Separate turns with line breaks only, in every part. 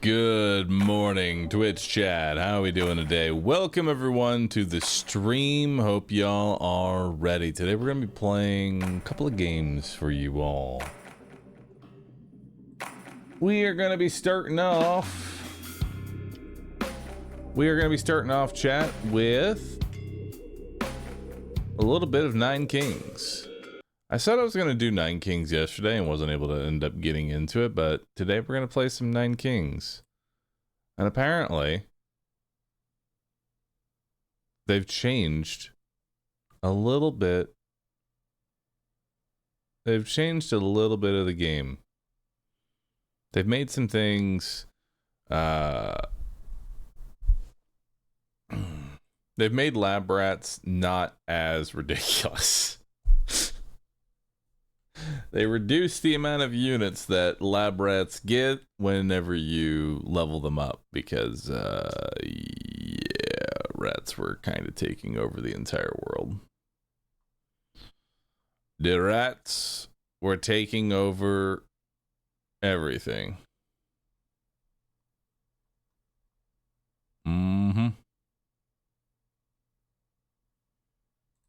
Good morning, Twitch chat. How are we doing today? Welcome everyone to the stream. Hope y'all are ready. Today we're going to be playing a couple of games for you all. We are going to be starting off. Chat with a little bit of Nine Kings. I said I was going to do Nine Kings yesterday and wasn't able to end up getting into it, but today we're going to play some Nine Kings. And apparently, they've changed a little bit. They've changed a little bit of the game. They've made some things, they've made lab rats not as ridiculous. They reduce the amount of units that lab rats get whenever you level them up because, yeah, rats were kind of taking over the entire world. The rats were taking over everything.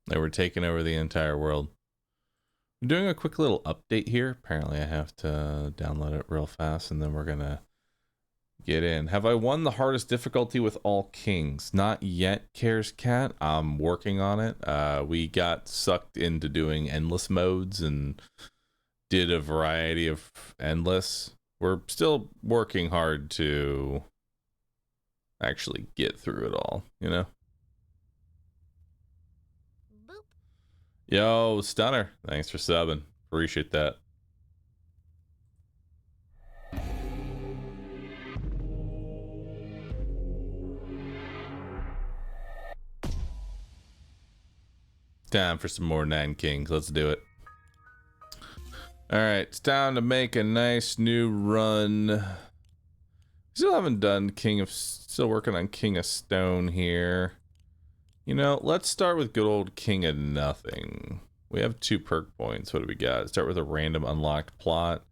They were taking over the entire world. I'm doing a quick little update here. Apparently I have to download it real fast and then we're gonna get in. Have I won the hardest difficulty with all kings? Not yet, Cares Cat. I'm working on it. We got sucked into doing endless modes and did a variety of endless. We're still working hard to actually get through it all, you know? Yo, Stunner, thanks for subbing. Appreciate that. Time for some more Nine Kings. Let's do it. Alright, it's time to make a nice new run. Still haven't done still working on King of Stone here. You know, let's start with good old King of Nothing. We have 2 perk points. What do we got? Start with a random unlocked plot.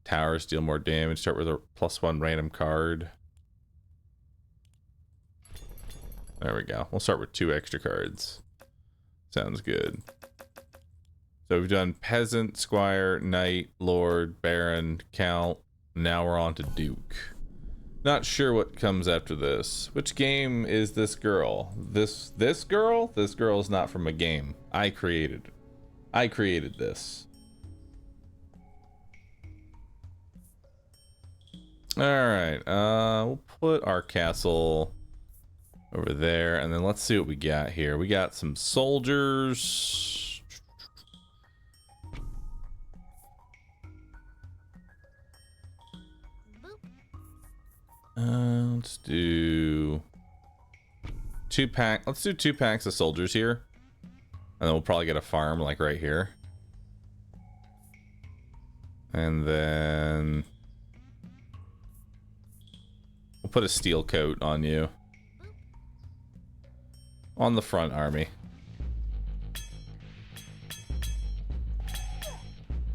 Towers deal more damage. Start with a +1 random card. There we go. We'll start with 2 extra cards. Sounds good. So we've done Peasant, Squire, Knight, Lord, Baron, Count. Now we're on to Duke. Not sure what comes after this. Which game is this girl? This girl? This girl is not from a game. I created this. Alright, we'll put our castle over there, and then let's see what we got here. We got some soldiers. Let's do 2 pack. Let's do 2 packs of soldiers here, and then we'll probably get a farm like right here, and then we'll put a steel coat on you on the front army.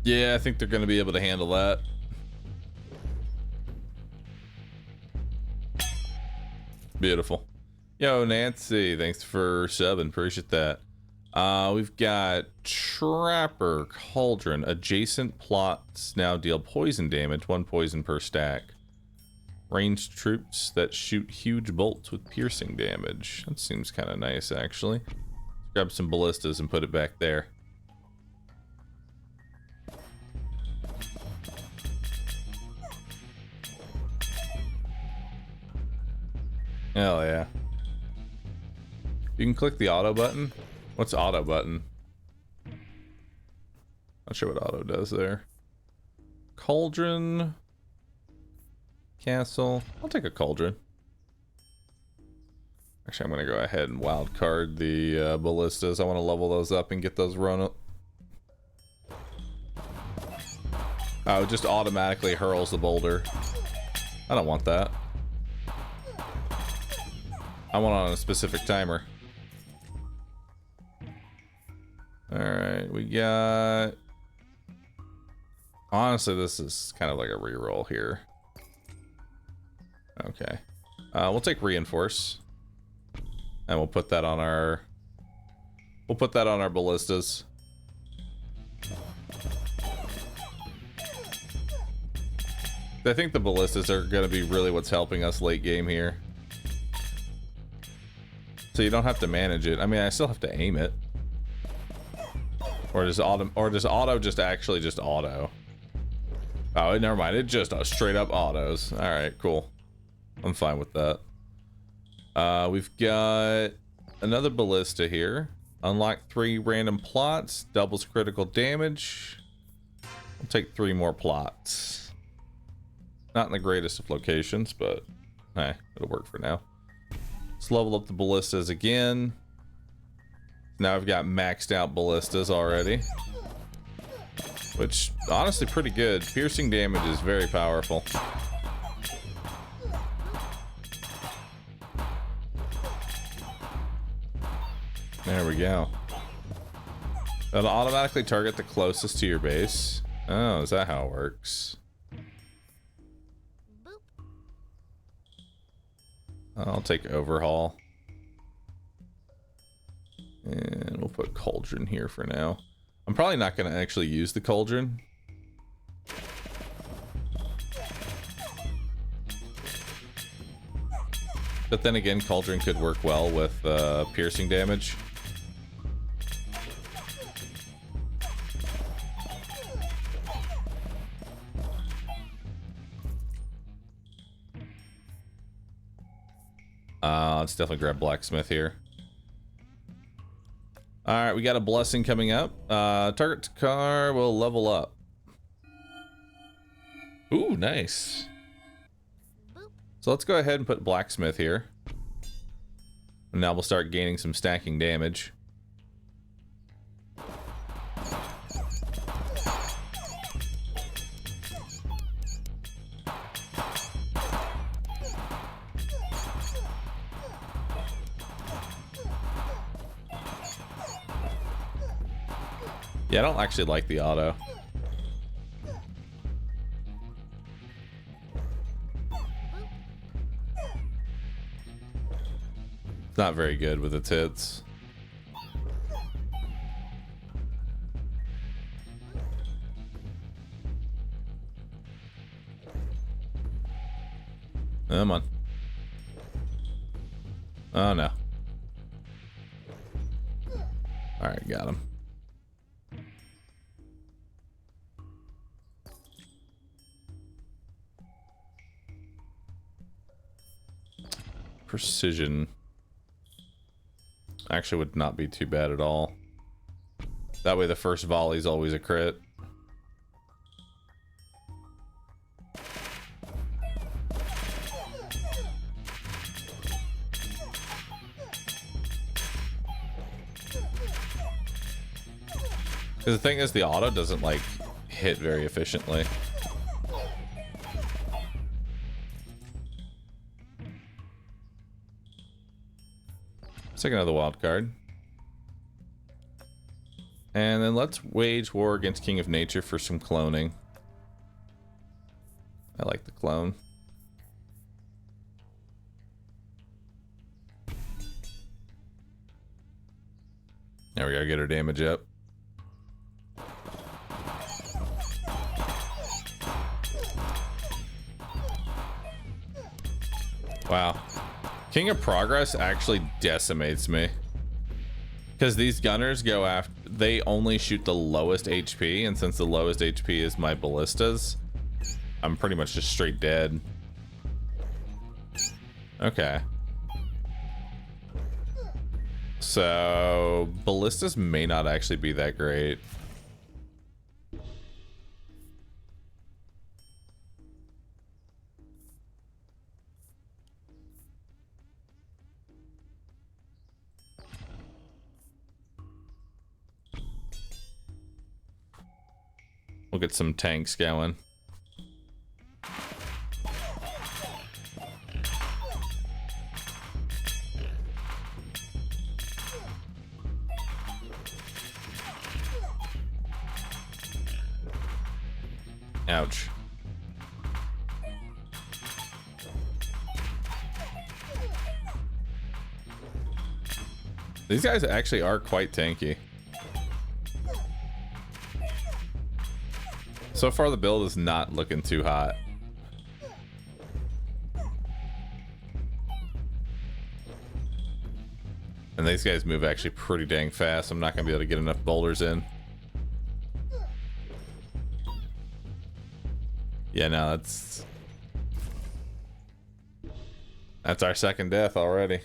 Yeah, I think they're going to be able to handle that. Beautiful. Yo, Nancy, thanks for subbing. Appreciate that. We've got Trapper, Cauldron. Adjacent plots now deal poison damage, 1 poison per stack. Ranged troops that shoot huge bolts with piercing damage. That seems kind of nice, actually. Let's grab some ballistas and put it back there. Hell yeah. You can click the auto button. What's auto button? Not sure what auto does there. Cauldron. Castle. I'll take a cauldron. Actually, I'm going to go ahead and wild card the ballistas. I want to level those up and get those run up. Oh, it just automatically hurls the boulder. I don't want that. I want on a specific timer. Alright, we got... Honestly, this is kind of like a reroll here. Okay. We'll take reinforce. And we'll put that on our... We'll put that on our ballistas. I think the ballistas are going to be really what's helping us late game here. So you don't have to manage it. I mean, I still have to aim it. Or does auto just actually just auto? Oh, never mind. It just straight up autos. All right, cool. I'm fine with that. We've got another ballista here. Unlock 3 random plots. Doubles critical damage. We'll take 3 more plots. Not in the greatest of locations, but hey, it'll work for now. Let's level up the ballistas again. Now I've got maxed out ballistas already. Which, honestly, pretty good. Piercing damage is very powerful. There we go. It'll automatically target the closest to your base. Oh, is that how it works? I'll take overhaul. And we'll put cauldron here for now. I'm probably not going to actually use the cauldron. But then again, cauldron could work well with piercing damage. Let's definitely grab blacksmith here. All right, we got a blessing coming up. Target to car will level up. Ooh, nice. So let's go ahead and put blacksmith here. And now we'll start gaining some stacking damage. Yeah, I don't actually like the auto. It's not very good with its hits. Come on. Oh no. Alright, got him. Precision actually would not be too bad at all. That way the first volley is always a crit. Because the thing is, the auto doesn't like hit very efficiently. Let's take another wild card. And then let's wage war against King of Nature for some cloning. I like the clone. There we go, get our damage up. Wow. King of Progress actually decimates me. Because these gunners go after... They only shoot the lowest HP, and since the lowest HP is my ballistas, I'm pretty much just straight dead. Okay. So... ballistas may not actually be that great. We'll get some tanks going. Ouch. These guys actually are quite tanky. So far, the build is not looking too hot. And these guys move actually pretty dang fast. I'm not going to be able to get enough boulders in. Yeah, no, that's our second death already.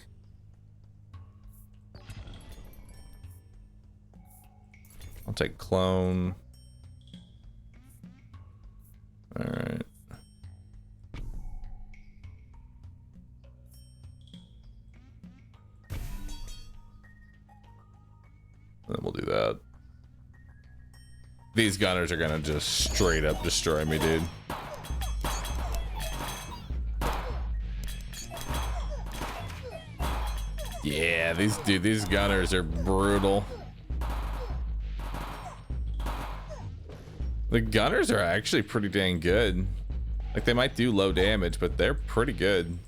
I'll take clone. All right. Then we'll do that. These gunners are gonna just straight up destroy me, dude. Yeah, these gunners are brutal. The gunners are actually pretty dang good. Like, they might do low damage, but they're pretty good.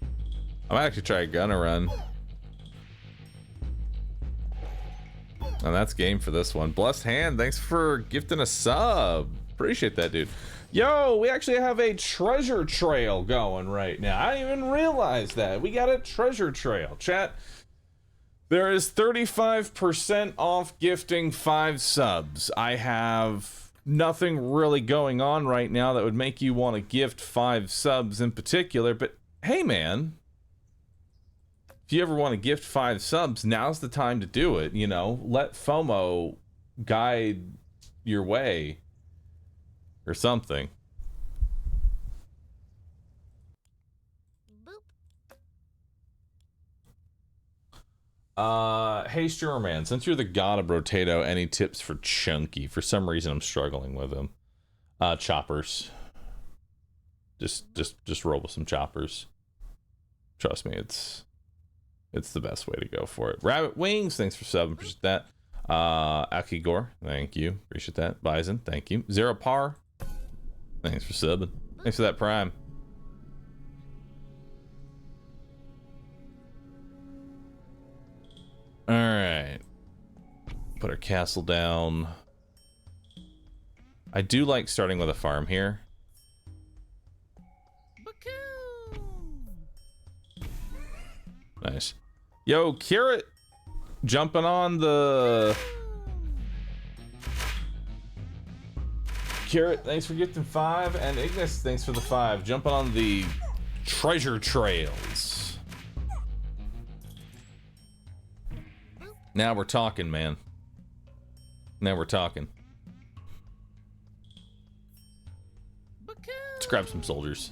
I might actually try a gunner run. And that's game for this one. Blessed Hand, thanks for gifting a sub. Appreciate that, dude. Yo, we actually have a treasure trail going right now. I didn't even realize that. We got a treasure trail. Chat, there is 35% off gifting 5 subs. I have nothing really going on right now that would make you want to gift 5 subs in particular, but hey, man. If you ever want to gift 5 subs, now's the time to do it, you know? Let FOMO guide your way. Or something. Hey, Sturman, since you're the god of Rotato, any tips for Chunky? For some reason, I'm struggling with him. Choppers. Just roll with some choppers. Trust me, it's the best way to go for it. Rabbit Wings, thanks for subbing. Appreciate that. Akigor, thank you. Appreciate that. Bison, thank you. Zero Par, thanks for subbing. Thanks for that Prime. All right. Put our castle down. I do like starting with a farm here. Nice. Yo, Carrot jumping on the... Carrot, thanks for gifting 5. And Ignis, thanks for the 5. Jumping on the treasure trails. Now we're talking, man. Now we're talking. Let's grab some soldiers.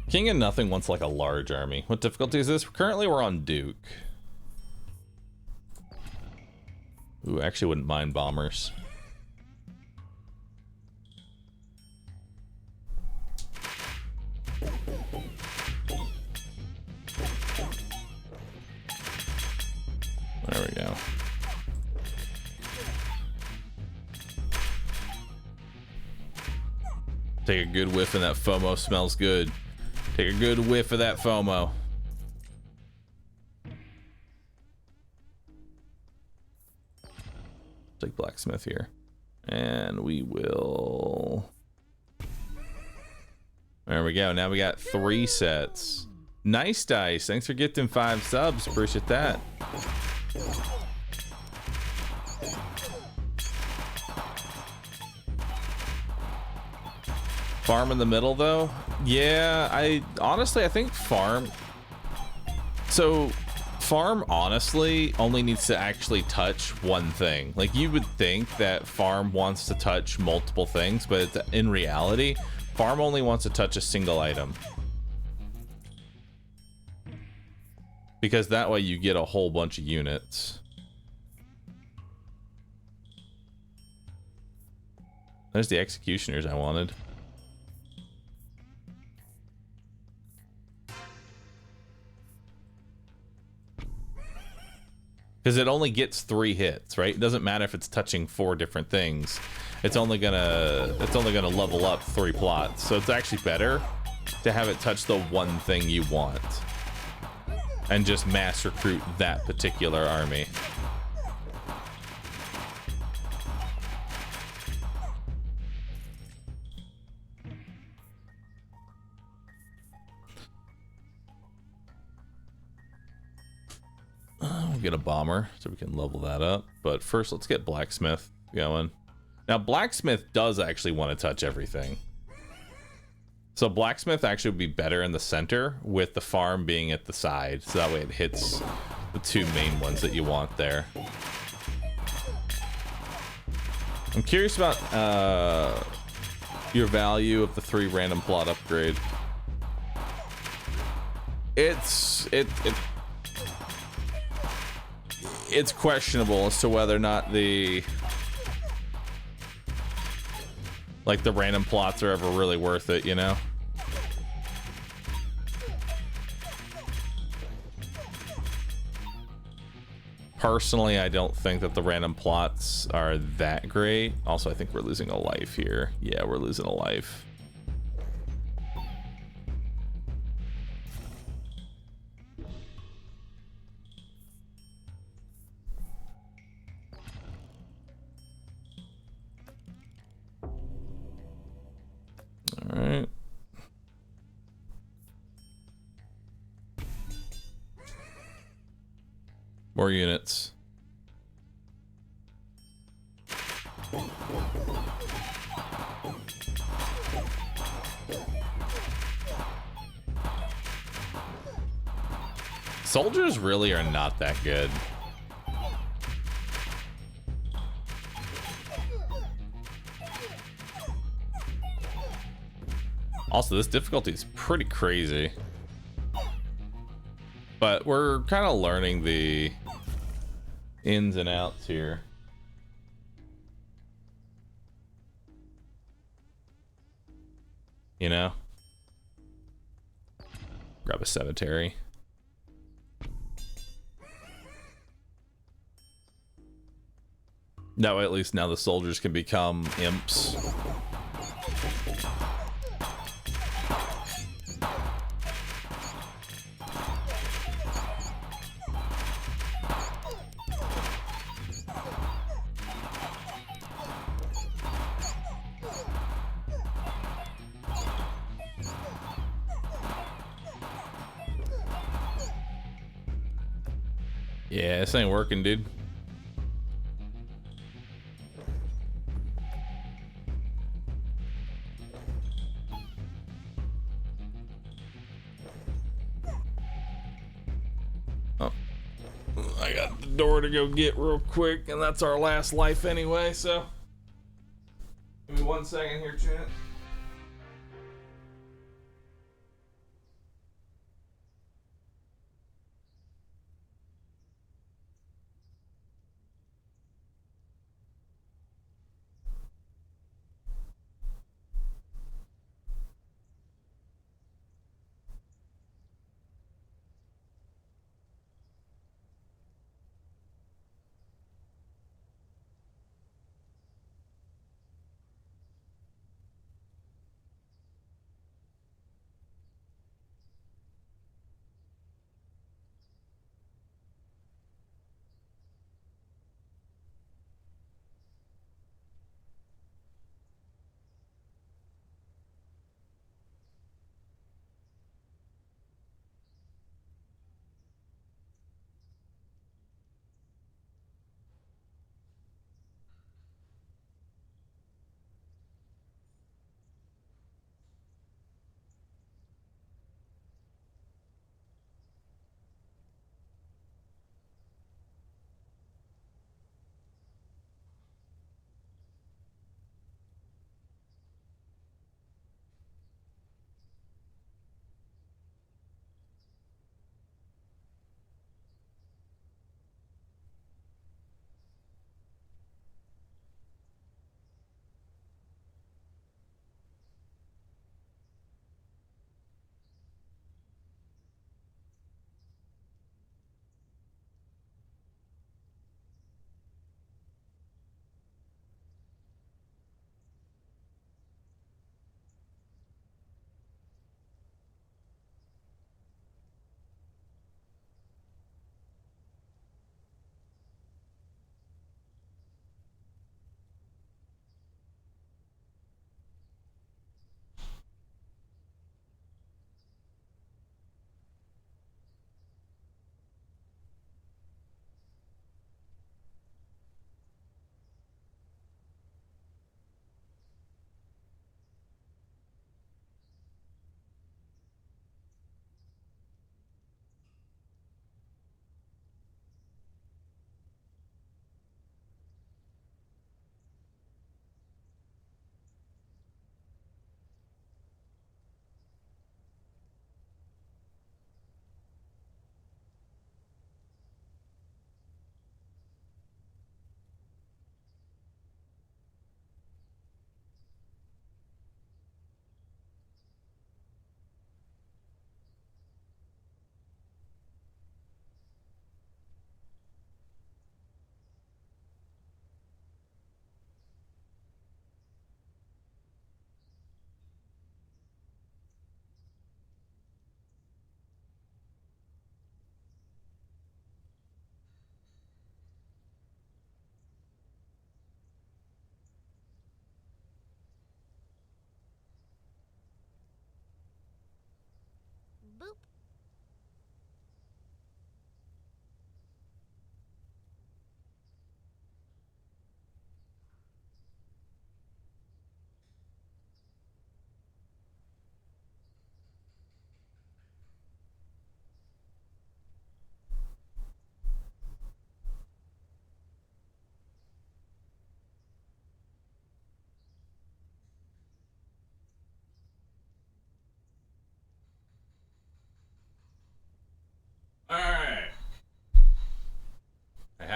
King of Nothing wants like a large army. What difficulty is this? Currently we're on Duke. Ooh, actually wouldn't mind bombers. There we go. Take a good whiff and that FOMO smells good. Take a good whiff of that FOMO. Take blacksmith here. And we will... There we go. Now we got 3 sets. Nice Dice. Thanks for gifting 5 subs. Appreciate that. Farm in the middle, though? Yeah, I think farm... So, farm, honestly, only needs to actually touch one thing. Like, you would think that farm wants to touch multiple things, but in reality, farm only wants to touch a single item. Because that way you get a whole bunch of units. There's the executioners I wanted. because it only gets 3 hits, right? It doesn't matter if it's touching 4 different things. It's only gonna level up 3 plots. So it's actually better to have it touch the one thing you want and just mass recruit that particular army. We'll get a bomber so we can level that up. But first, let's get blacksmith going. Now, blacksmith does actually want to touch everything. So blacksmith actually would be better in the center with the farm being at the side. So that way it hits the 2 main ones that you want there. I'm curious about your value of the 3 random plot upgrade. It's questionable as to whether or not the random plots are ever really worth it, you know? Personally, I don't think that the random plots are that great. Also, I think we're losing a life here. Yeah, we're losing a life. All right. More units. Soldiers really are not that good. Also, this difficulty is pretty crazy. But we're kind of learning the ins and outs here. You know? Grab a cemetery. That way, at least now the soldiers can become imps. Yeah, this ain't working, dude. Oh, I got the door to go get real quick, and that's our last life anyway, so give me 1 second here, chat.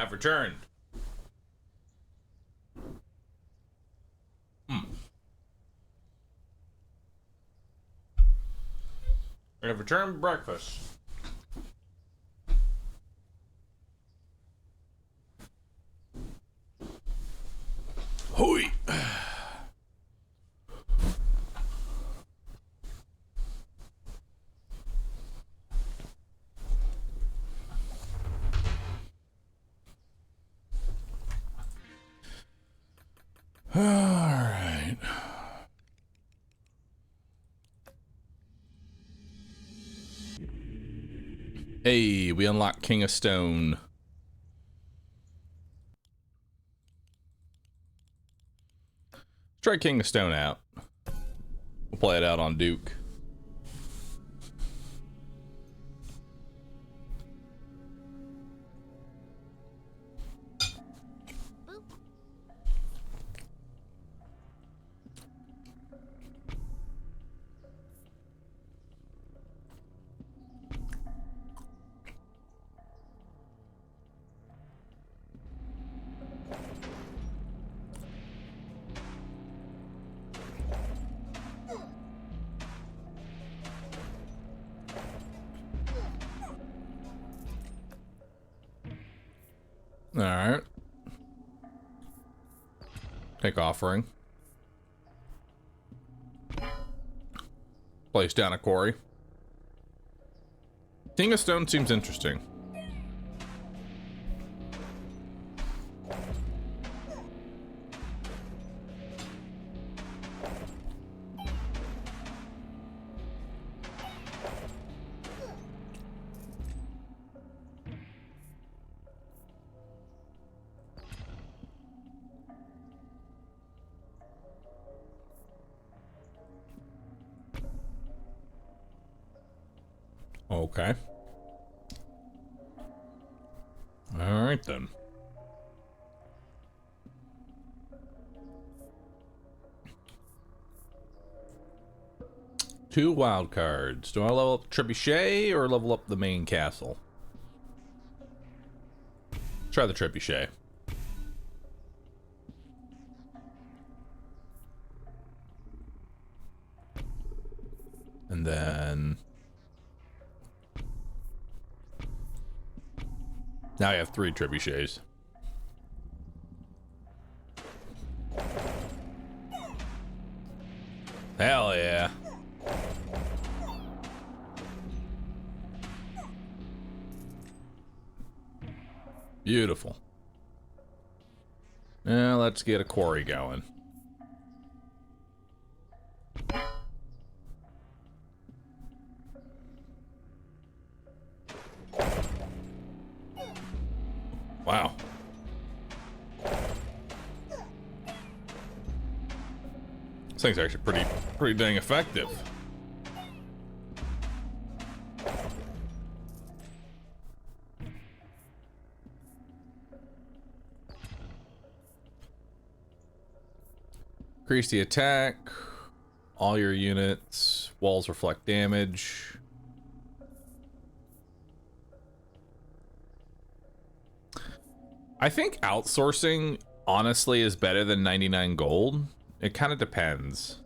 have returned. I have returned breakfast. Hoi! All right. Hey, we unlocked King of Stone. Let's try King of Stone out. We'll play it out on Duke. All right. Take offering. Place down a quarry. King of Stone seems interesting. Okay. All right then. Two wild cards. Do I level up Trebuchet or level up the main castle? Try the Trebuchet. And then now I have 3 Trebuchets. Hell yeah. Beautiful. Now let's get a quarry going. Wow. This thing's actually pretty dang effective. Increase the attack. All your units. Walls reflect damage. I think outsourcing, honestly, is better than 99 gold. It kind of depends.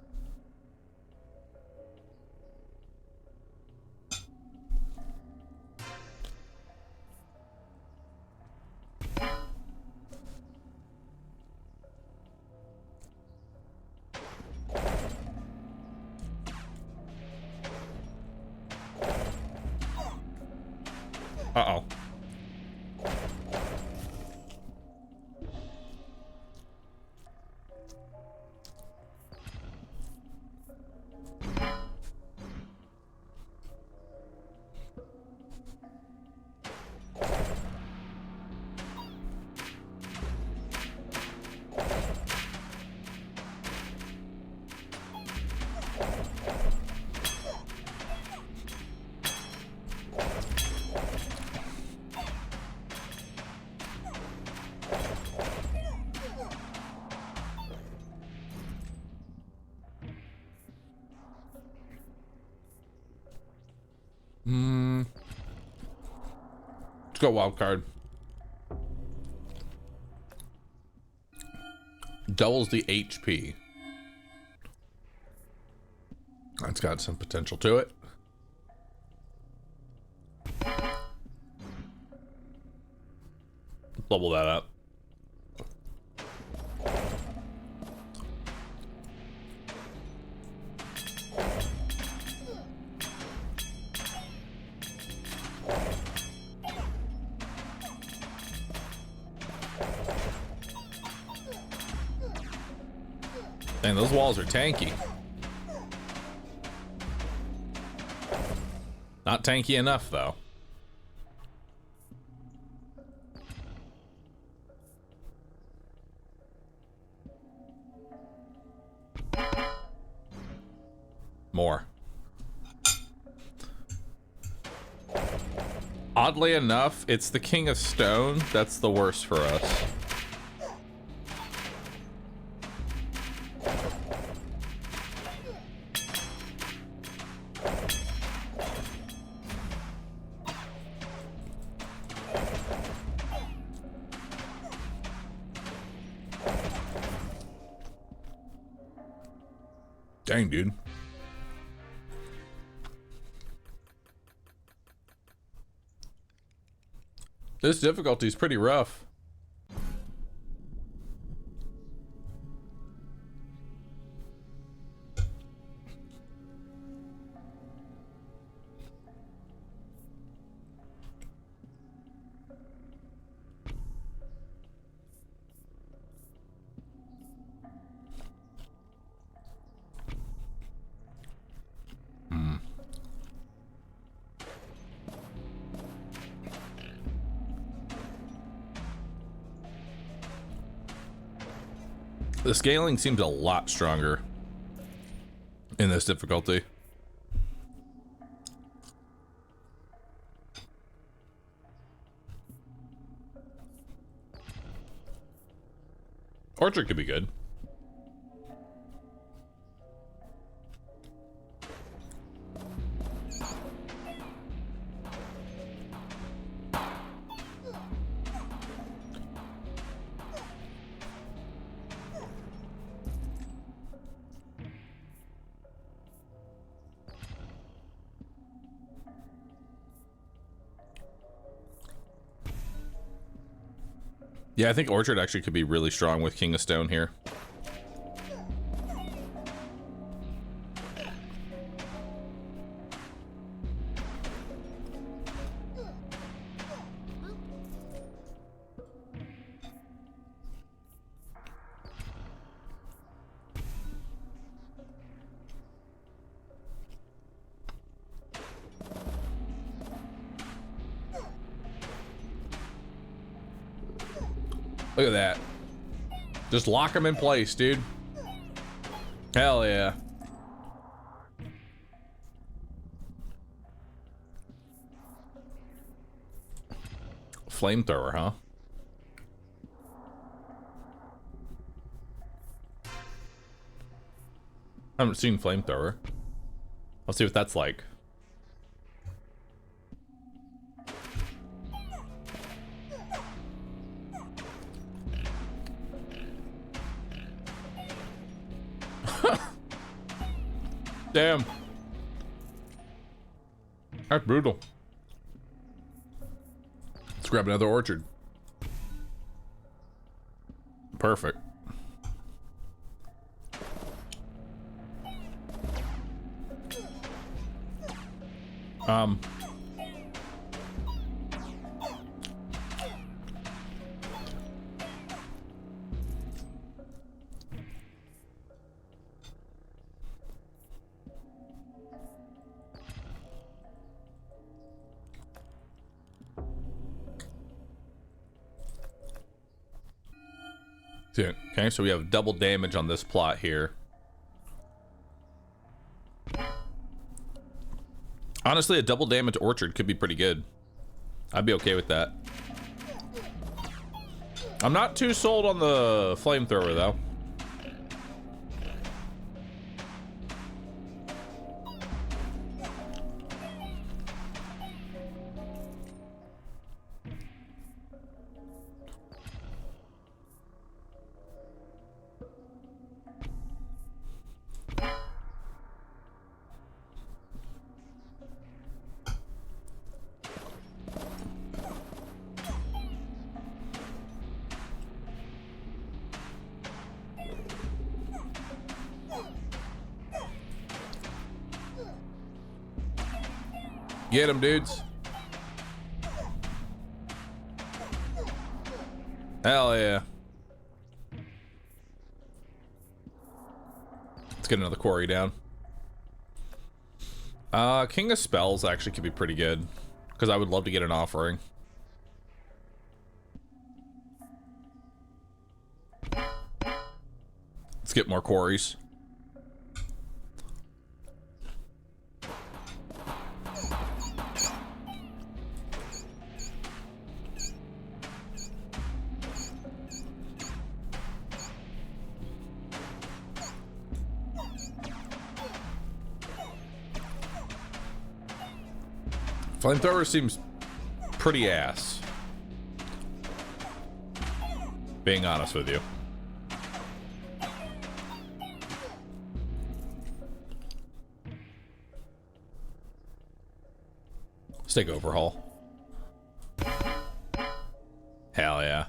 Uh-oh. Let's go wild card. Doubles the HP. That's got some potential to it. Level that up. Dang, those walls are tanky. Not tanky enough, though. More. Oddly enough, it's the King of Stone that's the worst for us. Dang, dude. This difficulty is pretty rough. The scaling seems a lot stronger in this difficulty. Orchard could be good. Yeah, I think Orchard actually could be really strong with King of Stone here. Look at that. Just lock them in place, dude. Hell yeah. Flamethrower, huh? I haven't seen Flamethrower. Let's see what that's like. Damn. That's brutal. Let's grab another orchard. Perfect. Okay, so we have double damage on this plot here. Honestly, a double damage orchard could be pretty good. I'd be okay with that. I'm not too sold on the flamethrower though. Get him, dudes. Hell yeah. Let's get another quarry down. King of Spells actually could be pretty good, because I would love to get an offering. Let's get more quarries. Flamethrower seems pretty ass, being honest with you. Stick overhaul. Hell yeah.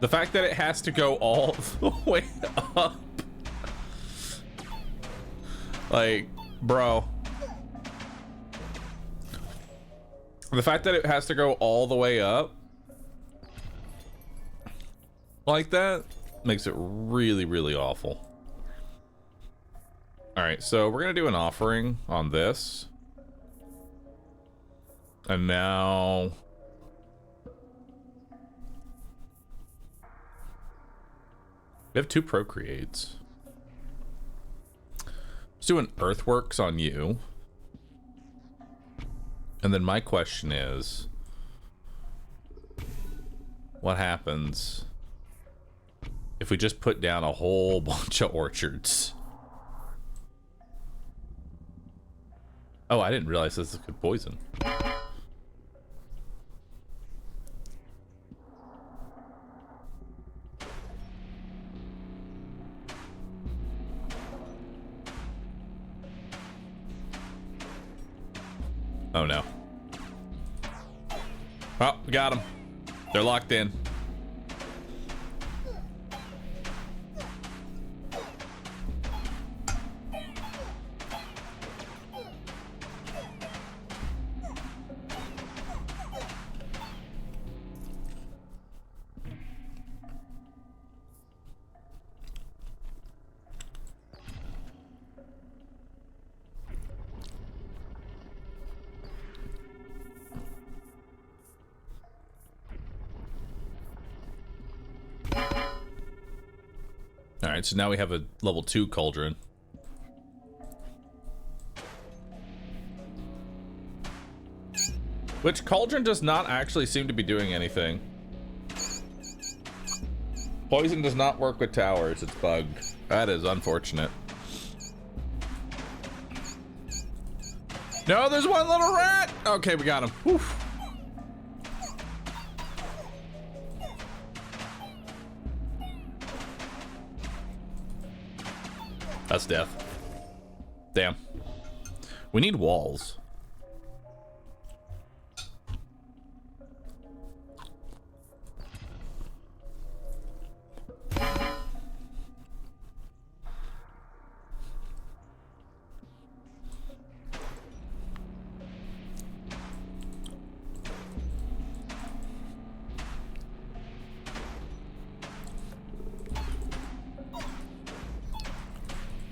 The fact that it has to go all the way up. Like, bro. The fact that it has to go all the way up like that makes it really, really awful. Alright, so we're gonna do an offering on this. And now... we have 2 procreates. Let's do an earthworks on you. And then my question is, what happens if we just put down a whole bunch of orchards? Oh, I didn't realize this could poison. Oh no. Oh, we got them. They're locked in. Alright, so now we have a level 2 cauldron. Which cauldron does not actually seem to be doing anything. Poison does not work with towers, it's bugged. That is unfortunate. No, there's one little rat! Okay, we got him. Whew. That's death. Damn. We need walls.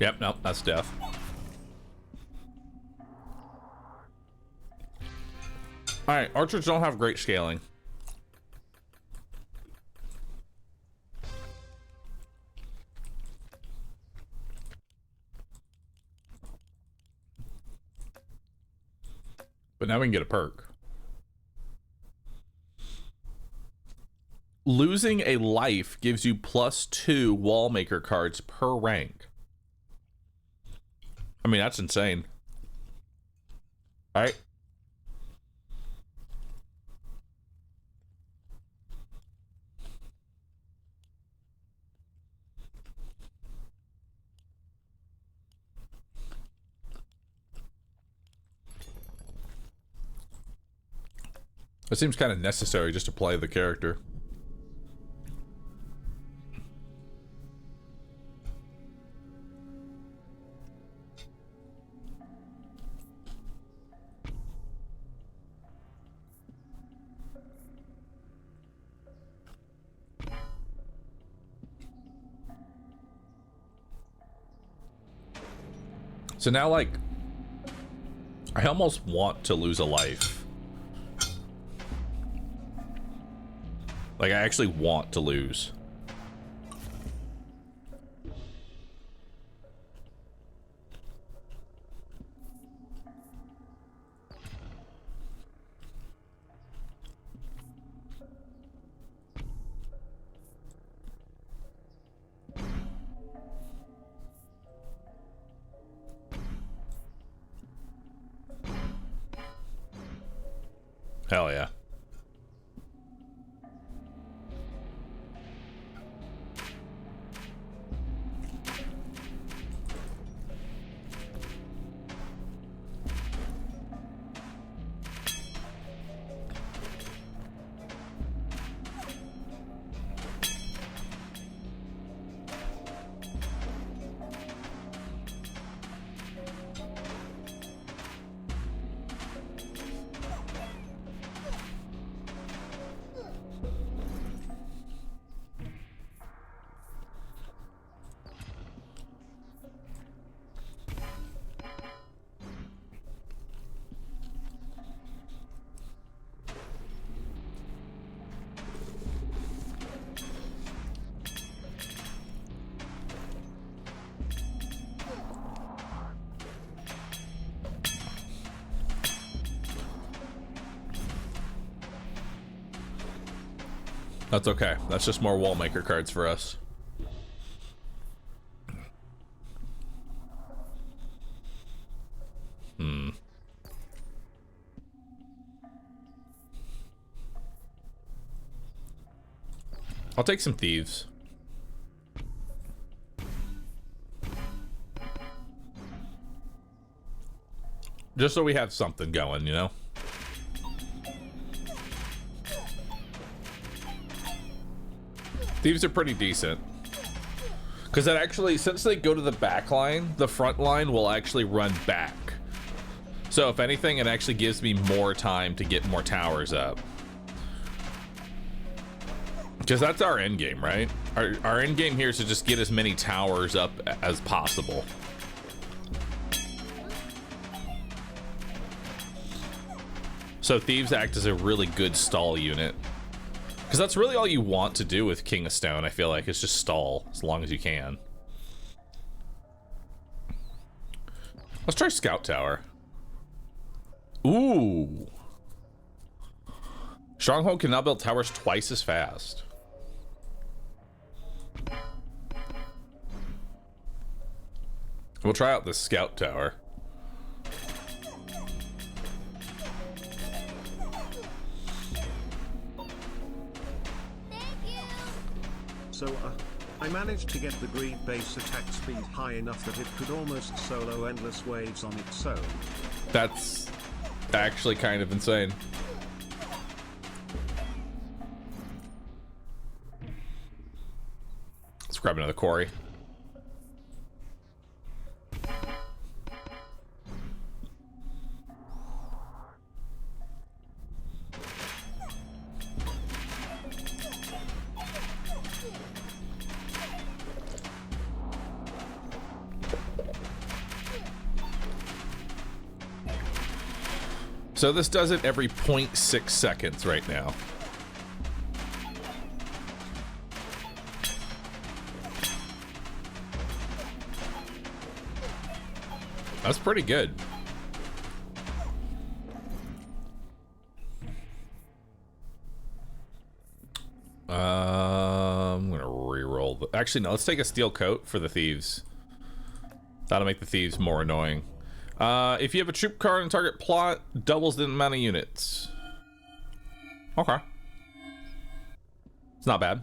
Yep, nope, that's death. Alright, archers don't have great scaling. But now we can get a perk. Losing a life gives you +2 wallmaker cards per rank. I mean, that's insane. All right. It seems kind of necessary just to play the character. So now, like, I almost want to lose a life. Like, I actually want to lose. Hell yeah. That's okay. That's just more wall maker cards for us. I'll take some thieves. Just so we have something going, you know? Thieves are pretty decent. Because that actually, since they go to the back line, the front line will actually run back. So if anything, it actually gives me more time to get more towers up. Because that's our end game, right? Our end game here is to just get as many towers up as possible. So thieves act as a really good stall unit. Because that's really all you want to do with King of Stone, I feel like, is just stall as long as you can. Let's try Scout Tower. Ooh. Stronghold can now build towers twice as fast. We'll try out this Scout Tower.
So, I managed to get the greed base attack speed high enough that it could almost solo endless waves on its own.
That's actually kind of insane. Let's grab another quarry. So this does it every 0.6 seconds right now. That's pretty good. I'm gonna re-roll. Actually, no, let's take a steel coat for the thieves. That'll make the thieves more annoying. If you have a troop card and target plot, doubles the amount of units. Okay. It's not bad.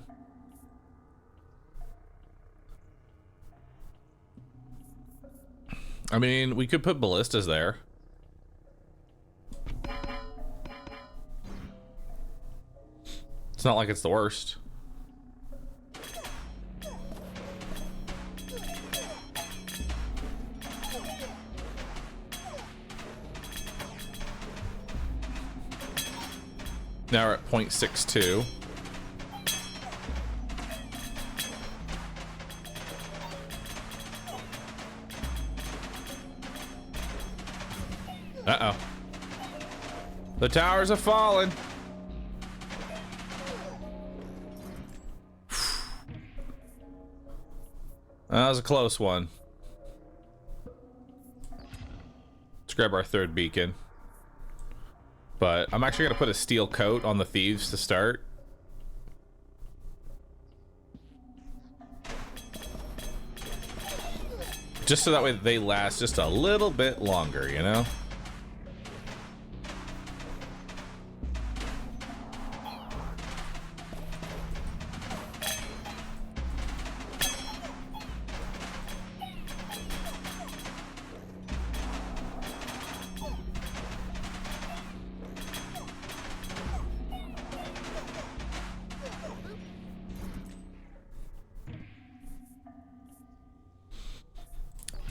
I mean, we could put ballistas there. It's not like it's the worst. Now we're at 0.62. Uh-oh. The towers have fallen. That was a close one. Let's grab our third beacon. But I'm actually going to put a steel coat on the thieves to start. Just so that way they last just a little bit longer, you know?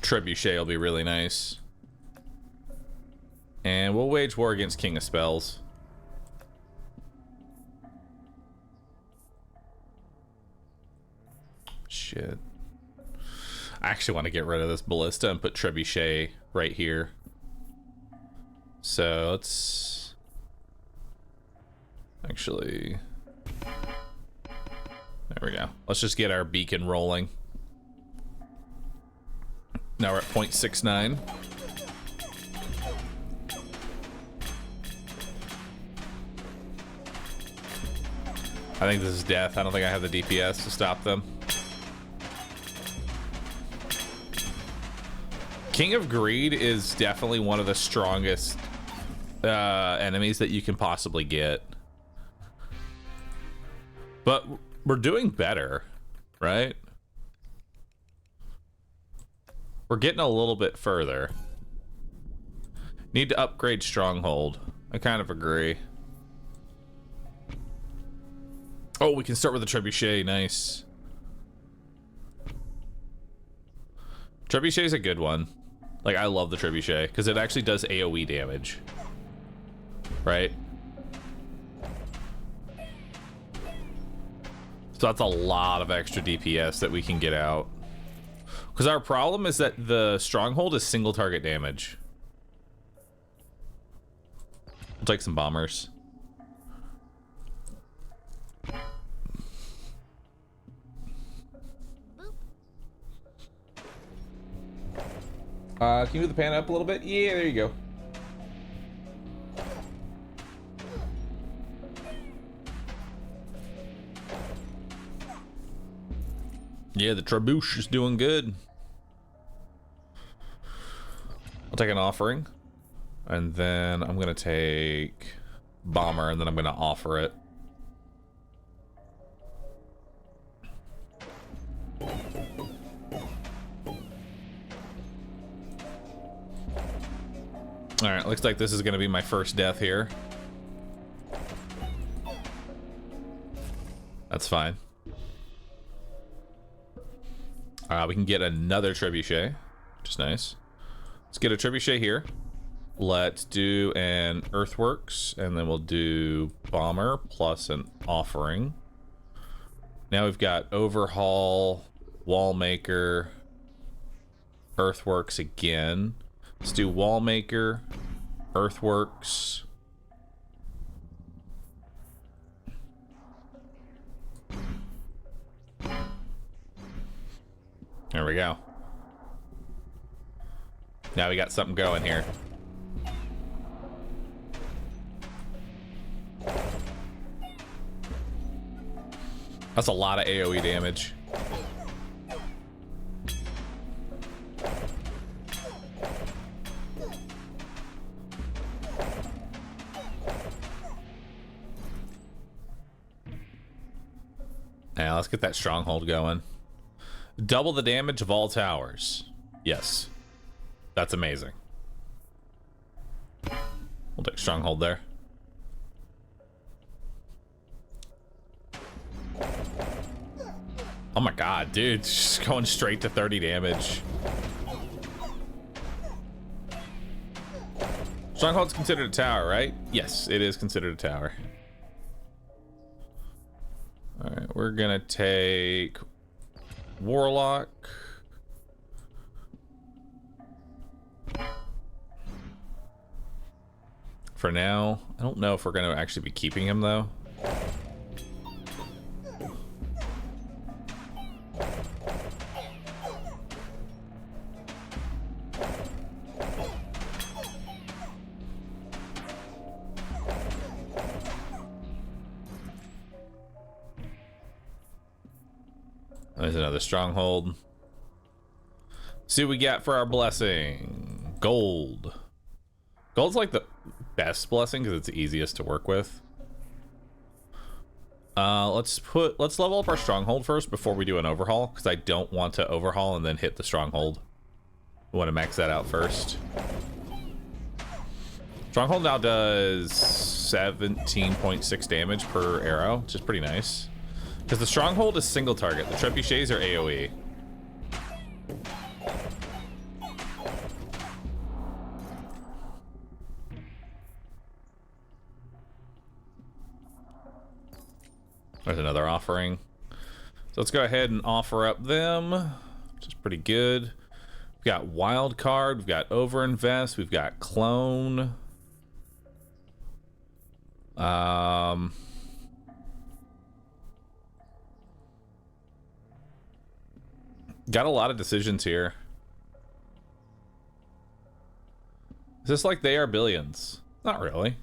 Trebuchet will be really nice. And we'll wage war against King of Spells. Shit. I actually want to get rid of this ballista and put Trebuchet right here. So let's actually... There we go. Let's just get our beacon rolling. Now we're at 0.69. I think this is death. I don't think I have the DPS to stop them. King of Greed is definitely one of the strongest enemies that you can possibly get. But we're doing better, right? We're getting a little bit further. Need to upgrade Stronghold. I kind of agree. Oh, we can start with the Trebuchet. Nice. Trebuchet is a good one. Like, I love the Trebuchet because it actually does AoE damage. Right? So that's a lot of extra DPS that we can get out. Because our problem is that the Stronghold is single target damage. We'll take some bombers. Can you move the pan up a little bit? Yeah, there you go. Yeah, the Trebuch is doing good. I'll take an offering. And then I'm going to take bomber, and then I'm going to offer it. Alright, looks like this is going to be my first death here. That's fine. We can get another Trebuchet, which is nice. Let's get a Trebuchet here. Let's do an Earthworks, and then we'll do Bomber plus an Offering. Now we've got Overhaul, Wallmaker, Earthworks again. Let's do Wallmaker, Earthworks. There we go. Now we got something going here. That's a lot of AoE damage. Now let's get that Stronghold going. Double the damage of all towers. Yes. That's amazing. We'll take Stronghold there. Oh my god, dude. Just going straight to 30 damage. Stronghold's considered a tower, right? Yes, it is considered a tower. Alright, we're gonna take Warlock. for now. I don't know if we're going to actually be keeping him, though. There's another stronghold. See what we got for our blessing. Gold. Gold's like the best blessing because it's the easiest to work with. Let's level up our stronghold first before we do an overhaul, because I don't want to overhaul and then hit the stronghold. We want to max that out first. Stronghold now does 17.6 damage per arrow, which is pretty nice. Because the stronghold is single target. The trebuchets are AoE. There's another offering. So let's go ahead and offer up them, which is pretty good. We've got wild card, we've got overinvest, we've got clone. Got a lot of decisions here. Is this like they are billions? Not really.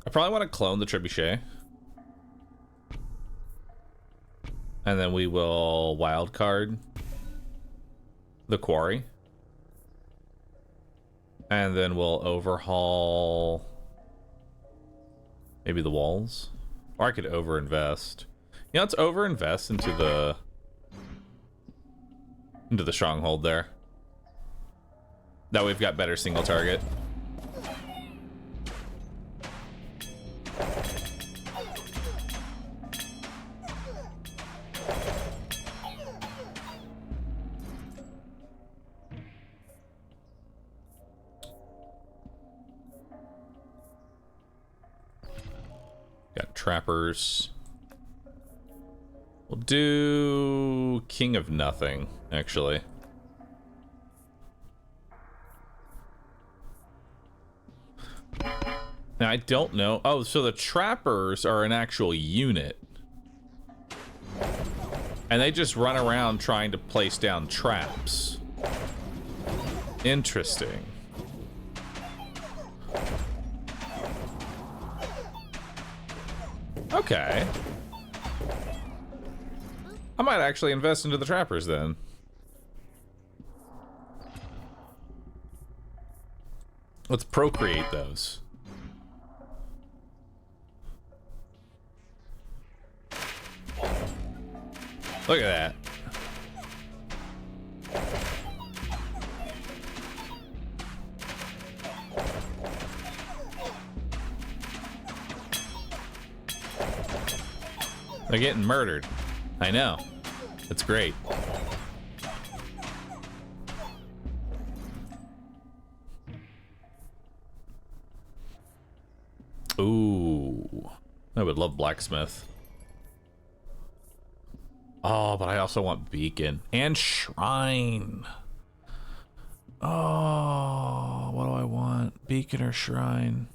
I probably want to clone the trebuchet. And then we will wildcard the quarry. And then we'll overhaul maybe the walls. Or I could overinvest. Yeah, let's overinvest into the stronghold there. That way we've got better single target. Got trappers. We'll do King of Nothing, actually. Now, I don't know. Oh, so the trappers are an actual unit. And they just run around trying to place down traps. Interesting. Okay. I might actually invest into the trappers then. Let's procreate those. Look at that. They're getting murdered. I know. It's great. Ooh. I would love blacksmith. Oh, but I also want beacon and shrine. Oh, what do I want? Beacon or shrine?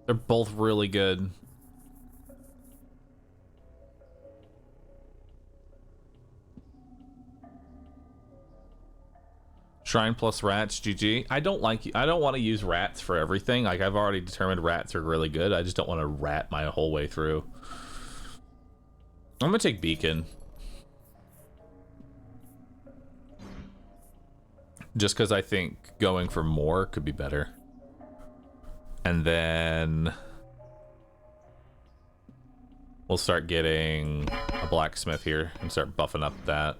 They're both really good. Shrine plus rats, GG. I don't want to use rats for everything. Like, I've already determined rats are really good. I just don't want to rat my whole way through. I'm gonna take beacon. Just because I think going for more could be better. And then we'll start getting a blacksmith here and start buffing up that.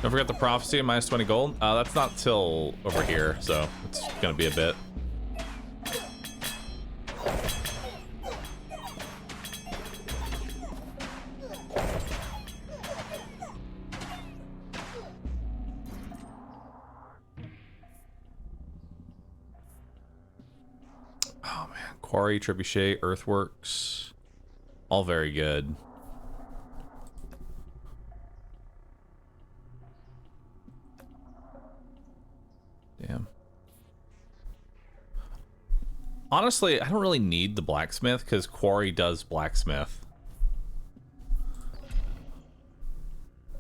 Don't forget the prophecy of minus 20 gold. That's not till over here, so it's gonna be a bit. Oh man, quarry, trebuchet, earthworks, all very good. Damn. Honestly, I don't really need the blacksmith because quarry does blacksmith.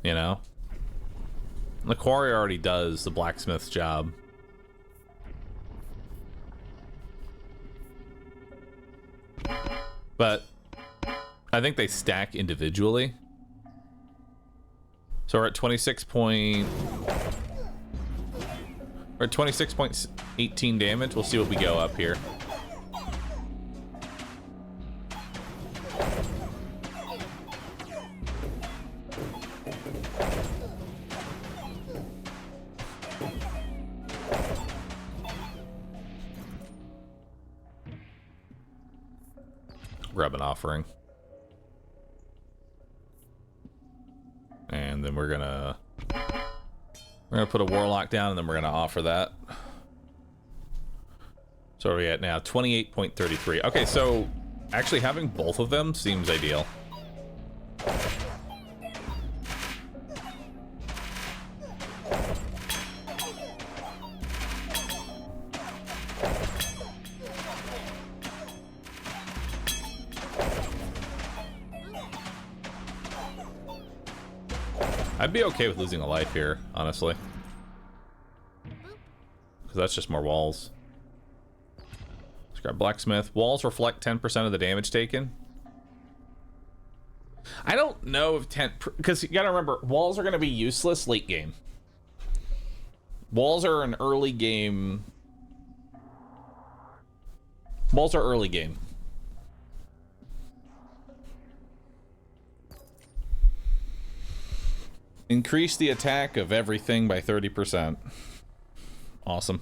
You know? The quarry already does the blacksmith's job. But I think they stack individually. So we're at 26.18 damage. We'll see what we go up here. Grab an offering. And then we're gonna put a warlock down, and then we're gonna offer that. So where are we at now? 28.33. Okay, so actually having both of them seems ideal. I'd be okay with losing a life here, honestly. Because that's just more walls. Let's grab blacksmith. Walls reflect 10% of the damage taken. I don't know if 10... Because you gotta remember, walls are going to be useless late game. Walls are an early game... Walls are early game. Increase the attack of everything by 30%. Awesome.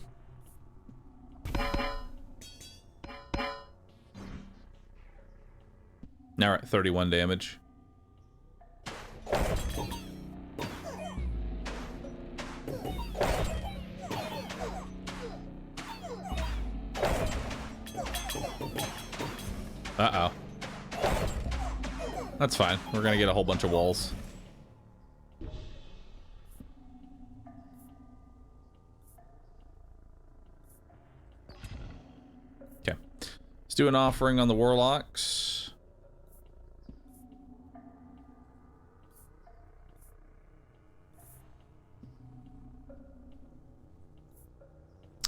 Now we're at 31 damage. Uh-oh. That's fine. We're gonna get a whole bunch of walls. Okay. Let's do an offering on the warlocks.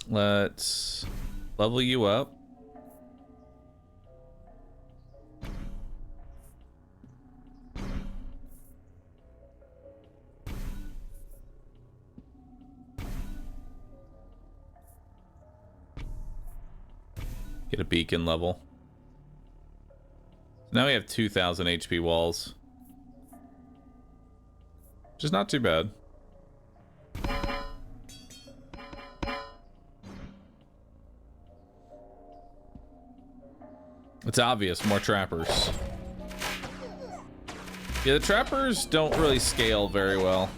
Let's level you up. Get a beacon level. Now we have 2,000 HP walls. Which is not too bad. It's obvious, more trappers. Yeah, the trappers don't really scale very well.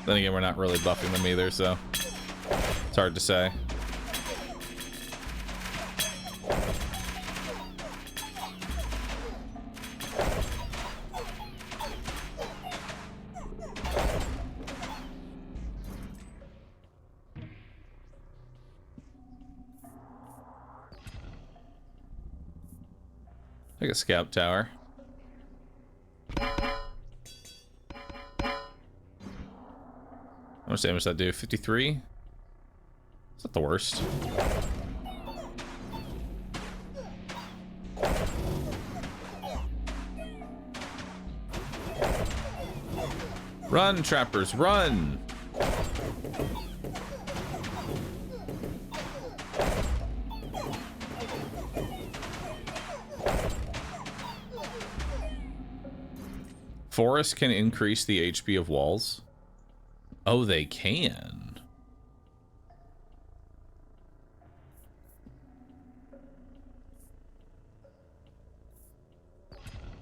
Then again, we're not really buffing them either, so it's hard to say. Like a scout tower. How much damage does that do? 53? It's not the worst. Run, trappers, run! Forests can increase the HP of walls. Oh, they can.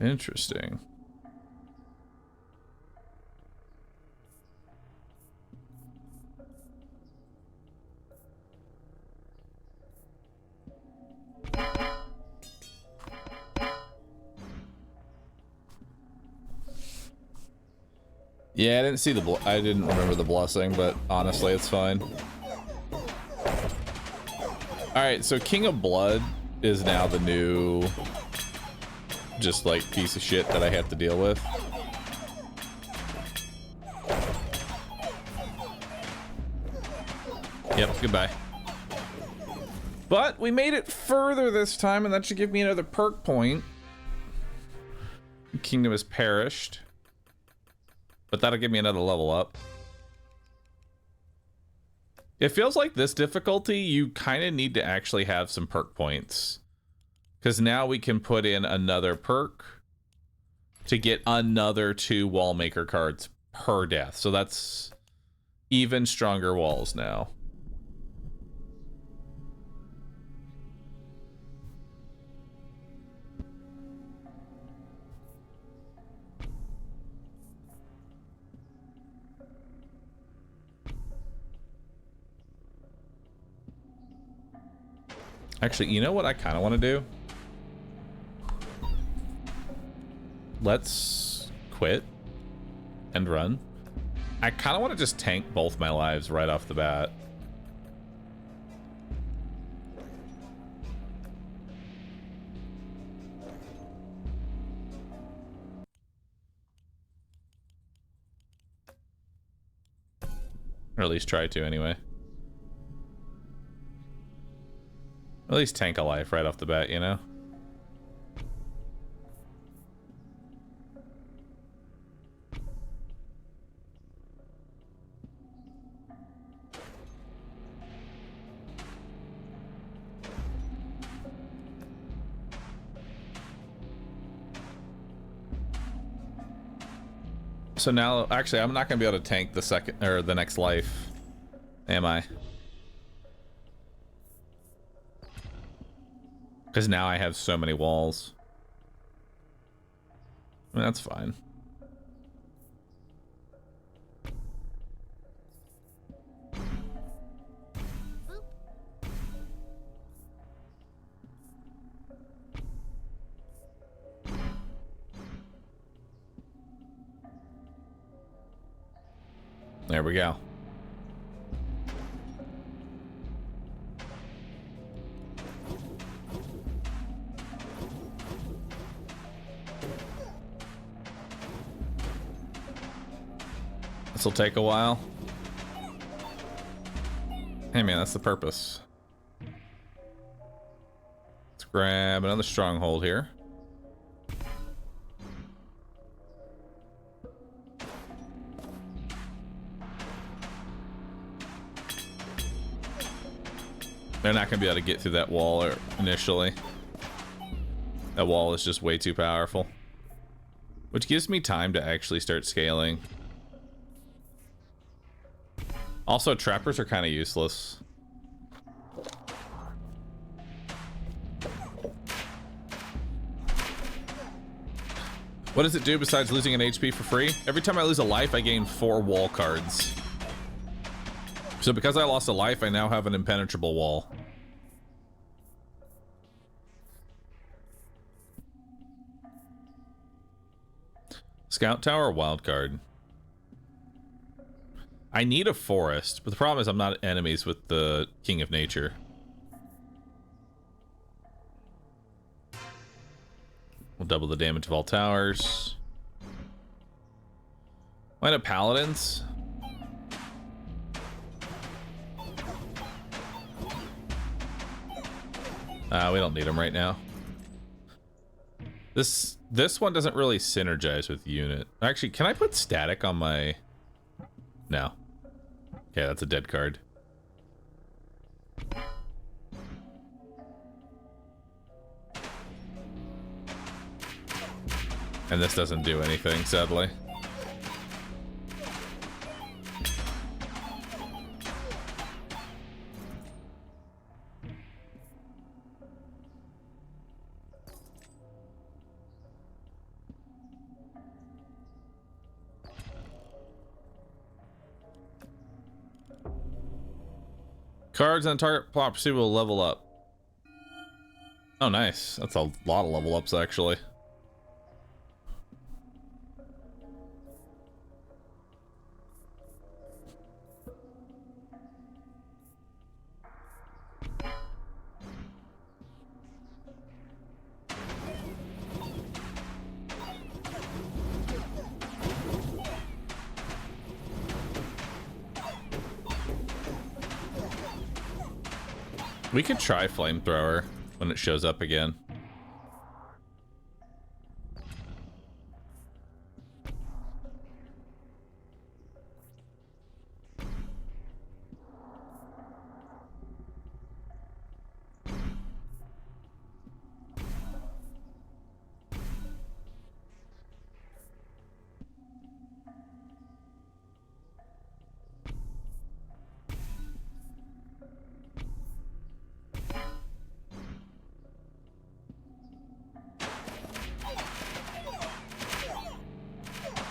Interesting. Yeah, I didn't see the I didn't remember the blessing, but honestly, it's fine. Alright, so King of Blood is now the new just like piece of shit that I have to deal with. Yep, goodbye. But we made it further this time, and that should give me another perk point. Kingdom has perished. But that'll give me another level up. It feels like this difficulty, you kind of need to actually have some perk points. Because now we can put in another perk to get another 2 wall maker cards per death. So that's even stronger walls now. Actually, you know what I kind of want to do? Let's quit and run. I kind of want to just tank both my lives right off the bat. Or at least try to anyway. At least tank a life right off the bat, you know? So now, actually, I'm not going to be able to tank the second or the next life, am I? Because now I have so many walls. I mean, that's fine. There we go. This will take a while. Hey man, that's the purpose. Let's grab another stronghold here. They're not going to be able to get through that wall initially. That wall is just way too powerful. Which gives me time to actually start scaling. Also, trappers are kind of useless. What does it do besides losing an HP for free? Every time I lose a life, I gain 4 wall cards. So because I lost a life, I now have an impenetrable wall. Scout Tower, wild card. I need a forest, but the problem is I'm not enemies with the King of Nature. We'll double the damage of all towers. Why not paladins? We don't need them right now. This one doesn't really synergize with unit. Actually, can I put static on my... No. Okay, that's a dead card. And this doesn't do anything, sadly. Cards on target plot pursuit will level up. Oh, nice. That's a lot of level ups, actually. We could try flamethrower when it shows up again.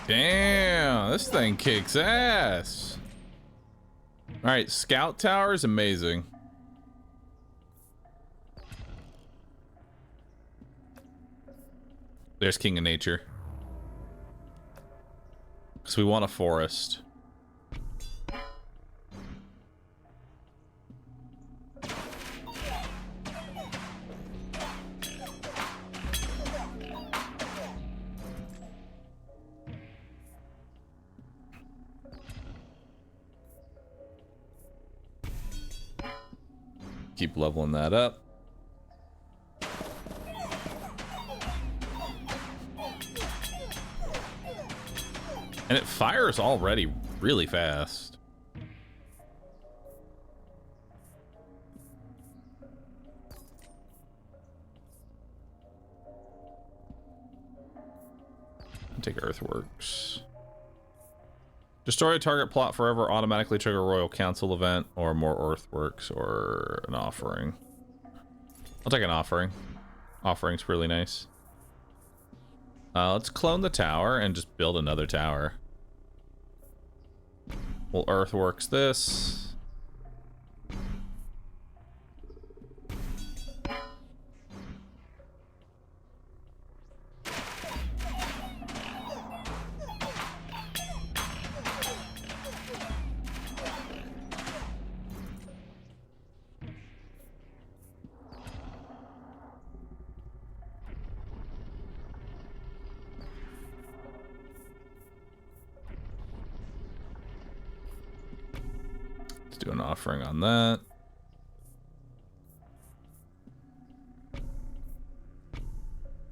Damn, this thing kicks ass. All right, scout tower is amazing. There's King of Nature. Because we want a forest. Keep leveling that up. And it fires already really fast. I'll take Earthworks. Destroy a target plot forever, automatically trigger a Royal Council event, or more Earthworks, or an offering. I'll take an offering. Offering's really nice. Let's clone the tower and just build another tower. We'll Earthworks this. Do an offering on that.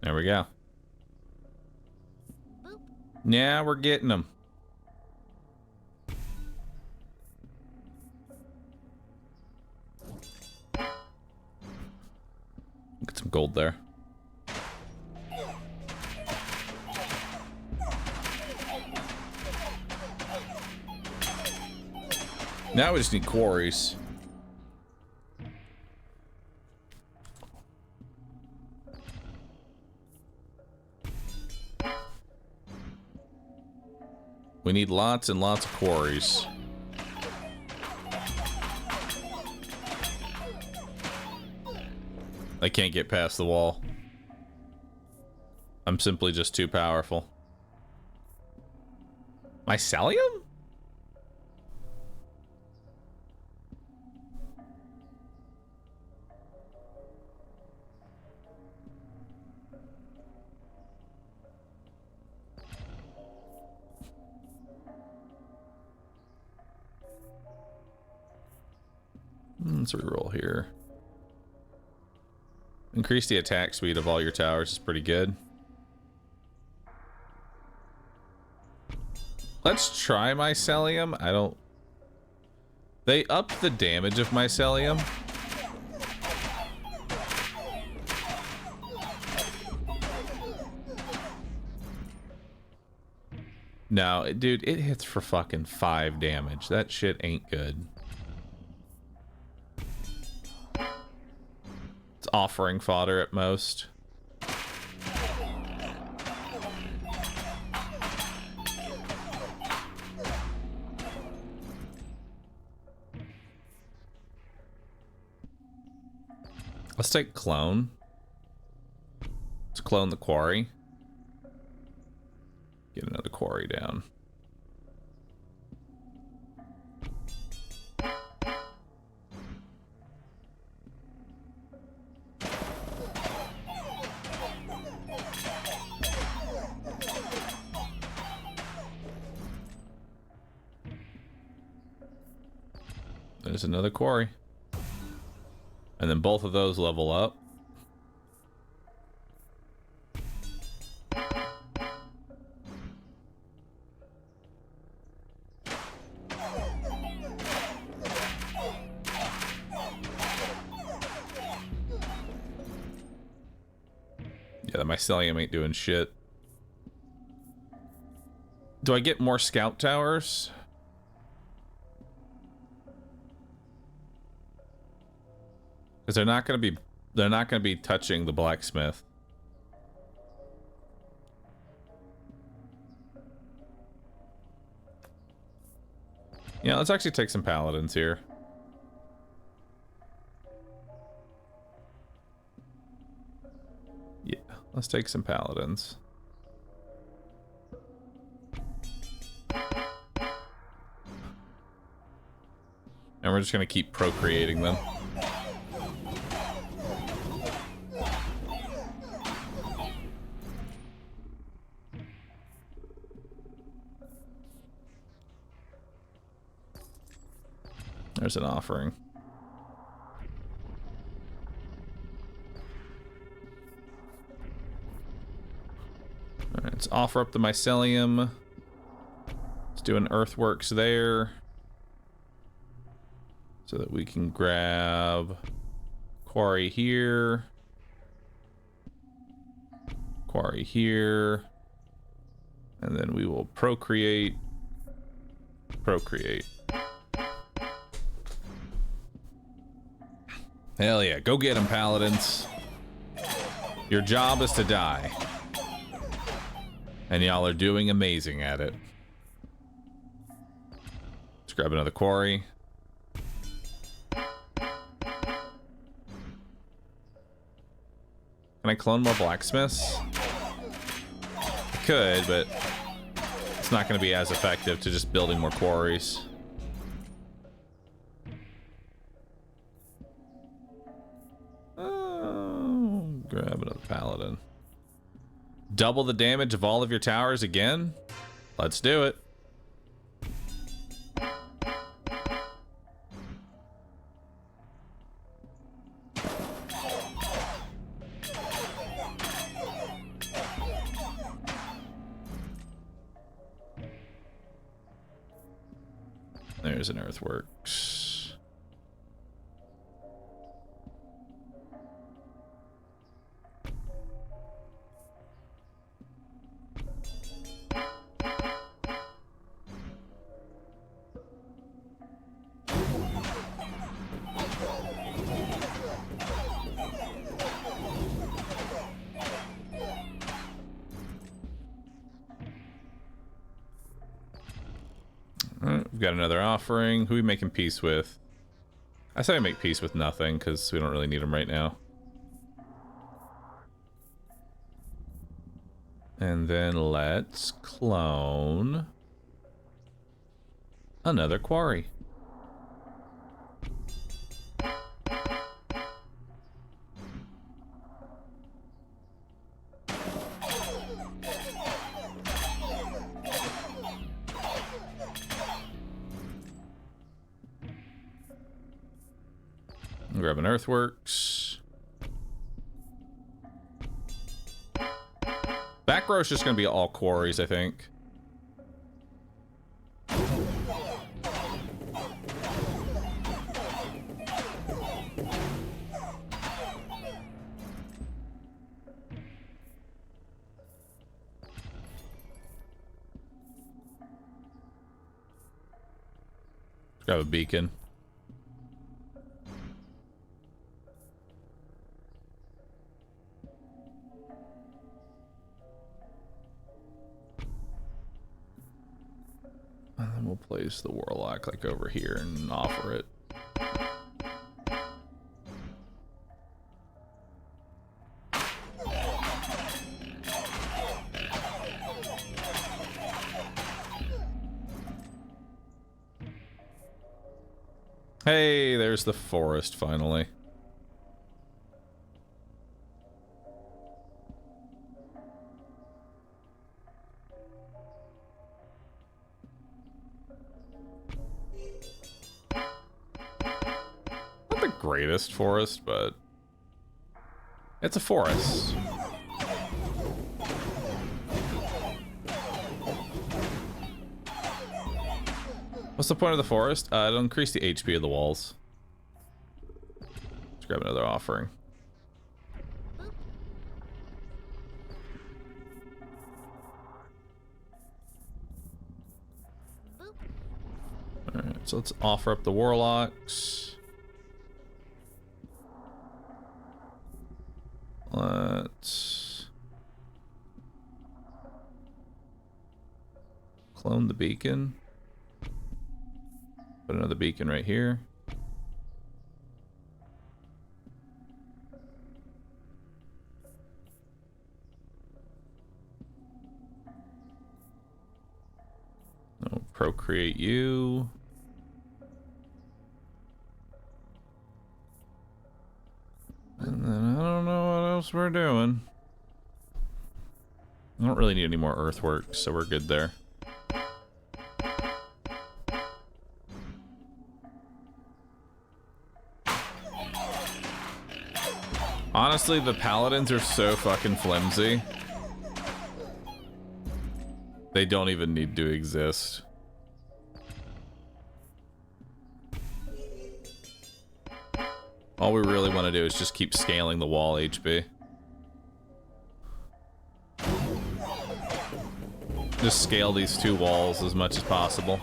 There we go. Yeah, we're getting them. Get some gold there. Now we just need quarries. We need lots and lots of quarries. I can't get past the wall. I'm simply just too powerful. Mycelium? Let's reroll here. Increase the attack speed of all your towers is pretty good. Let's try Mycelium. I don't... They upped the damage of Mycelium. No, dude, it hits for fucking 5 damage. That shit ain't good. It's offering fodder at most. Let's take clone. Let's clone the quarry. Get another quarry down. There's another quarry. And then both of those level up. Yeah, the mycelium ain't doing shit. Do I get more scout towers? Because they're not gonna be touching the blacksmith. Yeah, let's actually take some paladins here. Yeah, let's take some paladins. And we're just gonna keep procreating them. There's an offering. Alright, let's offer up the mycelium. Let's do an earthworks there. So that we can grab quarry here. Quarry here. And then we will procreate. Procreate. Hell yeah, go get them, paladins. Your job is to die. And y'all are doing amazing at it. Let's grab another quarry. Can I clone more blacksmiths? I could, but it's not going to be as effective to just building more quarries. Grab another paladin. Double the damage of all of your towers again? Let's do it. There's an earthworks. We've got another offering. Who are we making peace with? I say I make peace with nothing, because we don't really need them right now. And then let's clone another quarry. Grab an earthworks. Back row is just going to be all quarries, I think. Grab a beacon. And then we'll place the warlock like over here and offer it. Hey, there's the forest finally. the greatest forest, but it's a forest. What's the point of the forest? It'll increase the HP of the walls. Let's grab another offering. Alright, so let's offer up the warlocks. Let's clone the beacon. Put another beacon right here. I'll procreate you. And then I don't know what else we're doing. I don't really need any more earthworks, so we're good there. Honestly, the paladins are so fucking flimsy. They don't even need to exist. All we really want to do is just keep scaling the wall HP. Just scale these two walls as much as possible.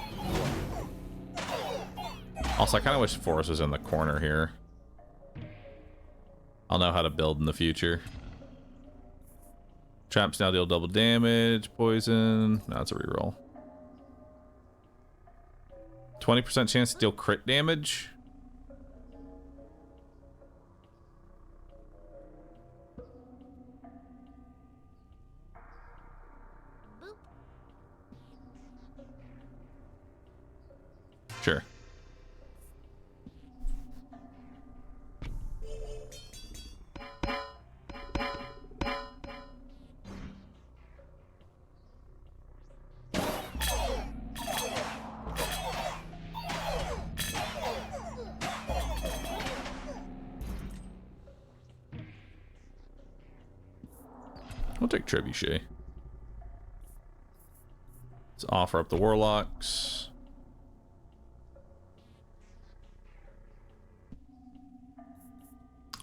Also, I kind of wish Forest was in the corner here. I'll know how to build in the future. Traps now deal double damage, poison. No, it's a reroll. 20% chance to deal crit damage. Sure. We'll take Trebuchet. Let's offer up the warlocks.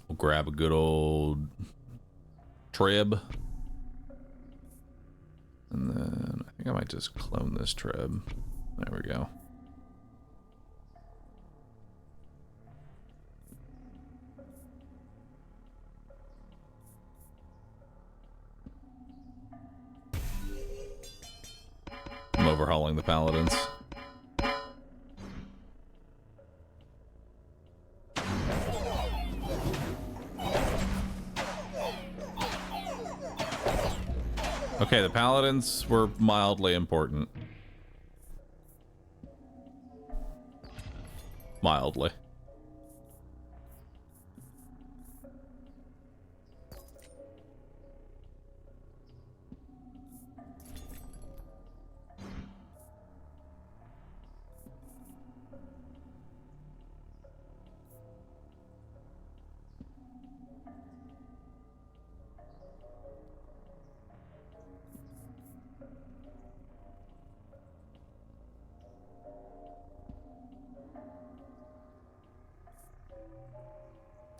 We'll grab a good old Treb. And then I think I might just clone this Treb. There we go. I'm overhauling the paladins. Okay, the paladins were mildly important. Mildly.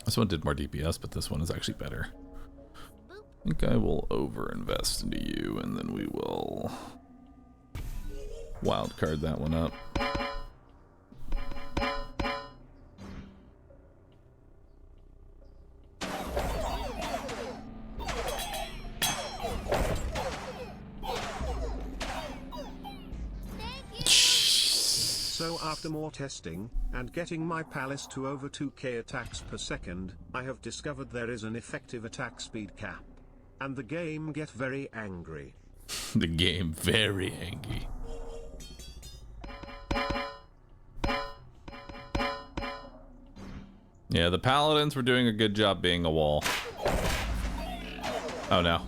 This one did more DPS, but this one is actually better. I think I will over-invest into you, and then we will wildcard that one up.
So after more testing, and getting my palace to over 2k attacks per second, I have discovered there is an effective attack speed cap. And the game get very angry.
The game very angry. Yeah, the paladins were doing a good job being a wall. Oh no.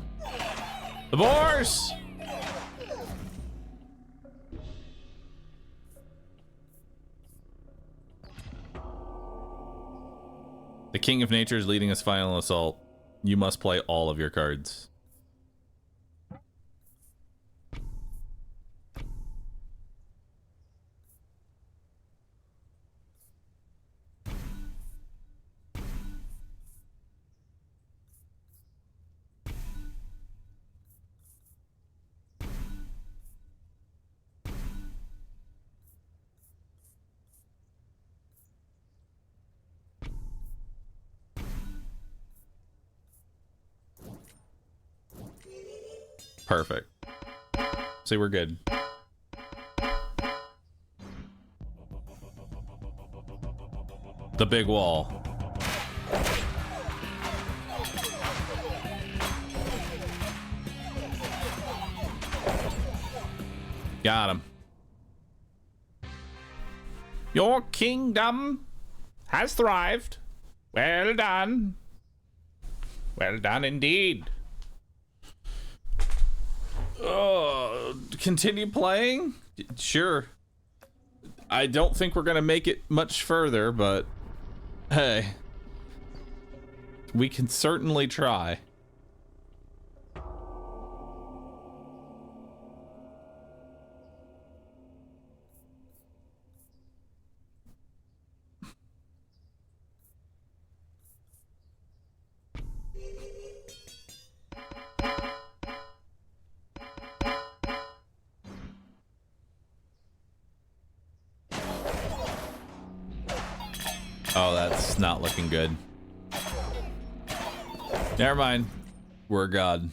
The boars! The King of Nature is leading his final assault. You must play all of your cards. Perfect. See, we're good. The big wall. Got him. Your kingdom has thrived. Well done. Well done indeed. Continue playing? Sure. I don't think we're gonna make it much further, but hey, we can certainly try. Oh, that's not looking good. Never mind. We're God.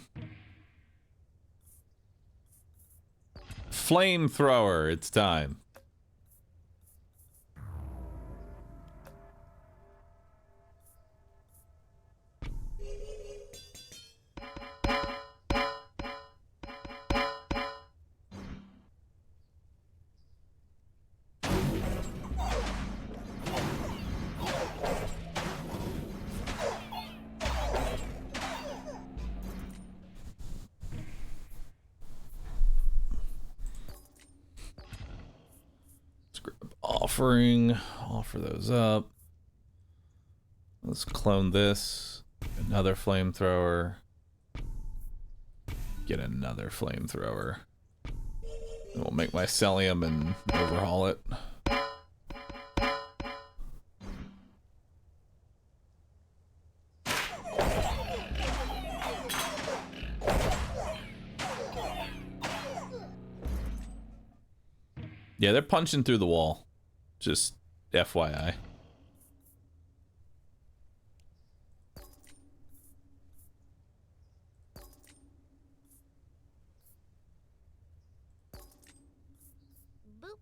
Flamethrower, it's time. Offer those up. Let's clone this. Another flamethrower. Get another flamethrower. And we'll make mycelium and overhaul it. Yeah, they're punching through the wall. Just FYI. Boop.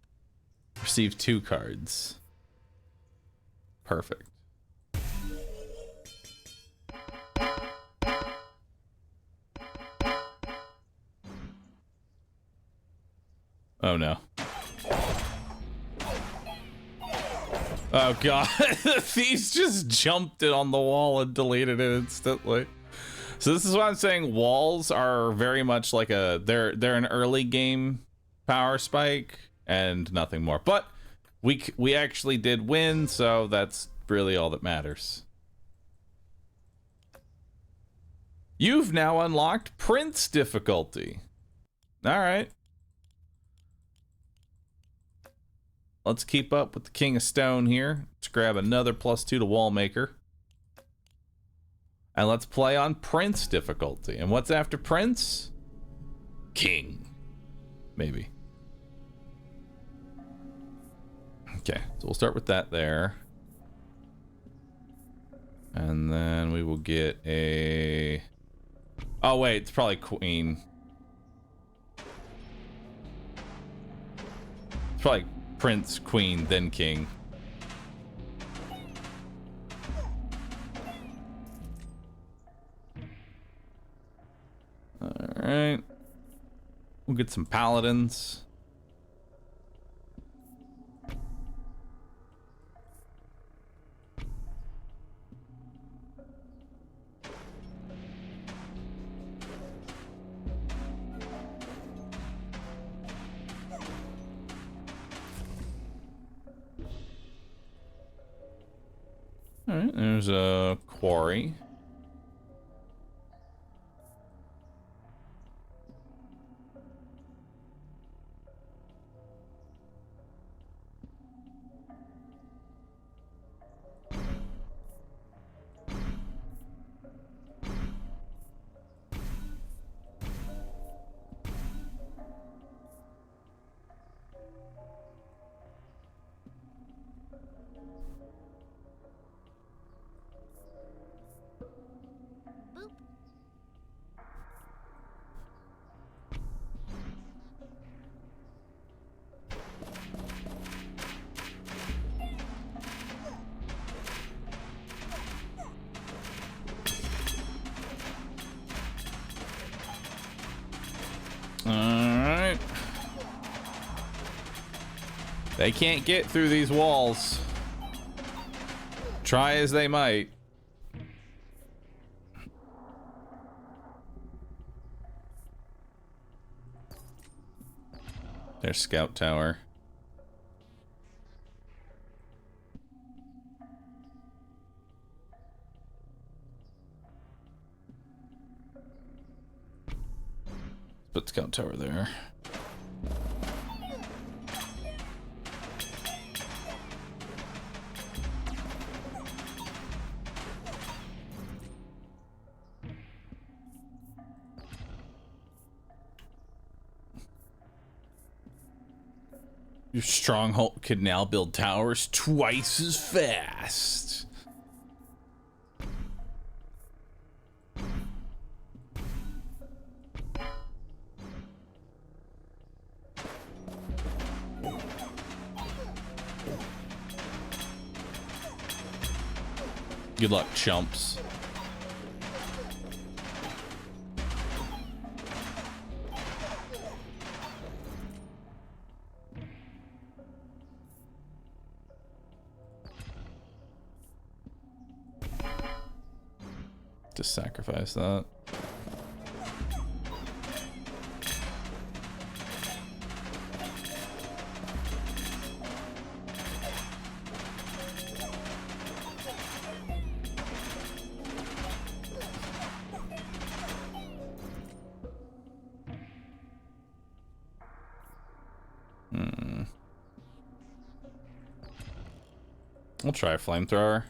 Receive 2 cards. Perfect. Oh no. Oh god, the thieves just jumped it on the wall and deleted it instantly. So this is what I'm saying. Walls are very much like they're an early game power spike and nothing more. But we actually did win, so that's really all that matters. You've now unlocked Prince difficulty. All right. Let's keep up with the King of Stone here. Let's grab another +2 to Wallmaker. And let's play on Prince difficulty. And what's after Prince? King. Maybe. Okay, so we'll start with that there. And then we will get a... Oh wait, it's probably Queen. It's probably Prince, Queen, then King. Alright. We'll get some paladins. Alright, there's a quarry. Alright. They can't get through these walls. Try as they might. There's Scout Tower. Put Scout Tower there. Your stronghold could now build towers twice as fast. Good luck, chumps. Just sacrifice that. We'll try a flamethrower.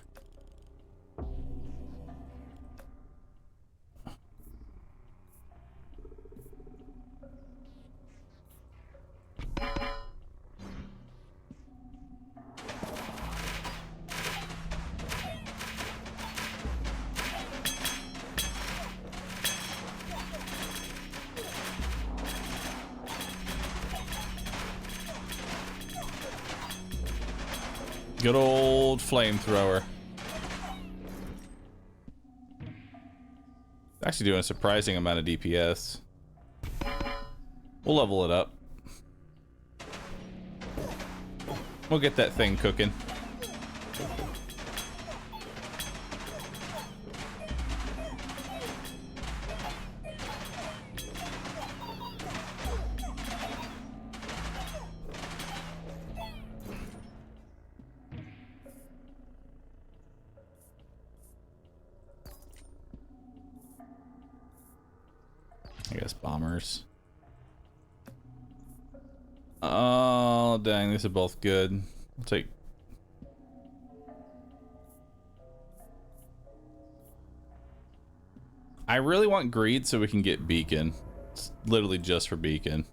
Good old flamethrower. Actually doing a surprising amount of DPS. We'll level it up. We'll get that thing cooking. I guess bombers. Oh, dang, these are both good. I'll take... I really want greed so we can get beacon. It's literally just for beacon.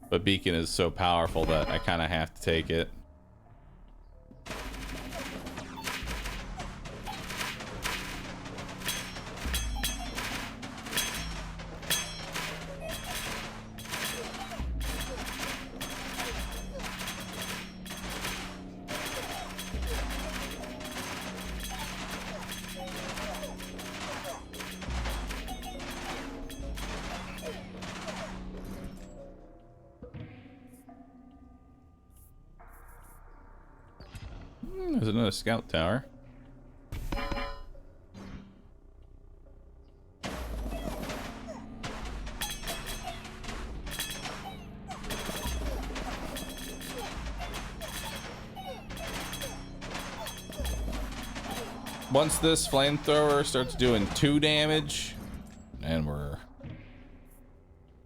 But beacon is so powerful that I kind of have to take it. There's another scout tower. once this flamethrower starts doing 2 damage, and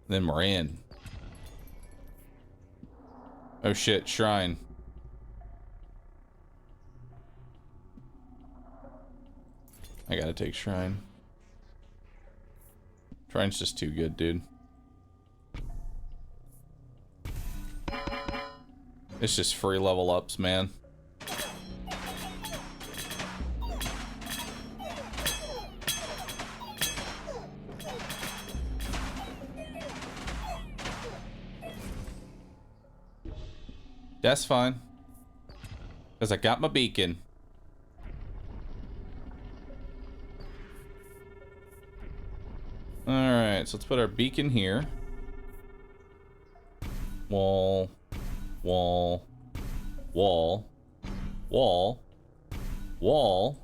then we're in. Oh shit, shrine. I gotta take shrine. Shrine's just too good, dude. It's just free level ups, man. That's fine. Because I got my beacon. Alright, so let's put our beacon here. Wall. Wall. Wall. Wall. Wall.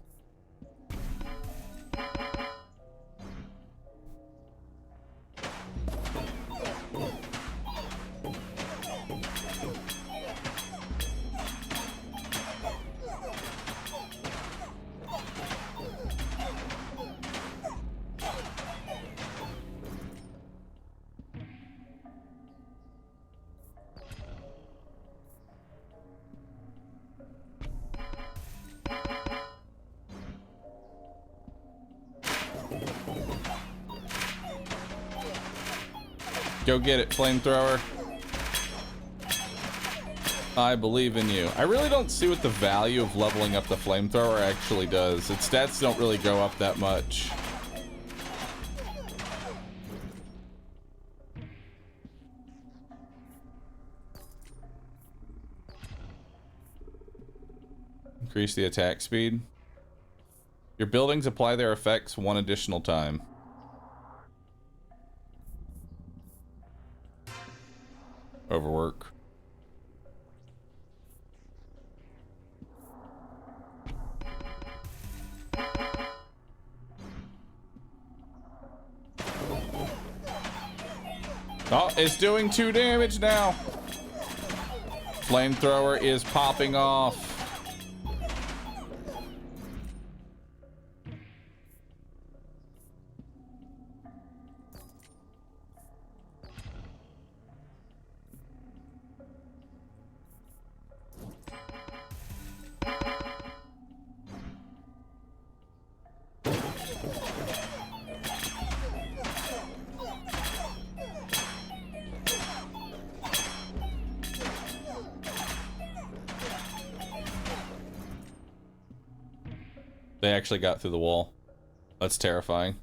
Go get it, flamethrower. I believe in you. I really don't see what the value of leveling up the flamethrower actually does. Its stats don't really go up that much. Increase the attack speed. Your buildings apply their effects 1 additional time. Overwork. Oh, it's doing 2 damage now. Flamethrower is popping off. They actually got through the wall. That's terrifying.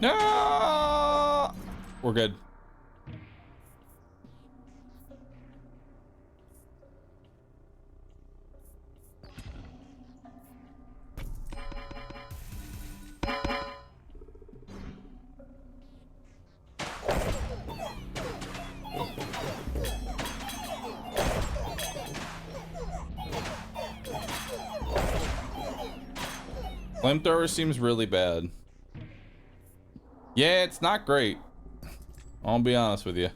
No! We're good. Flamethrower seems really bad. Yeah, it's not great. I'll be honest with you.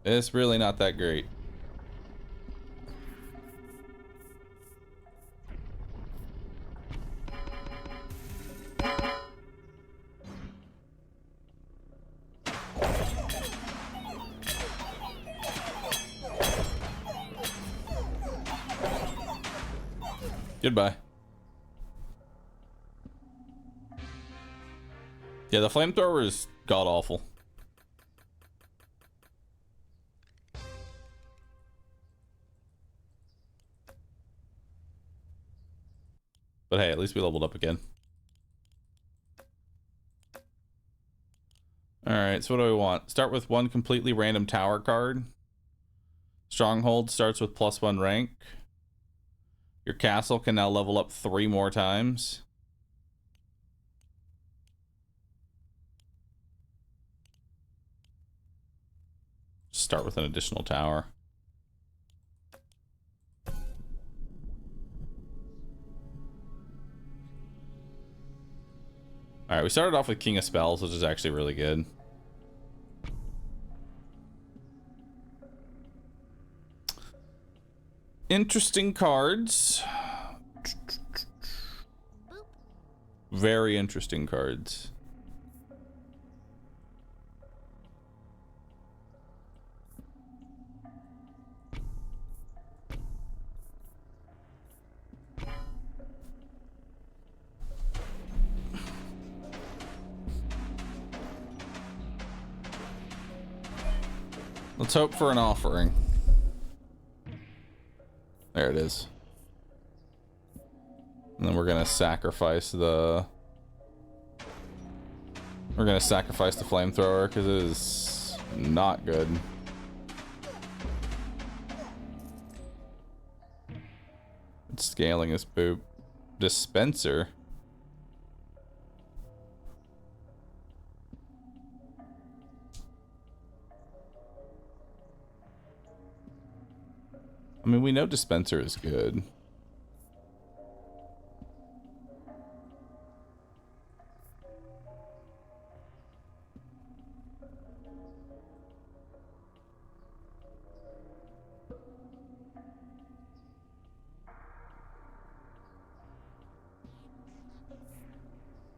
It's really not that great. Goodbye. Yeah, the flamethrower is god-awful. But hey, at least we leveled up again. Alright, so what do we want? Start with one completely random tower card. Stronghold starts with +1 rank. Your castle can now level up 3 more times. Start with an additional tower. Alright, we started off with King of Spells, which is actually really good. Interesting cards. Very interesting cards. Let's hope for an offering. There it is. And then we're gonna sacrifice the... We're gonna sacrifice the flamethrower because it is not good. It's scaling this poop. Dispenser. I mean, we know dispenser is good.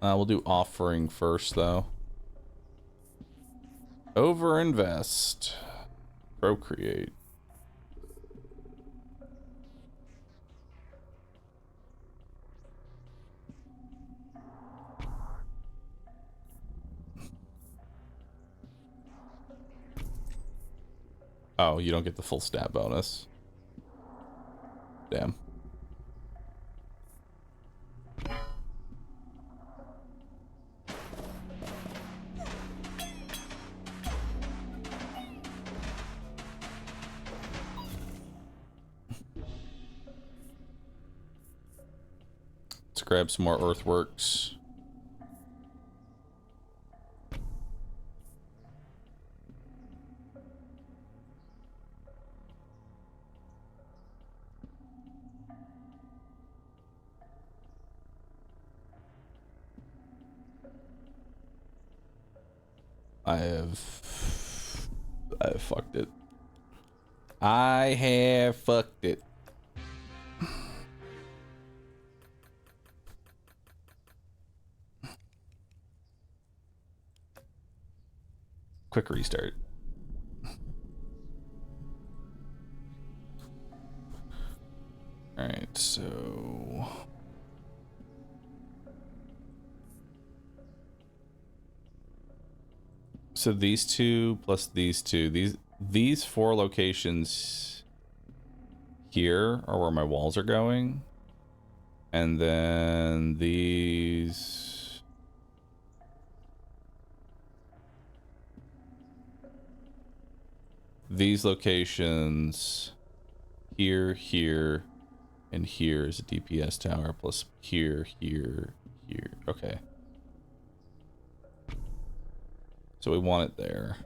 We'll do offering first, though. Overinvest. Procreate. Oh, you don't get the full stat bonus. Damn. Let's grab some more earthworks. I have fucked it. I have fucked it. Quick restart. All right, so these two plus these two, these 4 locations here are where my walls are going, and then these locations here, here, and here is a DPS tower, plus here, here, here. Okay. So we want it there.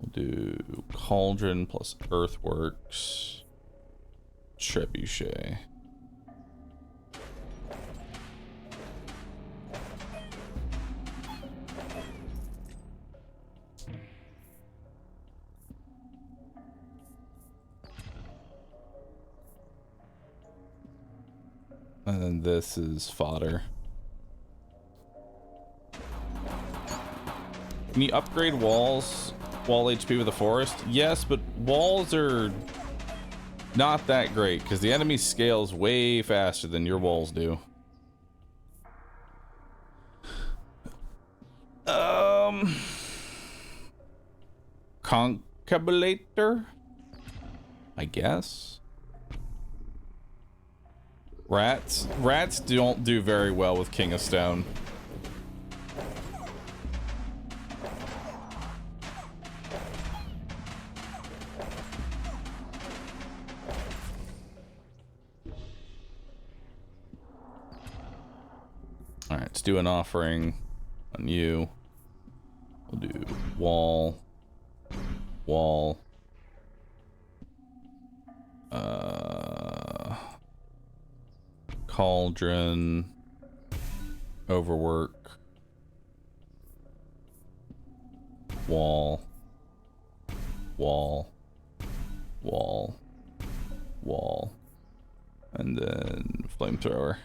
We'll do Cauldron plus Earthworks. Trebuchet. And then this is fodder. Can you upgrade walls, wall HP with the forest? Yes, but walls are not that great because the enemy scales way faster than your walls do. Concabulator? I guess. Rats don't do very well with King of Stone. Alright, let's do an offering on you. We'll do wall. Wall. Cauldron. Overwork. Wall. Wall. Wall. Wall. And then flamethrower.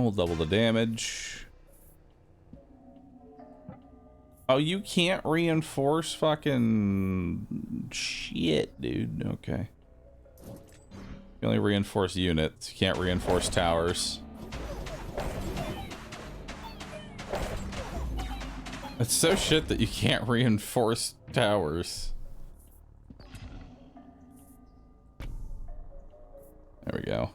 We'll double the damage. Oh, you can't reinforce fucking shit, dude. Okay. You only reinforce units. You can't reinforce towers. It's so shit that you can't reinforce towers. There we go.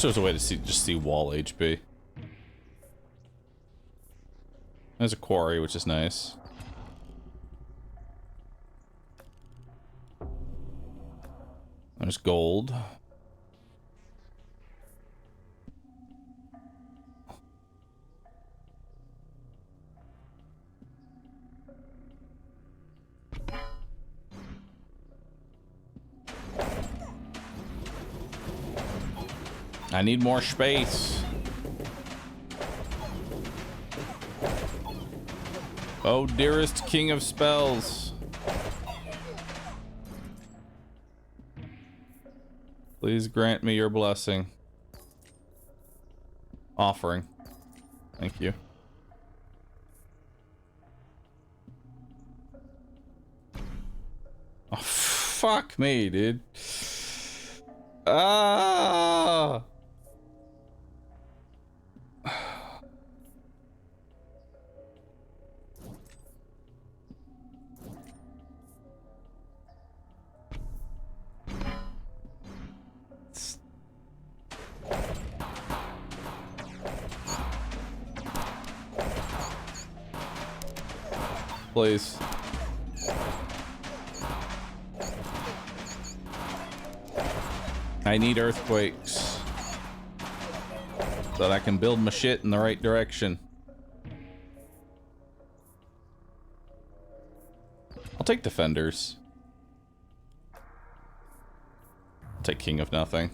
There's a way to see wall HP. There's a quarry, which is nice. There's gold. I need more space. Oh, dearest king of spells. Please grant me your blessing. Offering. Thank you. Oh, fuck me, dude. Ah! Please. I need earthquakes so that I can build my shit in the right direction. I'll take defenders. I'll take king of nothing.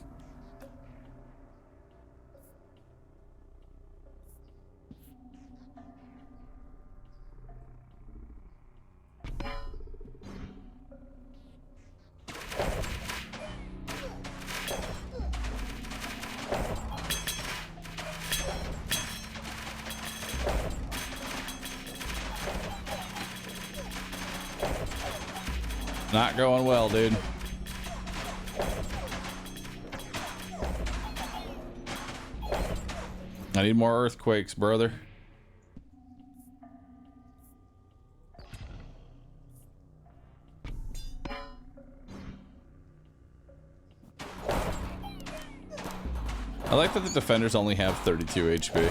Not going well, dude. I need more earthquakes, brother. I like that the defenders only have 32 HP.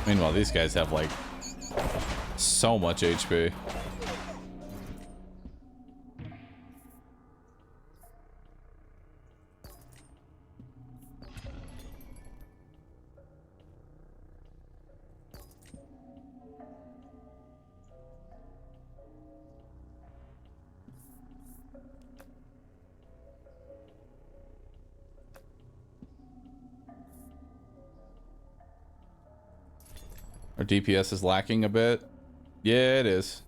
Meanwhile, these guys have like So much HP. Our DPS is lacking a bit. Yeah, it is.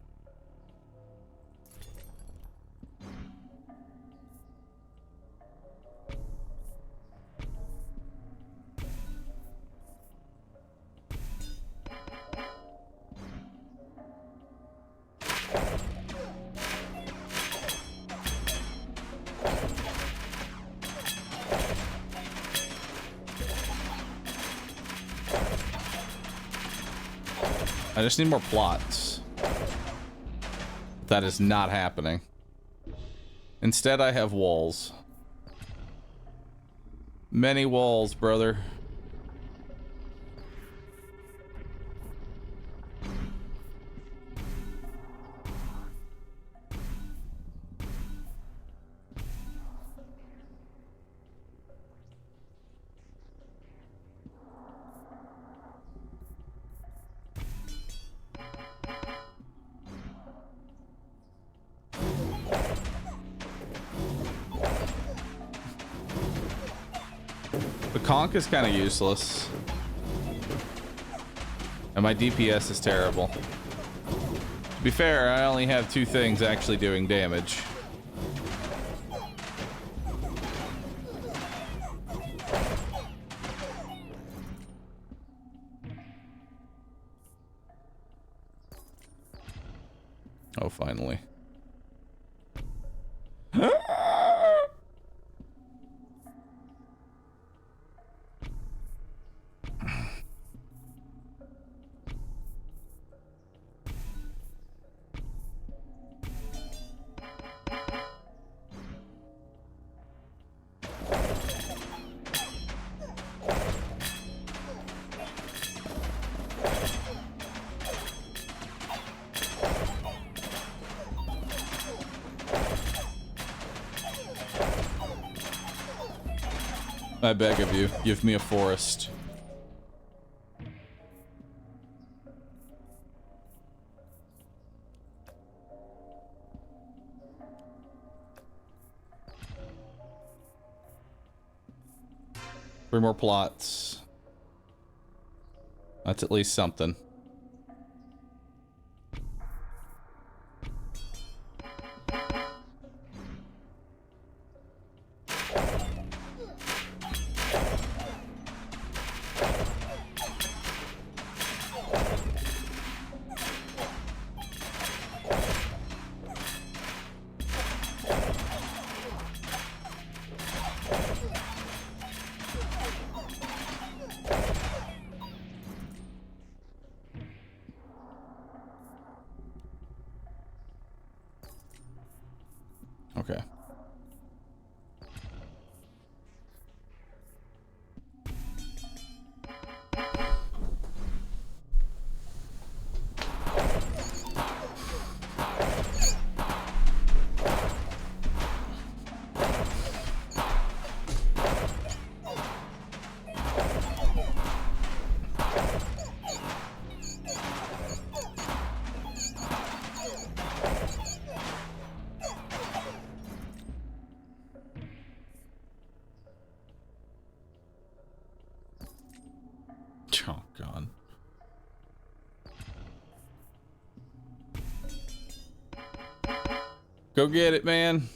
I just need more plots. That is not happening. Instead, I have walls. Many walls, brother. Conk is kind of useless. And my DPS is terrible. To be fair, I only have 2 things actually doing damage. Oh, finally. I beg of you, give me a forest. Three more plots. That's at least something. Okay. Oh, God. Go get it, man.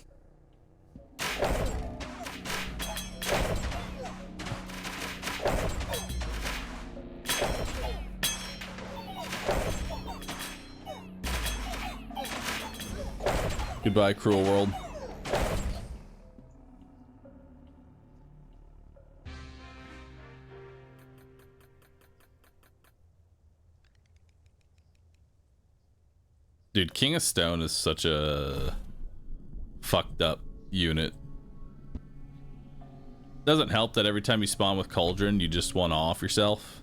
Goodbye, cruel world. Dude, King of Stone is such a fucked up unit. Doesn't help that every time you spawn with Cauldron, you just one off yourself.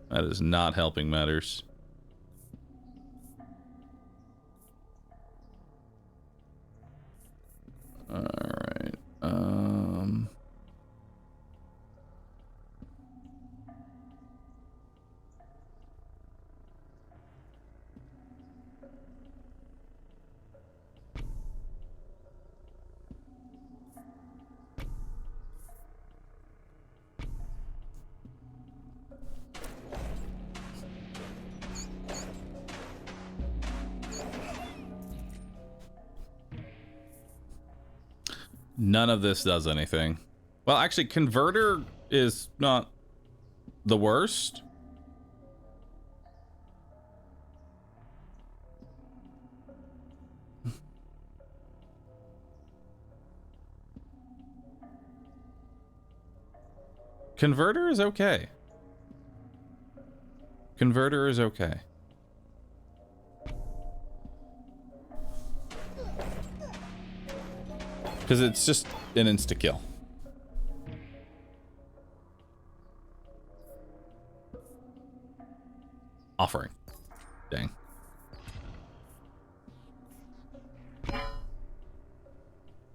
That is not helping matters. All right. None of this does anything. Well, actually, converter is not the worst. Converter is okay. Converter is okay. Because it's just an insta-kill. Offering. Dang.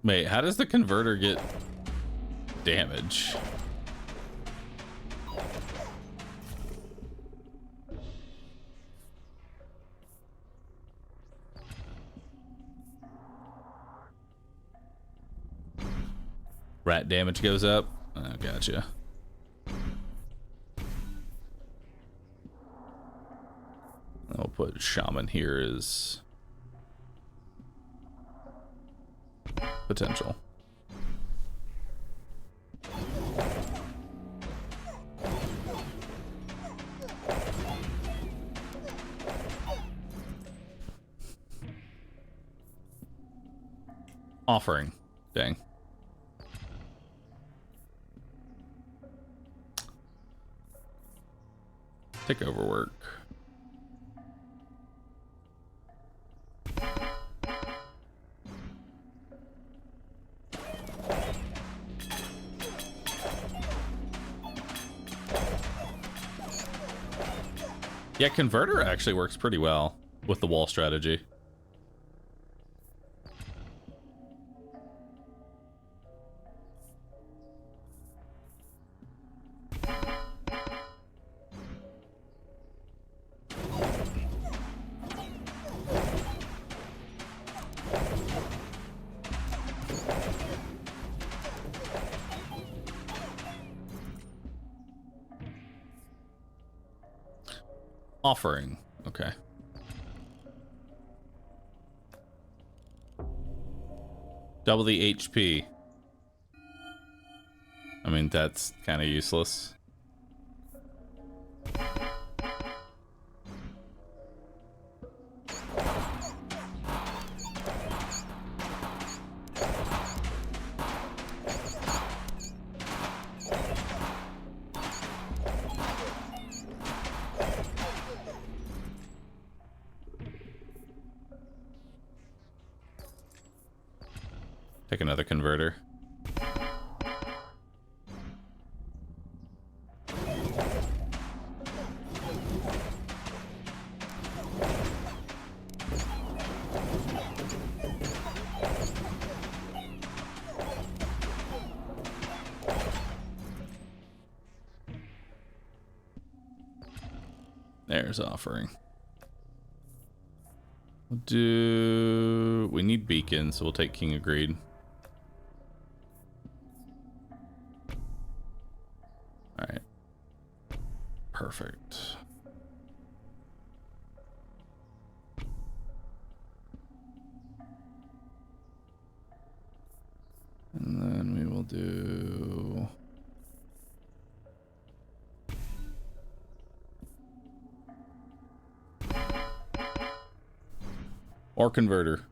Wait, how does the converter get damage? Rat damage goes up? Oh, gotcha. I'll put shaman here as potential. Offering. Dang. Take over work. Yeah, converter actually works pretty well with the wall strategy. Offering. Okay. Double the HP. I mean, that's kind of useless. Take another converter. There's offering. We need beacon, so we'll take King of Greed. Alright. Perfect. And then we will do... or converter.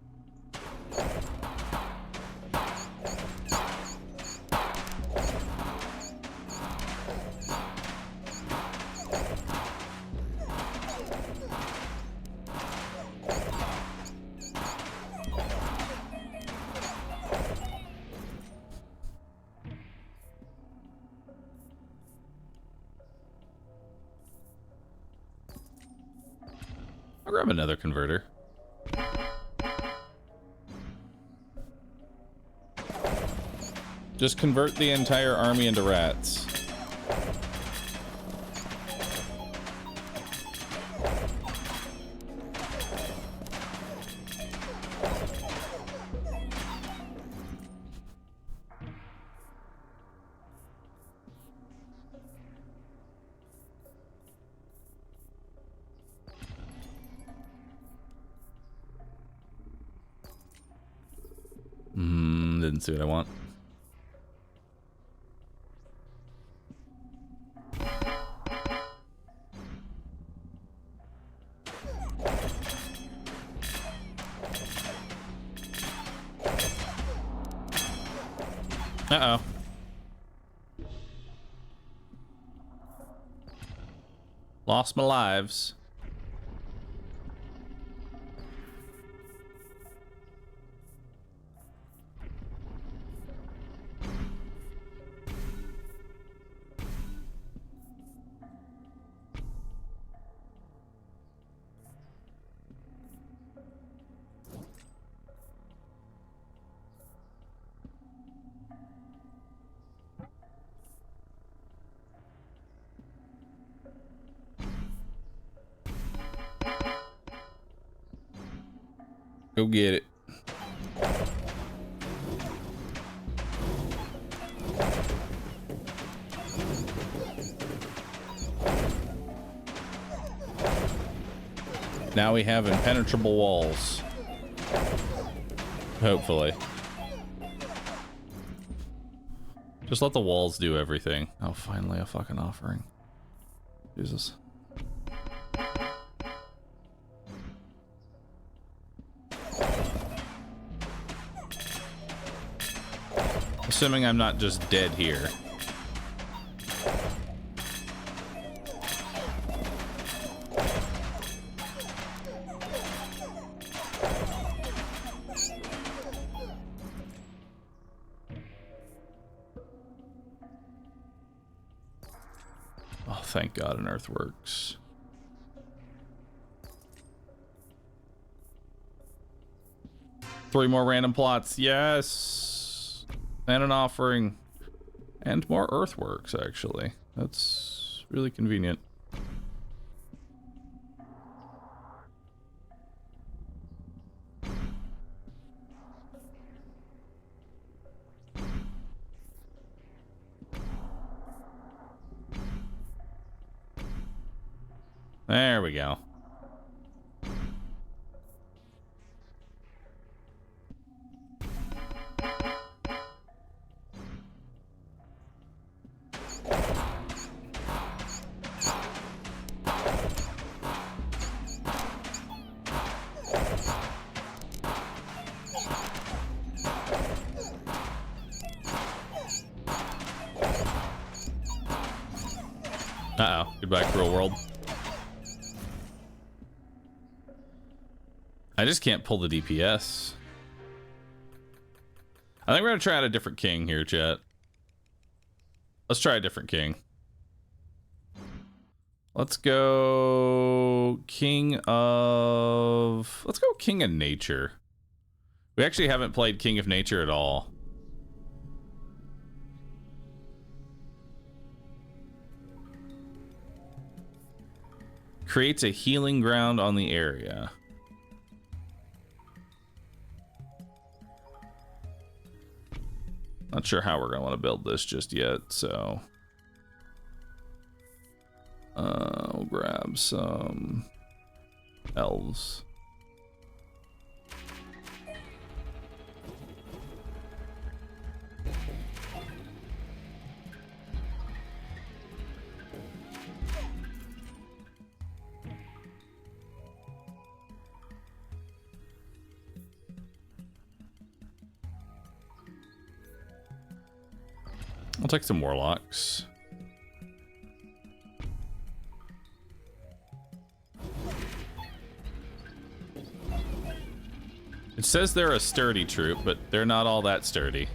grab another converter. Just convert the entire army into rats. Didn't see what I want. Uh-oh. Lost my lives. Go get it. Now we have impenetrable walls. Hopefully. Just let the walls do everything. Oh, finally a fucking offering. Jesus. Assuming I'm not just dead here. Oh, thank God an earthworks. Three more random plots. Yes. And an offering. And more earthworks, actually. That's really convenient. There we go. Uh-oh. Goodbye, cruel world. I just can't pull the DPS. I think we're gonna try out a different king here, chat. Let's try a different king. Let's go King of... Let's go King of Nature. We actually haven't played King of Nature at all. Creates a healing ground on the area. Not sure how we're gonna want to build this just yet, so we'll grab some elves. I'll take some warlocks. It says they're a sturdy troop, but they're not all that sturdy.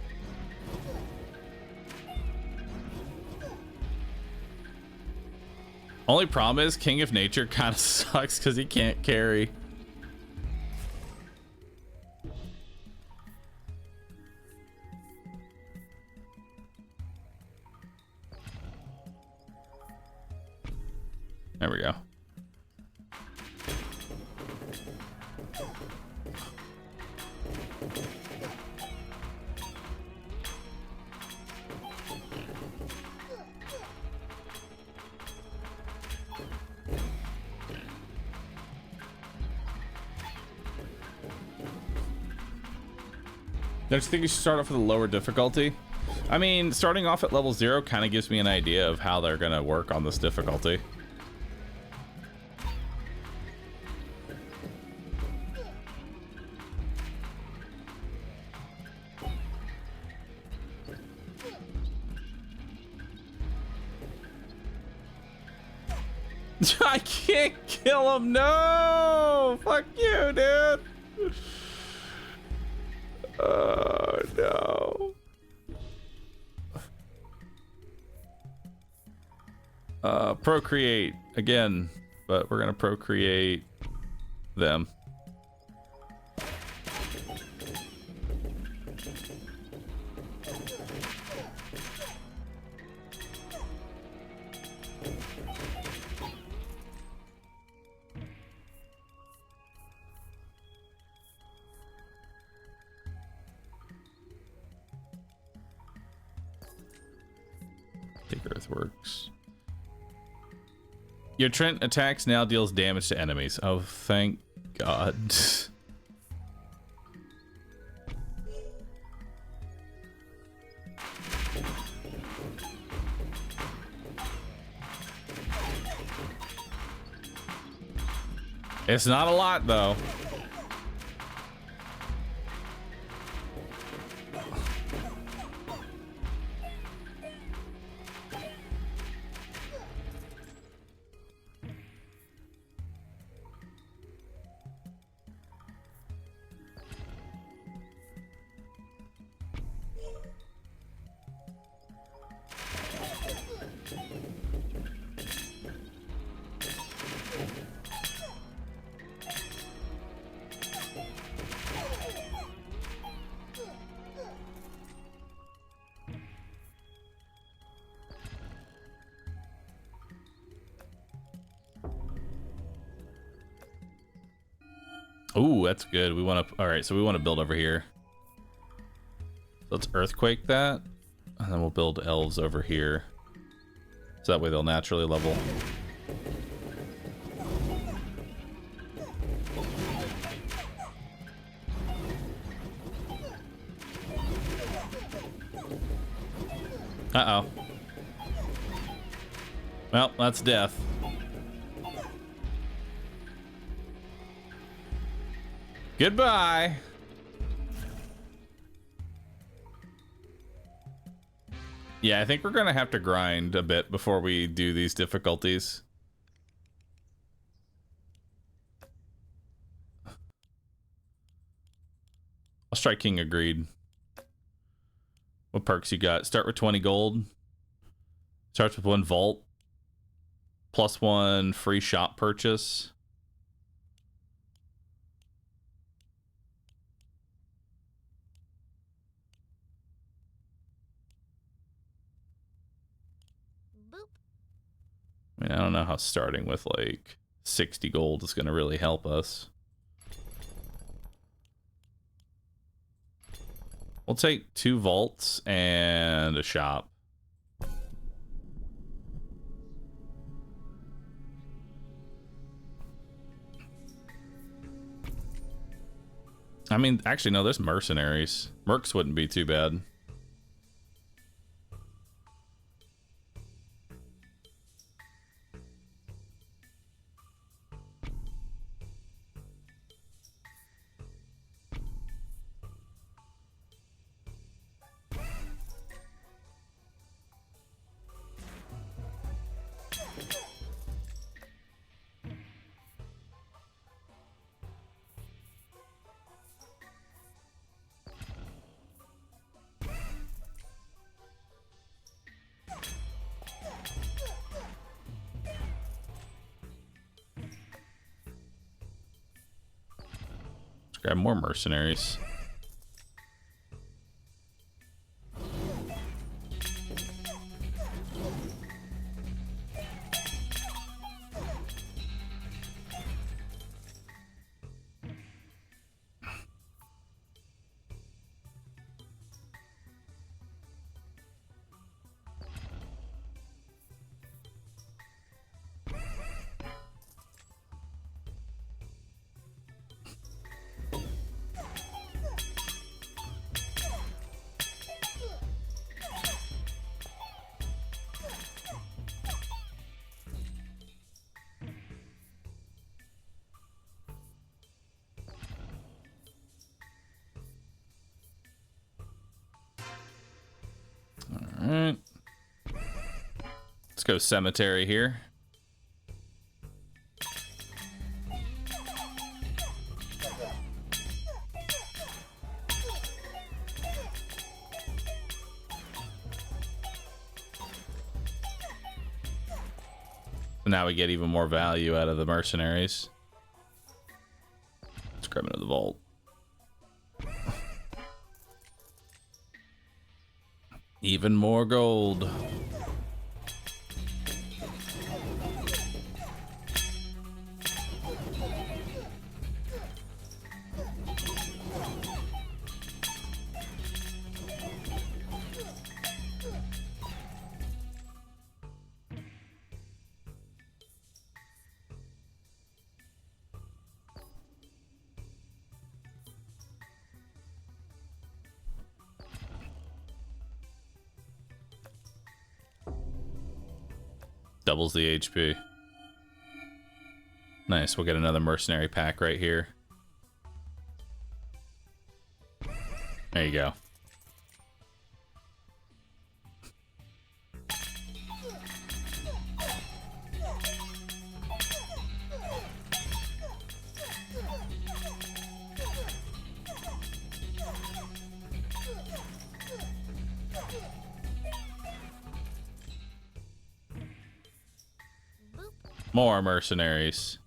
Only problem is King of Nature kind of sucks because he can't carry. There we go. Don't you think you should start off with a lower difficulty? I mean, starting off at level 0 kind of gives me an idea of how they're going to work on this difficulty. I can't kill him. No! Fuck you, dude. Oh, no. Procreate again, but we're gonna procreate them. Take Earthworks. Your Trent attacks now deals damage to enemies. Oh, thank God. It's not a lot, though. Ooh, that's good. We want to. All right, so we want to build over here. Let's earthquake that, and then we'll build elves over here, so that way they'll naturally level. Uh-oh. Well, that's death. Goodbye. Yeah, I think we're gonna have to grind a bit before we do these difficulties. Let's try King of Greed. What perks you got? Start with 20 gold. Starts with 1 vault. +1 free shop purchase. I mean, I don't know how starting with like 60 gold is going to really help us. We'll take 2 vaults and a shop. I mean, actually, no, there's mercenaries. Mercs wouldn't be too bad. Grab more mercenaries. Alright. Let's go cemetery here. So now we get even more value out of the mercenaries. Let's grab into the vault. Even more gold. Doubles the HP. Nice, we'll get another mercenary pack right here. There you go. More mercenaries.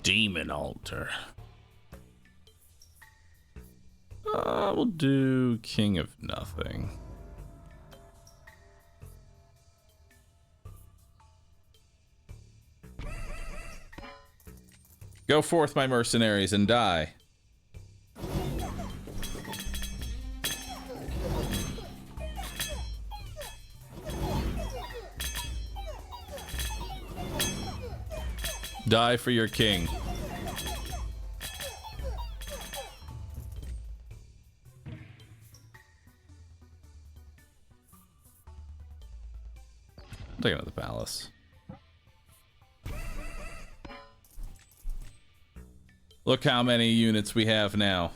Demon altar. We'll do King of Nothing. Go forth, my mercenaries, and die. Die for your king. Take another palace. Look how many units we have now.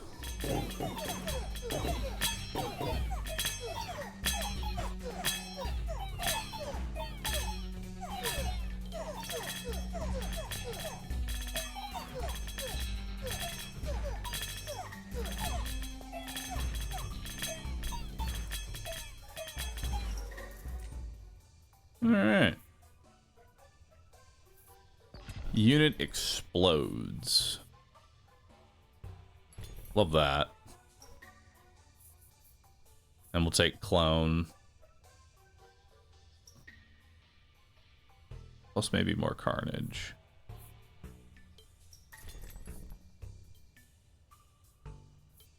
All right. Unit explodes. Love that. And we'll take clone. Plus maybe more carnage.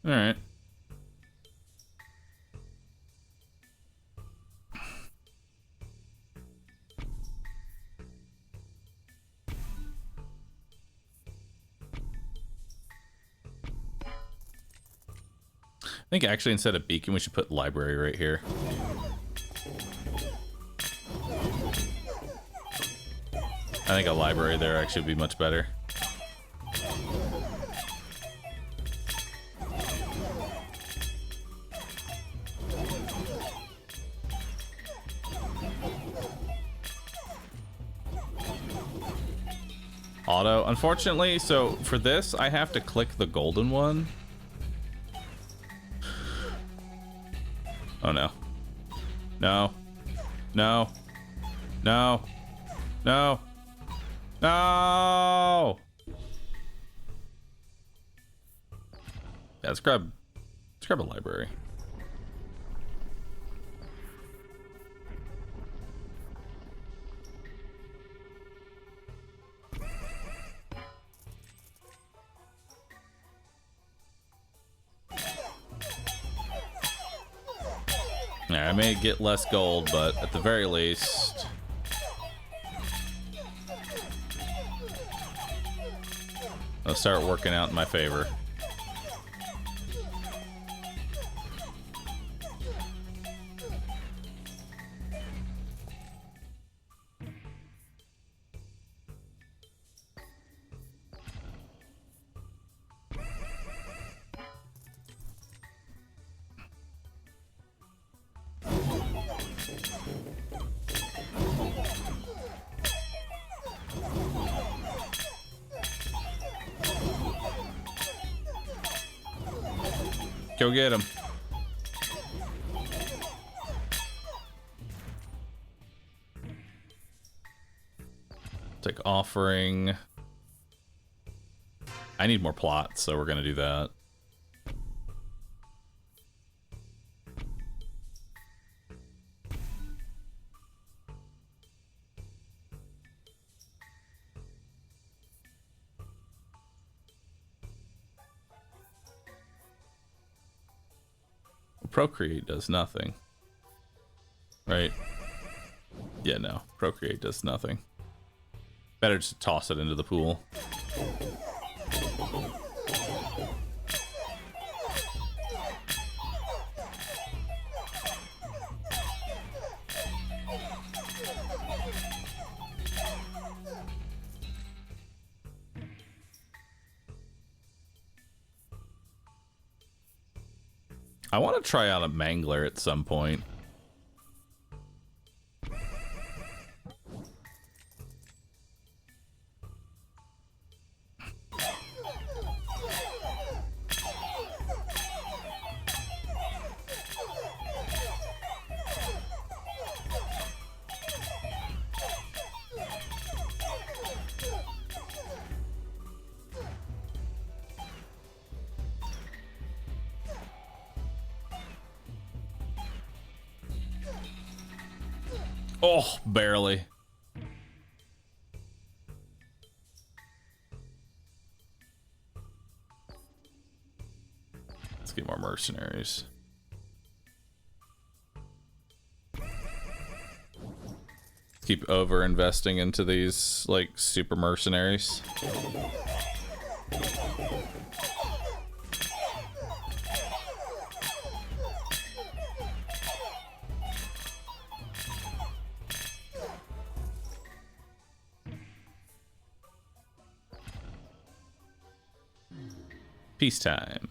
All right. I think actually instead of beacon we should put library right here. I think a library there actually would be much better. auto. Unfortunately, so for this, I have to click the golden one. Oh no. No. No. No. No. No! Yeah, let's grab a library. Yeah, I may get less gold, but at the very least... I'll start working out in my favor. Go get him. Take offering. I need more plots, so we're gonna do that. Procreate does nothing. Right? Yeah, no. Procreate does nothing. Better just toss it into the pool. I want to try out a mangler at some point. Oh, barely. Let's get more mercenaries. Keep over investing into these like super mercenaries. Peacetime.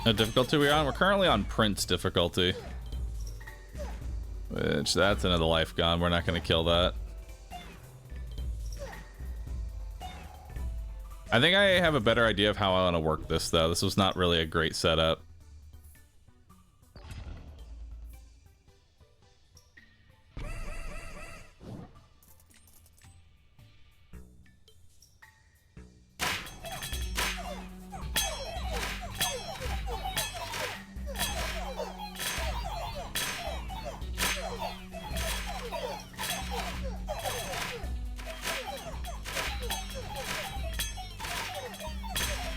No difficulty we're on? We're currently on Prince difficulty. Which, that's another life gone. We're not going to kill that. I think I have a better idea of how I want to work this, though. This was not really a great setup.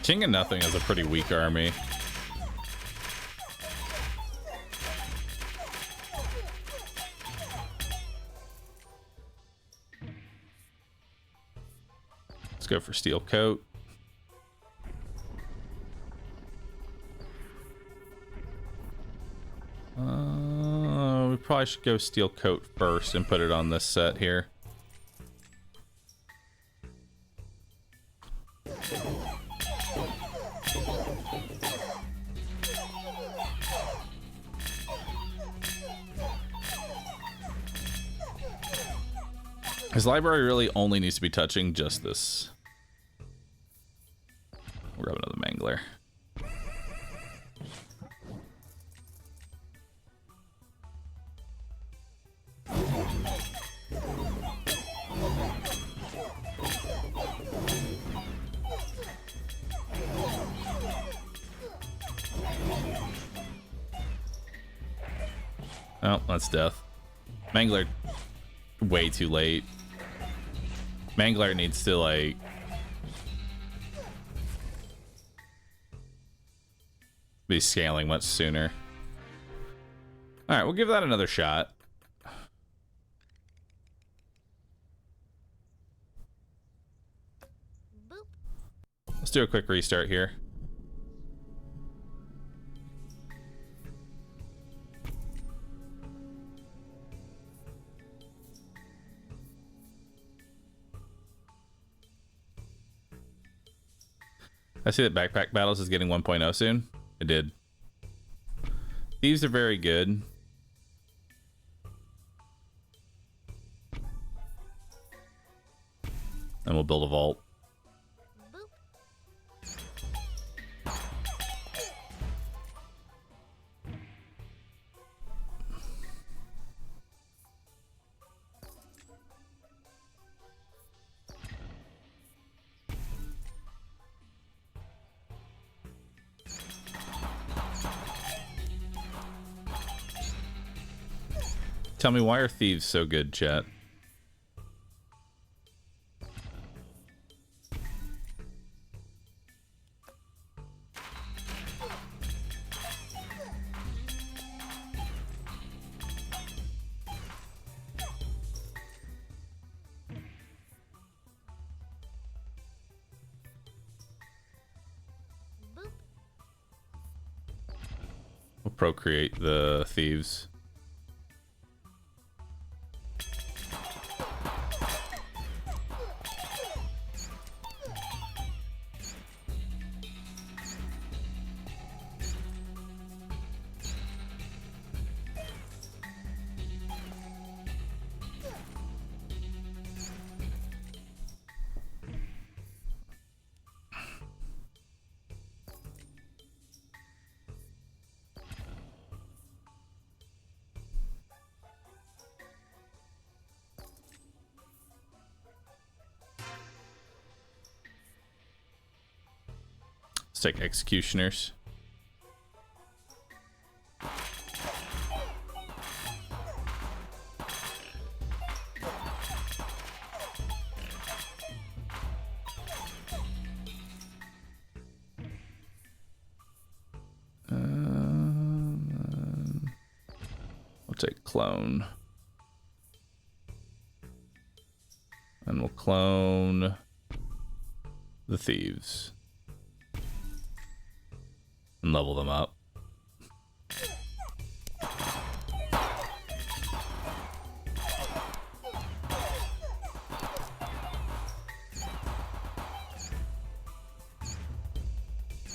King of Nothing is a pretty weak army. Let's go for Steel Coat. probably should go steel coat first and put it on this set here. His library really only needs to be touching just this. We'll grab another mangler. Oh, that's death. Mangler, way too late. Mangler needs to, like... be scaling much sooner. Alright, we'll give that another shot.
Boop.
Let's do a quick restart here. I see that Backpack Battles is getting 1.0 soon. It did. Thieves are very good. And we'll build a vault.
Boop.
Tell me, why are thieves so good, chat?
Boop.
We'll procreate the thieves. Let's take executioners. We'll take clone. And we'll clone the thieves. And level them up.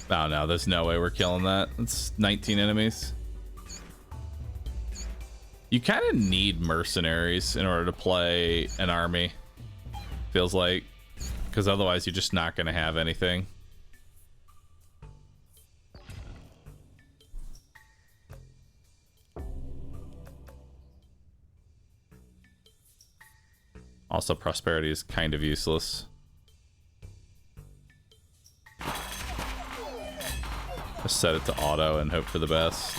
Oh no, there's no way we're killing that. It's 19 enemies. You kind of need mercenaries in order to play an army. Feels like. Because otherwise you're just not going to have anything. Also, prosperity is kind of useless. Just set it to auto and hope for the best.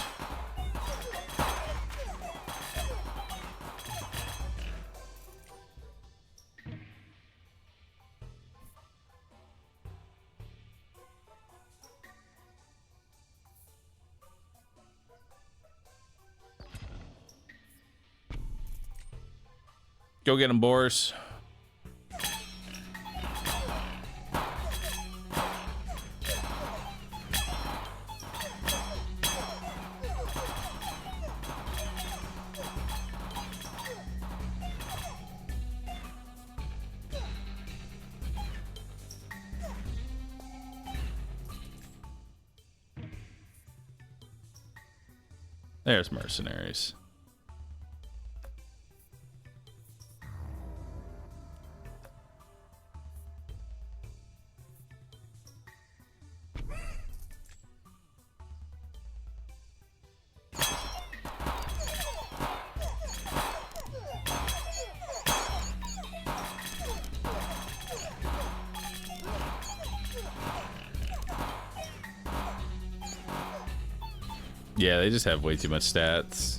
Go get them, Boars. There's mercenaries. Yeah, they just have way too much stats.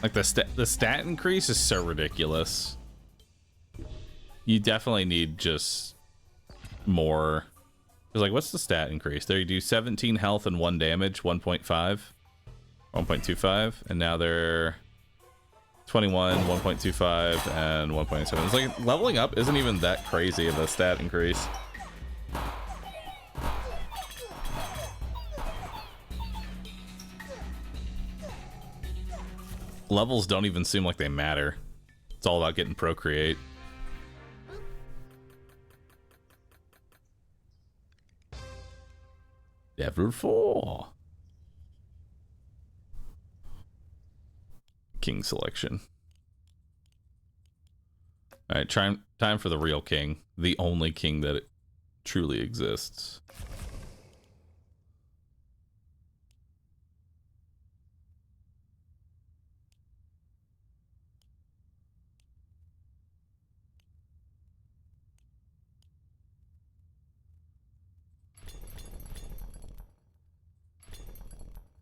Like the stat increase is so ridiculous. You definitely need just more. Cause like, what's the stat increase? They do 17 health and 1 damage, 1.5, 1.25, and now they're 21, 1.25, and 1.7. It's like leveling up isn't even that crazy of a stat increase. Levels don't even seem like they matter. It's all about getting procreate. Level 4. King selection. All right, time for the real king. The only king that truly exists.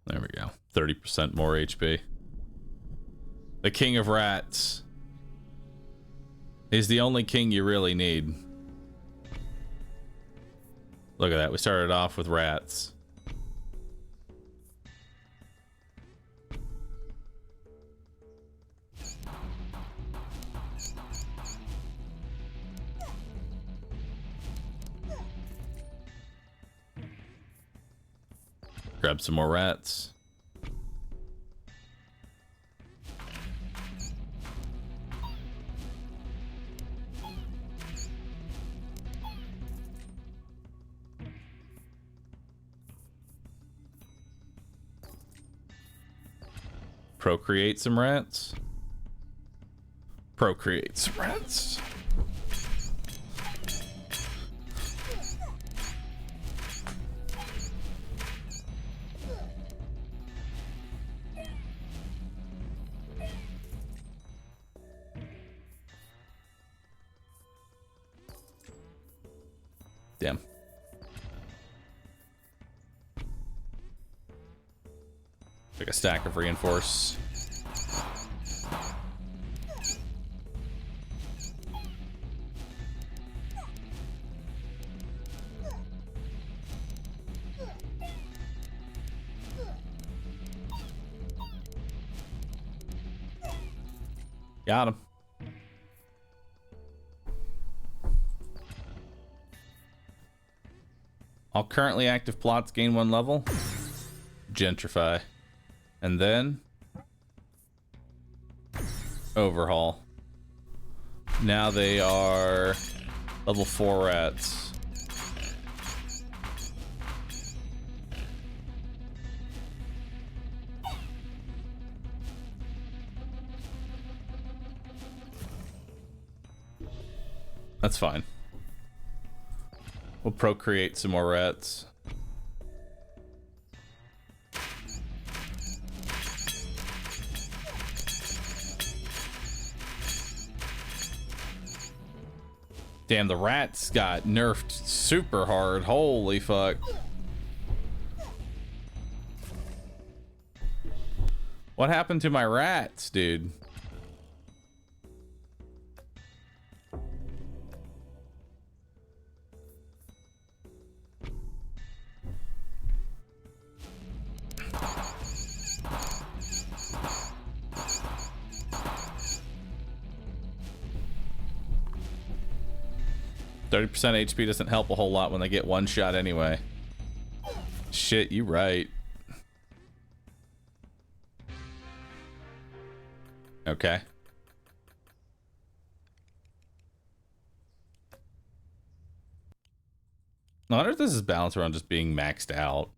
There we go. 30% more HP. The King of Rats. He's the only king you really need. Look at that. We started off with rats. Grab some more rats. Procreate some rats. Procreate some rats. Damn. Like a stack of reinforce. Got him. All currently active plots gain 1 level. Gentrify. And then overhaul. Now they are level 4 rats. That's fine. We'll procreate some more rats. Damn, the rats got nerfed super hard. Holy fuck. What happened to my rats, dude? %, HP doesn't help a whole lot when they get 1 shot anyway. Shit, you right. Okay. I wonder if this is balanced around just being maxed out.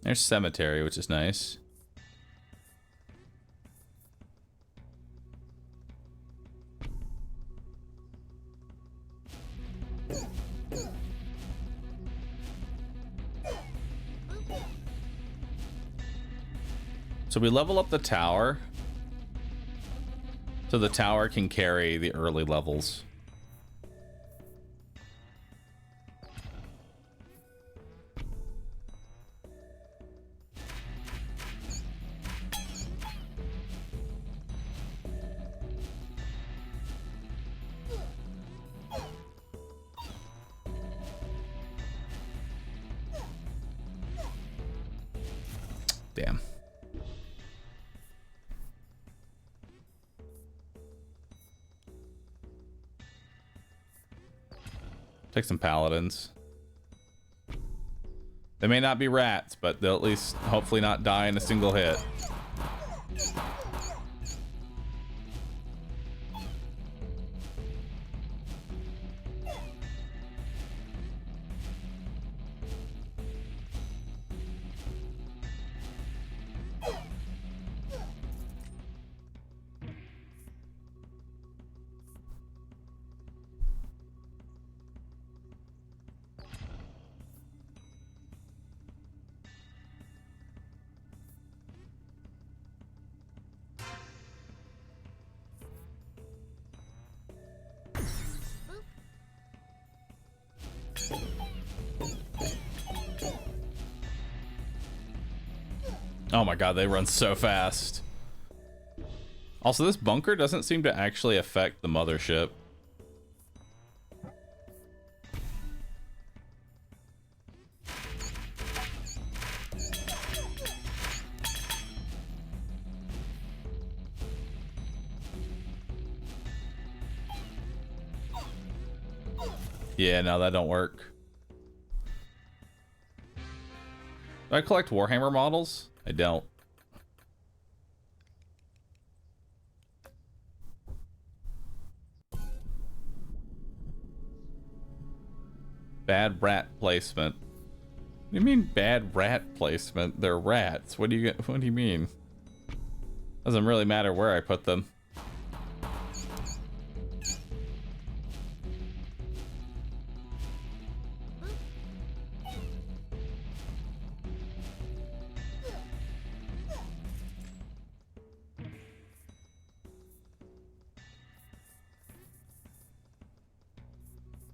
There's cemetery, which is nice. So we level up the tower so the tower can carry the early levels. Damn. Take some paladins. They may not be rats, but they'll at least hopefully not die in a single hit. Oh my god, they run so fast. Also, this bunker doesn't seem to actually affect the mothership. Yeah, no, that don't work. Do I collect Warhammer models? I don't. Bad rat placement. What do you mean bad rat placement? They're rats. What do you mean? Doesn't really matter where I put them.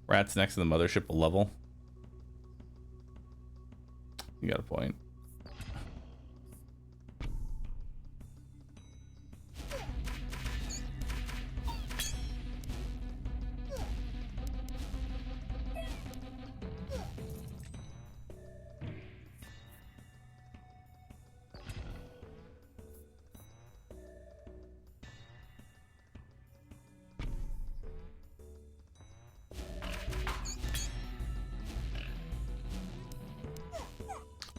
Rats next to the mothership will level. You got a point.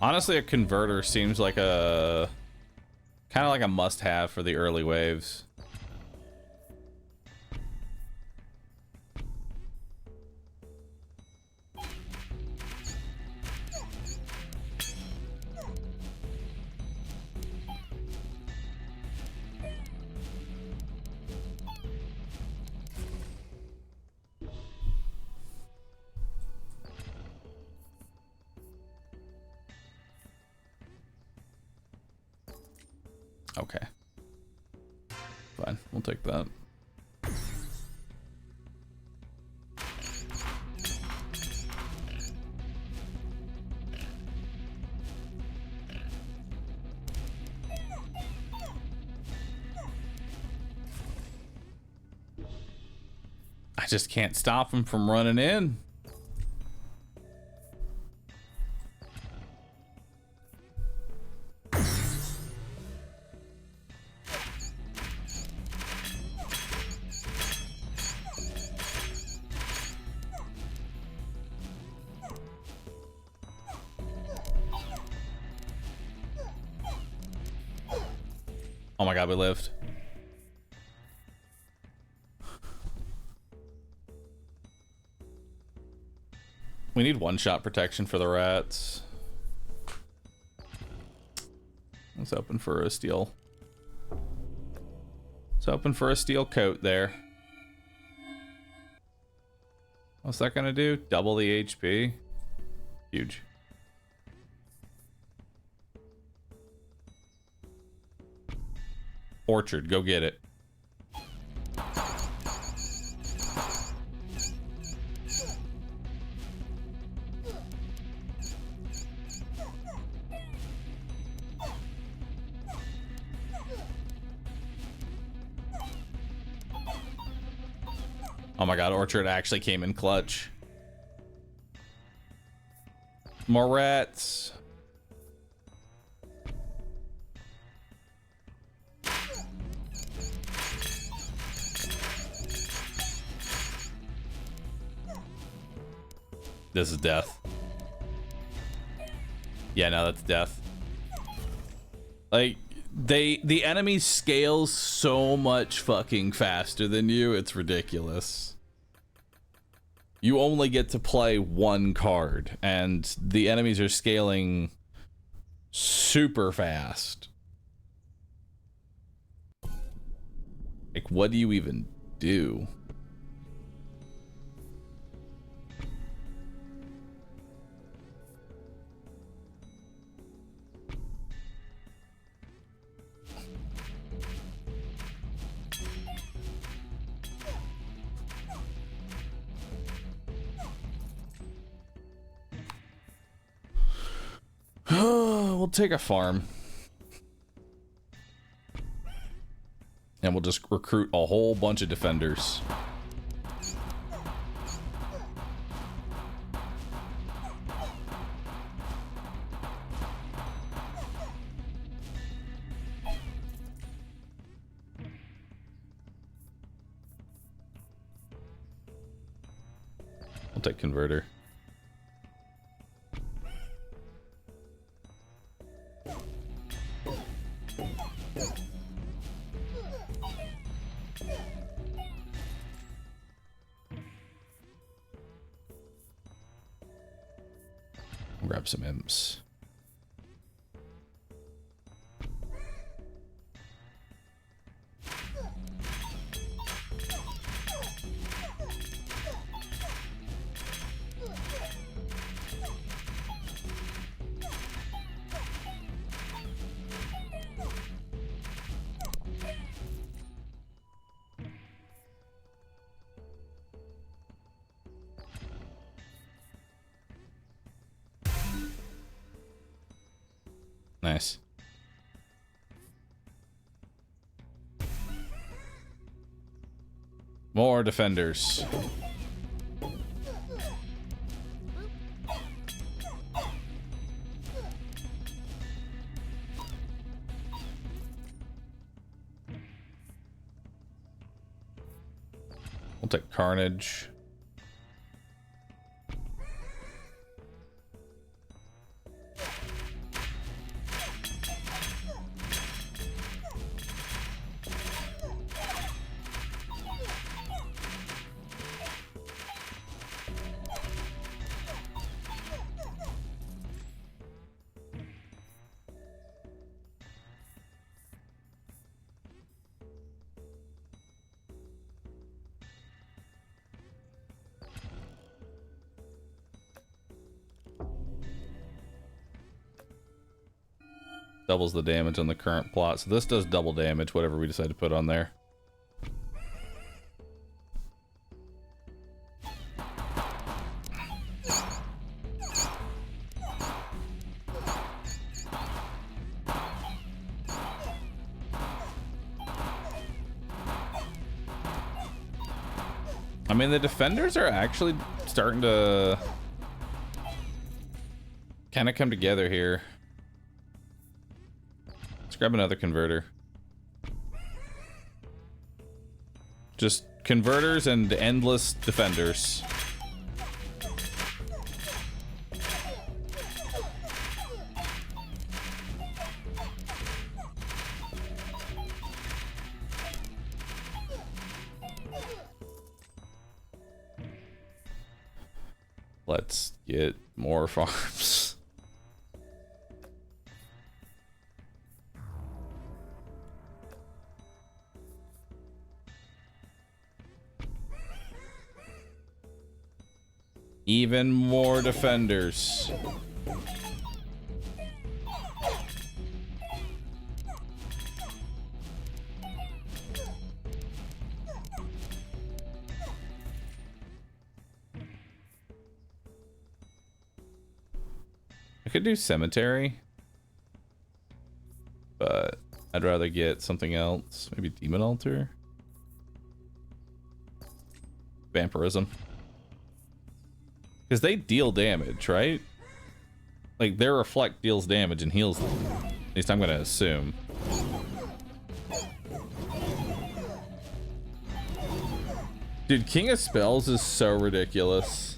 Honestly, a converter seems like a kind of like a must-have for the early waves. Okay. Fine, we'll take that. just can't stop him from running in. Oh my god, we lived. We need one-shot protection for the rats. Let's open for a steel. Let's open for a steel coat there. What's that gonna do? Double the HP? Huge. Orchard, go get it. Oh my god, Orchard actually came in clutch. More rats. This is death. Yeah, no, that's death. Like, the enemy scales so much fucking faster than you, it's ridiculous. You only get to play one card, and the enemies are scaling super fast. Like, what do you even do? We'll take a farm. And we'll just recruit a whole bunch of defenders. We'll take converter. Grab some imps. Nice. More defenders. We'll take Carnage. Doubles the damage on the current plot. So this does double damage, whatever we decide to put on there. I mean, the defenders are actually starting to kind of come together here. Let's grab another converter. Just converters and endless defenders. Let's get more farms. Even more defenders. I could do cemetery, but I'd rather get something else. Maybe demon altar, vampirism, because they deal damage, right? Like their reflect deals damage and heals them. At least I'm gonna assume. Dude, King of Spells is so ridiculous.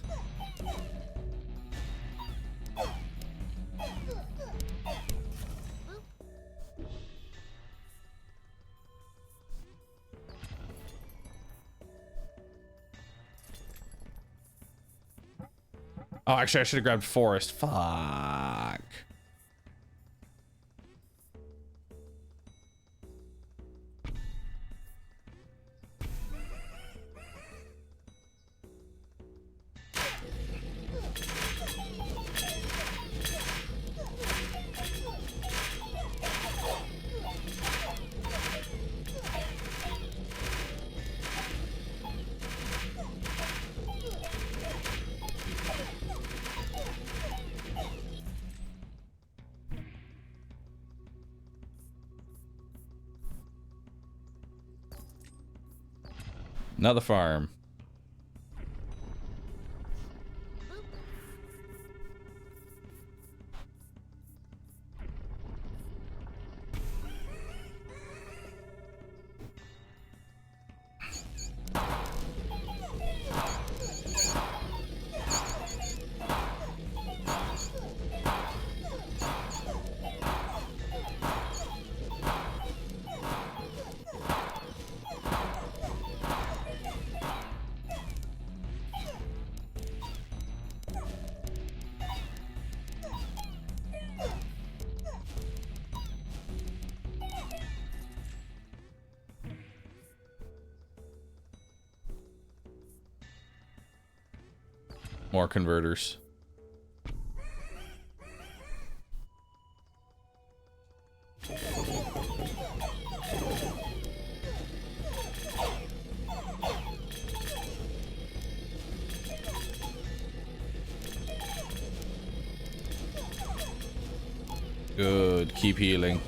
Oh, actually, I should have grabbed Forest. Fuck. Another farm. More converters. Good. Keep healing.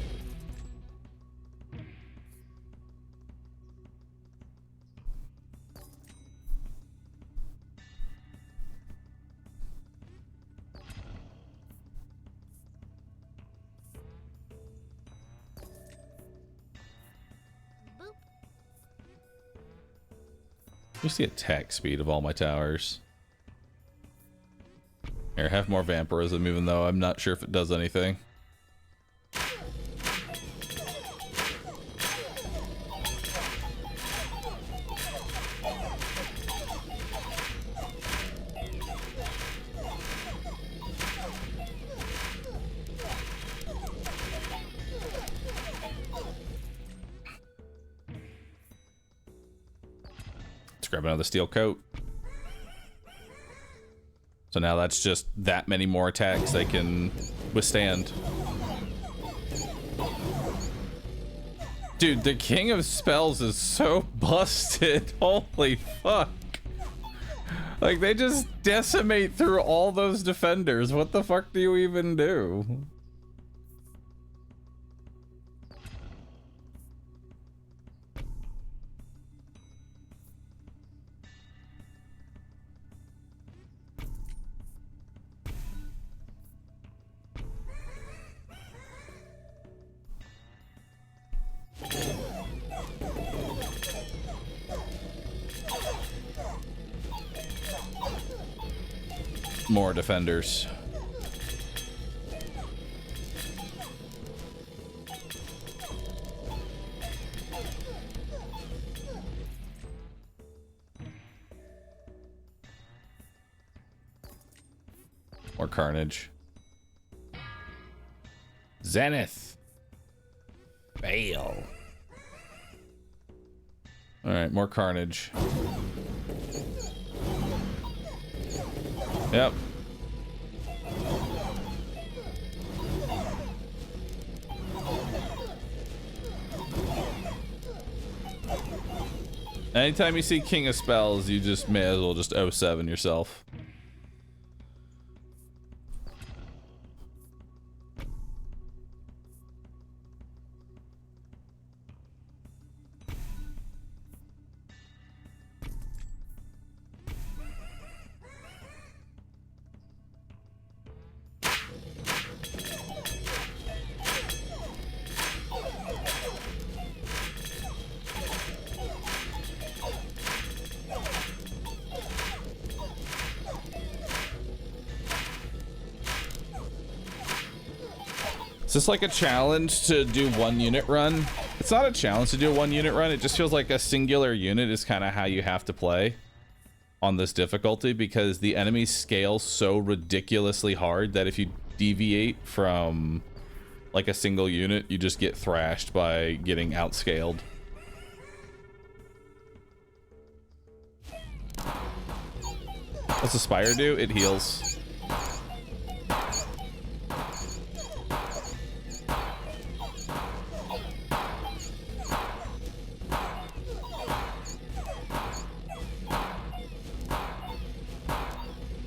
What's the attack speed of all my towers? Here, have more vampirism, even though I'm not sure if it does anything. Grab another steel coat. So now that's just that many more attacks they can withstand. Dude, the King of Spells is so busted. Holy fuck. Like, they just decimate through all those defenders. What the fuck do you even do? more defenders. More carnage. Zenith. Fail. Alright, more carnage. Yep. Anytime you see King of Spells, you just may as well just 07 yourself. Is this like a challenge to do one unit run? It's not a challenge to do a one unit run. It just feels like a singular unit is kind of how you have to play on this difficulty, because the enemies scale so ridiculously hard that if you deviate from like a single unit, you just get thrashed by getting outscaled. What's the Spire do? It heals.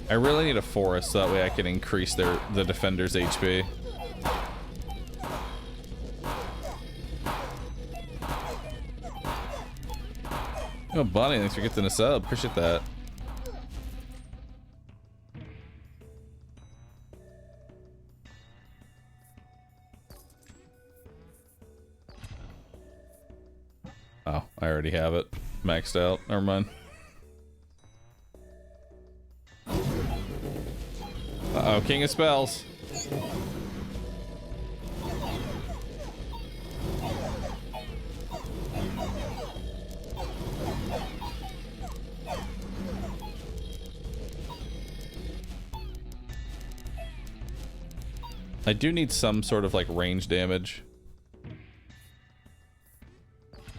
I really need a forest so that way I can increase the defender's HP. Oh, Bunny, thanks for getting a sub. Appreciate that. Oh, I already have it maxed out. Never mind. Uh-oh, King of Spells. I do need some sort of like range damage.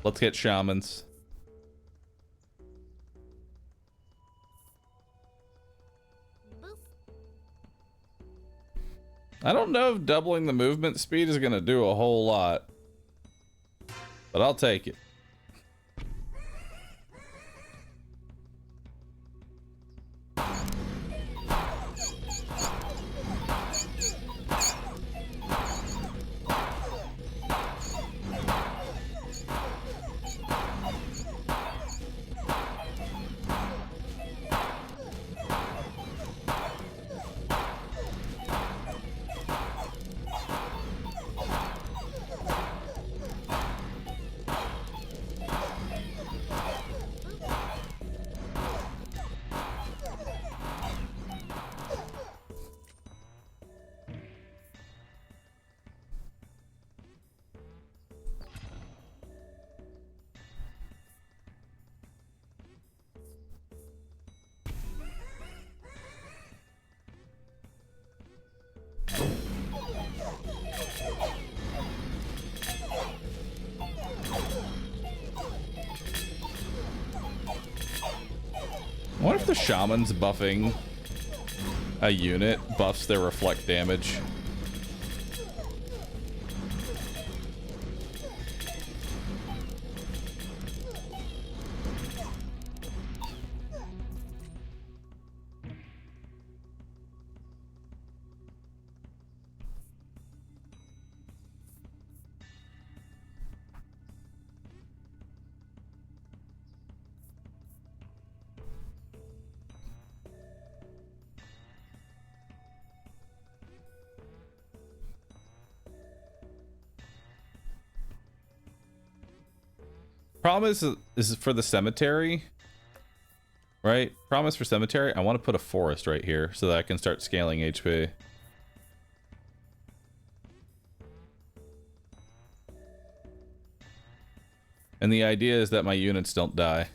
Let's get shamans. I don't know if doubling the movement speed is going to do a whole lot, but I'll take it. I wonder if the shaman's buffing a unit buffs their reflect damage. Problem is for the cemetery, Right? Promise for cemetery. I want to put a forest right here so that I can start scaling HP. And the idea is that my units don't die.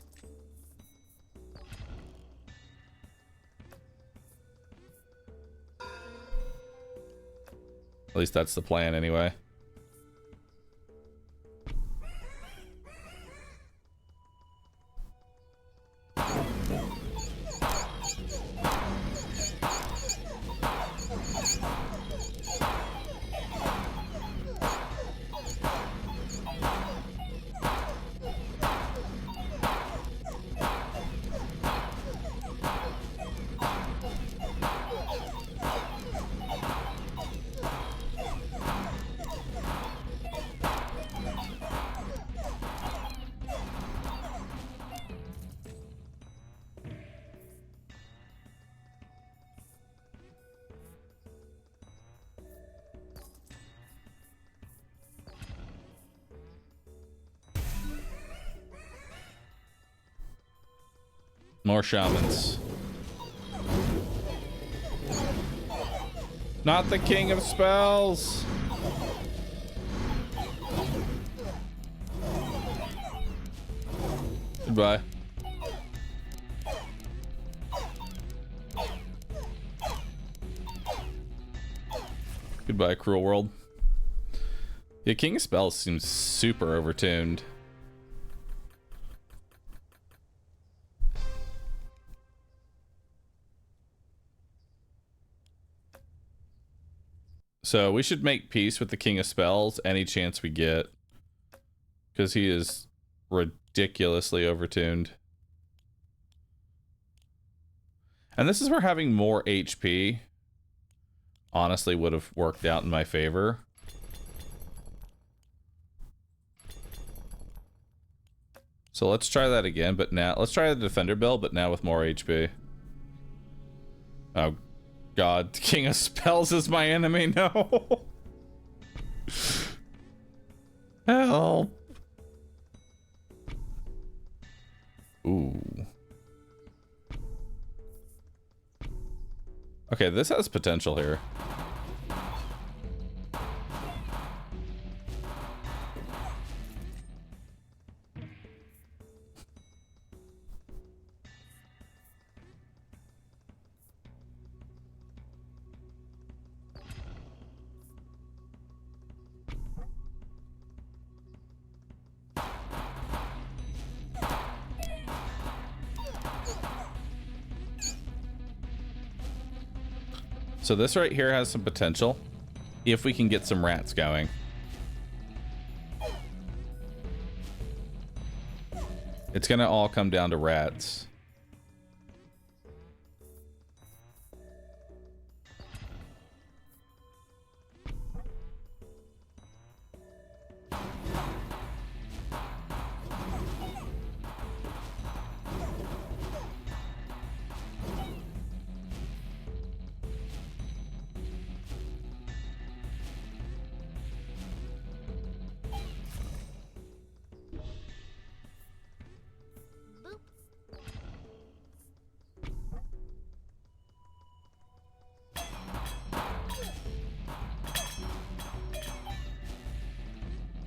At least that's the plan anyway. More shamans. Not the king of spells. Goodbye. Goodbye, cruel world. Yeah, king of spells seems super overtuned. So we should make peace with the King of Spells any chance we get. Because he is ridiculously overtuned. And this is where having more HP honestly would have worked out in my favor. So let's try that again, but now let's try the defender build, but now with more HP. Oh God, King of Spells is my enemy. No. Help. Ooh. Okay, this has potential here. So this right here has some potential if we can get some rats going. It's gonna all come down to rats.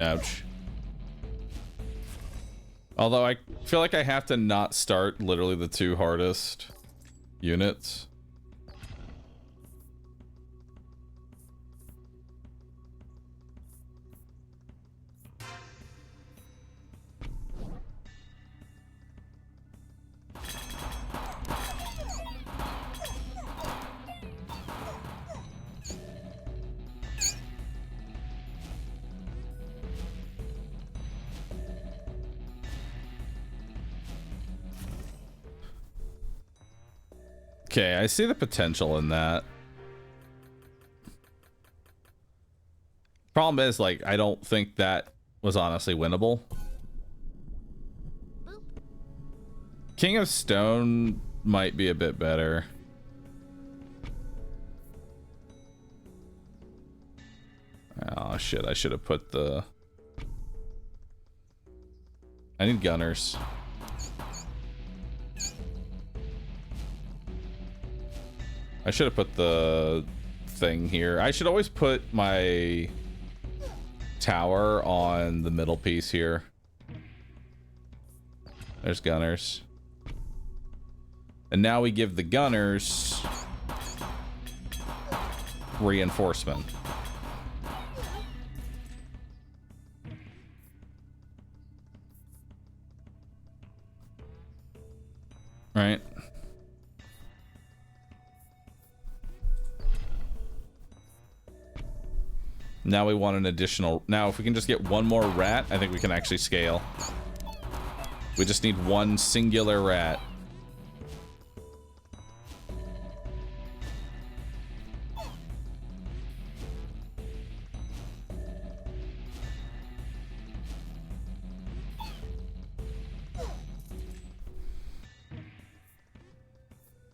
Ouch. Although I feel like I have to not start literally the two hardest units. Okay, I see the potential in that. Problem is, like, I don't think that was honestly winnable. King of Stone might be a bit better. Oh shit, I should have put the... I need gunners. I should have put the thing here. I should always put my tower on the middle piece here. There's gunners. And now we give the gunners reinforcement. Right. Now we want an additional... Now, if we can just get one more rat, I think we can actually scale. We just need one singular rat.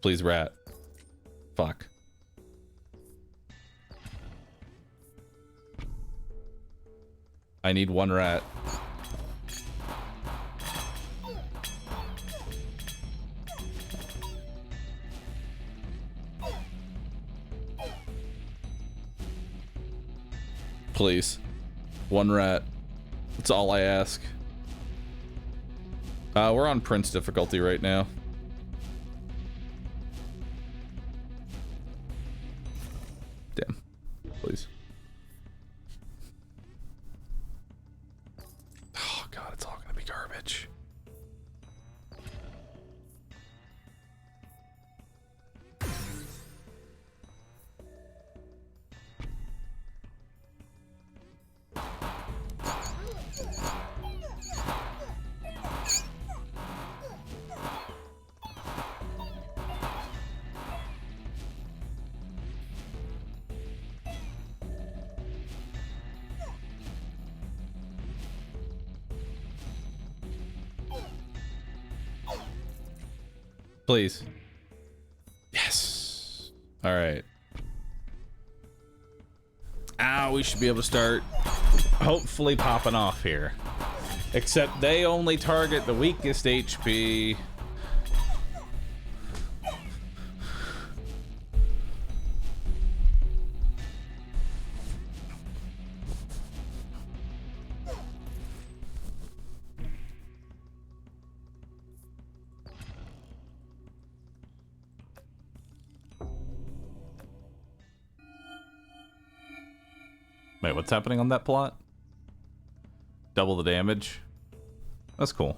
Please, rat. Fuck. I need one rat. Please. One rat. That's all I ask. We're on Prince difficulty right now. Damn. Please. Oh god, it's all gonna be garbage. Please. Yes. All right. We should be able to start hopefully popping off here. Except they only target the weakest HP. Wait, what's happening on that plot? Double the damage? That's cool.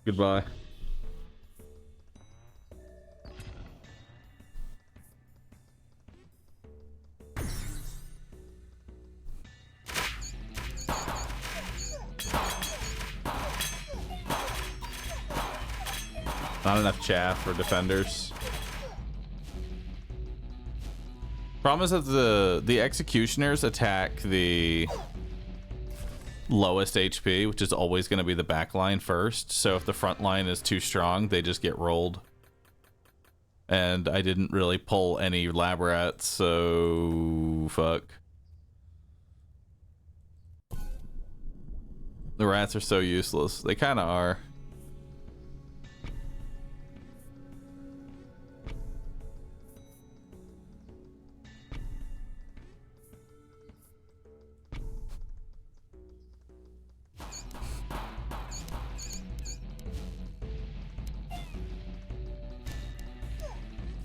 Goodbye. Not enough chaff for defenders. Problem is that the executioners attack the lowest HP, which is always going to be the back line first. So if the front line is too strong, they just get rolled. And I didn't really pull any lab rats, so fuck. The rats are so useless. They kind of are.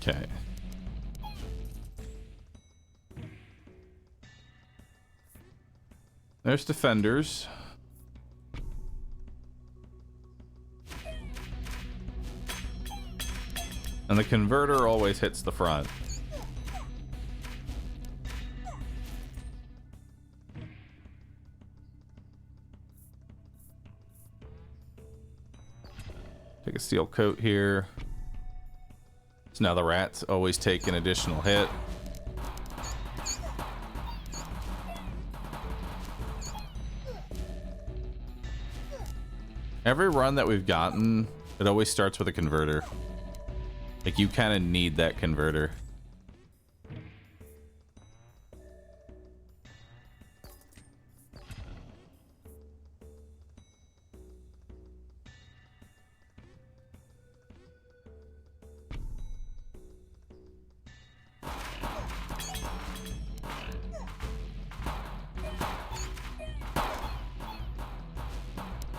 Okay. There's defenders. And the converter always hits the front. Take a steel coat here. So now the rats always take an additional hit. Every run that we've gotten, it always starts with a converter. Like, you kind of need that converter.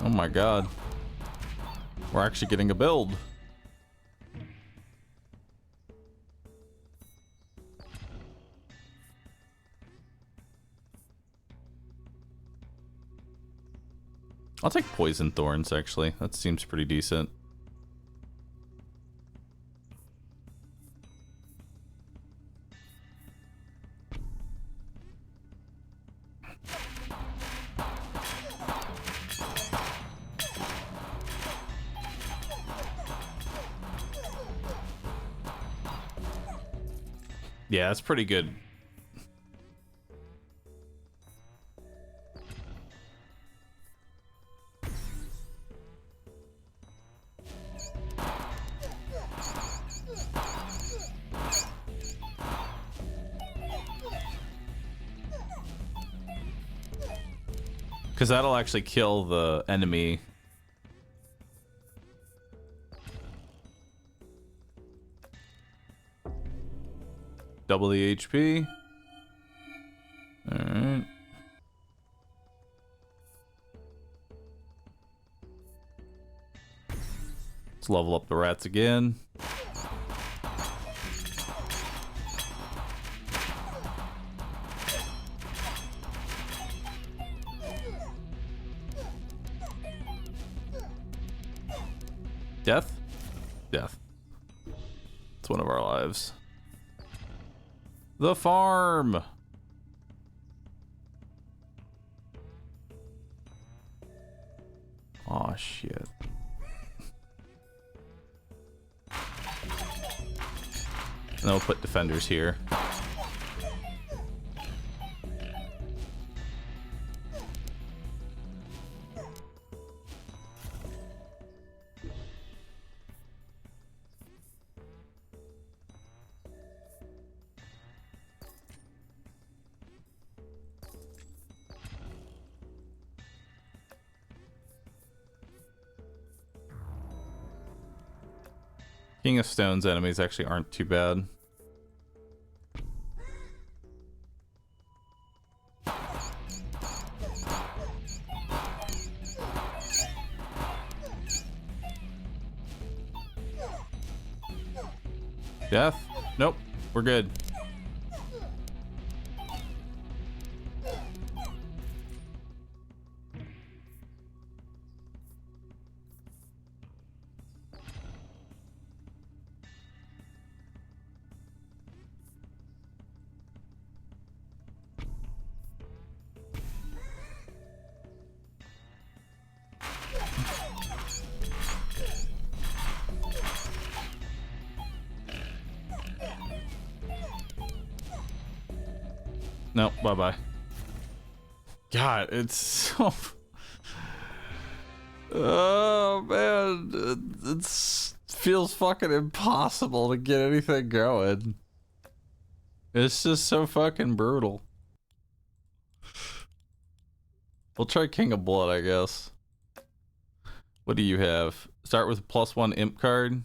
Oh my god. We're actually getting a build. I'll take Poison Thorns, actually. That seems pretty decent. Yeah, that's pretty good. Because that'll actually kill the enemy. Double the HP. Alright. Let's level up the rats again. Death? Death. It's one of our lives. The farm! Aw, shit. And then we'll put defenders here. King of Stone's enemies actually aren't too bad. Death? Nope, we're good. No, bye-bye. God, it's so... Oh, man. It feels fucking impossible to get anything going. It's just so fucking brutal. We'll try King of Blood, I guess. What do you have? Start with a +1 imp card.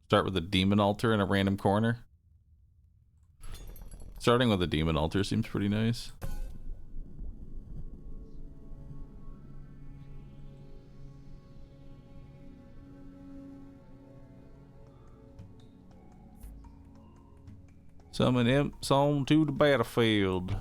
Start with a demon altar in a random corner. Starting with a demon altar seems pretty nice. Summon imps onto the battlefield.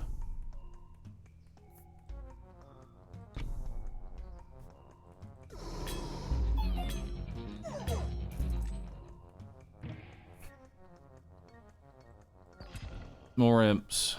More imps.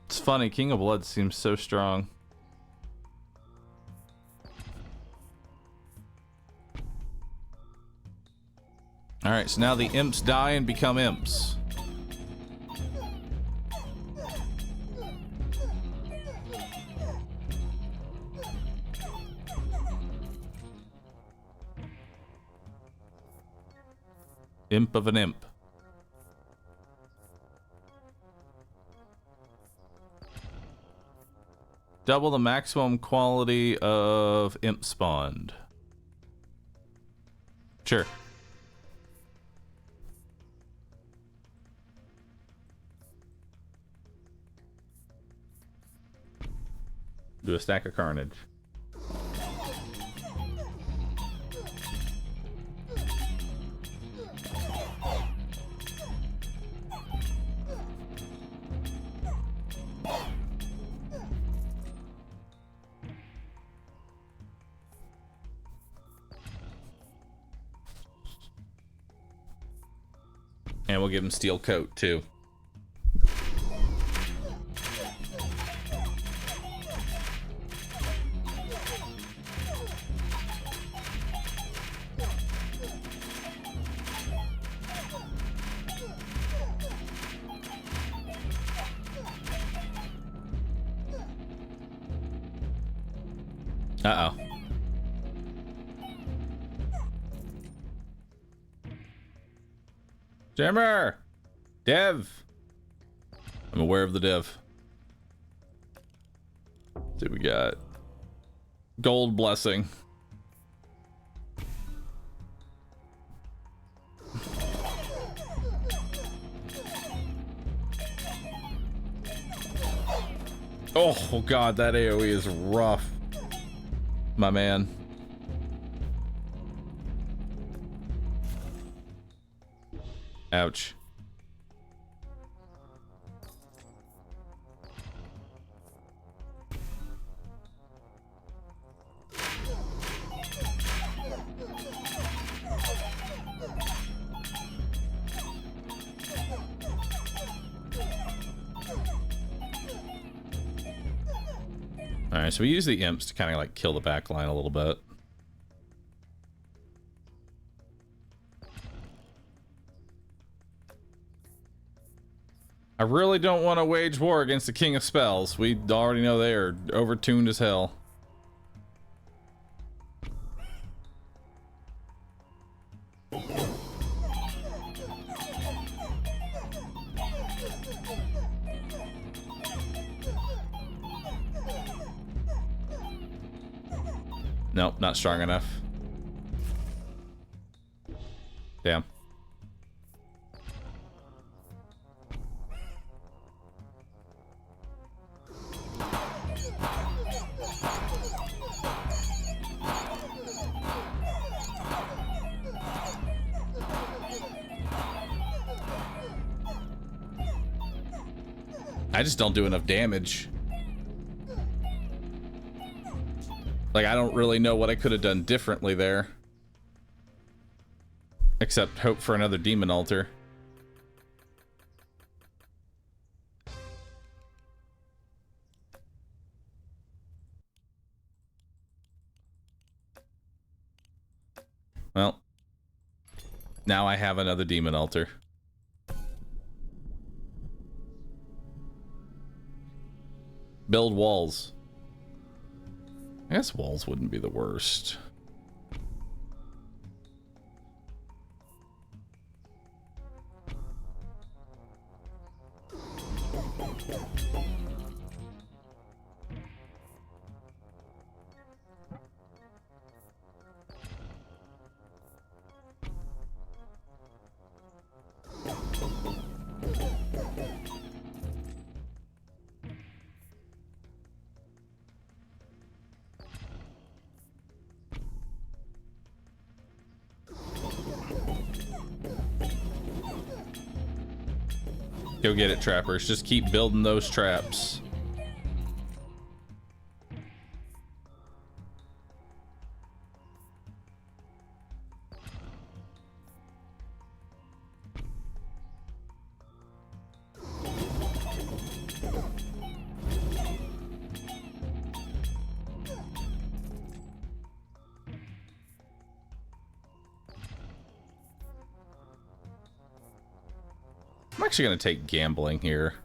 It's funny, King of Blood seems so strong. Alright, so now the imps die and become imps. Imp of an imp. Double the maximum quality of imp spawned. Sure. Do a stack of carnage. And we'll give him steel coat too. Uh-oh. Jimmer! Dev! I'm aware of the dev. Let's see what we got. Gold blessing. Oh god, that AoE is rough. My man. Ouch. Alright, so we use the imps to kind of like kill the back line a little bit. I really don't want to wage war against the King of Spells. We already know they are overtuned as hell. Nope, not strong enough. Damn. I just don't do enough damage. Like, I don't really know what I could have done differently there. Except hope for another demon altar. Well, now I have another demon altar. Build walls. I guess walls wouldn't be the worst. Go get it, trappers. Just keep building those traps. I'm actually going to take gambling here.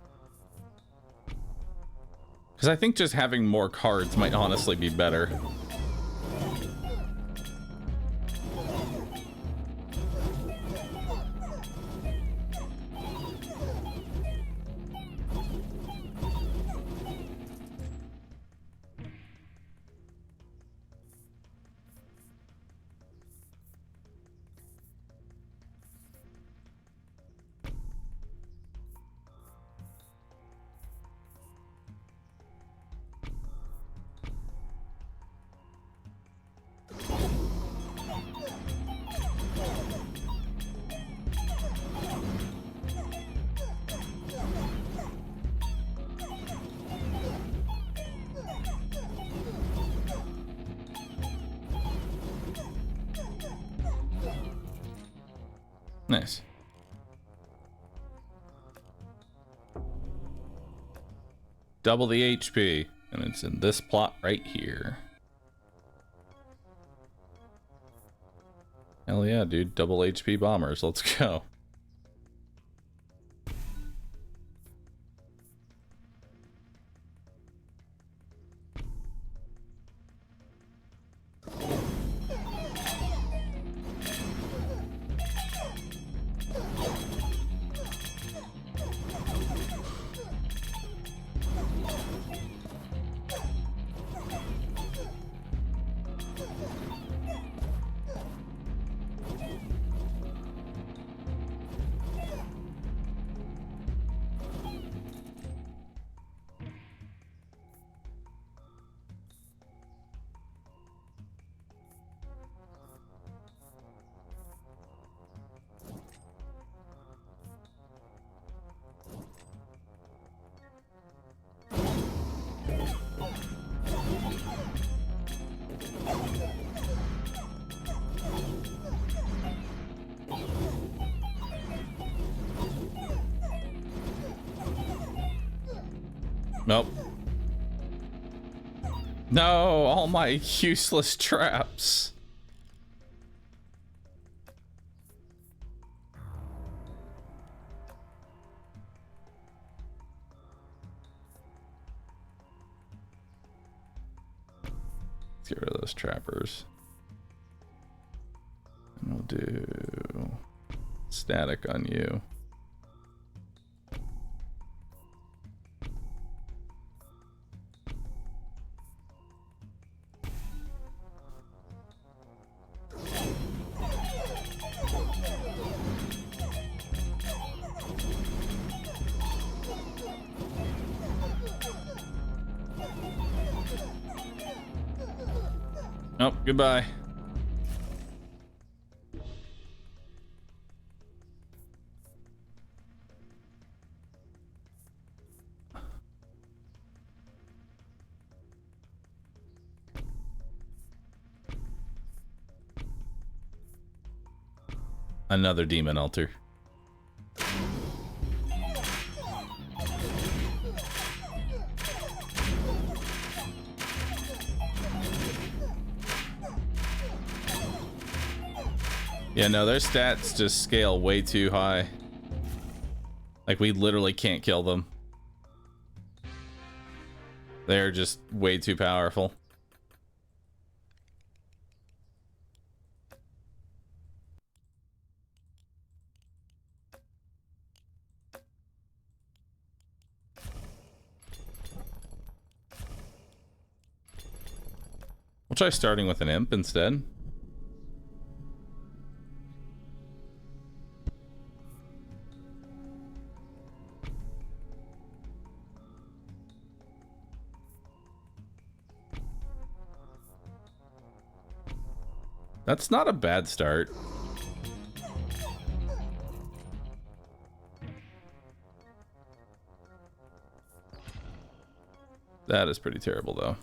Because I think just having more cards might honestly be better. Nice. Double the HP, and it's in this plot right here. Hell yeah, dude. Double HP bombers. Let's go. Nope. No, all my useless traps. Let's get rid of those trappers. And we'll do static on you. Oh, goodbye. Another demon altar. Yeah, no, their stats just scale way too high. Like, we literally can't kill them. They're just way too powerful. We'll try starting with an imp instead. That's not a bad start. That is pretty terrible, though.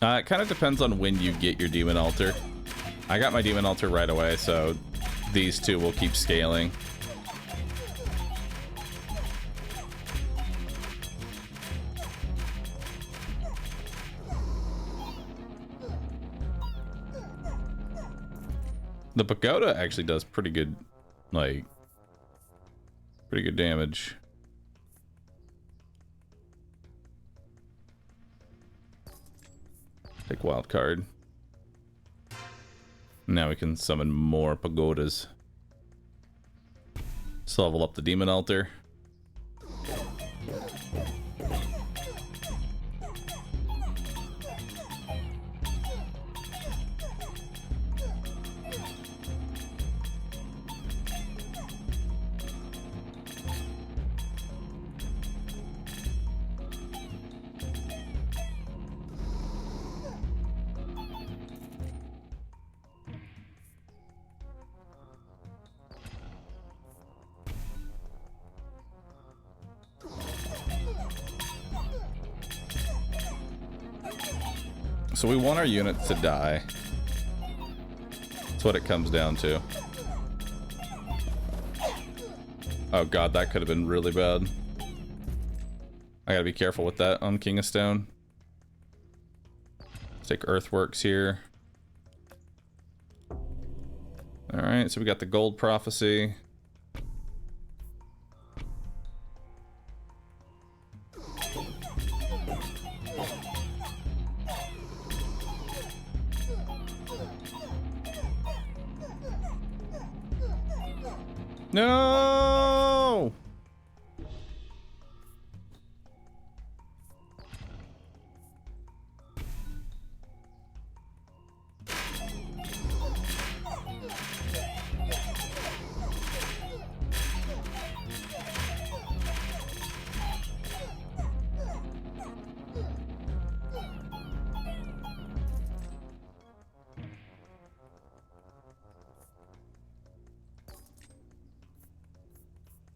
It kind of depends on when you get your demon altar. I got my demon altar right away, so these two will keep scaling. The pagoda actually does pretty good, like, pretty good damage. Take wild card. Now we can summon more pagodas. Let's level up the demon altar. So we want our units to die. That's what it comes down to. Oh god, that could have been really bad. I gotta be careful with that on King of Stone. Let's take Earthworks here. Alright, so we got the Gold Prophecy. No!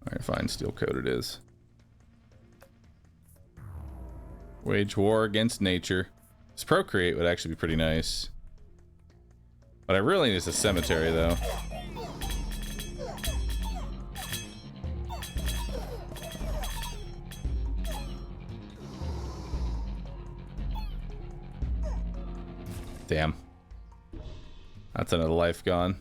Alright, fine, steel coat it is. Wage war against nature. This procreate would actually be pretty nice. But I really need a cemetery though. Damn. That's another life gone.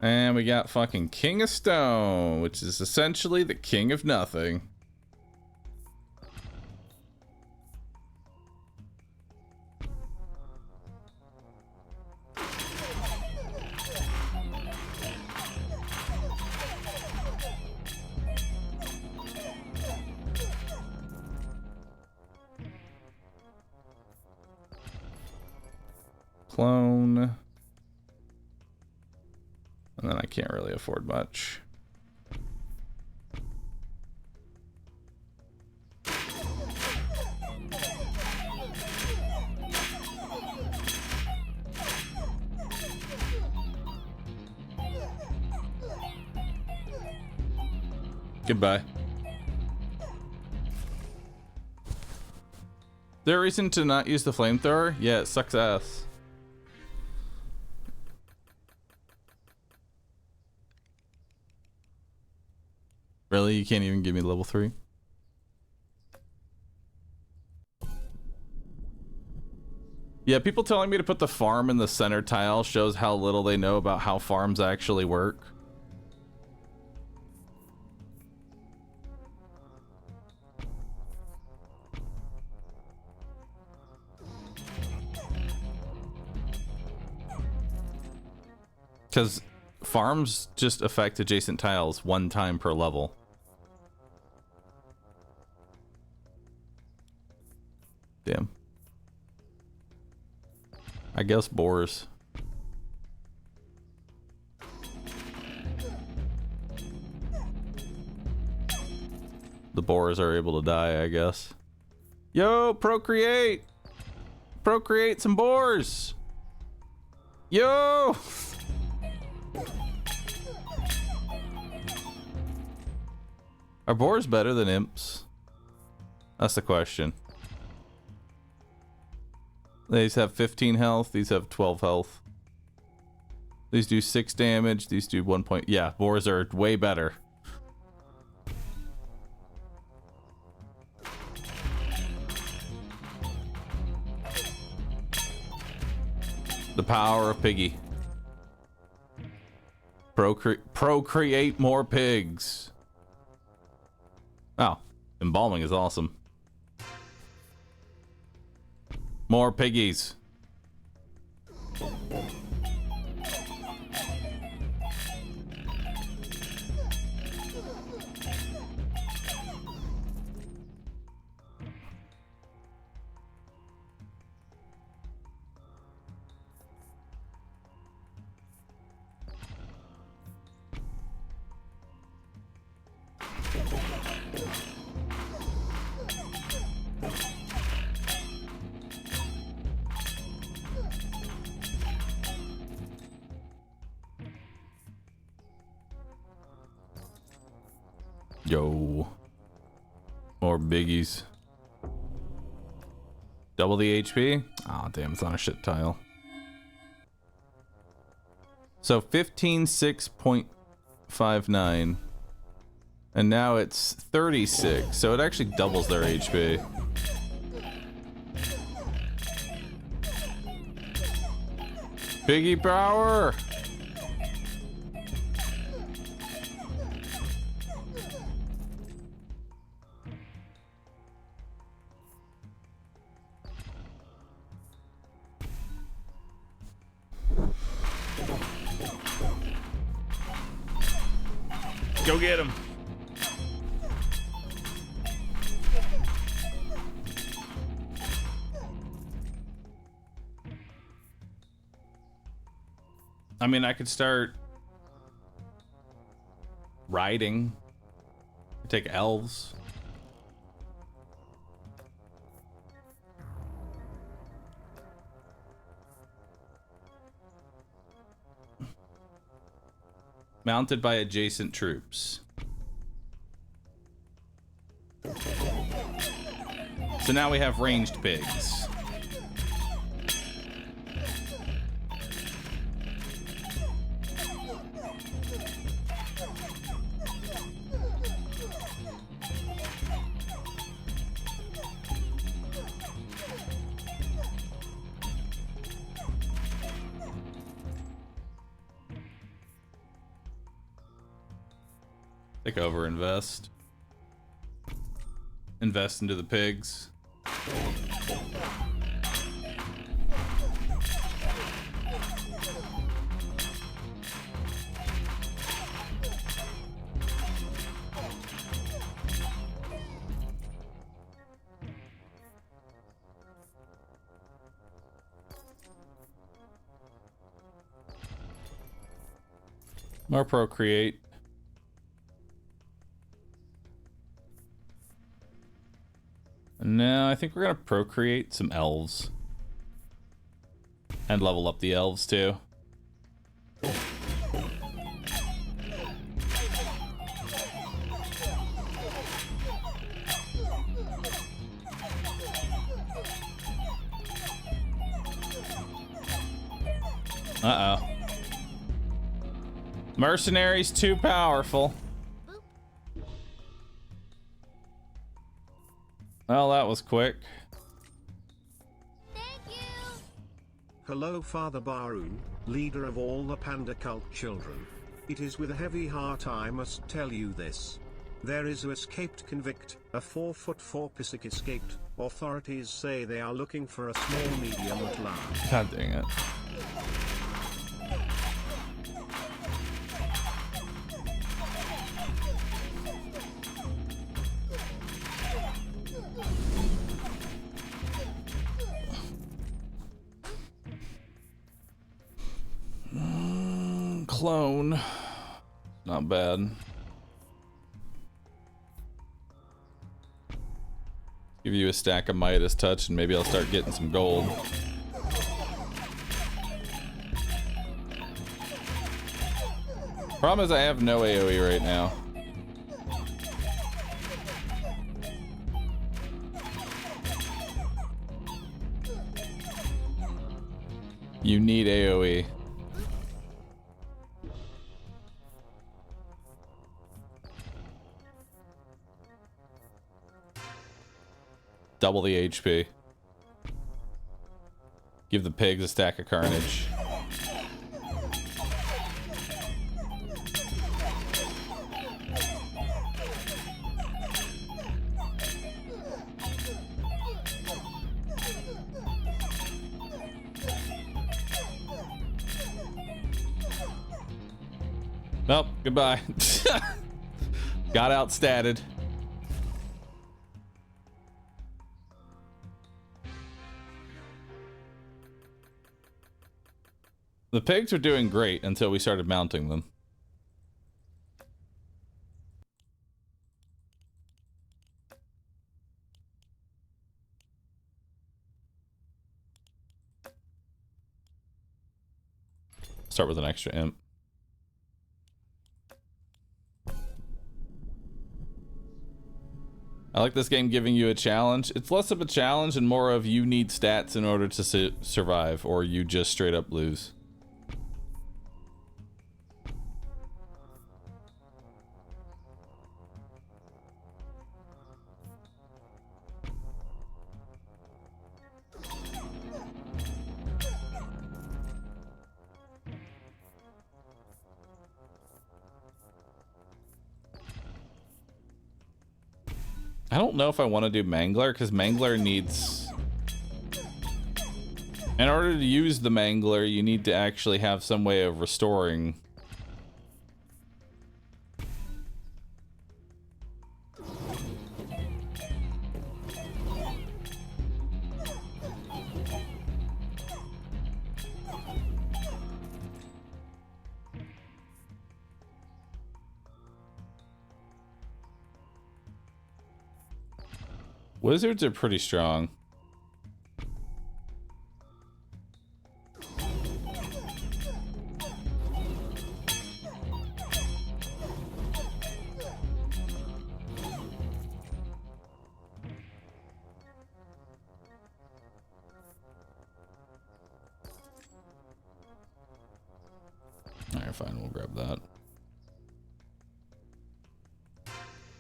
And we got fucking King of Stone, which is essentially the king of nothing. Clone. And then I can't really afford much. Goodbye. Is there a reason to not use the flamethrower? Yeah, it sucks ass. Really? You can't even give me level 3? Yeah, people telling me to put the farm in the center tile shows how little they know about how farms actually work. Because farms just affect adjacent tiles one time per level. Damn. I guess boars. The boars are able to die, I guess. Yo, procreate! Procreate some boars! Yo! Are boars better than imps? That's the question. These have 15 health. These have 12 health. These do 6 damage. These do 1 point. Yeah, boars are way better. The power of piggy. Procreate more pigs. Oh, embalming is awesome. More piggies. Yo. More biggies. Double the HP? Oh, damn, it's on a shit tile. So 15.6.59. And now it's 36. So it actually doubles their HP. Piggy power! Go get him. I mean, I could start riding. Take elves. Mounted by adjacent troops. So now we have ranged pigs. Take over, invest. Invest into the pigs. More procreate. No, I think we're gonna procreate some elves. And level up the elves too. Uh-oh. Mercenaries too powerful. Well, that was quick.
Thank you.
Hello, Father Bahroo, leader of all the panda cult children. It is with a heavy heart I must tell you this. There is an escaped convict, a 4'4" Pisik escaped. Authorities say they are looking for a small medium at large.
God dang it. Clone. Not bad. Give you a stack of Midas Touch and maybe I'll start getting some gold. Problem is I have no AoE right now. You need AoE. Double the HP. Give the pigs a stack of carnage. Nope, goodbye. Got outstatted. The pigs were doing great until we started mounting them. Start with an extra imp. I like this game giving you a challenge. It's less of a challenge and more of you need stats in order to survive, or you just straight up lose. I don't know if I want to do Mangler, because Mangler needs... In order to use the Mangler, you need to actually have some way of restoring. Wizards are pretty strong. Alright, fine, we'll grab that.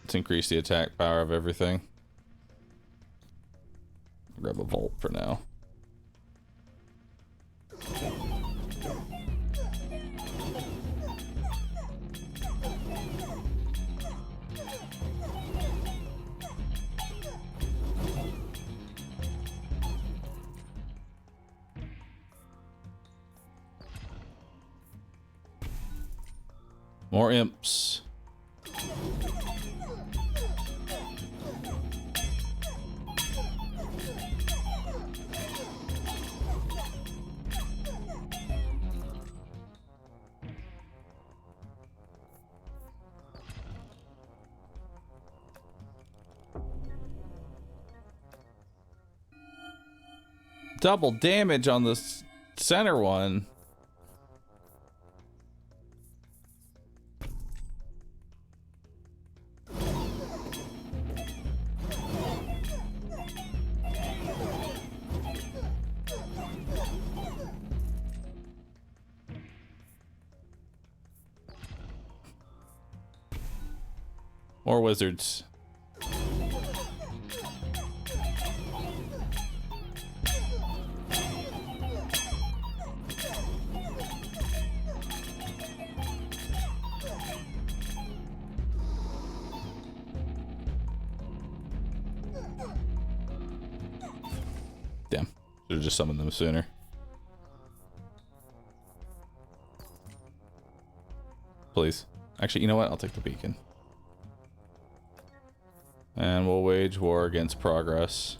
Let's increase the attack power of everything. Grab a vault for now. More imps. Double damage on the center one. More wizards. Damn. Should have just summoned them sooner. Please. Actually, you know what? I'll take the beacon. And we'll wage war against progress.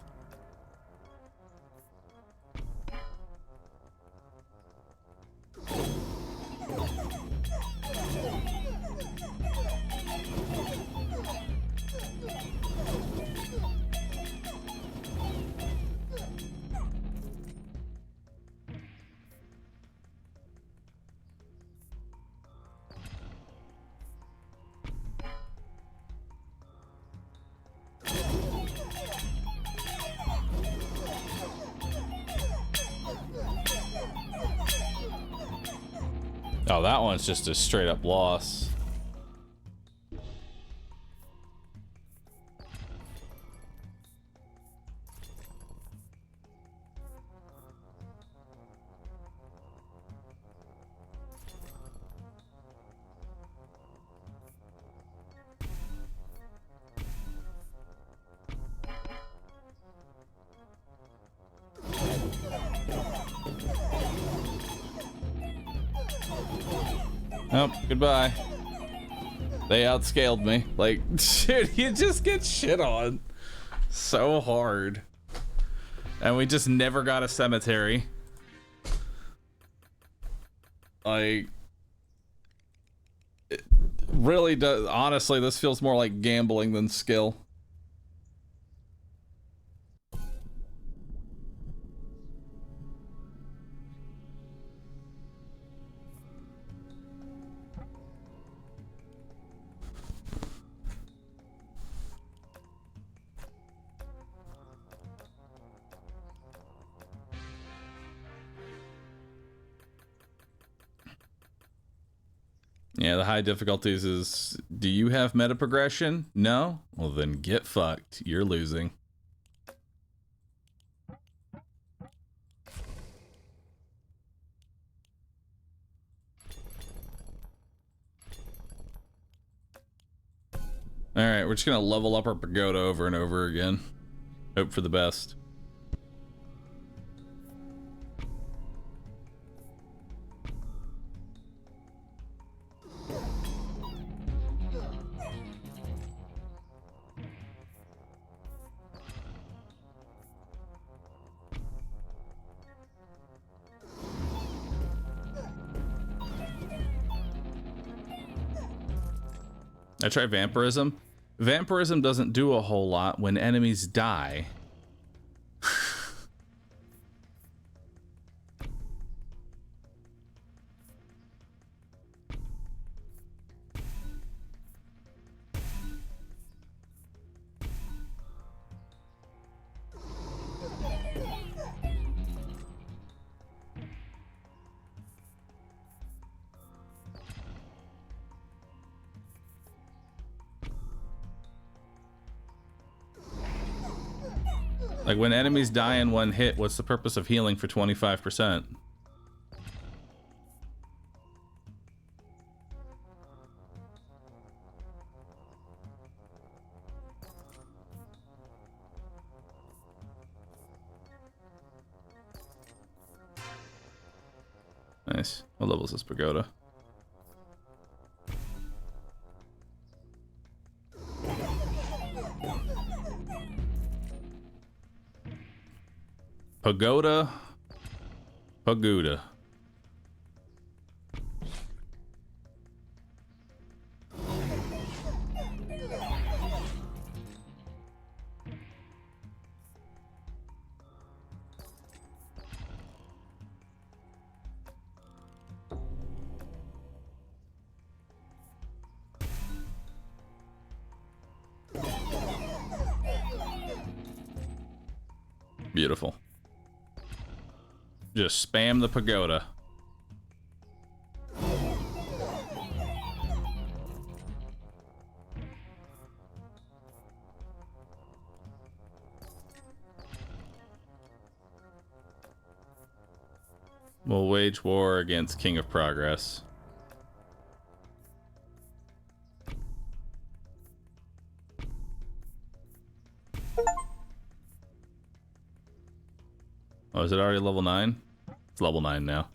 Oh, that one's just a straight up loss. Oh, goodbye. They outscaled me. Like, dude, you just get shit on so hard. And we just never got a cemetery. Like, it really does. Honestly, this feels more like gambling than skill. Yeah, the high difficulties is, do you have meta progression? No? Well, then get fucked. You're losing. Alright, we're just gonna level up our pagoda over and over again. Hope for the best. I try vampirism. Vampirism doesn't do a whole lot when enemies die. Like, when enemies die in one hit, what's the purpose of healing for 25%? Nice. What level is this pagoda? Pagoda. Pagoda. Beautiful. Just spam the pagoda. We'll wage war against King of Progress. Oh, is it already level 9? It's level 9 now.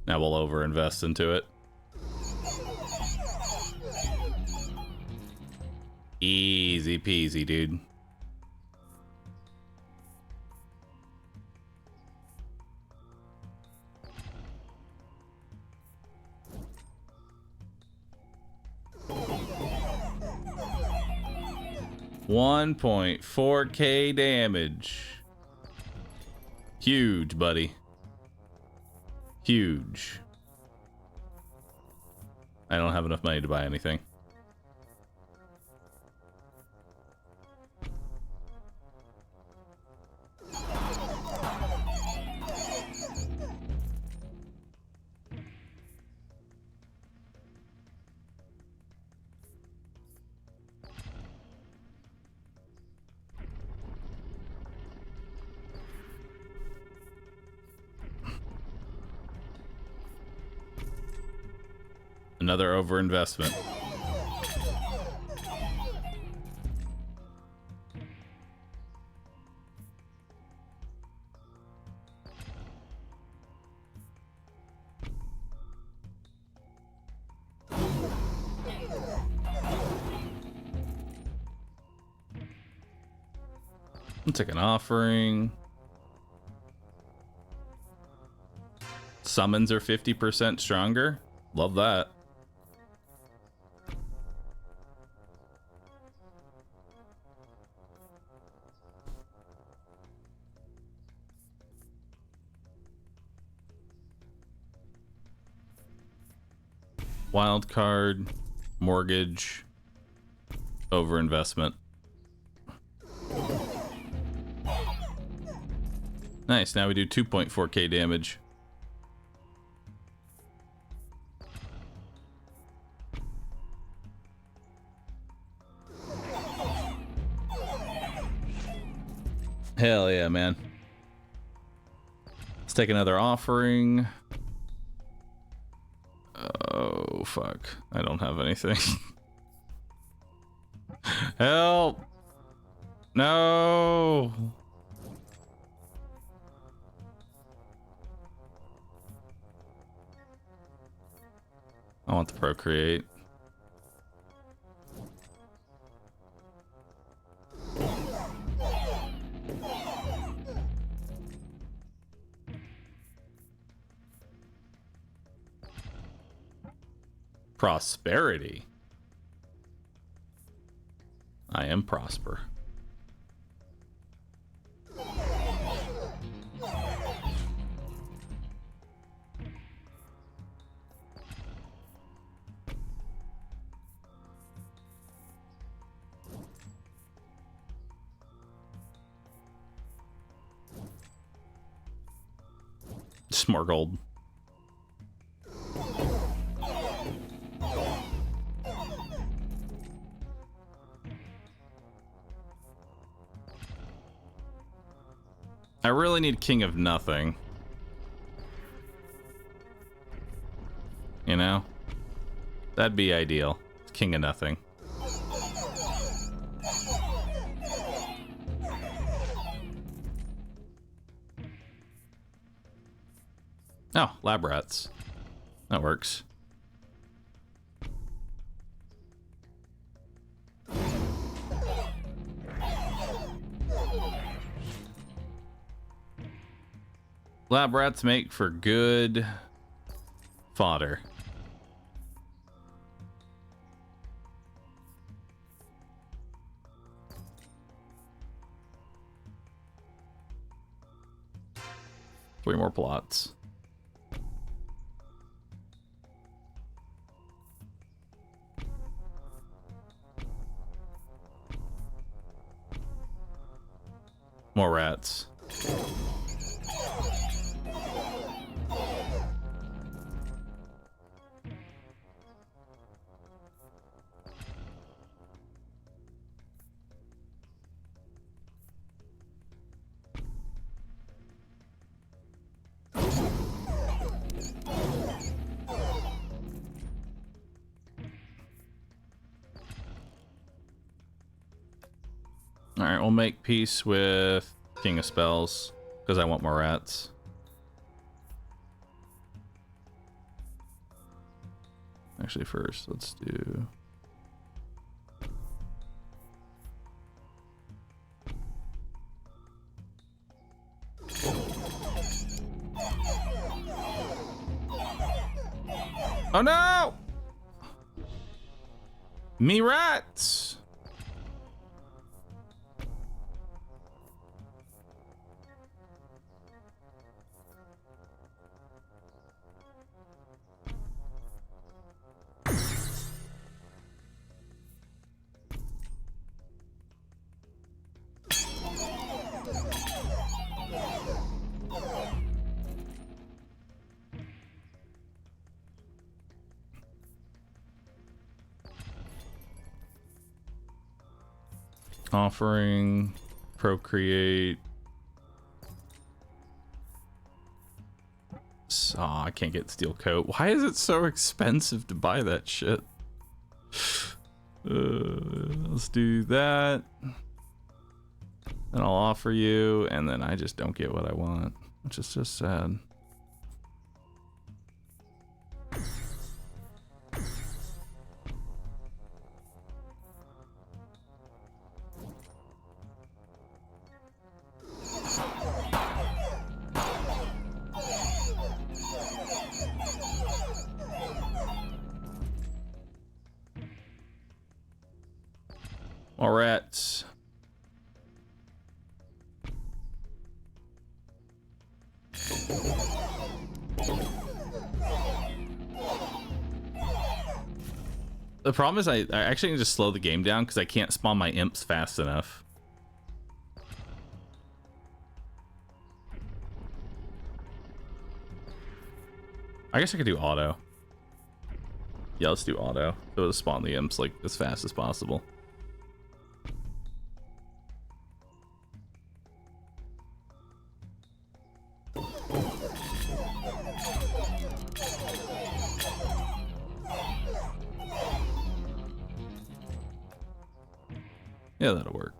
Now we'll over-invest into it. Easy peasy, dude. $1.4K damage. Huge, buddy. Huge. I don't have enough money to buy anything. Another overinvestment. I'll take an offering. Summons are 50% stronger. Love that. Wild card, mortgage, overinvestment. Nice, now we do 2.4k damage. Hell yeah, man. Let's take another offering. Oh, fuck. I don't have anything. Help! No! I want the procreate. Prosperity. I am prosper. Just more gold. I really need King of Nothing. You know? That'd be ideal. King of Nothing. Oh, lab rats. That works. Lab rats make for good fodder. Three more plots. More rats. Alright, we'll make peace with King of Spells, because I want more rats. Actually, first, let's do... Oh no! Me rats! Offering, procreate.
I can't get steel coat. Why is it so expensive to buy that shit? Let's do that. And I'll offer you, and then I just don't get what I want, which is just sad. All right. The problem is I actually need to slow the game down because I can't spawn my imps fast enough. I guess I could do auto. Yeah, let's do auto. So it'll spawn the imps like as fast as possible. Yeah, that'll work.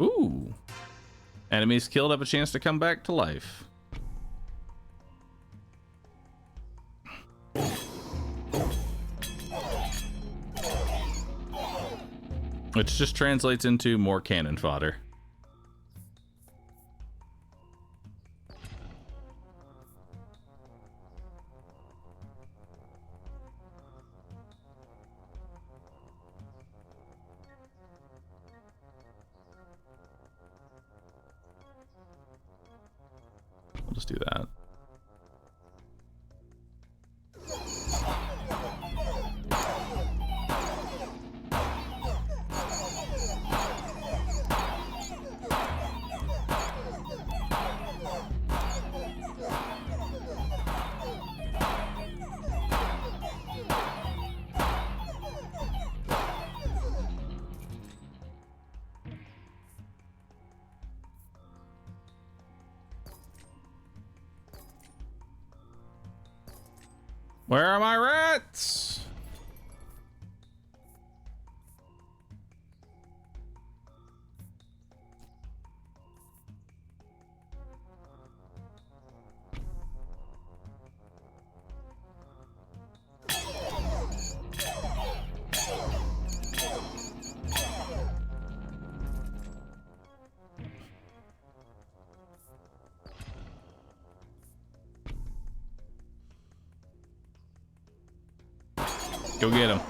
Ooh. Enemies killed have a chance to come back to life. Which just translates into more cannon fodder. We'll just do that. Where are my rats? Go get him.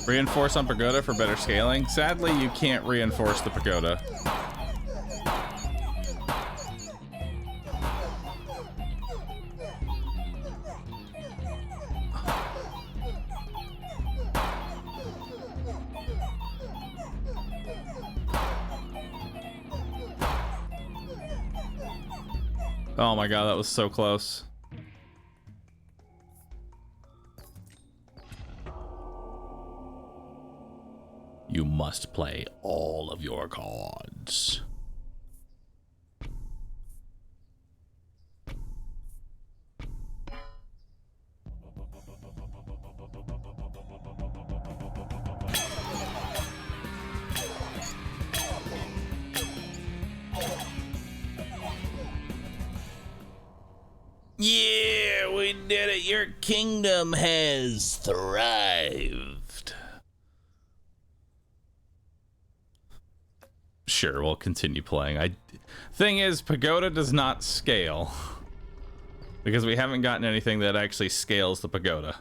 Reinforce on pagoda for better scaling. Sadly, you can't reinforce the pagoda. Oh my god, that was so close. You must play all of your cards. Yeah, we did it. Your kingdom has thrived. Sure, we'll continue playing. Thing is, pagoda does not scale. Because we haven't gotten anything that actually scales the pagoda.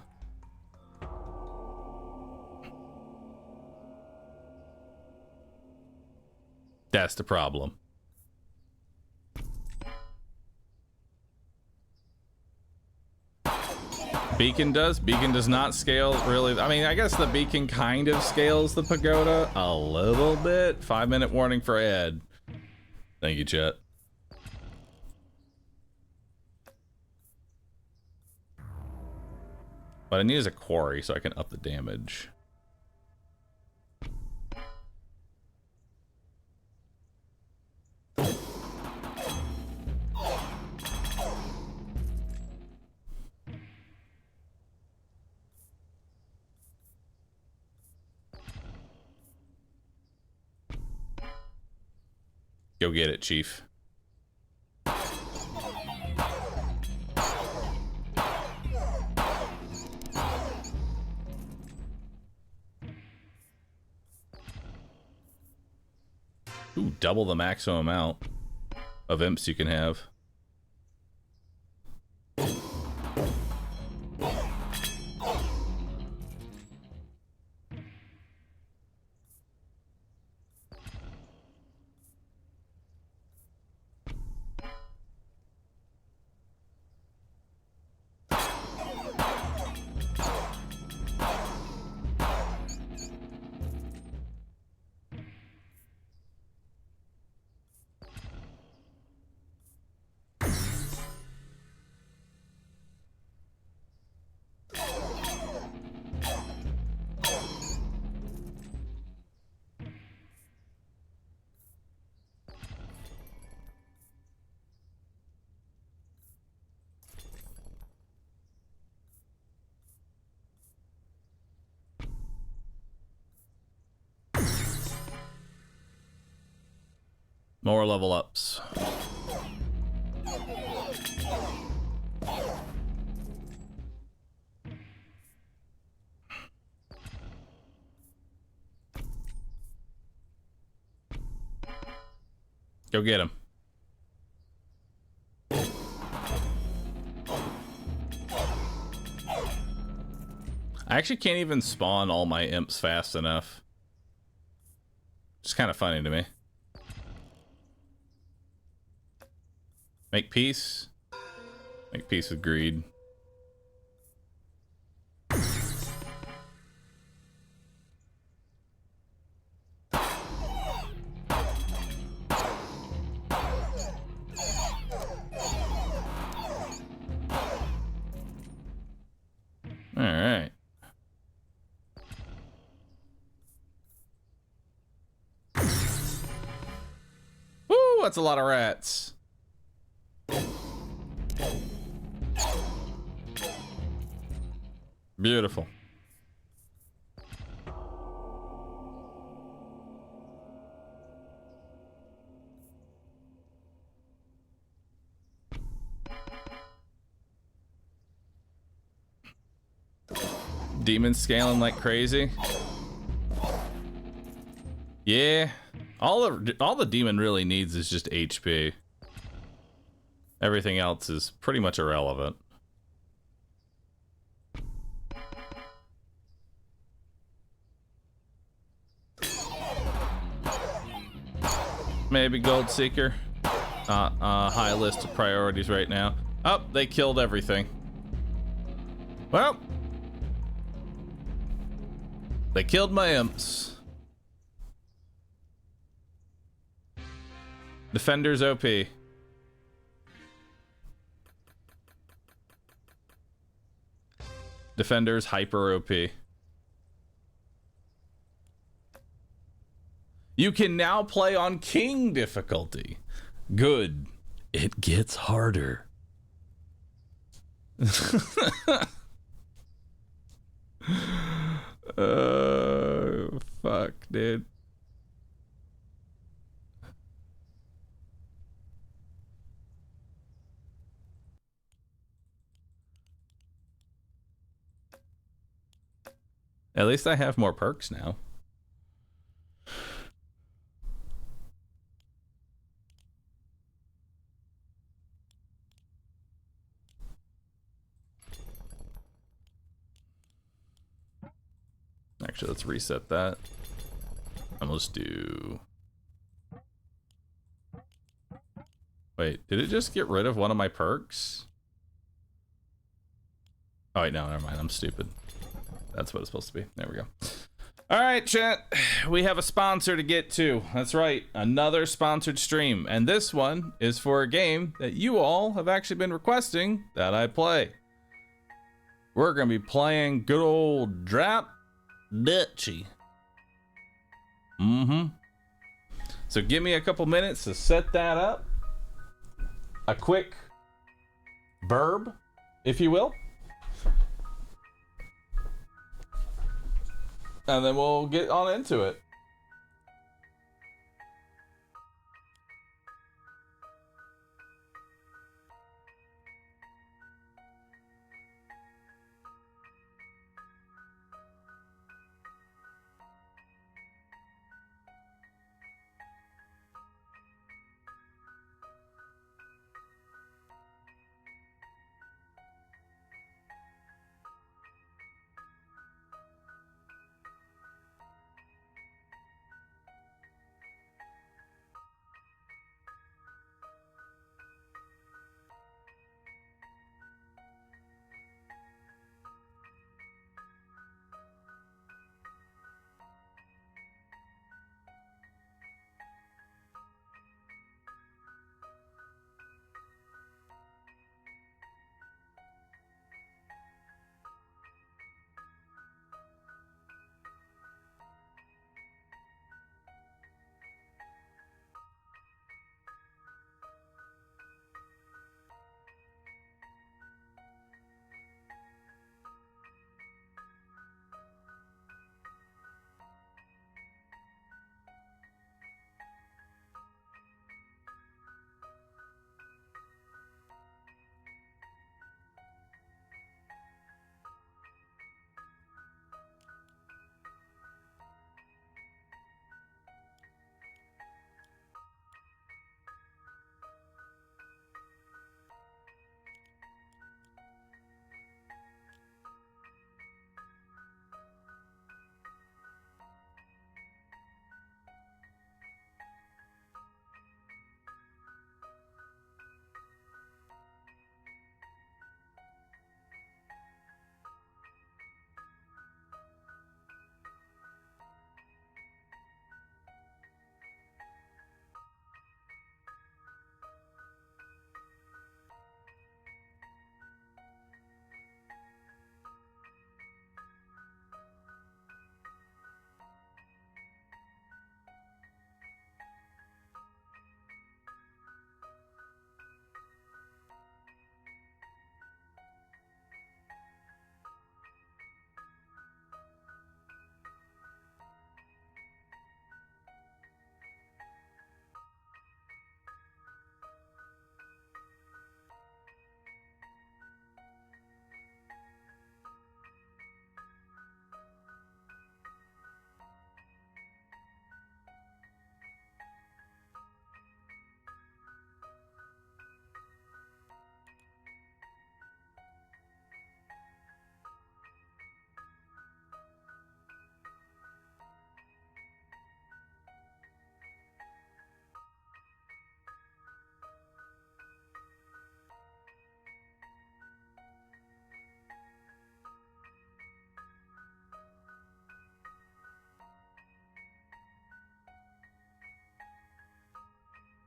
That's the problem. Beacon does. Beacon does not scale really. I mean, I guess the beacon kind of scales the pagoda a little bit. 5-minute warning for Ed. Thank you, chat. What I need is a quarry so I can up the damage. Go get it, Chief. Ooh, double the maximum amount of imps you can have. More level ups. Go get him. I actually can't even spawn all my imps fast enough. It's kind of funny to me. Make peace. Make peace with greed. All right. Woo, that's a lot of rats. Beautiful. Demons scaling like crazy. Yeah. All the demon really needs is just HP. Everything else is pretty much irrelevant. Maybe Gold Seeker. High list of priorities right now. Oh, they killed everything. Well, they killed my imps. Defenders OP. Defenders hyper OP. You can now play on King difficulty. Good. It gets harder. Fuck, dude. At least I have more perks now. Actually, let's reset that. And let's do Wait, did it just get rid of one of my perks? Oh, wait, no, never mind. I'm stupid. That's what it's supposed to be. There we go. All right, chat. We have a sponsor to get to. That's right. Another sponsored stream. And this one is for a game that you all have actually been requesting that I play. We're going to be playing good old Dutchy. So give me a couple minutes to set that up. A quick verb, if you will. And then we'll get on into it.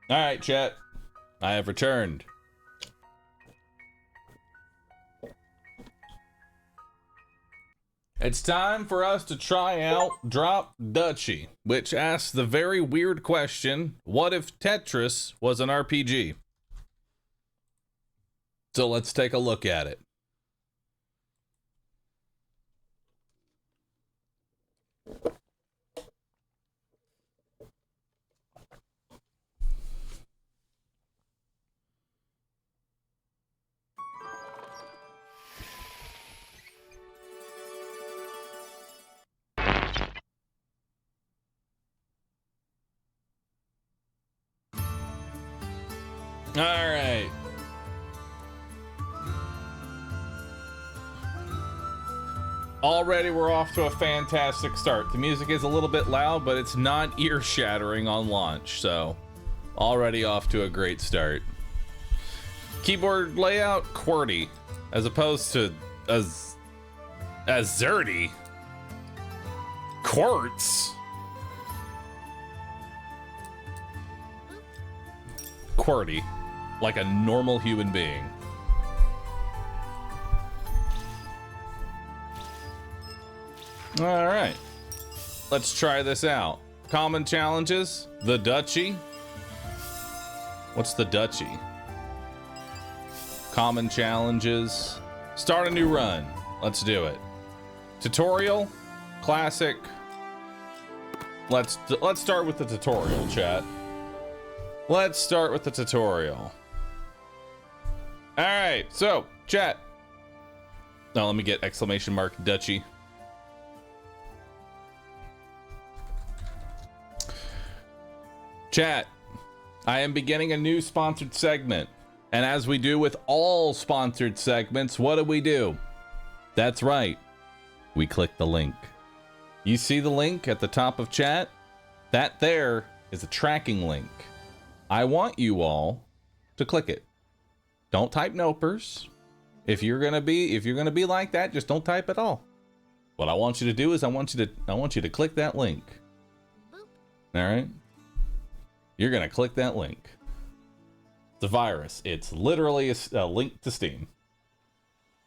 All right, chat. I have returned. It's time for us to try out Drop Dutchy, which asks the very weird question, what if Tetris was an RPG? So let's take a look at it. All right. Already we're off to a fantastic start. The music is a little bit loud, but it's not ear-shattering on launch, so already off to a great start. Keyboard layout, QWERTY, as opposed to Azerty. Quartz. QWERTY, like a normal human being. All right, let's try this out. Common challenges, the Dutchy. What's the Dutchy? Common challenges, start a new run. Let's do it. Tutorial, classic. Let's start with the tutorial, chat. Let's start with the tutorial. All right, so chat. Now let me get exclamation mark Dutchy. Chat, I am beginning a new sponsored segment. And as we do with all sponsored segments, what do? That's right. We click the link. You see the link at the top of chat? That there is a tracking link. I want you all to click it. Don't type nopers. If you're gonna be like that, just don't type at all. What I want you to do is I want you to click that link. All right? You're gonna click that link. It's a virus. It's literally a link to Steam.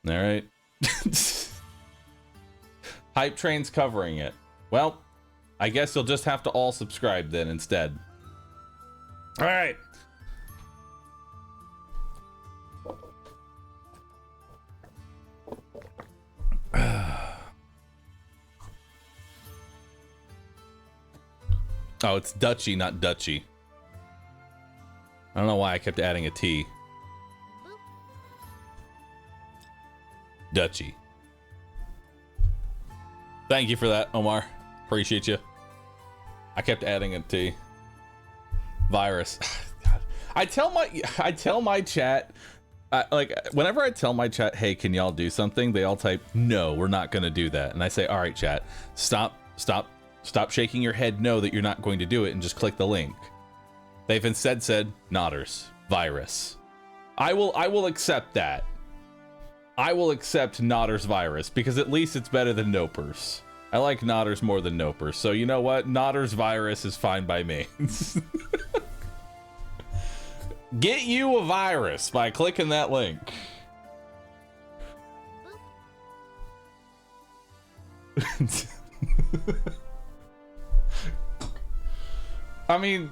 All right. Hype Train's covering it. Well, I guess you'll just have to all subscribe then instead. All right. Oh, it's Dutchy, not Dutchy. I don't know why I kept adding a T. Dutchy. Thank you for that, Omar. Appreciate you. I kept adding a T. Virus. God. I tell my chat, like whenever I tell my chat, hey, can y'all do something? They all type, no, we're not gonna do that. And I say, all right, chat, stop shaking your head no that you're not going to do it and just click the link. They've instead said, nodders, virus. I will accept that. I will accept nodders virus because at least it's better than nopers. I like nodders more than nopers. So you know what? Nodders virus is fine by me. Get you a virus by clicking that link. I mean,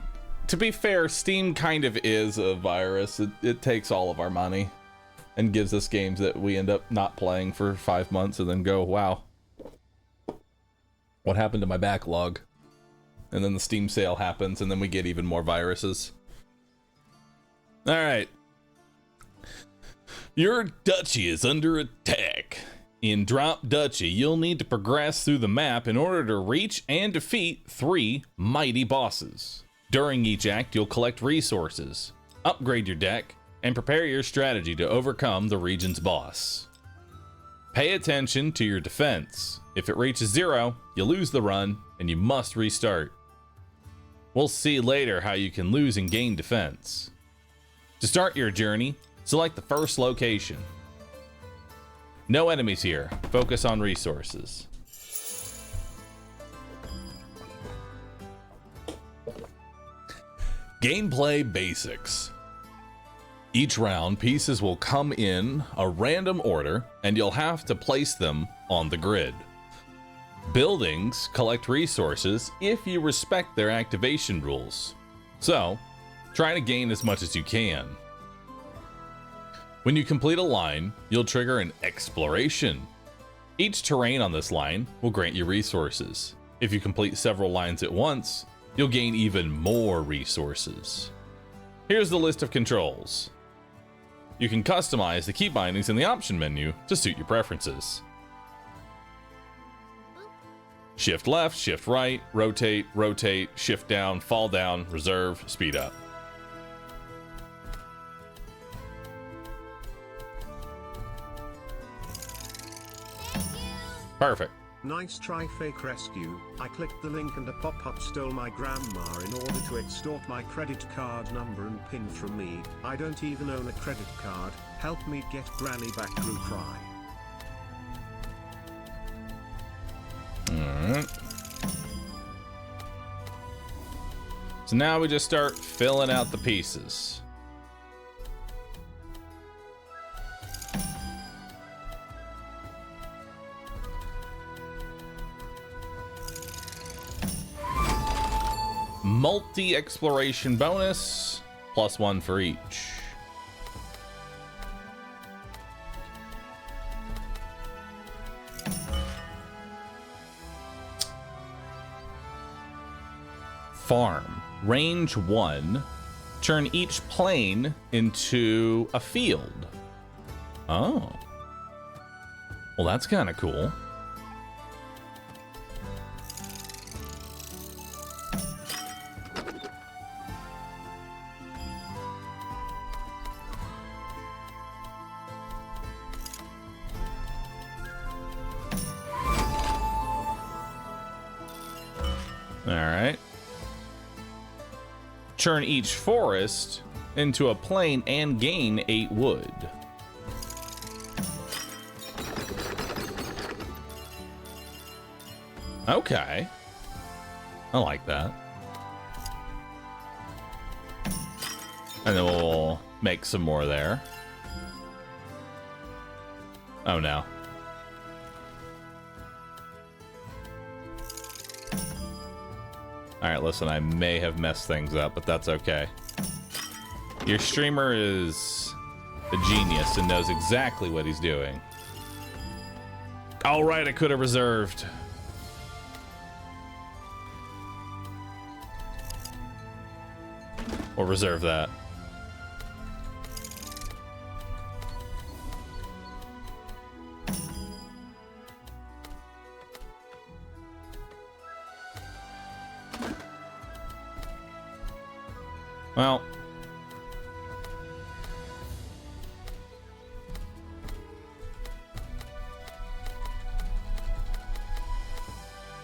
to be fair, Steam kind of is a virus. It takes all of our money and gives us games that we end up not playing for 5 months and then go, wow, what happened to my backlog? And then the Steam sale happens and then we get even more viruses. All right. Your Dutchy is under attack. In Drop Dutchy, you'll need to progress through the map in order to reach and defeat 3 mighty bosses. During each act, you'll collect resources, upgrade your deck, and prepare your strategy to overcome the region's boss. Pay attention to your defense. If it reaches 0, you lose the run, and you must restart. We'll see later how you can lose and gain defense. To start your journey, select the first location. No enemies here. Focus on resources. Gameplay basics. Each round, pieces will come in a random order, and you'll have to place them on the grid. Buildings collect resources if you respect their activation rules. So, try to gain as much as you can. When you complete a line, you'll trigger an exploration. Each terrain on this line will grant you resources. If you complete several lines at once, you'll gain even more resources. Here's the list of controls. You can customize the key bindings in the option menu to suit your preferences. Shift left, shift right, rotate, rotate, shift down, fall down, reserve, speed up. Perfect.
Nice try, fake rescue. I clicked the link and a pop-up stole my grandma in order to extort my credit card number and PIN from me. I don't even own a credit card. Help me get Granny Bahroo cry.
Alright. So now we just start filling out the pieces. Multi-exploration bonus, +1 for each. Farm. Range 1. Turn each plane into a field. Oh. Well, that's kind of cool. Alright. Turn each forest into a plain and gain 8 wood. Okay. I like that. And then we'll make some more there. Oh no. Alright, listen, I may have messed things up, but that's okay. Your streamer is a genius and knows exactly what he's doing. Alright, I could have reserved. Or reserve that. Well,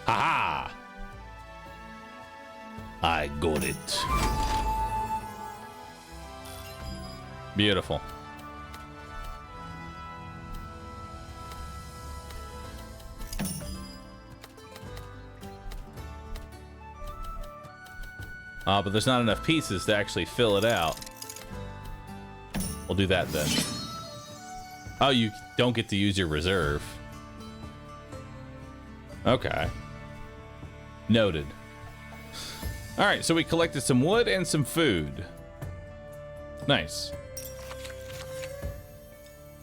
aha! I got it. Beautiful. But there's not enough pieces to actually fill it out. We'll do that then. Oh, you don't get to use your reserve. Okay. Noted. Alright, so we collected some wood and some food. Nice.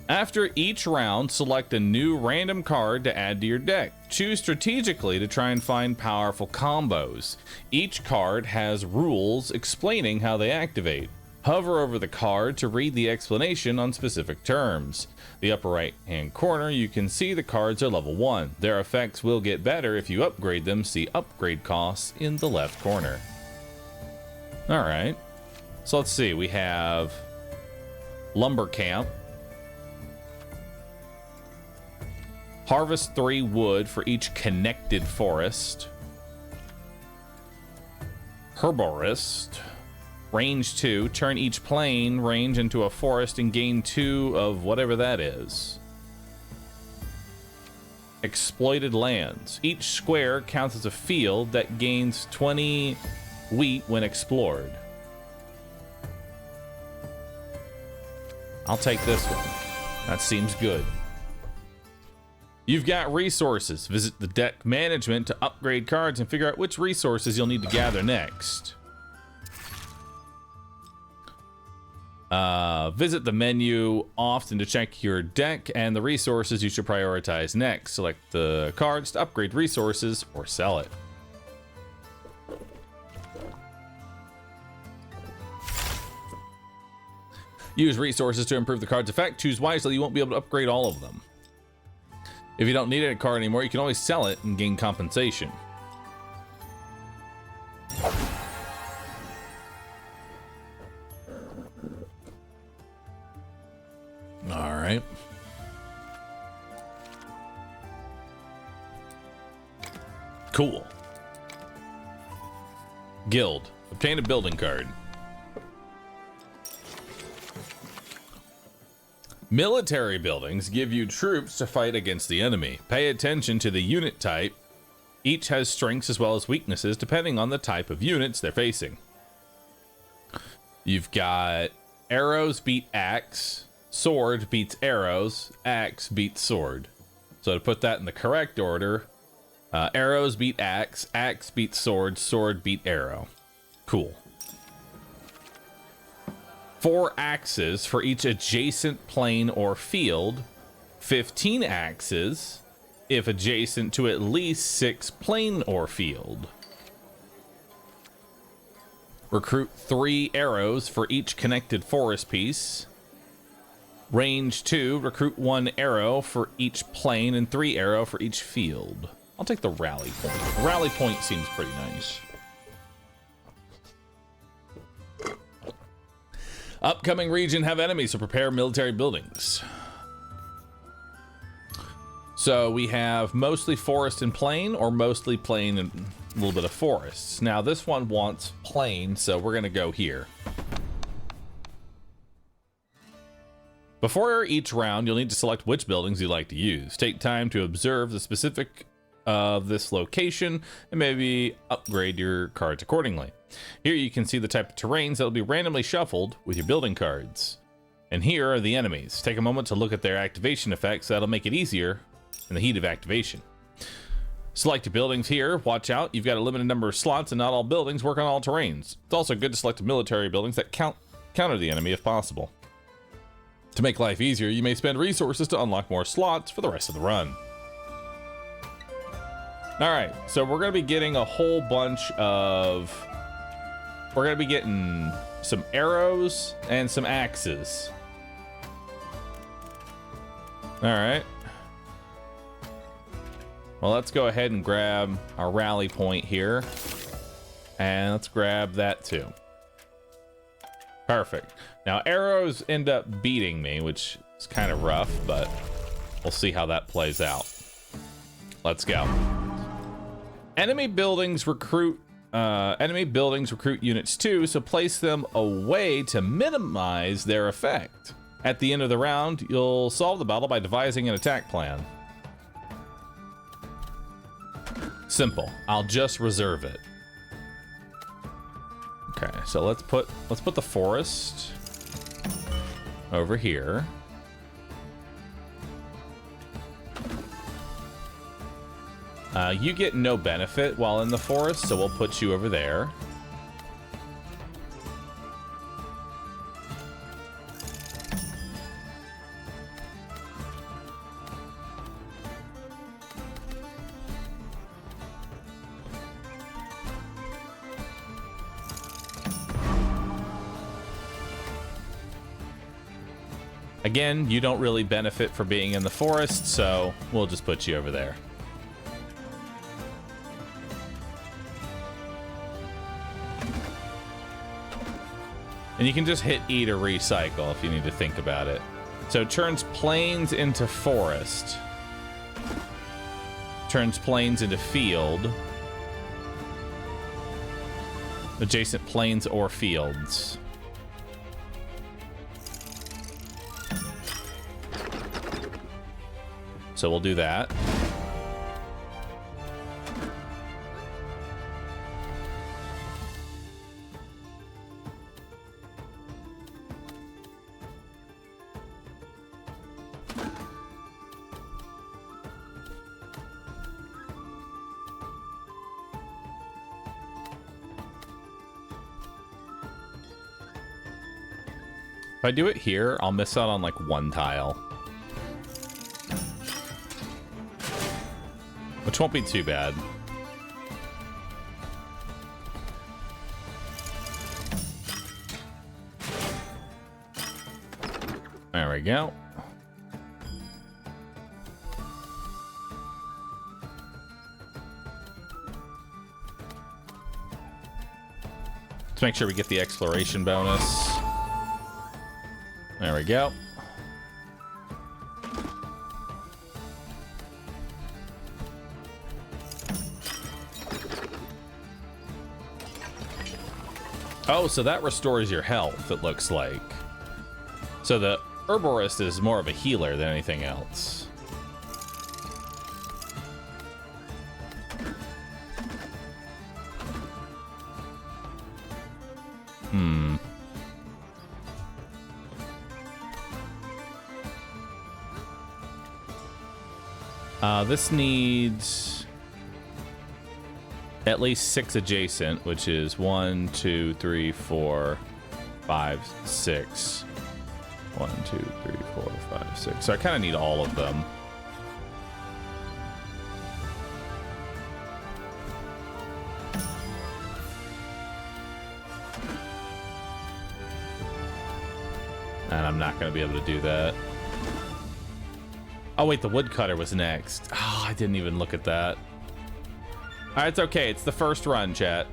After each round, select a new random card to add to your deck. Choose strategically to try and find powerful combos. Each card has rules explaining how they activate. Hover over the card to read the explanation on specific terms. The upper right hand corner, you can see the cards are level 1. Their effects will get better if you upgrade them. See upgrade costs in the left corner. Alright. So let's see, we have Lumber Camp. Harvest 3 wood for each connected forest. Herborist. Range 2. Turn each plane range into a forest and gain 2 of whatever that is. Exploited lands. Each square counts as a field that gains 20 wheat when explored. I'll take this one. That seems good. You've got resources. Visit the deck management to upgrade cards and figure out which resources you'll need to gather next. Visit the menu often to check your deck and the resources you should prioritize next. Select the cards to upgrade resources or sell it. Use resources to improve the card's effect. Choose wisely, you won't be able to upgrade all of them. If you don't need a card anymore, you can always sell it and gain compensation. All right. Cool. Guild. Obtain a building card. Military buildings give you troops to fight against the enemy. Pay attention to the unit type. Each has strengths as well as weaknesses depending on the type of units they're facing. You've got arrows beat axe, sword beats arrows, axe beats sword. So to put that in the correct order, arrows beat axe, axe beats sword, sword beat arrow. Cool. 4 axes for each adjacent plane or field. 15 axes if adjacent to at least 6 plane or field. Recruit 3 arrows for each connected forest piece. Range 2, recruit 1 arrow for each plane and 3 arrow for each field. I'll take the rally point. Rally point seems pretty nice. Upcoming region have enemies, so prepare military buildings. So we have mostly forest and plain, or mostly plain and a little bit of forests. Now this one wants plain, so we're gonna go here. Before each round, you'll need to select which buildings you'd like to use. Take time to observe the specific of this location and maybe upgrade your cards accordingly. Here you can see the type of terrains that will be randomly shuffled with your building cards. And here are the enemies. Take a moment to look at their activation effects. That'll make it easier in the heat of activation. Select your buildings here. Watch out, you've got a limited number of slots and not all buildings work on all terrains. It's also good to select military buildings that counter the enemy if possible. To make life easier, you may spend resources to unlock more slots for the rest of the run. All right, so we're gonna be getting a whole bunch of... We're gonna be getting some arrows and some axes. All right. Well, let's go ahead and grab our rally point here. And let's grab that too. Perfect. Now, arrows end up beating me, which is kind of rough, but we'll see how that plays out. Let's go. Enemy buildings recruit units too, so place them away to minimize their effect. At the end of the round, you'll solve the battle by devising an attack plan. Simple. I'll just reserve it. Okay, so let's put the forest over here. You get no benefit while in the forest, so we'll put you over there. Again, you don't really benefit for being in the forest, so we'll just put you over there. And you can just hit E to recycle if you need to think about it. So it turns plains into forest. Turns plains into field. Adjacent plains or fields. So we'll do that. If I do it here, I'll miss out on like one tile. Which won't be too bad. There we go. Let's make sure we get the exploration bonus. There we go. Oh, so that restores your health, it looks like. So the herborist is more of a healer than anything else. This needs at least 6 adjacent, which is 1, 2, 3, 4, 5, 6. 1, 2, 3, 4, 5, 6. So I kind of need all of them. And I'm not going to be able to do that. Oh, wait, the woodcutter was next. Oh, I didn't even look at that. All right, it's okay. It's the first run, chat.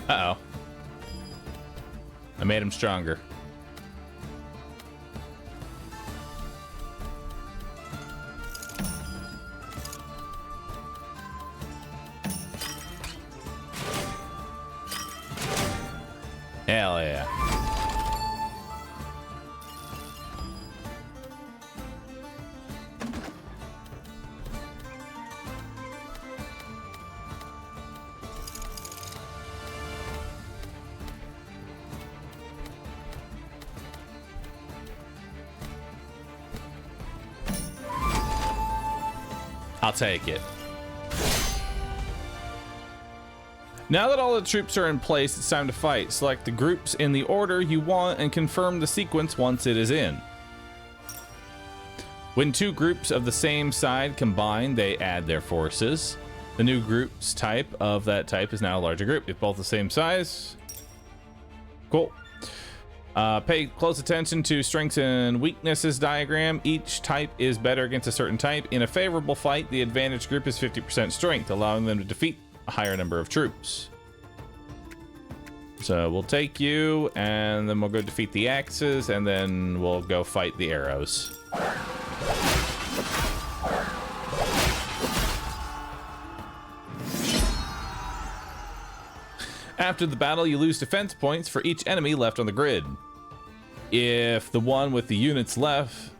Uh-oh. I made him stronger. Hell yeah. I'll take it. Now that all the troops are in place, it's time to fight. Select the groups in the order you want and confirm the sequence once it is in. When two groups of the same side combine, they add their forces. The new group's type of that type is now a larger group. If both the same size, cool. Pay close attention to strengths and weaknesses diagram. Each type is better against a certain type. In a favorable fight, the advantage group is 50% strength, allowing them to defeat a higher number of troops. So we'll take you, and then we'll go defeat the axes, and then we'll go fight the arrows. After the battle, you lose defense points for each enemy left on the grid. If you're the one with the units left,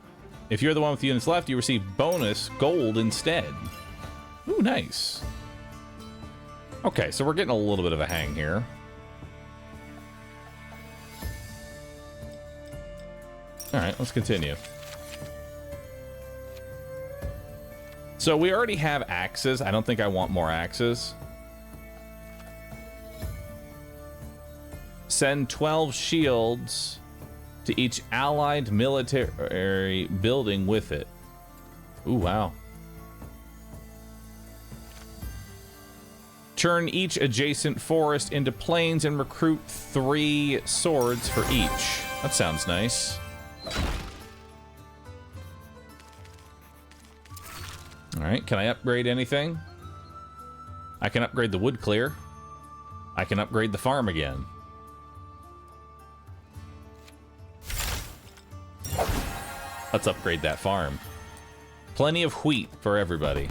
you receive bonus gold instead. Ooh, nice. Okay, so we're getting a little bit of a hang here. All right, let's continue. So we already have axes. I don't think I want more axes. Send 12 shields to each allied military building with it. Ooh, wow. Turn each adjacent forest into plains and recruit 3 swords for each. That sounds nice. All right, can I upgrade anything? I can upgrade the wood clear. I can upgrade the farm again. Let's upgrade that farm. Plenty of wheat for everybody.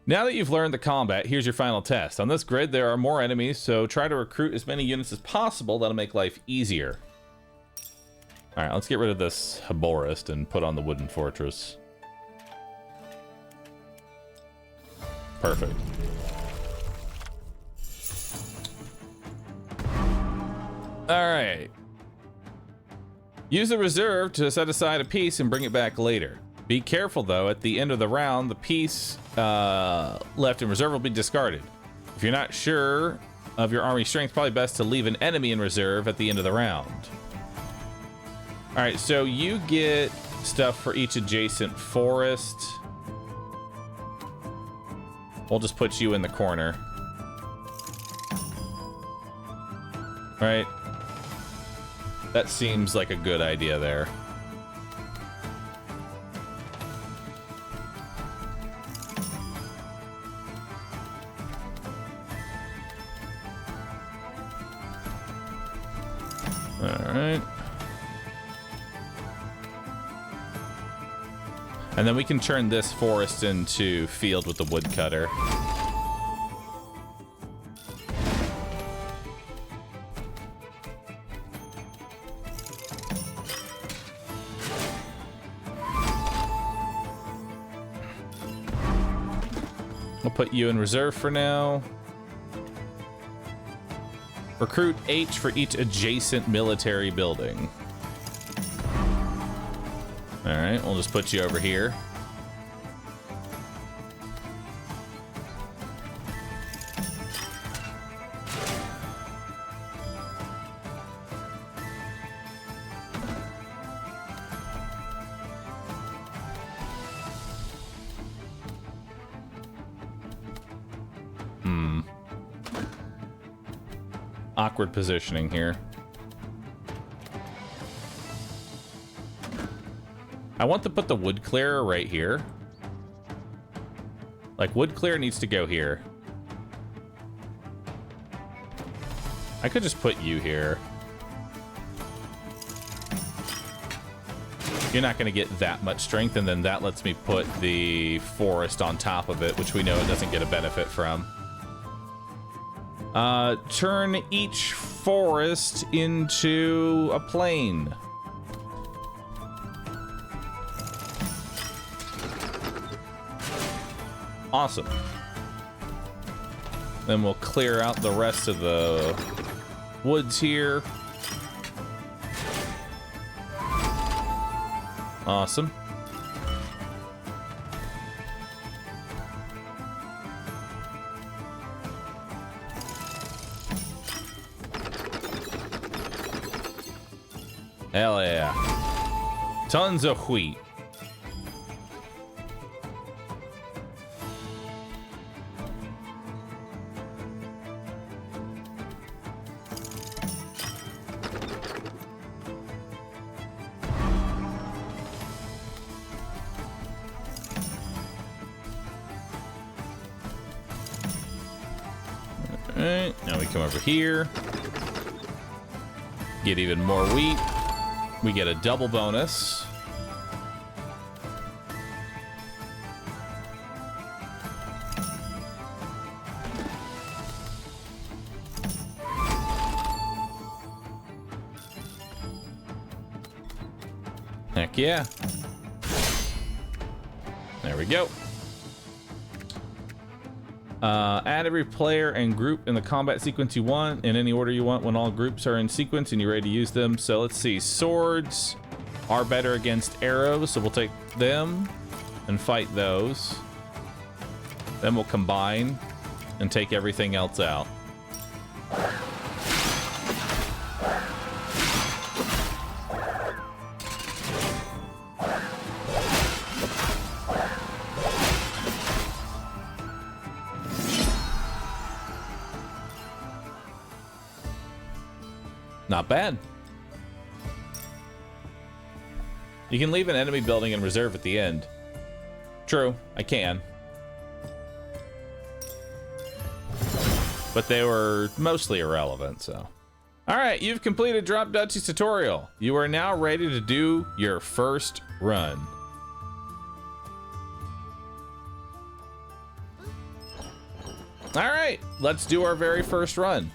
Now that you've learned the combat, here's your final test. On this grid, there are more enemies, so try to recruit as many units as possible. That'll make life easier. All right, let's get rid of this herborist and put on the wooden fortress. Perfect. Alright. Use the reserve to set aside a piece and bring it back later. Be careful though, at the end of the round, the piece left in reserve will be discarded. If you're not sure of your army strength, probably best to leave an enemy in reserve at the end of the round. Alright, so you get stuff for each adjacent forest. We'll just put you in the corner. Right? That seems like a good idea there. All right. And then we can turn this forest into field with the woodcutter. We'll put you in reserve for now. Recruit H for each adjacent military building. All right, we'll just put you over here. Awkward positioning here. I want to put the wood clearer right here. Like, wood clear needs to go here. I could just put you here. You're not going to get that much strength, and then that lets me put the forest on top of it, which we know it doesn't get a benefit from. Turn each forest into a plain. Awesome. Then we'll clear out the rest of the woods here. Awesome. Hell yeah. Tons of wheat. Alright, now we come over here. Get even more wheat. We get a double bonus. Heck yeah. There we go. Add every player and group in the combat sequence you want, in any order you want when all groups are in sequence and you're ready to use them. So let's see, swords are better against arrows, so we'll take them and fight those. Then we'll combine and take everything else out. Not bad. You can leave an enemy building in reserve at the end. True, I can. But they were mostly irrelevant, so. Alright, you've completed Drop Dutchy's tutorial. You are now ready to do your first run. Alright, let's do our very first run.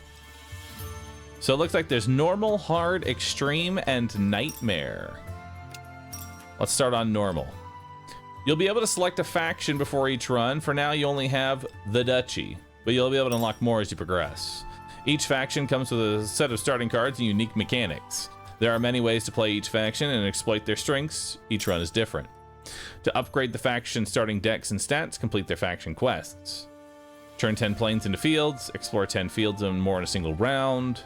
So it looks like there's normal, hard, extreme, and nightmare. Let's start on normal. You'll be able to select a faction before each run. For now, you only have the Duchy, but you'll be able to unlock more as you progress. Each faction comes with a set of starting cards and unique mechanics. There are many ways to play each faction and exploit their strengths. Each run is different. To upgrade the faction starting decks and stats, complete their faction quests. Turn 10 planes into fields, explore 10 fields and more in a single round.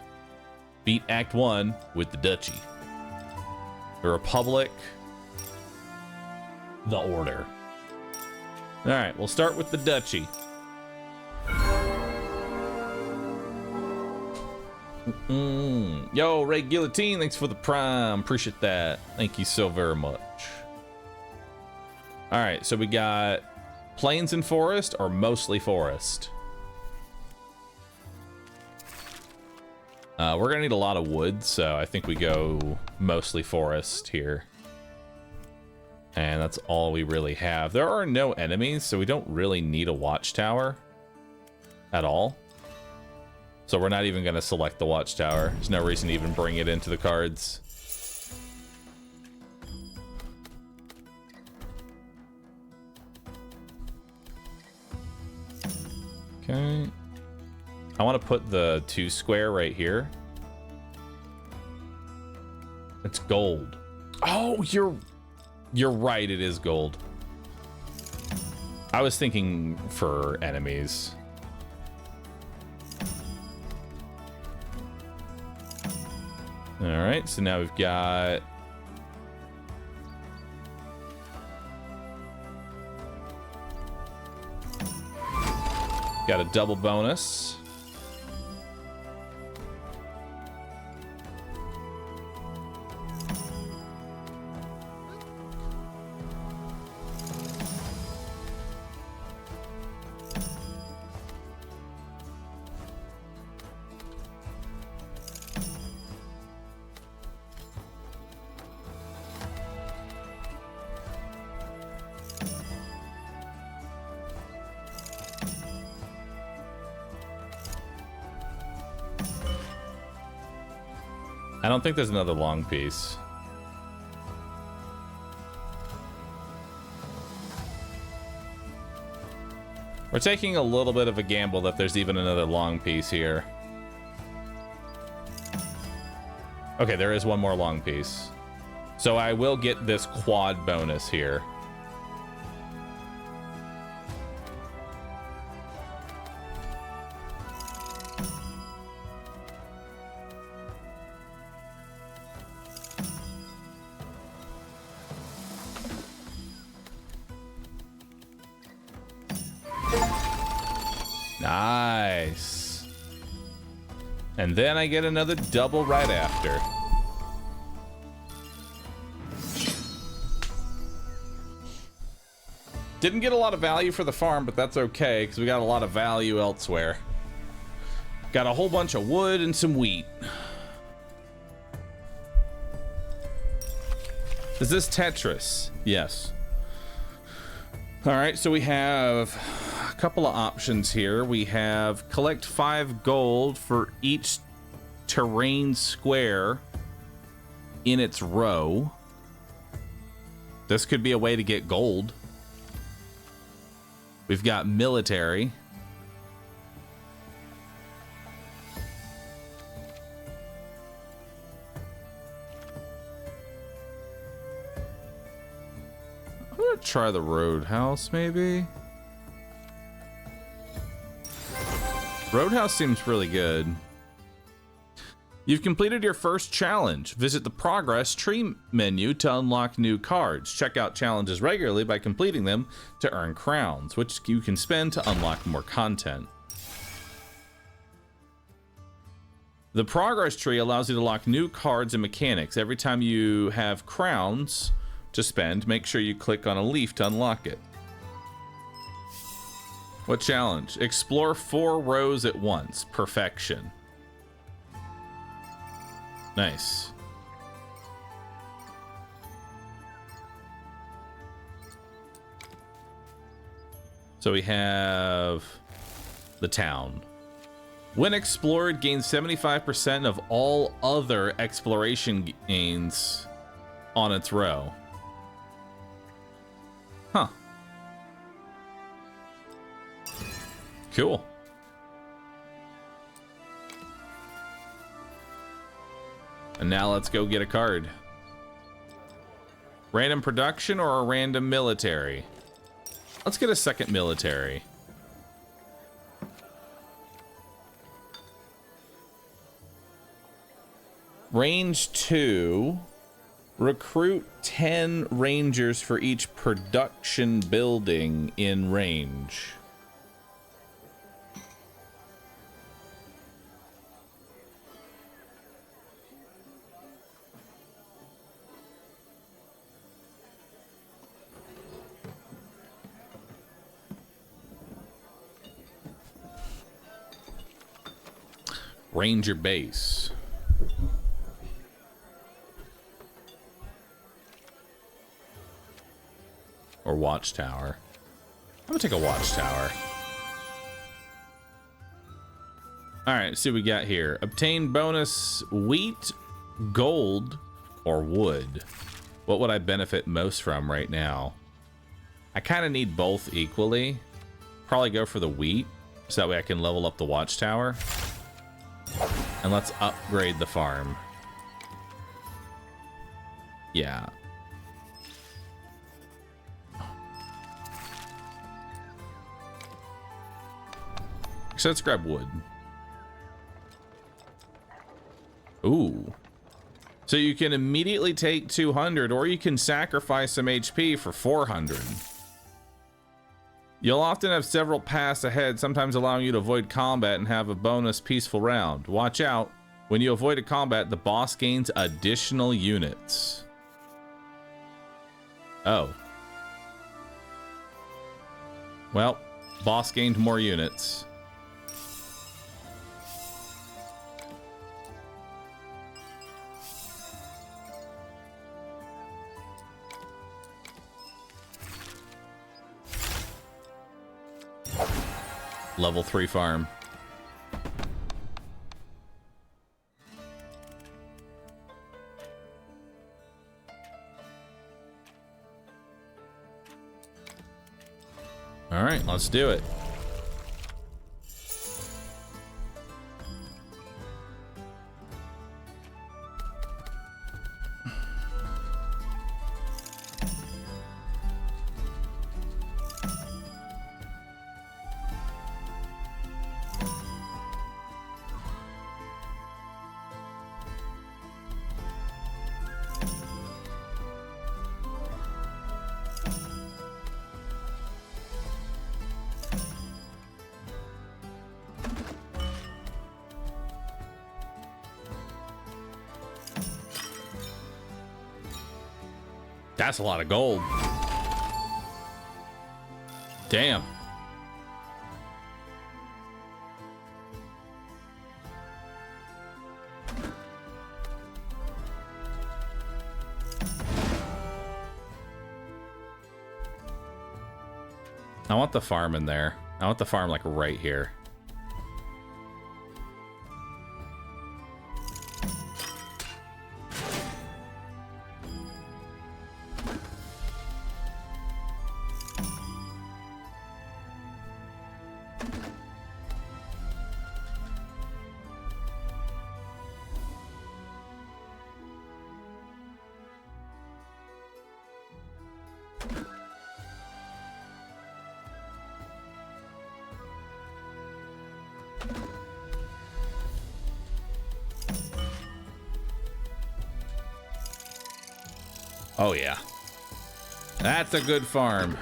Beat Act 1 with the Dutchy. The Republic. The Order. Alright, we'll start with the Dutchy. Yo, Ray Guillotine, thanks for the prime. Appreciate that. Thank you so very much. Alright, so we got plains and forest or mostly forest. We're gonna need a lot of wood, so I think we go mostly forest here. And that's all we really have. There are no enemies, so we don't really need a watchtower at all. So we're not even gonna select the watchtower. There's no reason to even bring it into the cards. Okay. I want to put the 2 square right here. It's gold. Oh, you're right, it is gold. I was thinking for enemies. All right, so now we've got a double bonus. I don't think there's another long piece. We're taking a little bit of a gamble that there's even another long piece here. Okay, there is one more long piece. So I will get this quad bonus here. Nice. And then I get another double right after. Didn't get a lot of value for the farm, but that's okay, because we got a lot of value elsewhere. Got a whole bunch of wood and some wheat. Is this Tetris? Yes. All right, so we have a couple of options here. We have collect 5 gold for each terrain square in its row. This could be a way to get gold. We've got military. I'm gonna try the roadhouse, maybe. Roadhouse seems really good. You've completed your first challenge. Visit the progress tree menu to unlock new cards. Check out challenges regularly by completing them to earn crowns, which you can spend to unlock more content. The progress tree allows you to lock new cards and mechanics. Every time you have crowns to spend, make sure you click on a leaf to unlock it. What challenge? Explore 4 rows at once. Perfection. Nice. So we have the town. When explored, gain 75% of all other exploration gains on its row. Huh. Cool. And now let's go get a card. Random production or a random military? Let's get a second military. Range 2. Recruit 10 rangers for each production building in range. Ranger base. Or watchtower. I'm gonna take a watchtower. Alright, see what we got here. Obtain bonus wheat, gold, or wood. What would I benefit most from right now? I kind of need both equally. Probably go for the wheat, so that way I can level up the watchtower. And let's upgrade the farm. Yeah. So let's grab wood. Ooh. So you can immediately take 200, or you can sacrifice some HP for 400. You'll often have several paths ahead, sometimes allowing you to avoid combat and have a bonus peaceful round. Watch out. When you avoid a combat, the boss gains additional units. Oh. Well, boss gained more units. Level 3 farm. All right, let's do it. That's a lot of gold. Damn. I want the farm in there. I want the farm like right here. Oh yeah. That's a good farm.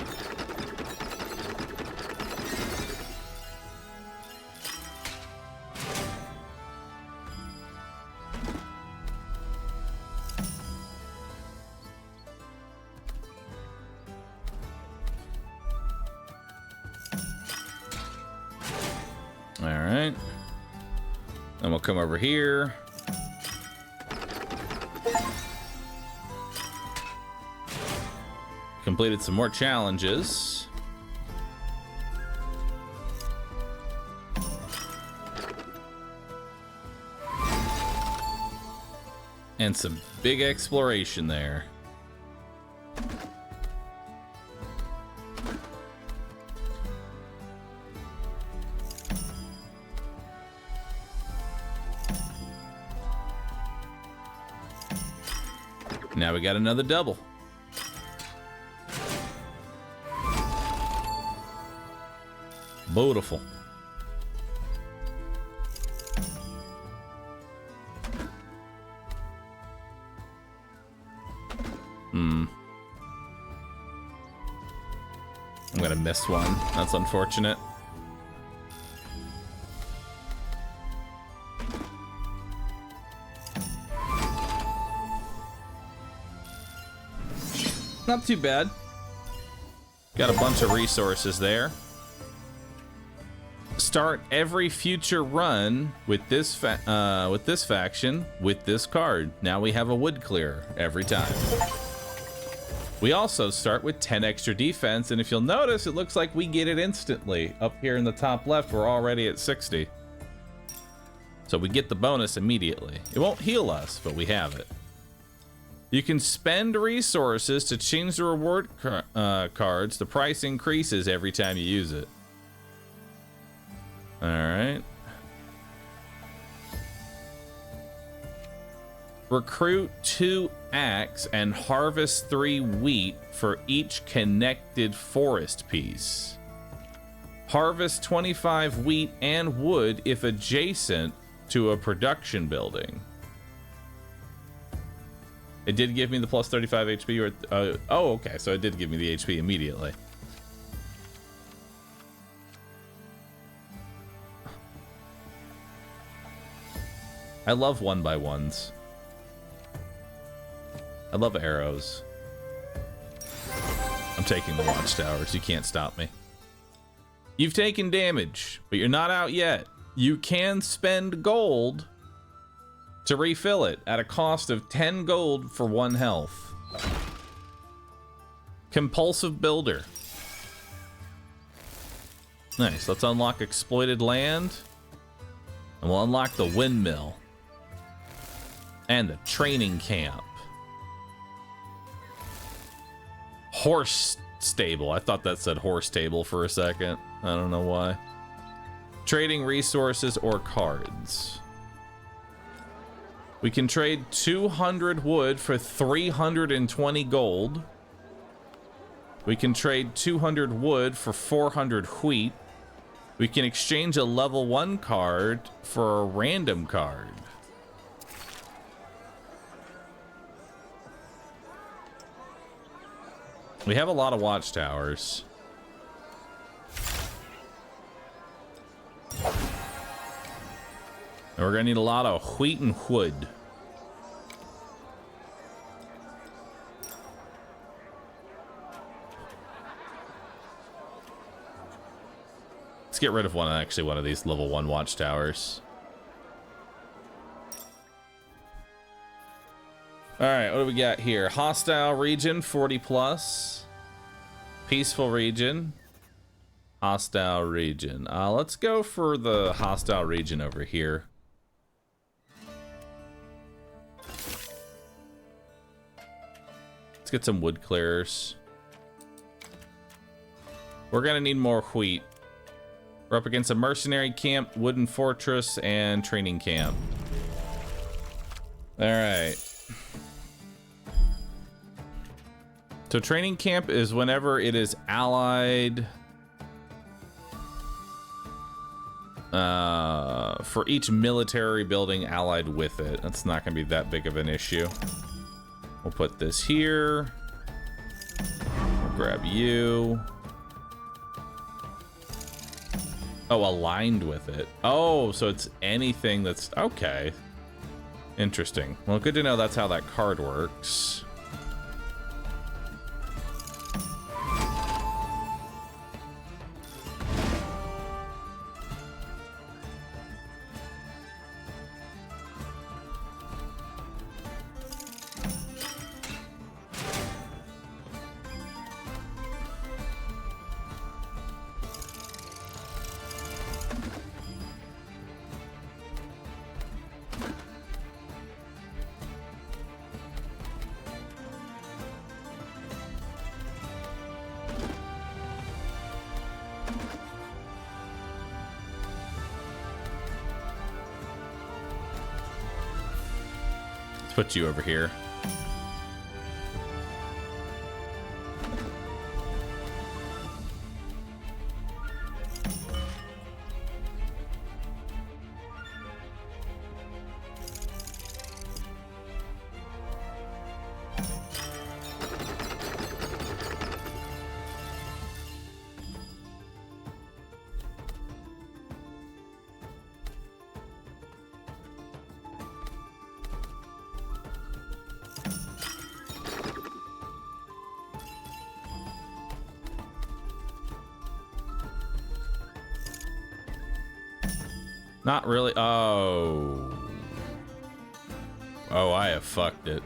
All right. Then we'll come over here. Completed some more challenges. And some big exploration there. Now we got another double. Beautiful. I'm gonna miss one. That's unfortunate. Not too bad. Got a bunch of resources there. Start every future run with this faction with this card. Now we have a wood clearer every time. We also start with 10 extra defense, and if you'll notice, it looks like we get it instantly. Up here in the top left, we're already at 60. So we get the bonus immediately. It won't heal us, but we have it. You can spend resources to change the reward cards. The price increases every time you use it. All right. Recruit 2 axe and harvest 3 wheat for each connected forest piece. Harvest 25 wheat and wood if adjacent to a production building. It did give me the plus 35 HP, or oh, okay, so it did give me the HP immediately. I love 1x1s. I love arrows. I'm taking the watchtowers. You can't stop me. You've taken damage, but you're not out yet. You can spend gold to refill it at a cost of 10 gold for 1 health. Compulsive Builder. Nice. Let's unlock exploited land. And we'll unlock the windmill. And the training camp. Horse stable. I thought that said horse table for a second. I don't know why. Trading resources or cards. We can trade 200 wood for 320 gold. We can trade 200 wood for 400 wheat. We can exchange a level 1 card for a random card. We have a lot of watchtowers. And we're gonna need a lot of wheat and wood. Let's get rid of one of these level 1 watchtowers. All right, what do we got here? Hostile region, 40 plus. Peaceful region. Hostile region. Let's go for the hostile region over here. Let's get some wood clearers. We're gonna need more wheat. We're up against a mercenary camp, wooden fortress, and training camp. All right. So training camp is whenever it is allied for each military building allied with it. That's not going to be that big of an issue. We'll put this here. We'll grab you. Oh, aligned with it. Oh, so it's anything that's... Okay. Interesting. Well, good to know that's how that card works. Put you over here. Not really. Oh. Oh, I have fucked it.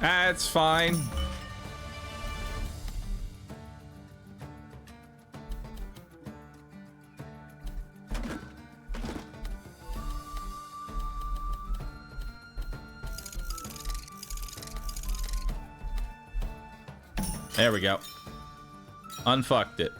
Ah, it's fine. There we go. Unfucked it.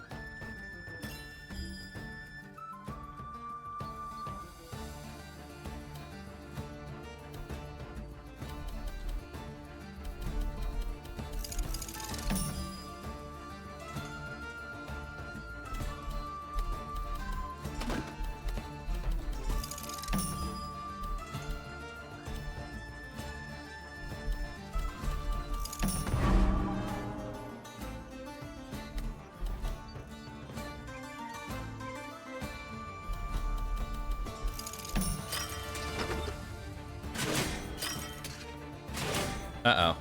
Uh-oh.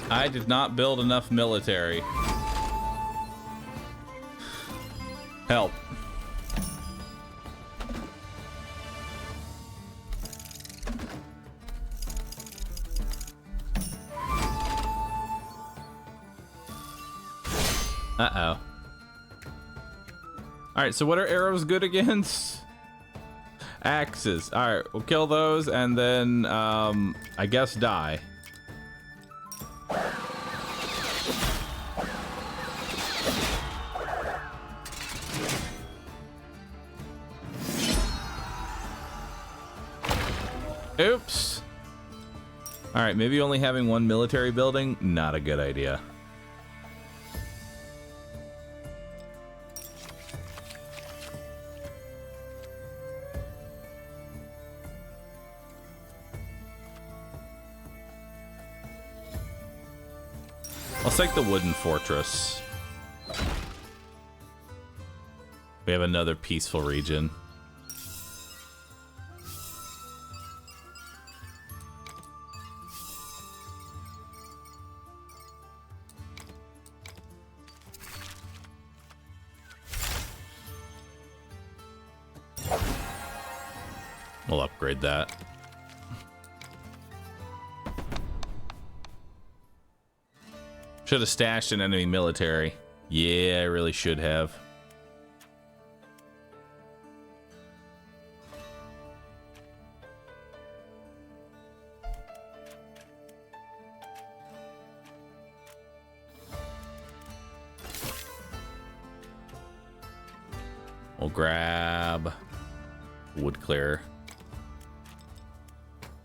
I did not build enough military. Help. Uh-oh. Alright, so what are arrows good against? Axes. Alright, we'll kill those and then, I guess die. Oops. Alright, maybe only having one military building, not a good idea. Let's take the wooden fortress. We have another peaceful region. We'll upgrade that. Should have stashed an enemy military. Yeah, I really should have. We'll grab wood clearer.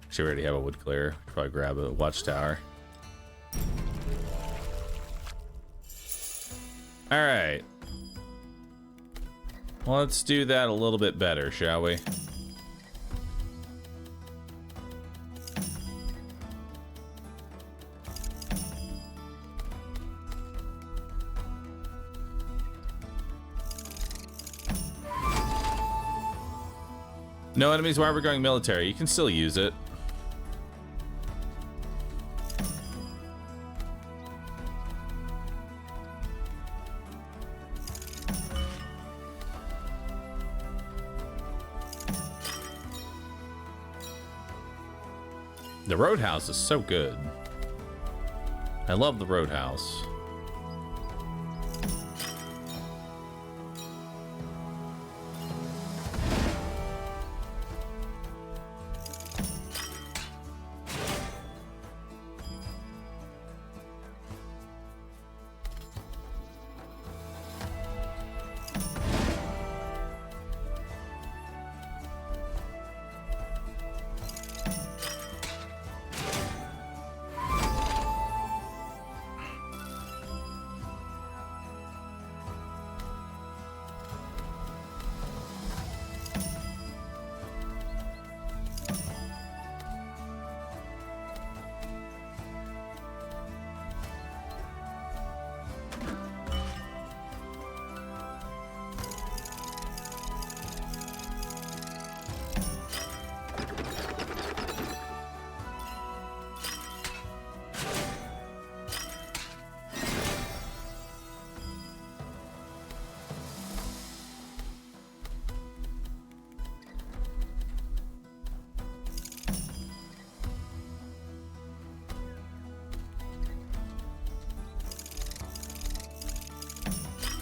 Actually, we already have a wood clearer. Probably grab a watchtower. All right. Well, let's do that a little bit better, shall we? No enemies while we're going military. You can still use it. The roadhouse is so good. I love the roadhouse.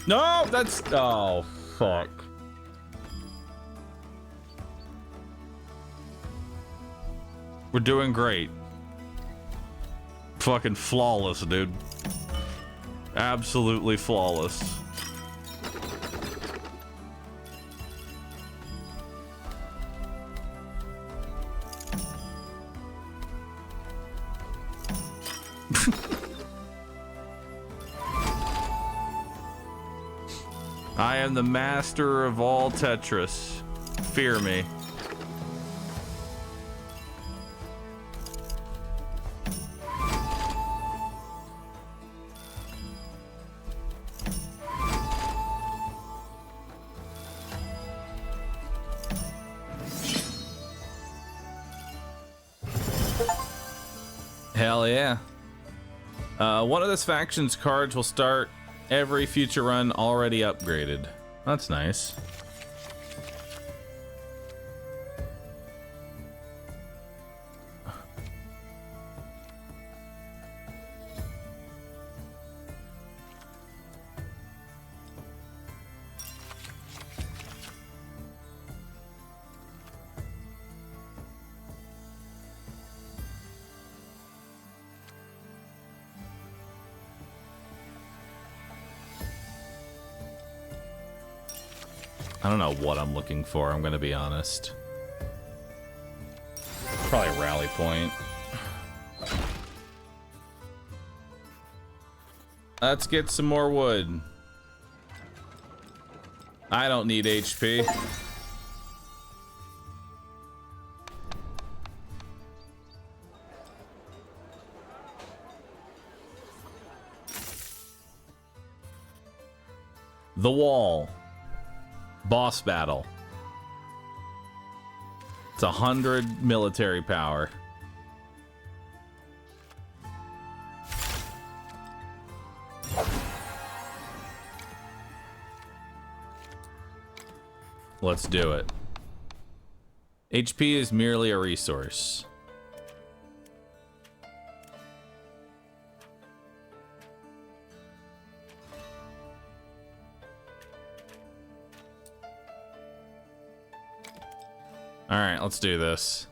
No, that's... Oh, fuck. We're doing great. Fucking flawless, dude. Absolutely flawless. I am the master of all Tetris. Fear me. Hell yeah. One of this faction's cards will start every future run already upgraded. That's nice. I don't know what I'm looking for, I'm gonna be honest. Probably rally point. Let's get some more wood. I don't need HP. The wall. Boss battle. It's 100 military power. Let's do it. HP is merely a resource. All right, let's do this.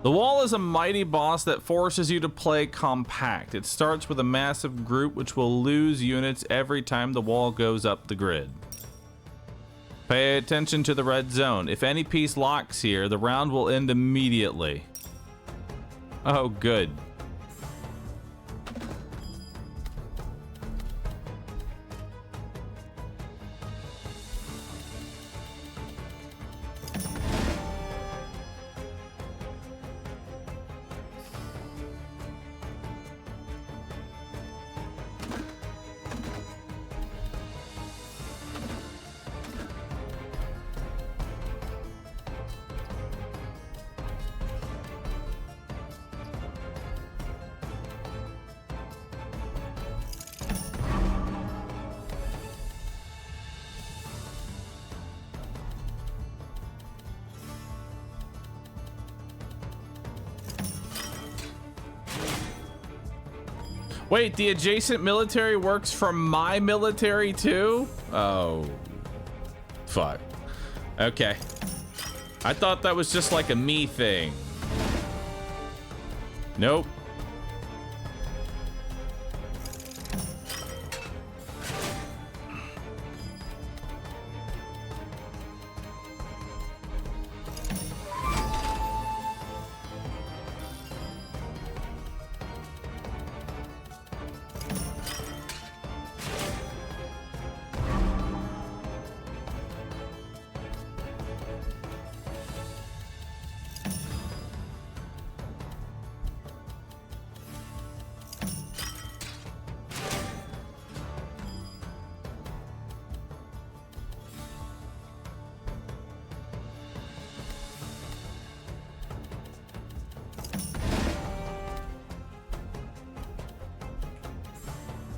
The wall is a mighty boss that forces you to play compact. It starts with a massive group which will lose units every time the wall goes up the grid. Pay attention to the red zone. If any piece locks here, the round will end immediately. Oh, good. Wait, the adjacent military works for my military too? Oh, fuck. Okay. I thought that was just like a me thing. Nope.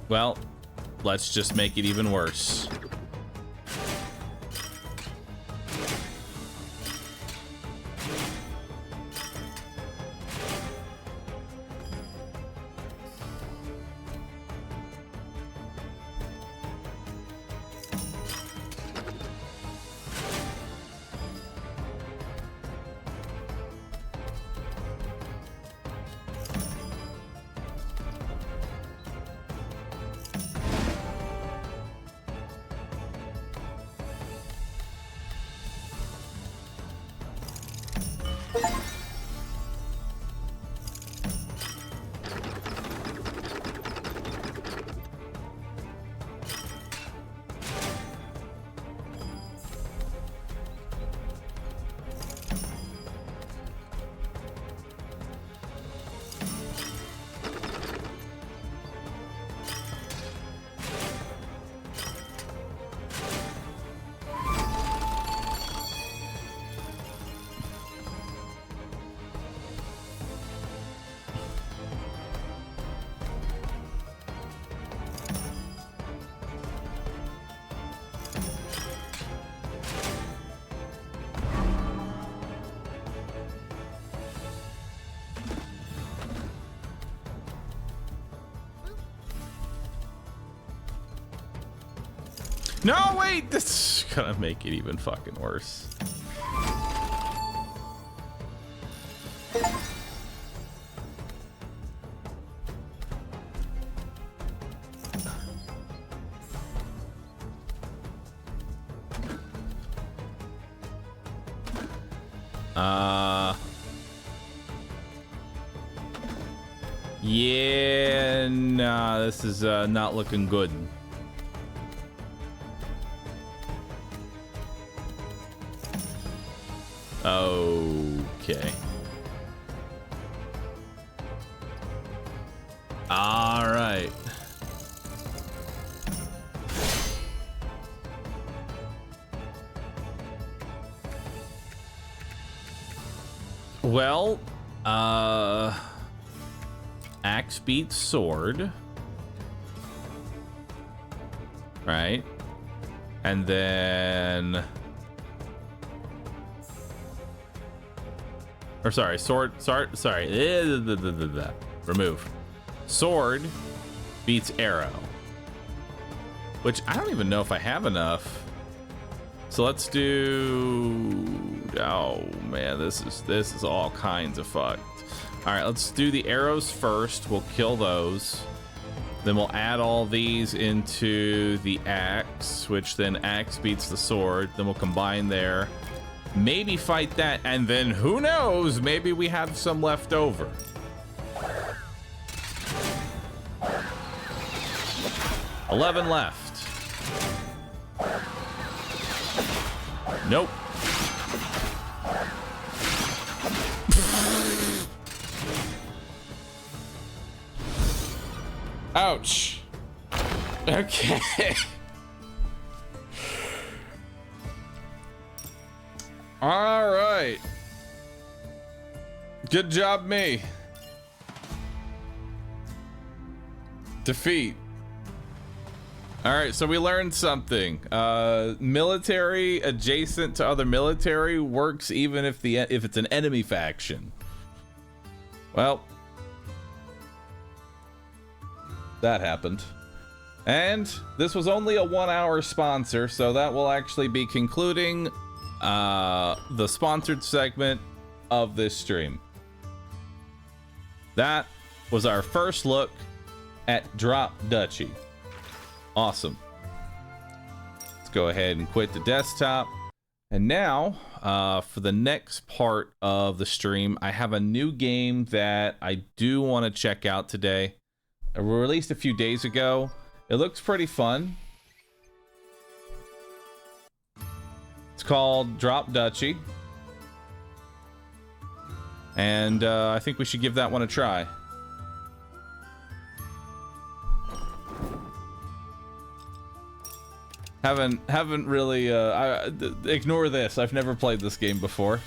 Well, let's just make it even worse. No, wait, this is gonna make it even fucking worse. Yeah, nah, this is not looking good. Okay. All right. Well, axe beats sword. Right? And then... Or sorry, sorry. Remove. Sword beats arrow. Which I don't even know if I have enough. So let's do... Oh man, this is all kinds of fucked. All right, let's do the arrows first. We'll kill those. Then we'll add all these into the axe, which then axe beats the sword. Then we'll combine there. Maybe fight that, and then who knows? Maybe we have some left over. $11 left. Nope. Ouch. Okay. All right. Good job, me. Defeat. All right, so we learned something. Military adjacent to other military works even if it's an enemy faction. Well, that happened. And this was only a 1-hour sponsor, so that will actually be concluding the sponsored segment of this stream. That was our first look at Drop Dutchy. Awesome. Let's go ahead and quit the desktop. And now, for the next part of the stream, I have a new game that I do want to check out today. It was released a few days ago. It looks pretty fun. It's called Drop Dutchy. And I think we should give that one a try. Haven't really ignore this. I've never played this game before.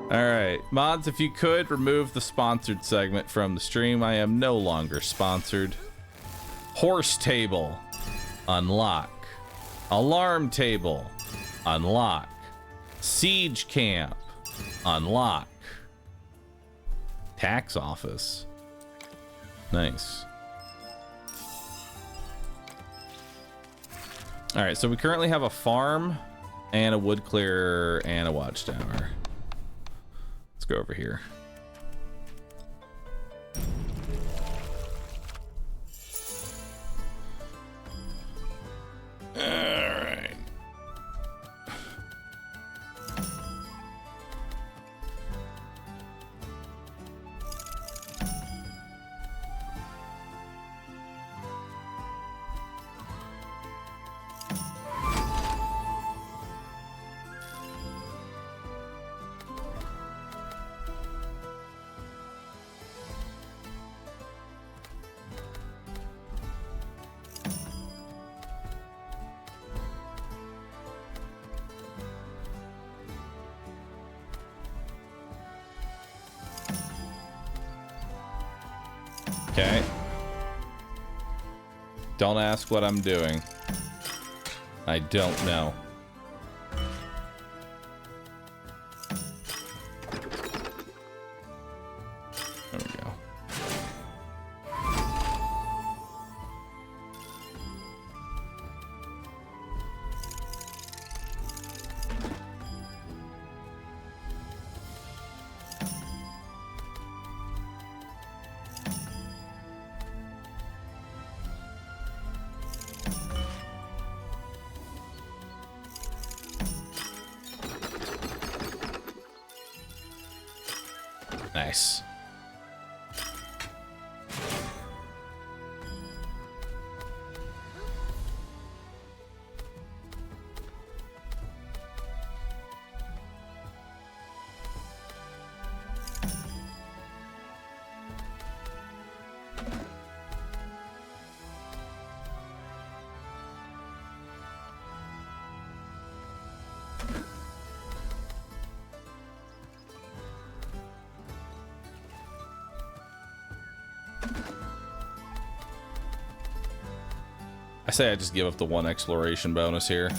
Alright, mods, if you could remove the sponsored segment from the stream. I am no longer sponsored. Horse table, unlock. Alarm table, unlock. Siege camp, unlock. Tax office, nice. Alright, so we currently have a farm and a wood clearer and a watchtower. Let's go over here. All right. Okay. Don't ask what I'm doing. I don't know. There we go. Nice. I say I just give up the 1 exploration bonus here.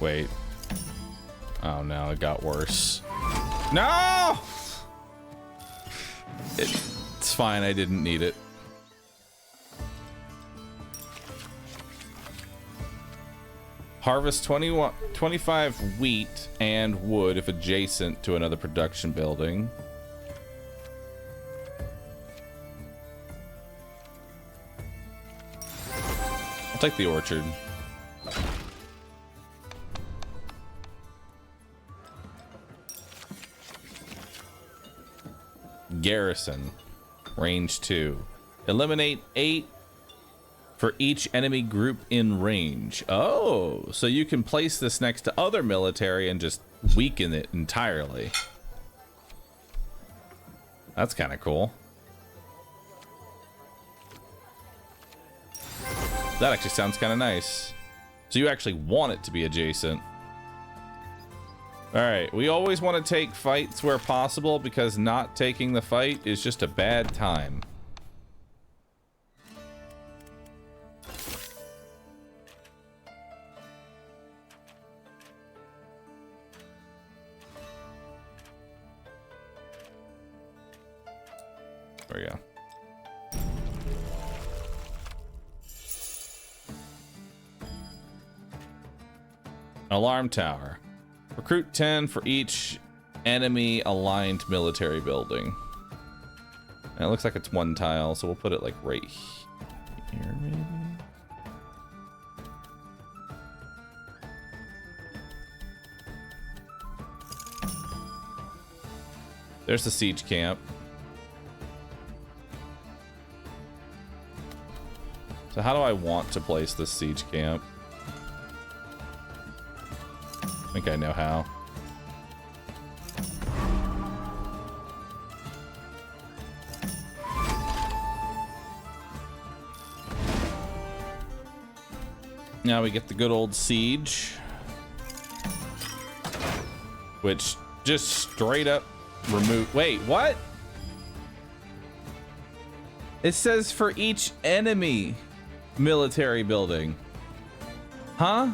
Wait. Oh no, it got worse. No! It's fine, I didn't need it. Harvest 25 wheat and wood if adjacent to another production building. I'll take the orchard. Garrison. Range 2. Eliminate 8 for each enemy group in range. Oh, so you can place this next to other military and just weaken it entirely. That's kind of cool. That actually sounds kind of nice. So you actually want it to be adjacent. All right, we always want to take fights where possible because not taking the fight is just a bad time. There we go. Alarm tower. Recruit 10 for each enemy aligned military building. And it looks like it's 1 tile, so we'll put it like right here, maybe. There's the siege camp. So how do I want to place this siege camp? I think I know how. Now we get the good old siege, which just straight up remove. Wait, what? It says for each enemy military building. Huh?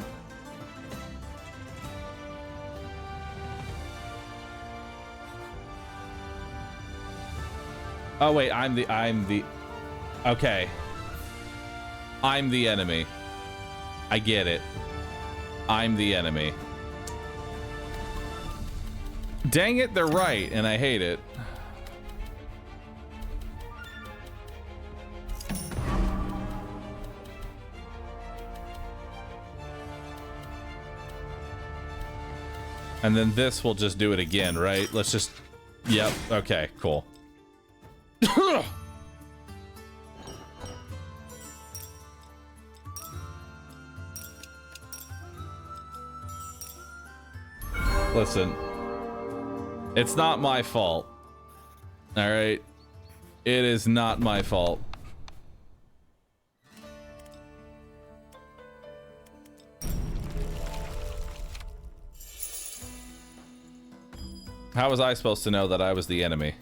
Oh wait, I'm the okay. I'm the enemy. I get it. I'm the enemy. Dang it, they're right, and I hate it. And then this will just do it again, right? Let's just... Yep, okay, cool. Listen, it's not my fault. All right, it is not my fault. How was I supposed to know that I was the enemy?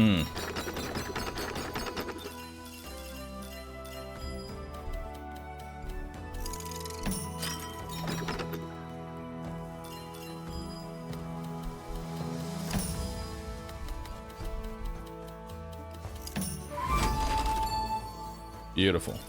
Mm. Beautiful.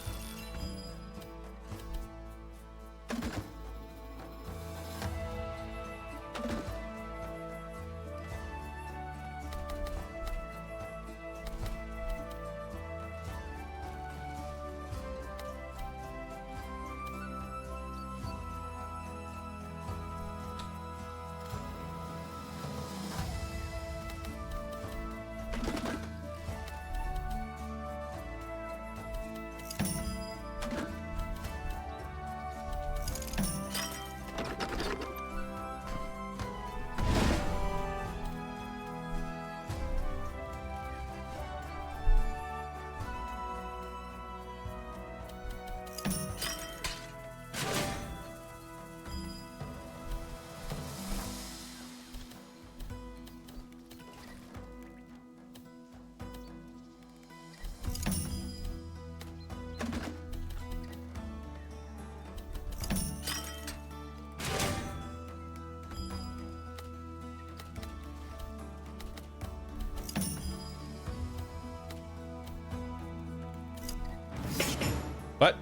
What?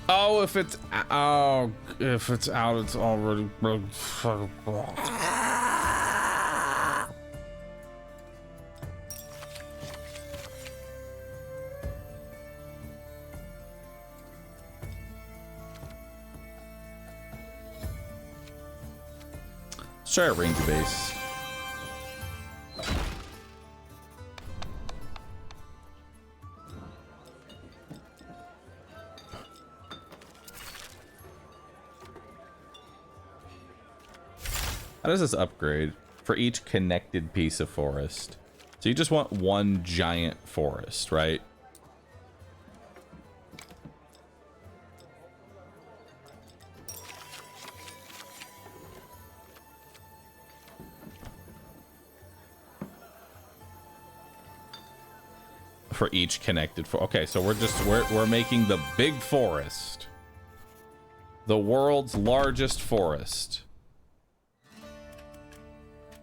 Oh, if it's out, it's already. Let's try a ranger base. How does this upgrade? For each connected piece of forest. So you just want one giant forest, right? For each connected okay, so we're making the big forest. The world's largest forest.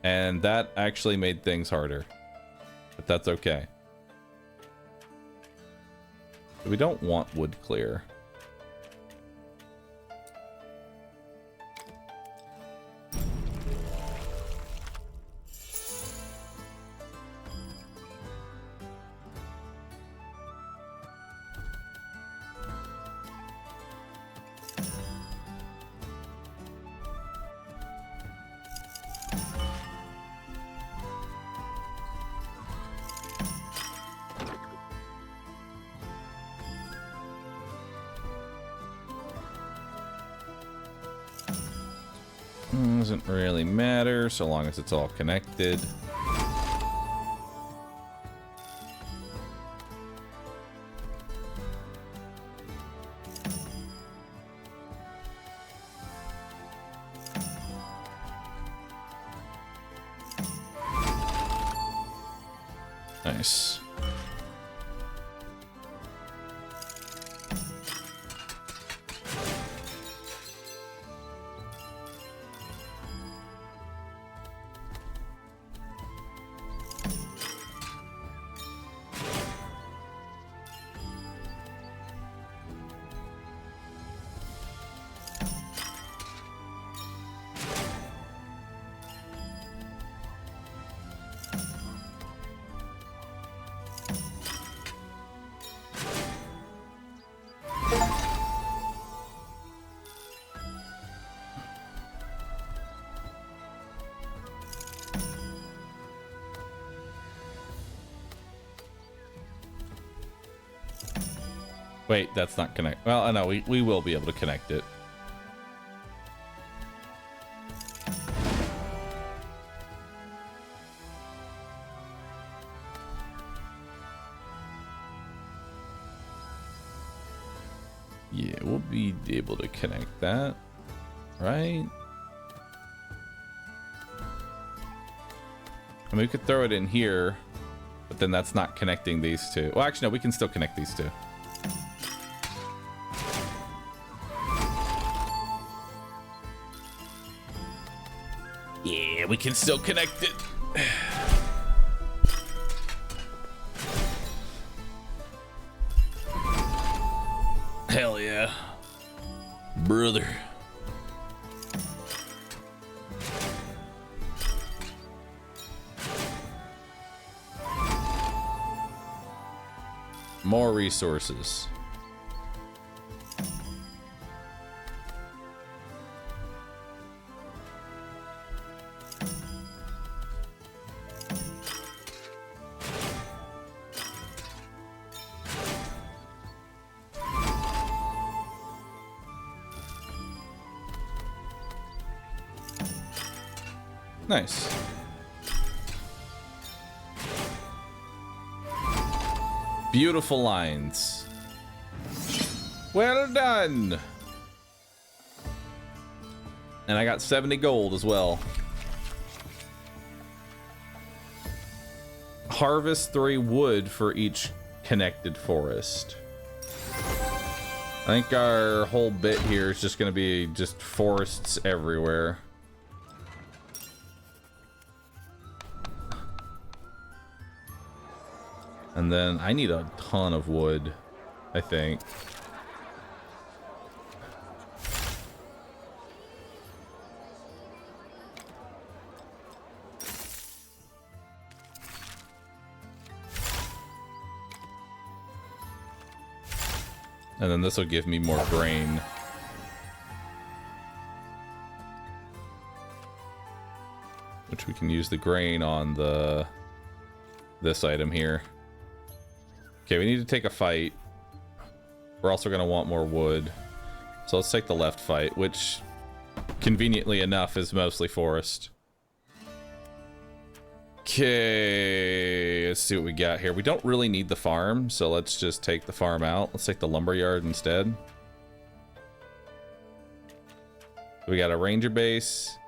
And that actually made things harder. But that's okay. We don't want wood clear. Doesn't really matter so long as it's all connected. Nice. Wait, that's not connect. Well, no, we will be able to connect it. Yeah, we'll be able to connect that, right? I mean, we could throw it in here, but then that's not connecting these two. Well, actually, no, we can still connect these two. Yeah, we can still connect it. Hell yeah. Brother. More resources. Nice. Beautiful lines. Well done. And I got 70 gold as well. Harvest 3 wood for each connected forest. I think our whole bit here is just going to be just forests everywhere. And then I need a ton of wood, I think. And then this will give me more grain. Which we can use the grain on this item here. Okay, we need to take a fight. We're also going to want more wood. So let's take the left fight, which conveniently enough is mostly forest. Okay, let's see what we got here. We don't really need the farm, so let's just take the farm out. Let's take the lumberyard instead. We got a ranger base,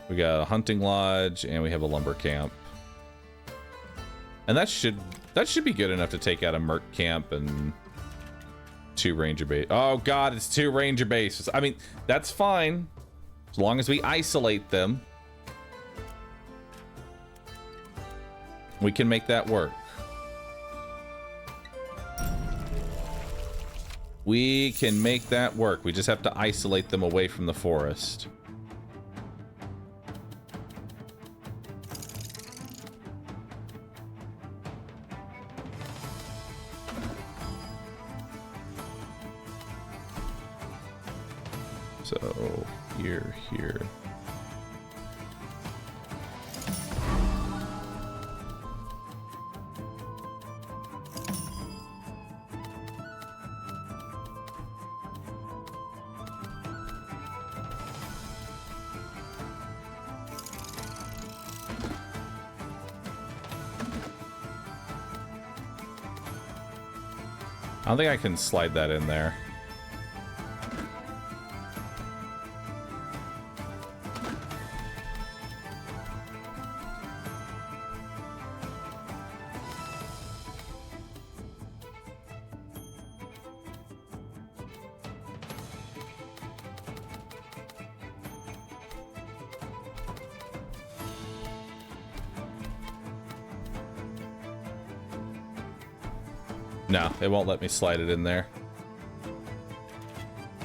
we got a hunting lodge, and we have a lumber camp. And that should be good enough to take out a merc camp and 2 ranger base. Oh god, it's 2 ranger bases. I mean, that's fine as long as we isolate them. We can make that work. We can make that work. We just have to isolate them away from the forest. So, here. I don't think I can slide that in there. No, it won't let me slide it in there.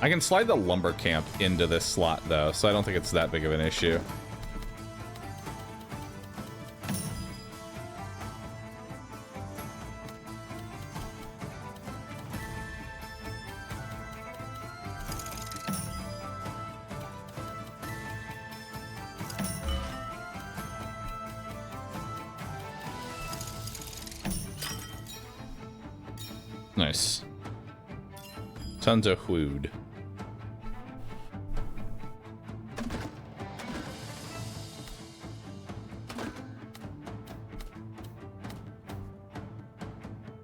I can slide the lumber camp into this slot, though, so I don't think it's that big of an issue. Nice. Tons of wood.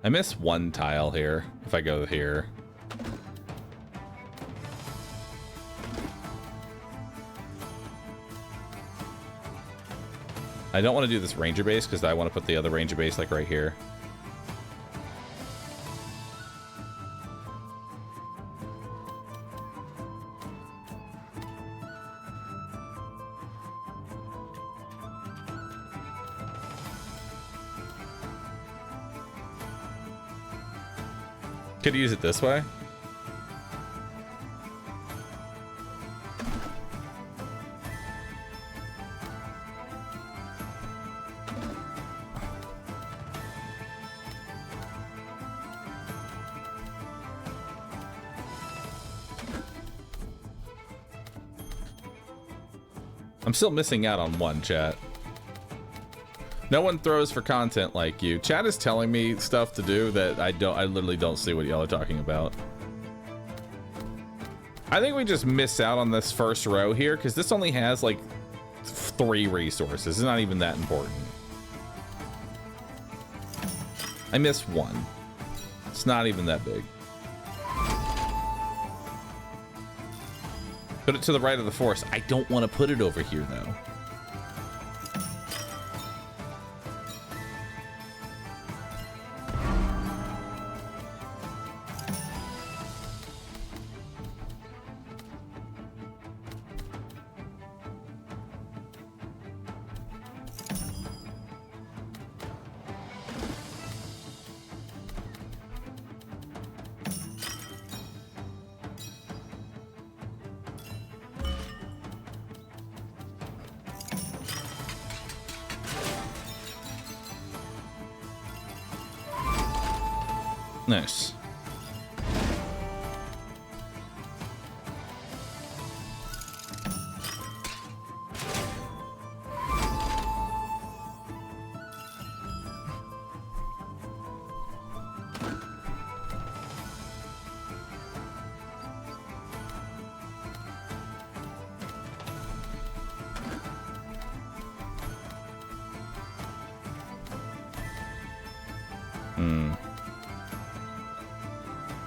I miss one tile here, if I go here. I don't want to do this ranger base because I want to put the other ranger base like right here. Could use it this way. I'm still missing out on one, chat. No one throws for content like you. Chat is telling me stuff to do that I literally don't see what y'all are talking about. I think we just miss out on this first row here because this only has like 3 resources. It's not even that important. I missed 1. It's not even that big. Put it to the right of the forest. I don't want to put it over here though. Nice.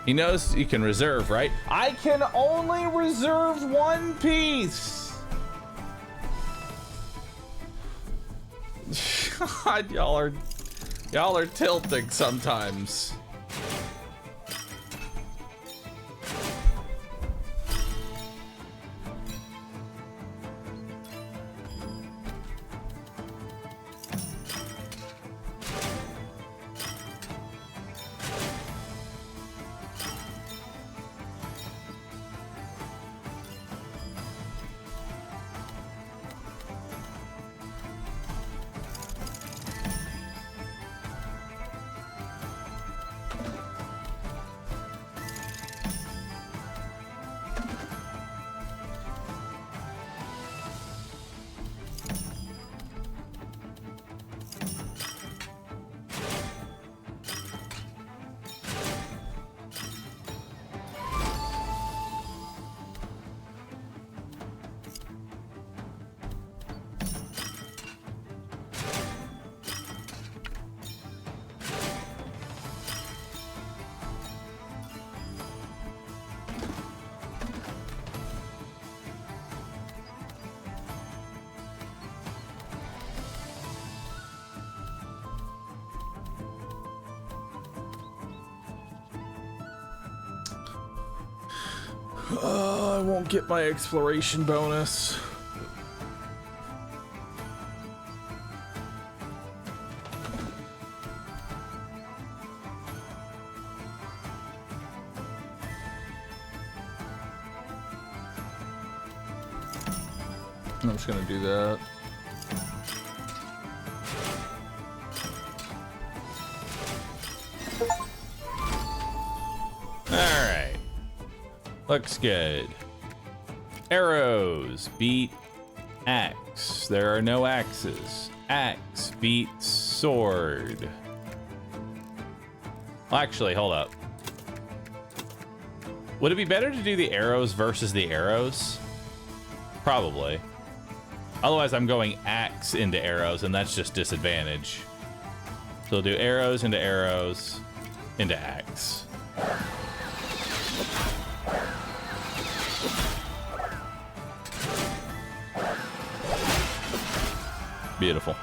He knows you can reserve, right? I can only reserve 1 piece. God, y'all are tilting sometimes. I won't get my exploration bonus. I'm just gonna do that. Alright. Looks good. Arrows beat axe. There are no axes. Axe beats sword. Well, actually, hold up. Would it be better to do the arrows versus the arrows? Probably. Otherwise, I'm going axe into arrows, and that's just disadvantage. So we'll do arrows into axe. Beautiful.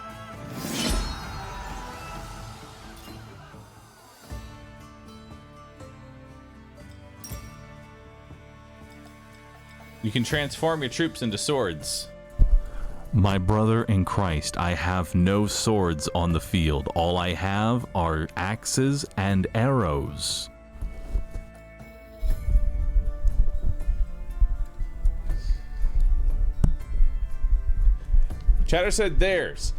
You can transform your troops into swords.
My brother in Christ, I have no swords on the field. All I have are axes and arrows.
Chatter said theirs.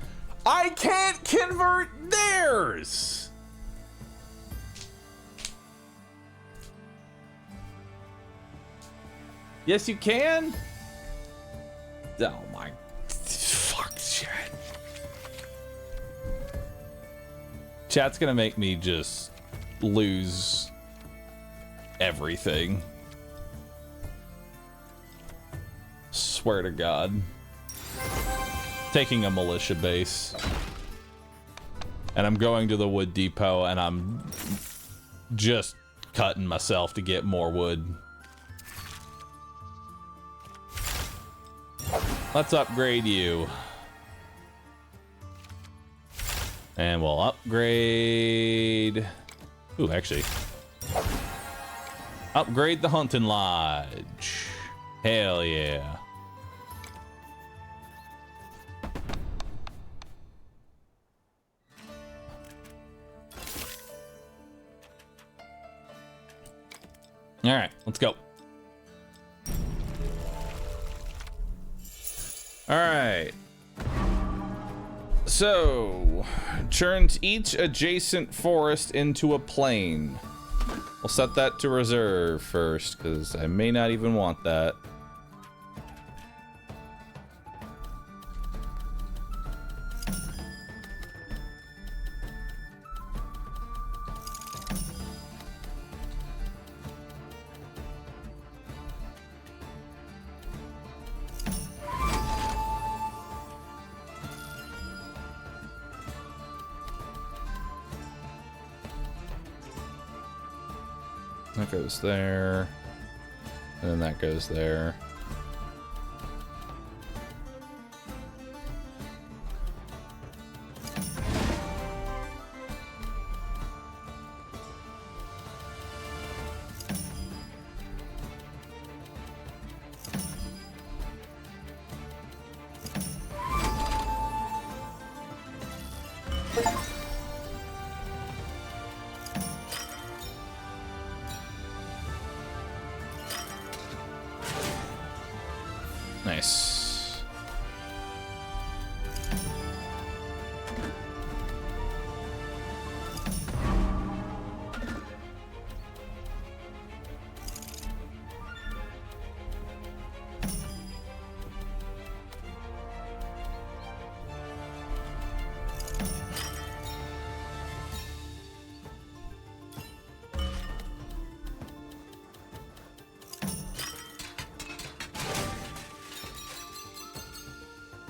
I can't convert theirs! Yes, you can? Oh my... Fuck, chat. Chat's gonna make me just lose everything. Swear to God. Taking a militia base. And I'm going to the wood depot and I'm just cutting myself to get more wood. Let's upgrade you. And we'll upgrade... Ooh, actually. Upgrade the hunting lodge. Hell yeah. All right, let's go. All right. So, turns each adjacent forest into a plain. We'll set that to reserve first, because I may not even want that. That goes there, and then that goes there. Nice.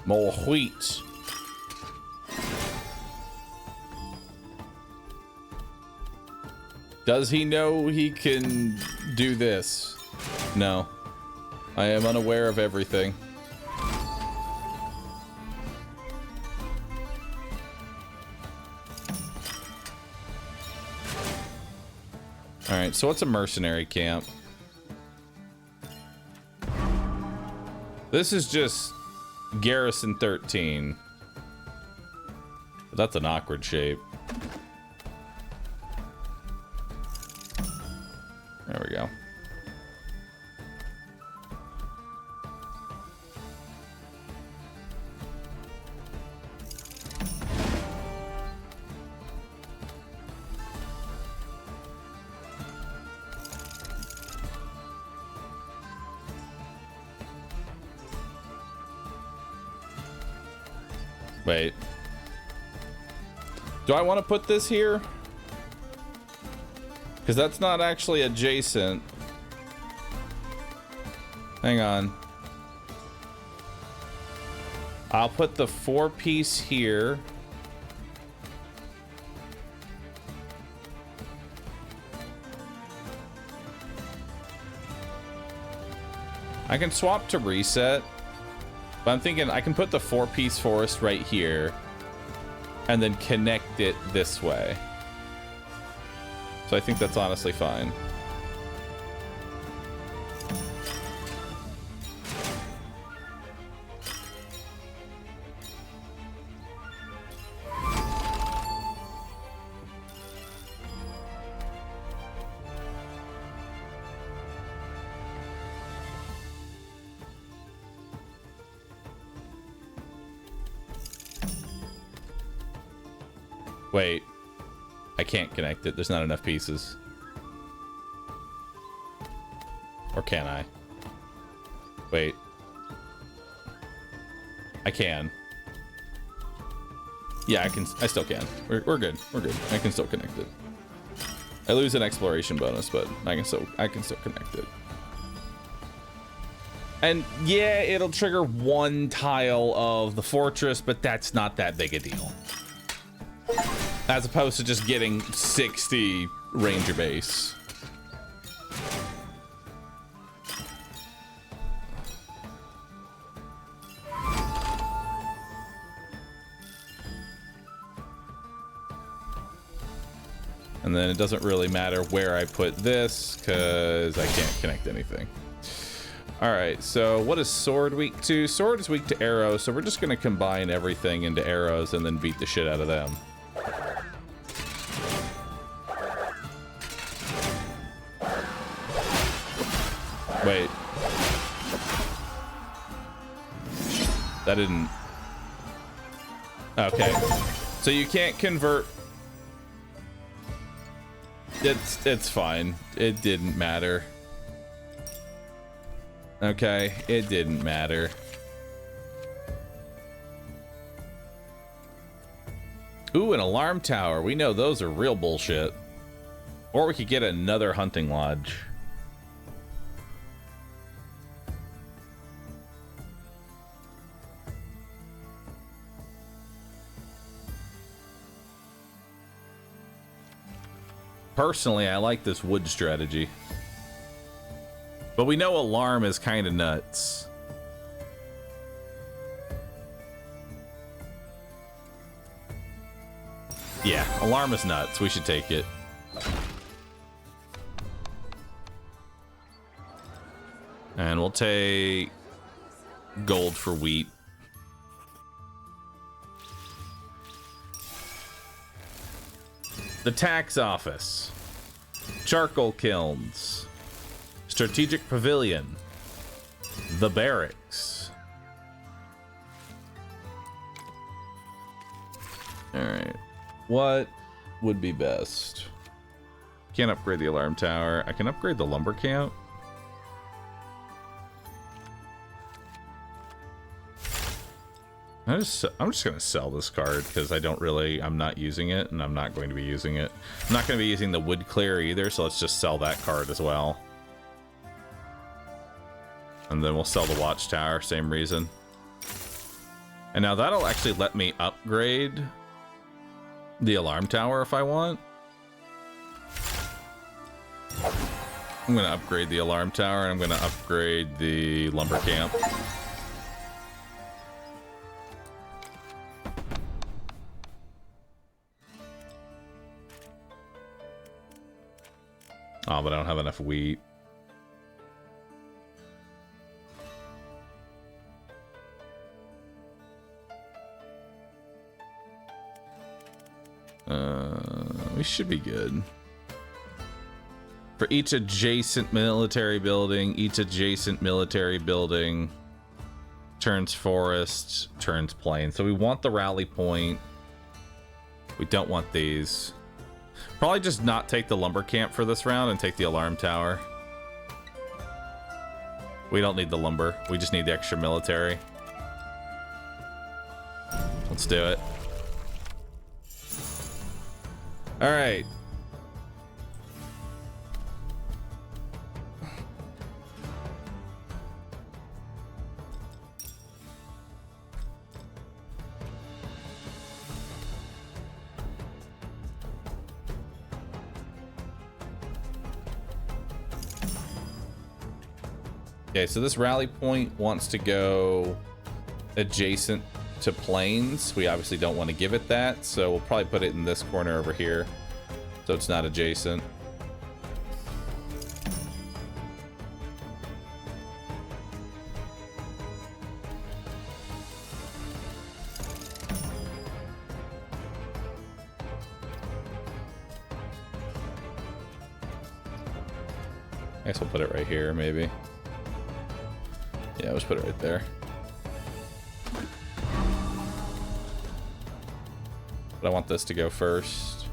More wheat. Does he know he can do this? No. I am unaware of everything. Alright, so what's a mercenary camp? This is just Garrison 13. But that's an awkward shape. There we go. Wait. Do I want to put this here? Because that's not actually adjacent. Hang on. I'll put the 4-piece here. I can swap to reset. But I'm thinking I can put the 4-piece forest right here and then connect it this way. So I think that's honestly fine. Wait. I can't connect it. There's not enough pieces. Or can I? Wait. I can. Yeah, I still can. We're good. We're good. I can still connect it. I lose an exploration bonus, but I can still connect it. And yeah, it'll trigger one tile of the fortress, but that's not that big a deal. As opposed to just getting 60 ranger base. And then it doesn't really matter where I put this because I can't connect anything. All right, so what is sword weak to? Sword is weak to arrows, so we're just gonna combine everything into arrows and then beat the shit out of them. Wait. That didn't... Okay. So you can't convert... It's fine. It didn't matter. Okay, it didn't matter. Ooh, an alarm tower. We know those are real bullshit. Or we could get another hunting lodge. Personally, I like this wood strategy. But we know alarm is kind of nuts. Yeah, alarm is nuts. We should take it. And we'll take gold for wheat. The tax office. Charcoal kilns. Strategic pavilion. The barracks. Alright. What would be best? Can't upgrade the alarm tower. I can upgrade the lumber camp. I'm just gonna sell this card because I'm not using it, and I'm not going to be using it. I'm not going to be using the wood clear either, so let's just sell that card as well. And then we'll sell the watchtower, same reason. And now that'll actually let me upgrade the alarm tower if I want. I'm going to upgrade the alarm tower, and I'm going to upgrade the lumber camp. Oh, but I don't have enough wheat. We should be good. For each adjacent military building, turns forest, turns plain. So we want the rally point. We don't want these. Probably just not take the lumber camp for this round and take the alarm tower. We don't need the lumber. We just need the extra military. Let's do it. All right. Okay, so this rally point wants to go adjacent to plains. We obviously don't want to give it that, so we'll probably put it in this corner over here so it's not adjacent. I guess we'll put it right here, maybe. Yeah, let's put it right there. But I want this to go first.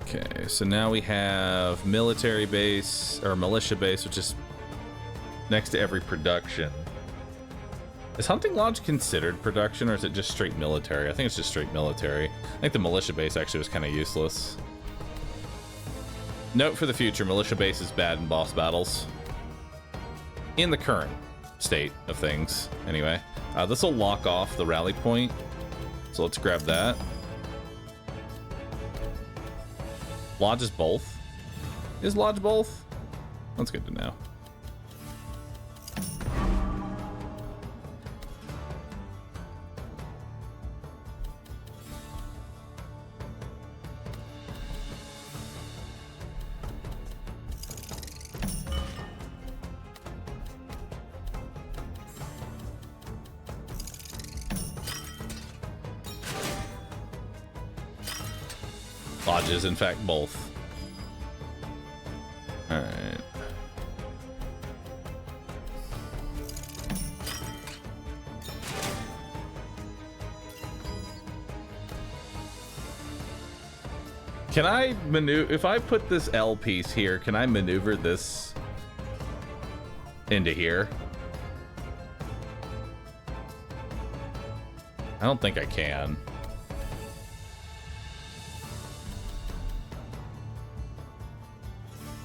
Okay, so now we have military base, or militia base, which is next to every production. Is Hunting Lodge considered production, or is it just straight military? I think it's just straight military. I think the militia base actually was kind of useless. Note for the future, militia base is bad in boss battles. In the current state of things, anyway. This will lock off the rally point, so let's grab that. Lodge is both? Is Lodge both? That's good to know. Lodges, in fact, both. Alright. Can I maneuver, if I put this L piece here, can I maneuver this into here? I don't think I can.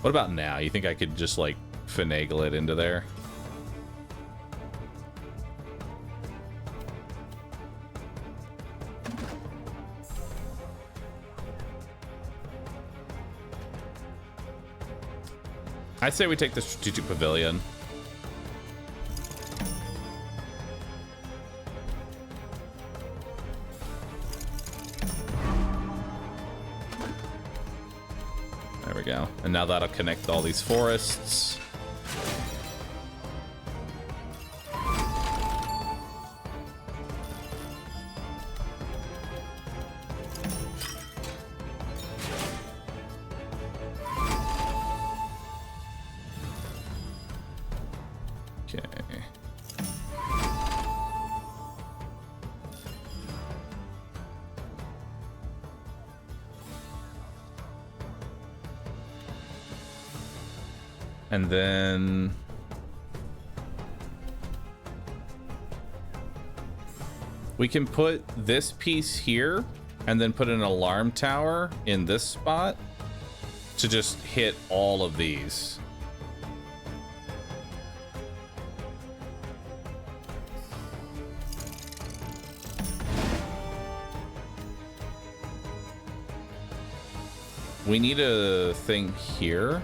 What about now? You think I could just like finagle it into there? I'd say we take the strategic pavilion. There we go. And now that'll connect all these forests. And then we can put this piece here and then put an alarm tower in this spot to just hit all of these. We need a thing here.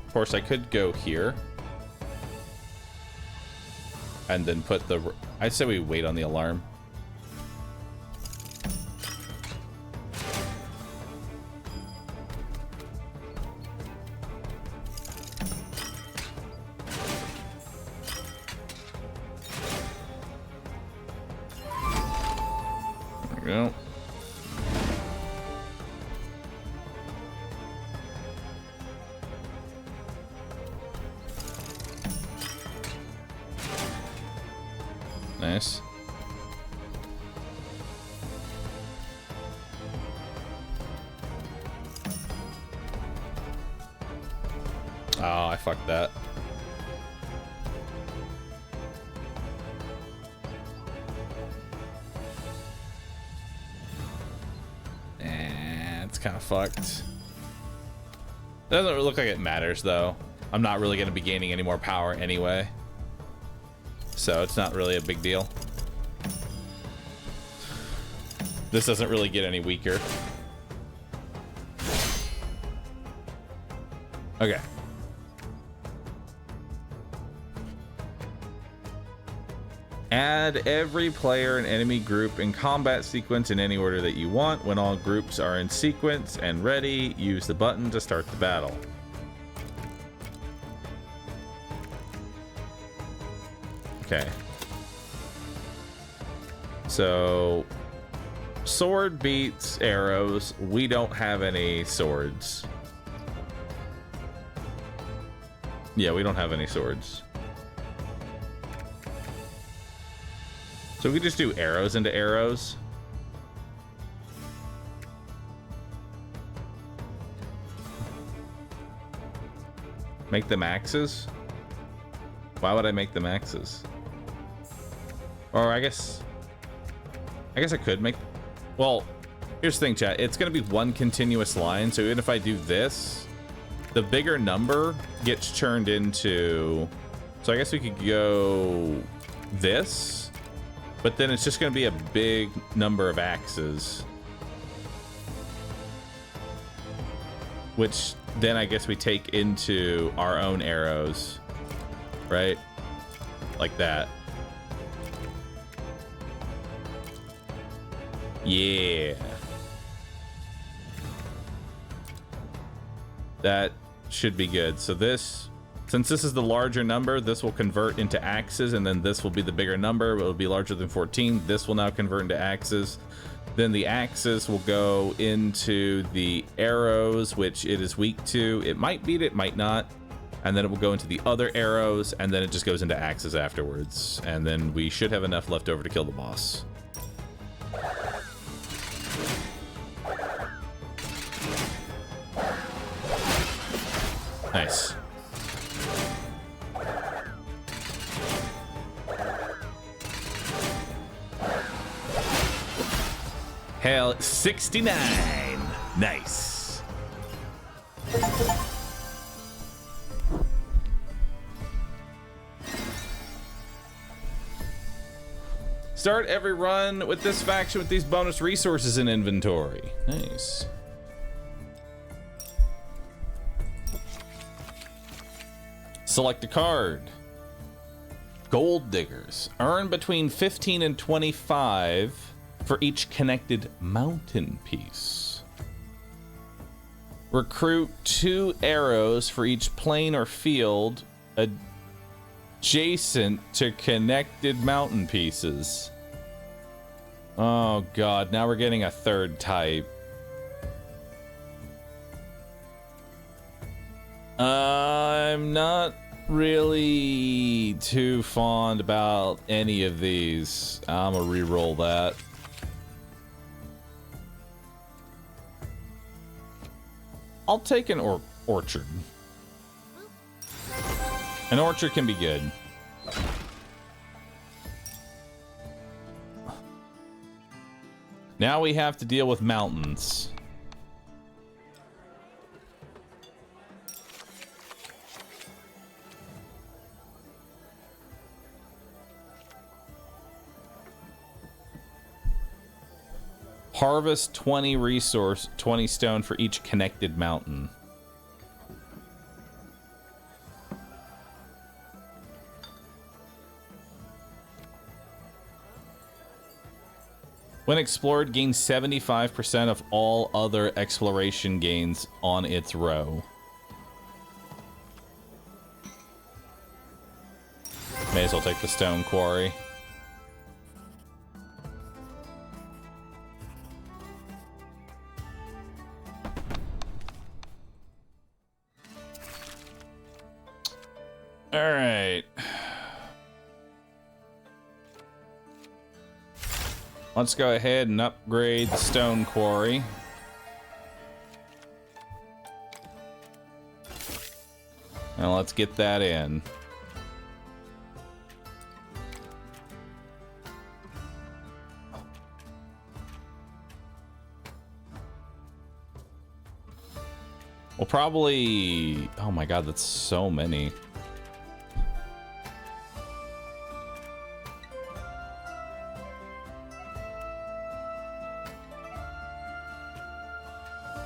Of course, I could go here and then put the... I say we wait on the alarm. There we go. Nice. Oh, I fucked that. It's kind of fucked. Doesn't really look like it matters though. I'm not really going to be gaining any more power anyway. So it's not really a big deal. This doesn't really get any weaker. Okay. Add every player and enemy group in combat sequence in any order that you want. When all groups are in sequence and ready, use the button to start the battle. Okay. So, sword beats arrows. We don't have any swords. Yeah, we don't have any swords. So we just do arrows into arrows. Make them axes? Why would I make them axes? Or I guess I could make... Well, here's the thing, chat. It's going to be one continuous line, so even if I do this, the bigger number gets turned into... So I guess we could go this, but then it's just going to be a big number of axes. Which then I guess we take into our own arrows, right? Like that. Yeah. That should be good. So this, since this is the larger number, this will convert into axes, and then this will be the bigger number. It will be larger than 14. This will now convert into axes. Then the axes will go into the arrows, which it is weak to. It might beat it, might not. And then it will go into the other arrows, and then it just goes into axes afterwards. And then we should have enough left over to kill the boss. Nice. Hell, 69. Nice. Start every run with this faction with these bonus resources in inventory. Nice. Select a card. Gold Diggers. Earn between 15 and 25 for each connected mountain piece. Recruit 2 arrows for each plane or field adjacent to connected mountain pieces. Oh god, now we're getting a third type. I'm not really too fond about any of these. I'm gonna re-roll that. I'll take an orchard. An orchard can be good. Now we have to deal with mountains. Harvest 20 resource, 20 stone for each connected mountain. When explored, gain 75% of all other exploration gains on its row. May as well take the stone quarry. All right. Let's go ahead and upgrade the stone quarry. Now let's get that in. We'll probably... Oh my god, that's so many.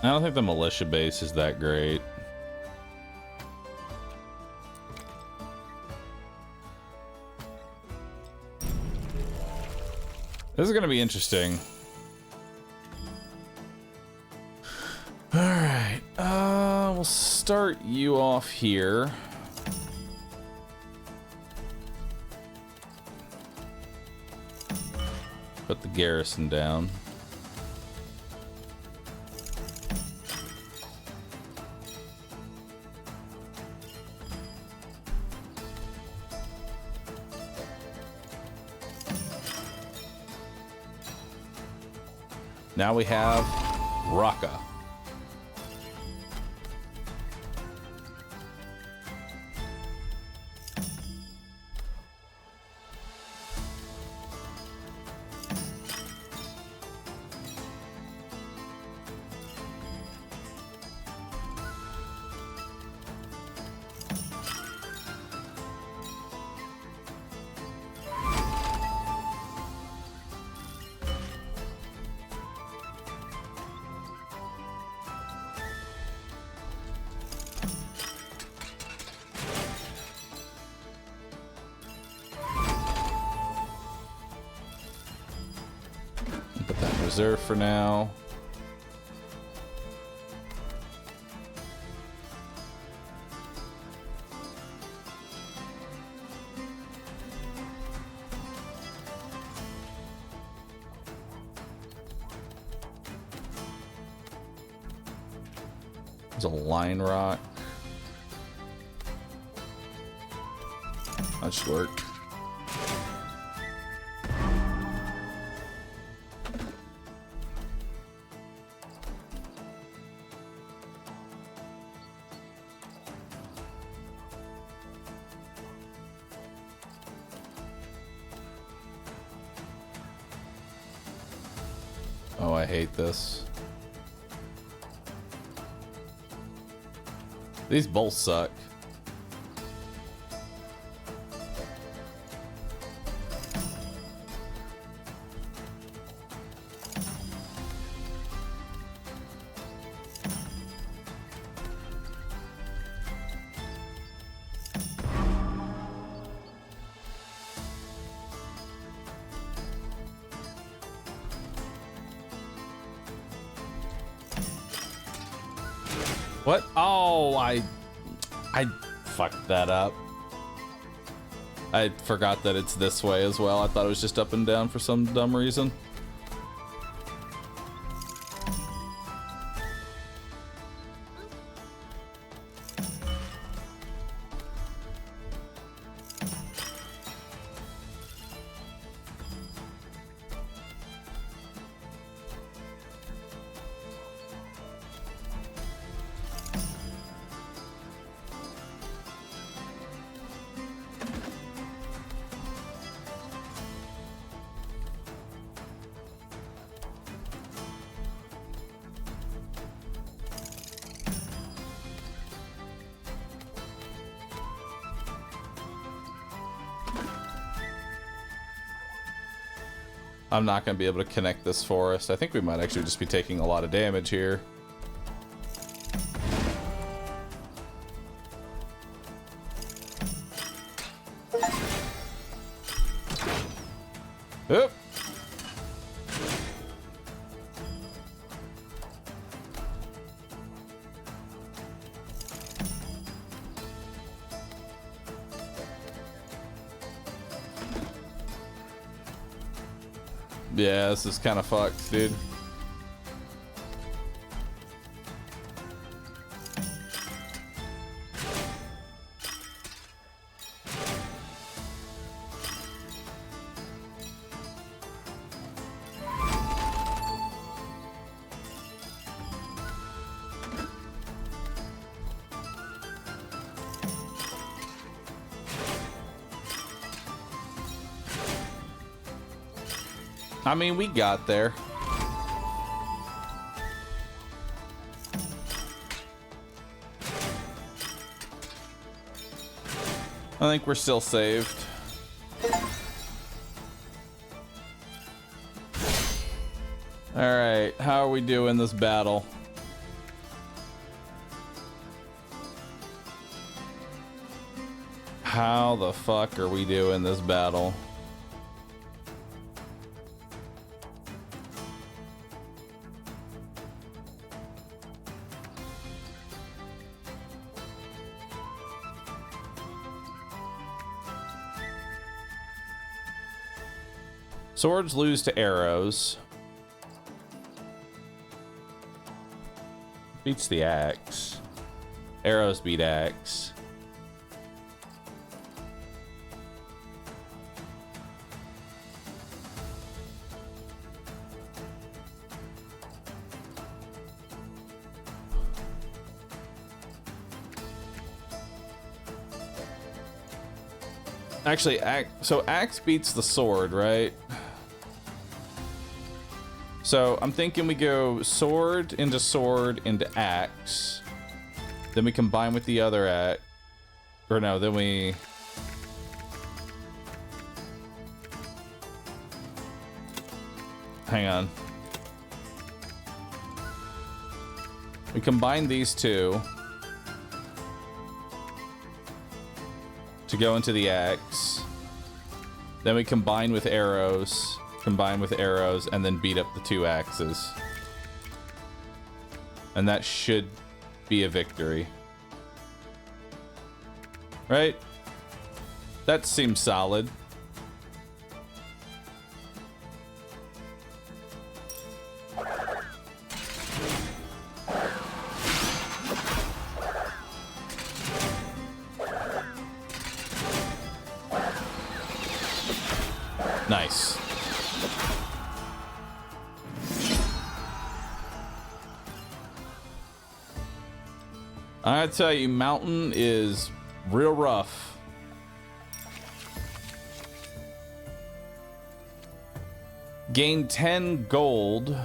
I don't think the militia base is that great. This is going to be interesting. Alright, we'll start you off here. Put the garrison down. Now we have Raqqa. Put that in reserve for now. There's a line rock. That should work. Oh, I hate this. These both suck. What? Oh, I fucked that up. I forgot that it's this way as well. I thought it was just up and down for some dumb reason. I'm not going to be able to connect this forest. I think we might actually just be taking a lot of damage here. Oop. Yeah, this is kind of fucked, dude. I mean, we got there. I think we're still saved. All right, how are we doing this battle? How the fuck are we doing this battle? Swords lose to arrows. Beats the axe. Arrows beat axe. Actually, so axe beats the sword, right? So I'm thinking we go sword into axe. Then we combine with the other axe. Or no, then we... Hang on. We combine these two to go into the axe. Then we combine with arrows, and then beat up the two axes. And that should be a victory. Right? That seems solid. Nice. I tell you, mountain is real rough. Gain 10 gold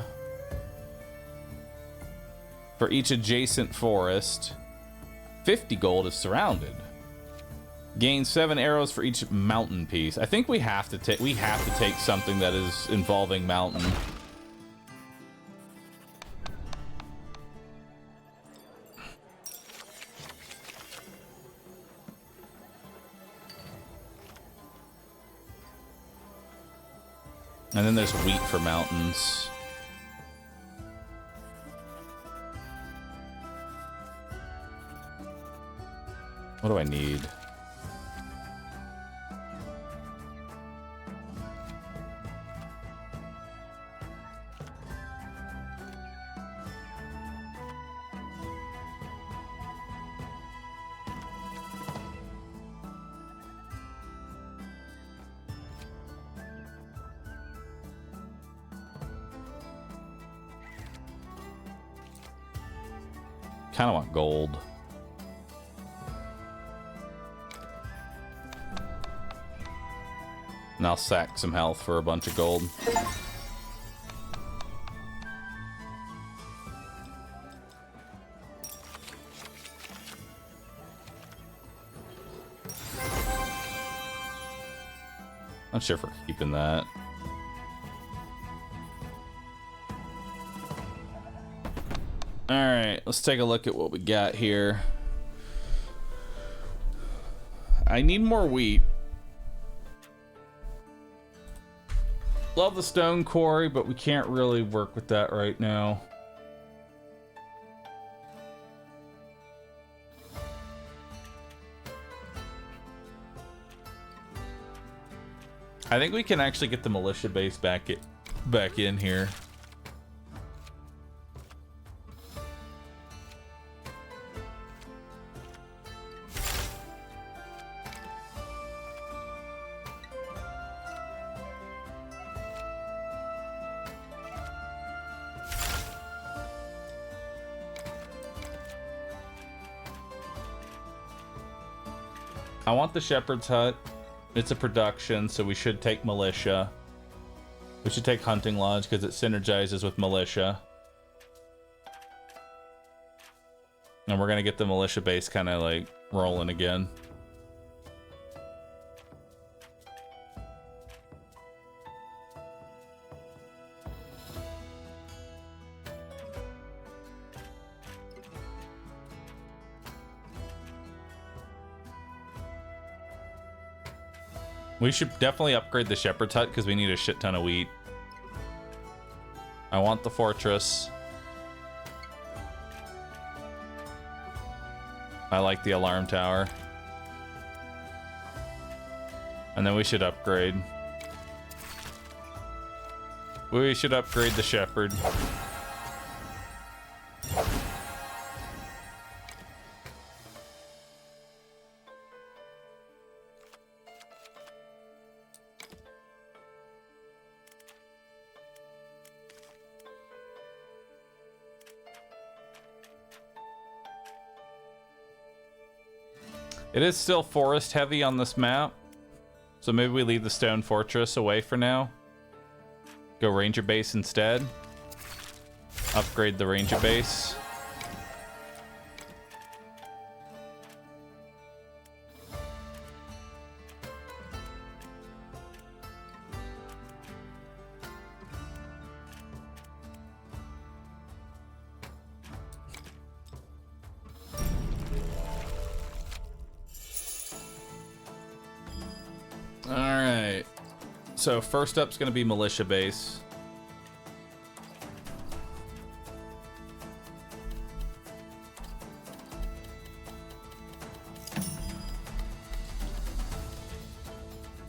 for each adjacent forest. 50 gold if surrounded. Gain 7 arrows for each mountain piece. I think we have to take something that is involving mountain. And then there's wheat for mountains. What do I need? Kind of want gold. And I'll sack some health for a bunch of gold. Not sure if we're keeping that. Alright, let's take a look at what we got here. I need more wheat. Love the stone quarry, but we can't really work with that right now. I think we can actually get the militia base back in here. I want the shepherd's hut. It's a production, so we should take militia. We should take hunting lodge because it synergizes with militia. And we're gonna get the militia base kind of like rolling again. We should definitely upgrade the shepherd's hut because we need a shit ton of wheat. I want the fortress. I like the alarm tower. And then we should upgrade. We should upgrade the Shepherd. It is still forest heavy on this map, so maybe we leave the stone fortress away for now. Go ranger base instead. Upgrade the ranger base. Alright. So first up's gonna be militia base.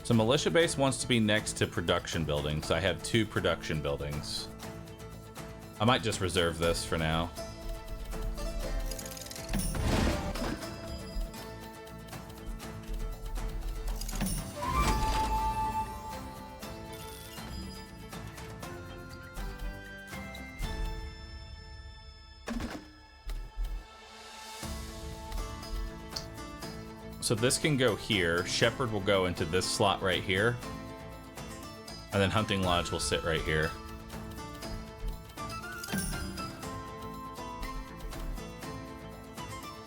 So militia base wants to be next to production buildings. I have 2 production buildings. I might just reserve this for now. So this can go here. Shepherd will go into this slot right here. And then Hunting Lodge will sit right here.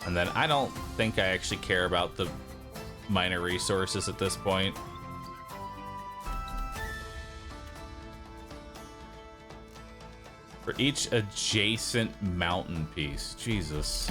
And then I don't think I actually care about the minor resources at this point. For each adjacent mountain piece. Jesus.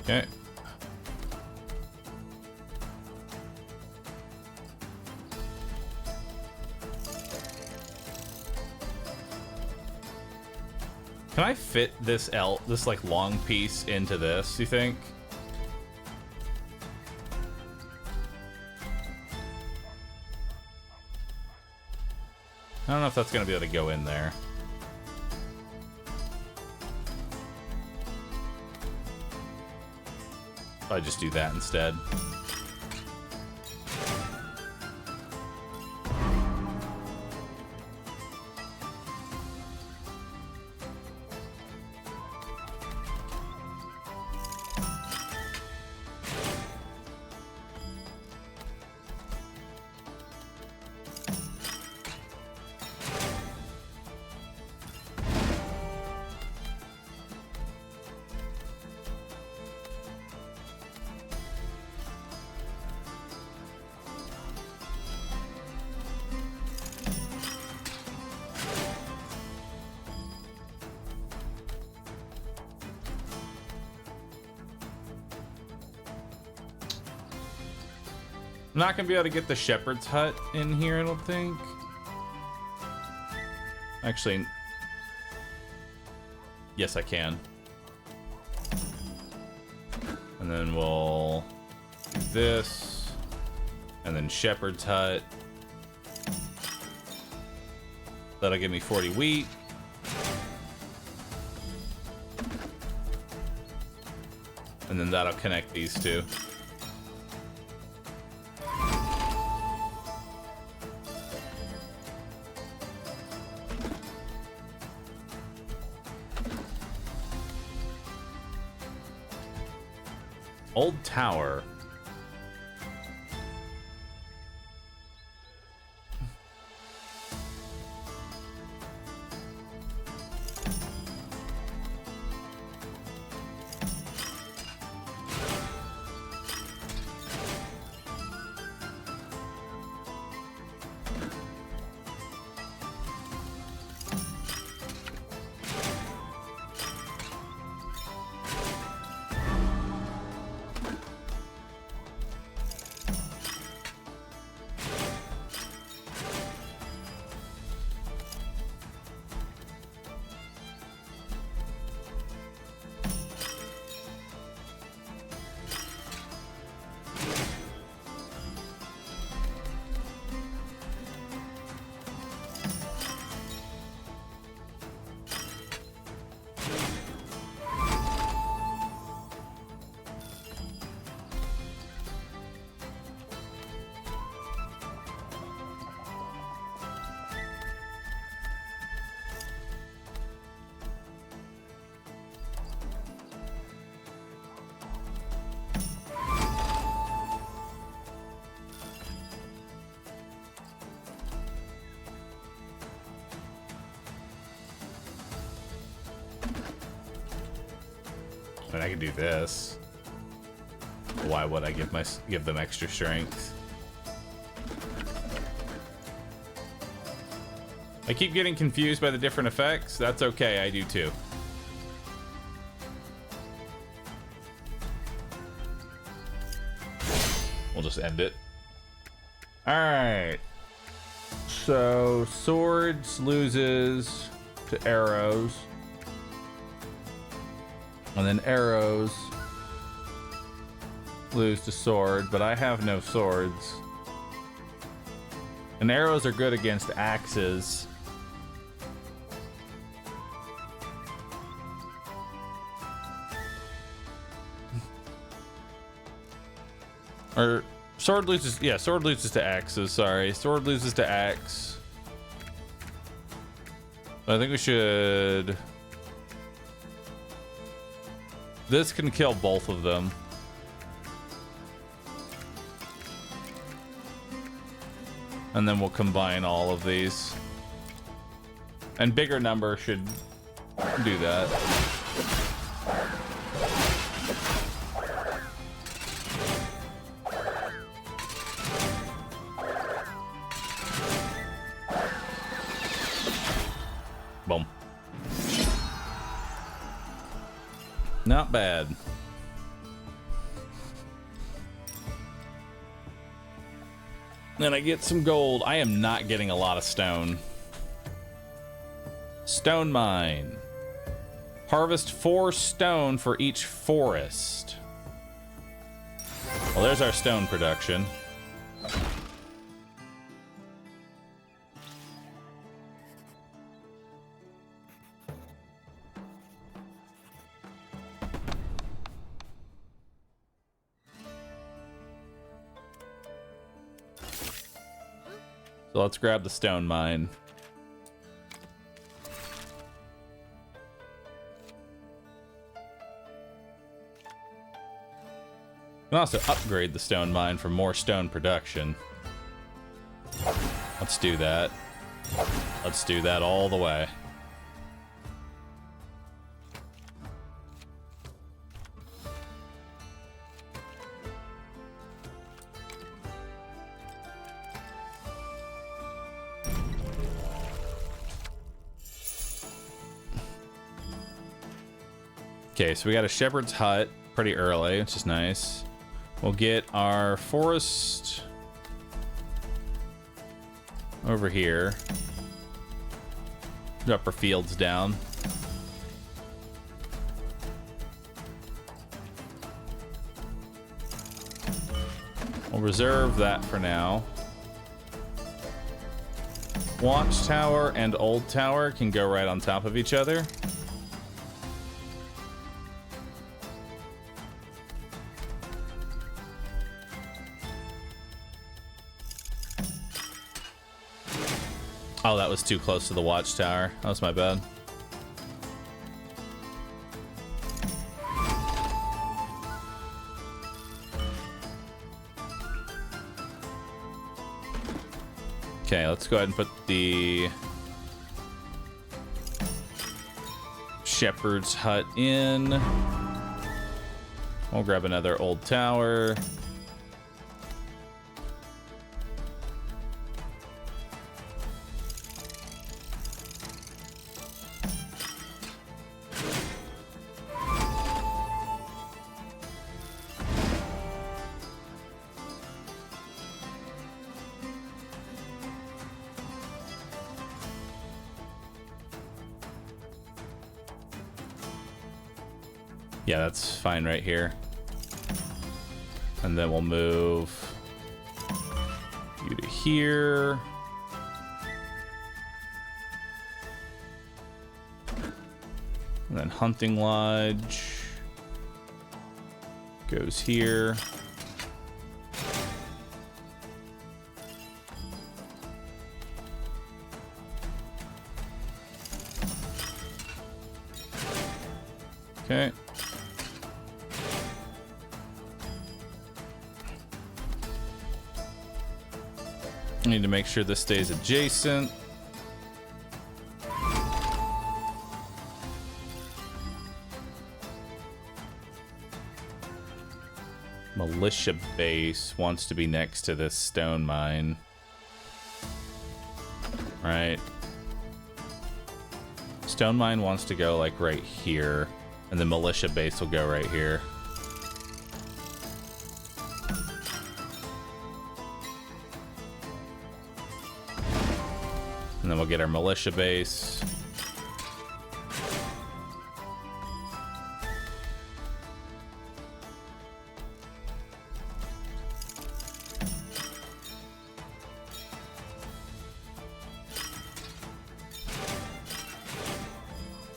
Okay. Can I fit this this like long piece into this, you think? I don't know if that's gonna be able to go in there. I just do that instead. I'm not gonna be able to get the shepherd's hut in here, I don't think. Actually, yes, I can. And then we'll do this, and then shepherd's hut. That'll give me 40 wheat. And then that'll connect these two. Old tower. I mean, I could do this. Why would I give them extra strength? I keep getting confused by the different effects. That's okay, I do too. We'll just end it. Alright. So, swords loses to arrows. And then arrows lose to sword, but I have no swords. And arrows are good against axes. Or sword loses, yeah, sword loses to axes, sorry. Sword loses to axe. I think we should... This can kill both of them. And then we'll combine all of these. And bigger number should do that. Boom. Not bad. Then I get some gold. I am not getting a lot of stone. Stone mine. Harvest 4 stone for each forest. Well, there's our stone production. So let's grab the stone mine. We can also upgrade the stone mine for more stone production. Let's do that. Let's do that all the way. Okay, so we got a shepherd's hut pretty early, which is nice. We'll get our forest over here. Drop our fields down. We'll reserve that for now. Watchtower and old tower can go right on top of each other. Oh, that was too close to the watchtower. That was my bad. Okay, let's go ahead and put the shepherd's hut in. We'll grab another old tower. Yeah, that's fine right here. And then we'll move you to here. And then hunting lodge goes here. Okay. I need to make sure this stays adjacent. militia base wants to be next to this stone mine. Right. Stone mine wants to go like right here, and the militia base will go right here. And then we'll get our militia base.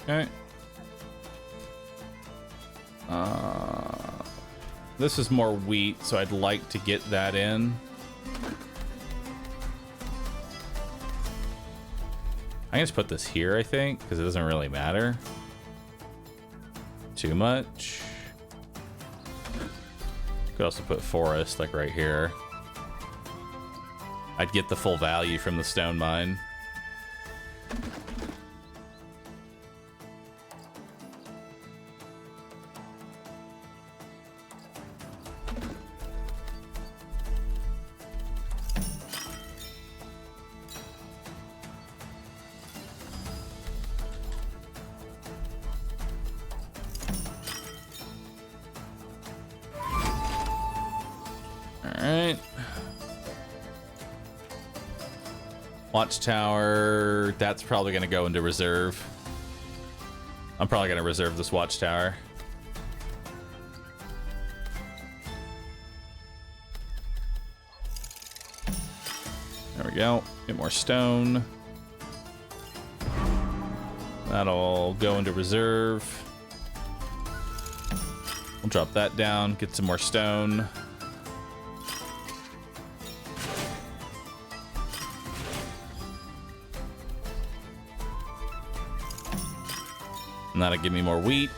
Okay. This is more wheat, so I'd like to get that in. I can just put this here, I think, because it doesn't really matter too much. Could also put forest, like right here. I'd get the full value from the stone mine. Alright. Watchtower, that's probably going to go into reserve. I'm probably going to reserve this watchtower. There we go. Get more stone. That'll go into reserve. We'll drop that down, get some more stone. And that'll give me more wheat.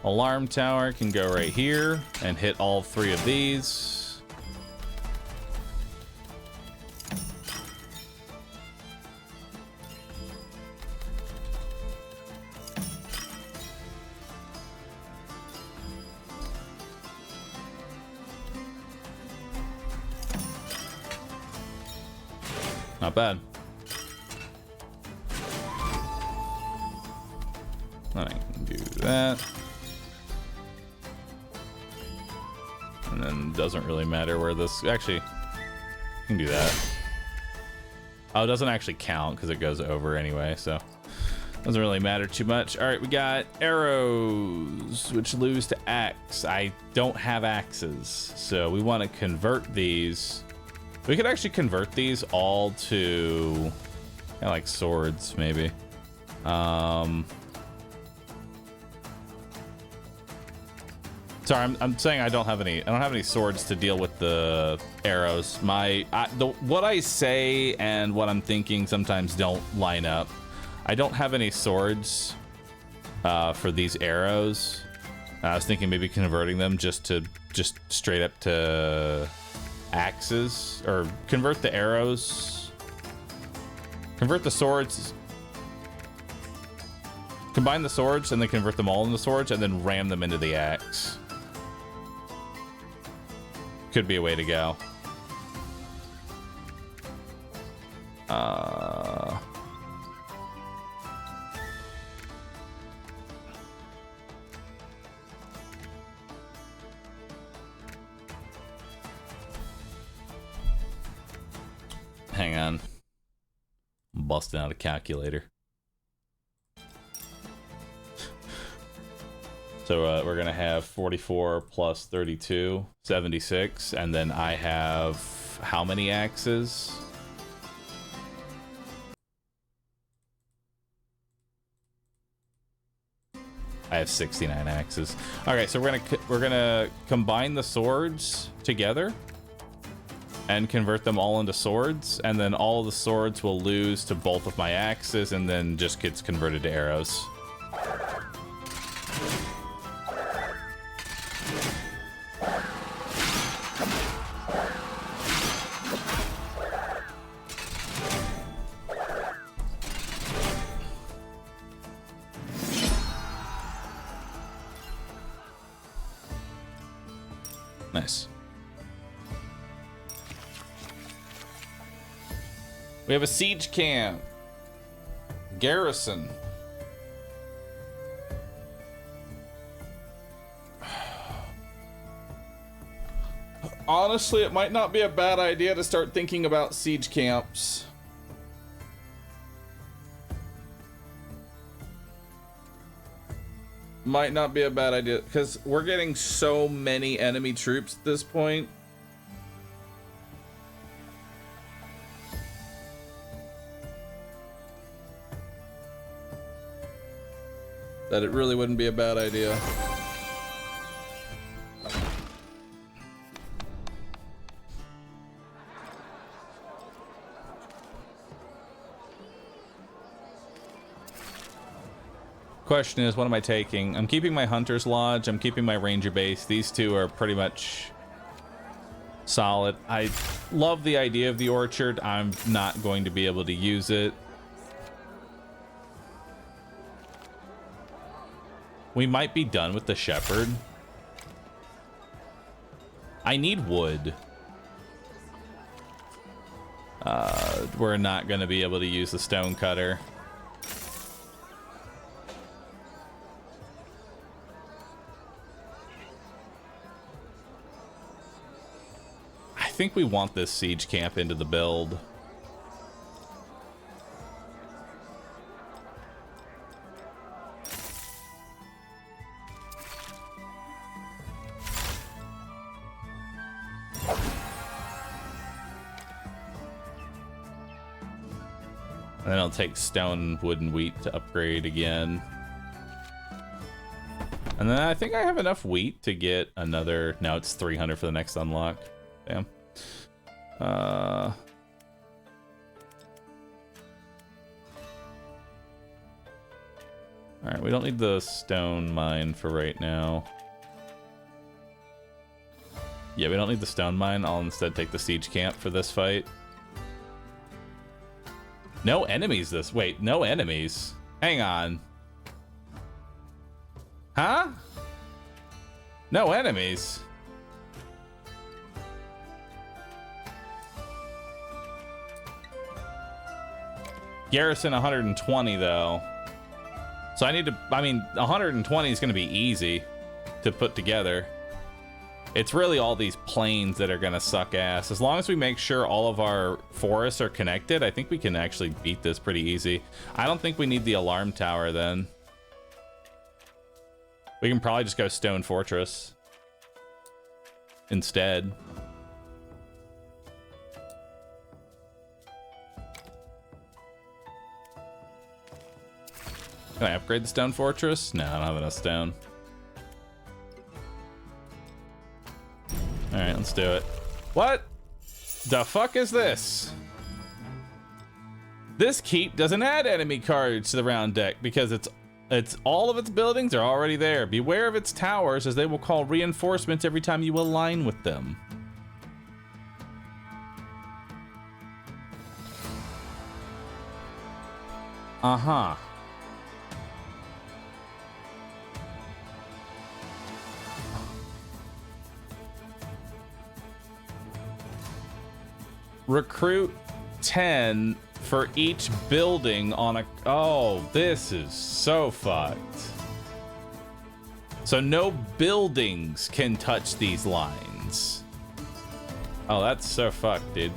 Alarm tower can go right here and hit all three of these. Not bad. I can do that. And then doesn't really matter where this... Actually, you can do that. Oh, it doesn't actually count because it goes over anyway, so... Doesn't really matter too much. Alright, we got arrows, which lose to axe. I don't have axes, so we want to convert these. We could actually convert these all to... kind of like swords, maybe. Sorry, I'm saying I don't have any swords to deal with the arrows. What I say and what I'm thinking sometimes don't line up. I don't have any swords for these arrows. I was thinking maybe converting them just straight up to axes, or convert the arrows, convert the swords, combine the swords and then convert them all into swords and then ram them into the axe. Could be a way to go. Hang on. I'm busting out a calculator. So we're going to have 44 plus 32, 76. And then I have how many axes? I have 69 axes. Okay, so we're gonna combine the swords together and convert them all into swords, and then all of the swords will lose to both of my axes and then just gets converted to arrows. Nice. We have a siege camp. Garrison. Honestly, it might not be a bad idea to start thinking about siege camps. Might not be a bad idea, because we're getting so many enemy troops at this point. That it really wouldn't be a bad idea. Question is, what am I taking? I'm keeping my Hunter's Lodge. I'm keeping my Ranger Base. These two are pretty much solid. I love the idea of the Orchard. I'm not going to be able to use it. We might be done with the Shepherd. I need wood. We're not going to be able to use the Stone Cutter. I think we want this siege camp into the build. And then I'll take stone, wood, and wheat to upgrade again. And then I think I have enough wheat to get another... No, it's 300 for the next unlock. Damn. Alright, we don't need the stone mine for right now. Yeah, we don't need the stone mine. I'll instead take the siege camp for this fight. No enemies this... Wait, no enemies? Hang on. Huh? No enemies? Garrison 120 though. So I need to, I mean, 120 is going to be easy to put together. It's really all these plains that are going to suck ass. As long as we make sure all of our forests are connected, I think we can actually beat this pretty easy. I don't think we need the alarm tower then. We can probably just go Stone Fortress instead. Can I upgrade the Stone Fortress? No, I don't have enough stone. Alright, let's do it. What the fuck is this? This keep doesn't add enemy cards to the round deck because it's all of its buildings are already there. Beware of its towers as they will call reinforcements every time you align with them. Uh-huh. Recruit 10 for each building on a... Oh, this is so fucked. So no buildings can touch these lines. Oh, that's so fucked, dude.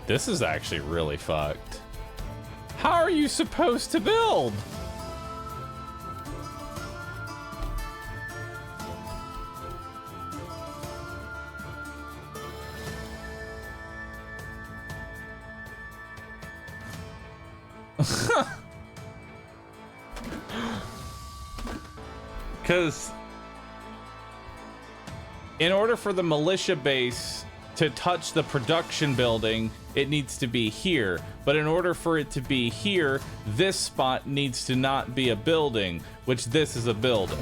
This is actually really fucked. How are you supposed to build? Because in order for the militia base to touch the production building, it needs to be here. But in order for it to be here, this spot needs to not be a building, which this is a building.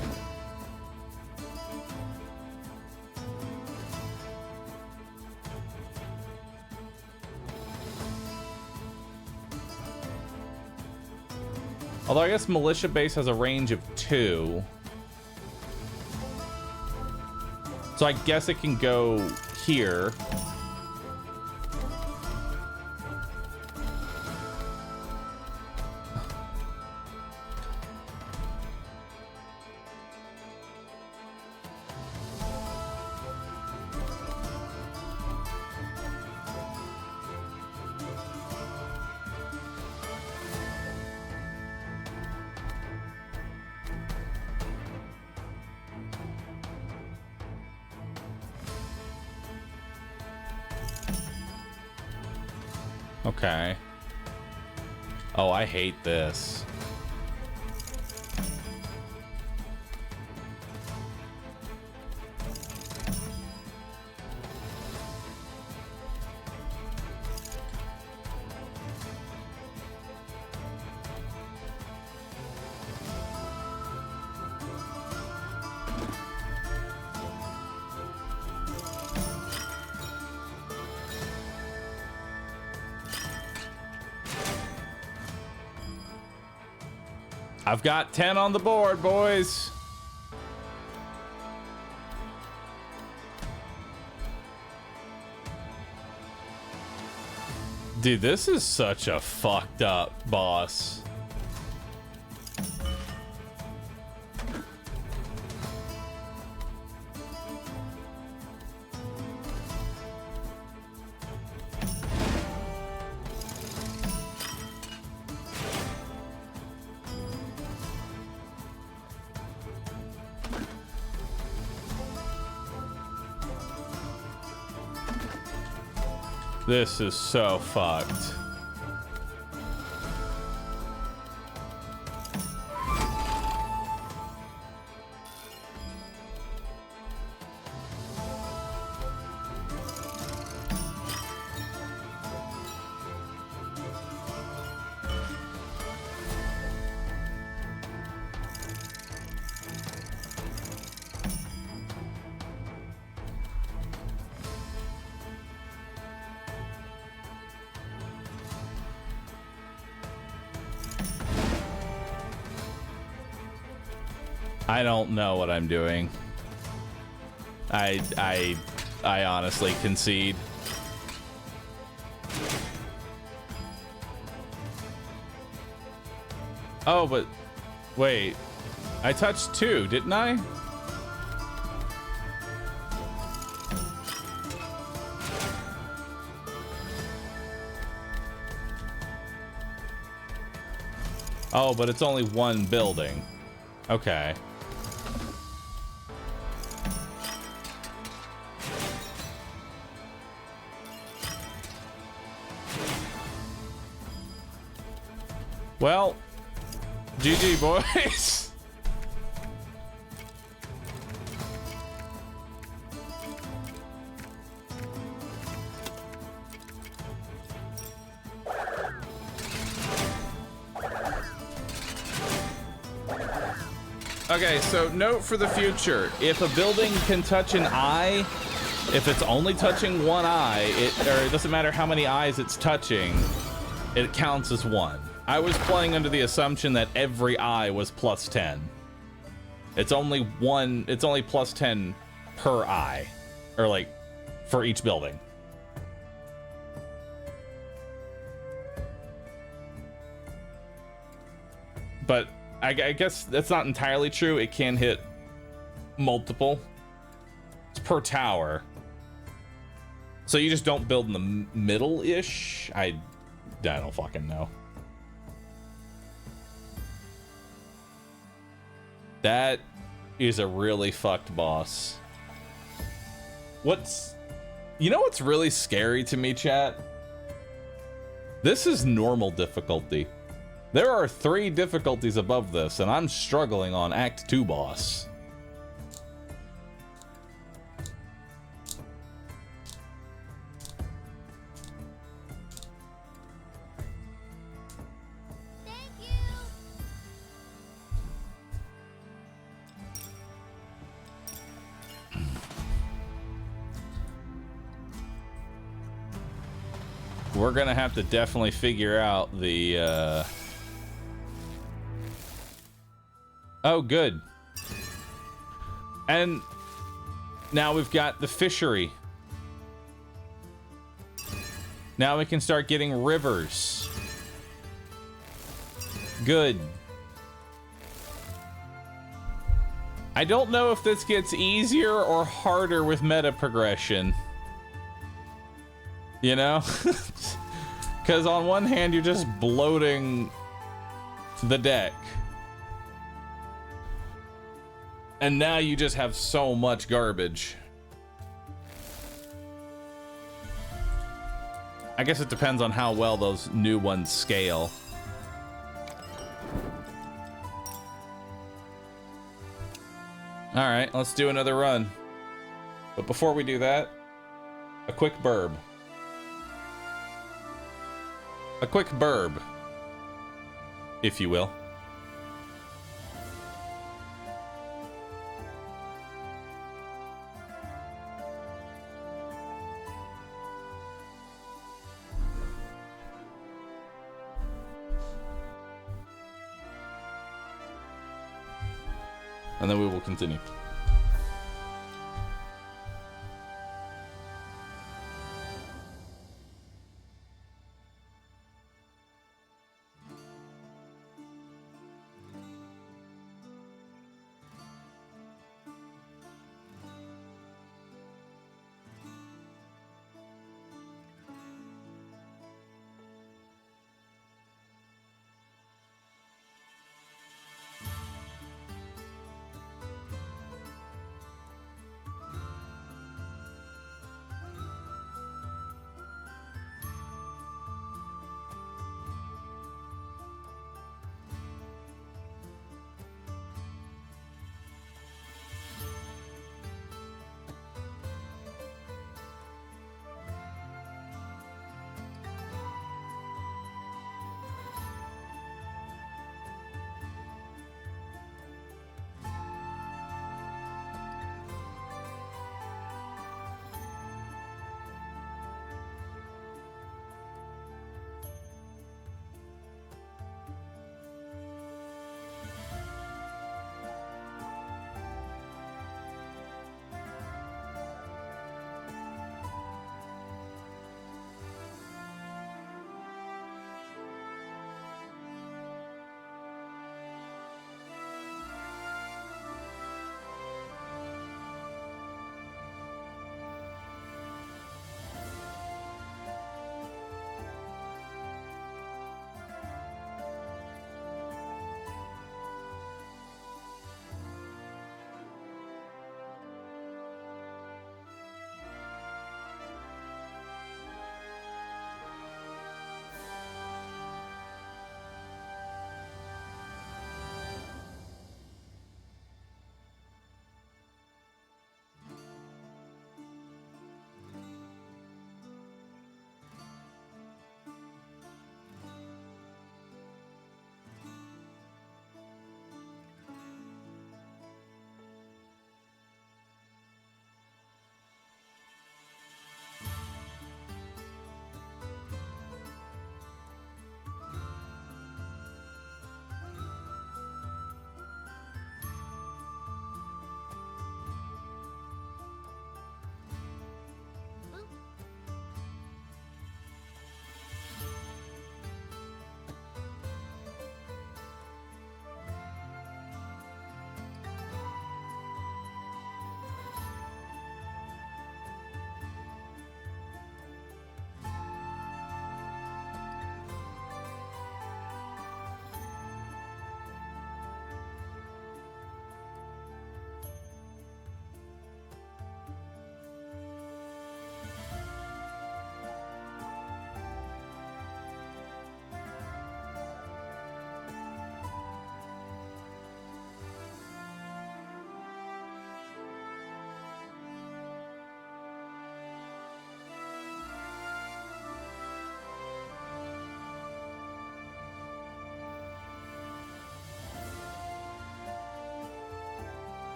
Although I guess militia base has a range of 2. So I guess it can go here. Okay. Oh, I hate this. I've got 10 on the board, boys. Dude, this is such a fucked up boss. This is so fucked. I don't know what I'm doing. I honestly concede. Oh, but wait. I touched 2, didn't I? Oh, but it's only one building. Okay. Well, GG, boys. Okay, so note for the future. If a building can touch an eye, if it's only touching one eye, it doesn't matter how many eyes it's touching, it counts as 1. I was playing under the assumption that every eye was plus 10. It's only plus 10 per eye, or like for each building. But I guess that's not entirely true. It can hit multiple. It's per tower. So you just don't build in the middle-ish? I don't fucking know. That is a really fucked boss. You know what's really scary to me, chat? This is normal difficulty. There are 3 difficulties above this, and I'm struggling on Act 2 boss. We're gonna have to definitely figure out the, Oh, good. And now we've got the fishery. Now we can start getting rivers. Good. I don't know if this gets easier or harder with meta progression. You know? Because on one hand, you're just bloating the deck. And now you just have so much garbage. I guess it depends on how well those new ones scale. Alright, let's do another run. But before we do that, a quick burb. A quick burb, if you will. And then we will continue.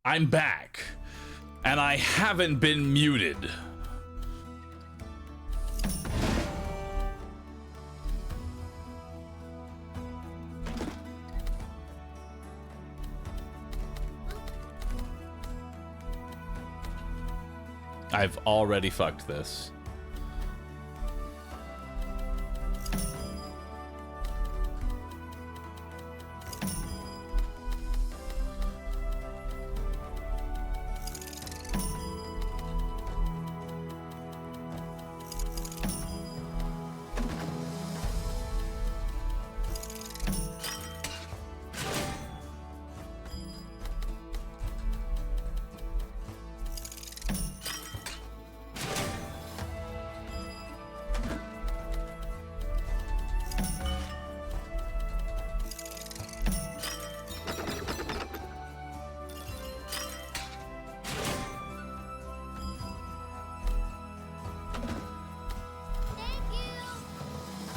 I'm back. And I haven't been muted. I've already fucked this.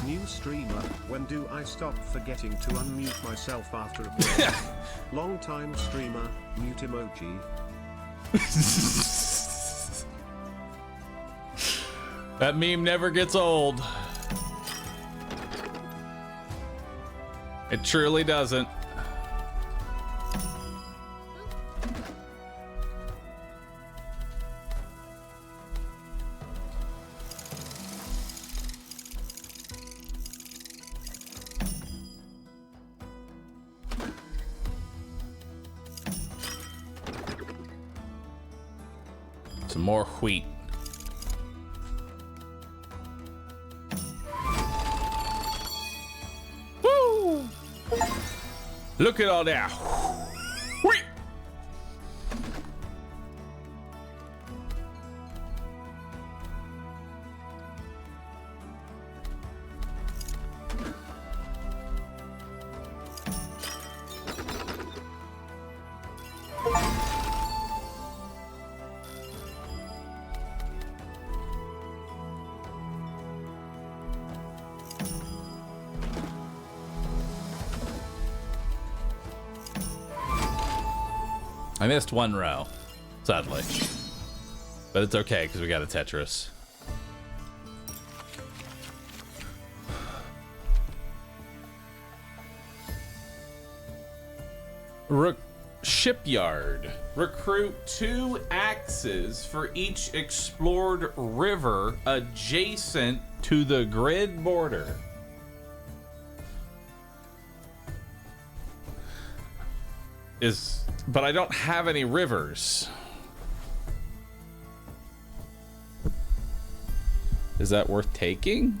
New streamer, when do I stop forgetting to unmute myself after a break? Long time streamer, mute emoji.
That meme never gets old. It truly doesn't. Some more wheat. Woo! Look at all that wheat. I missed one row, sadly. But it's okay, because we got a Tetris. Shipyard. Recruit 2 axes for each explored river adjacent to the grid border. But I don't have any rivers. Is that worth taking?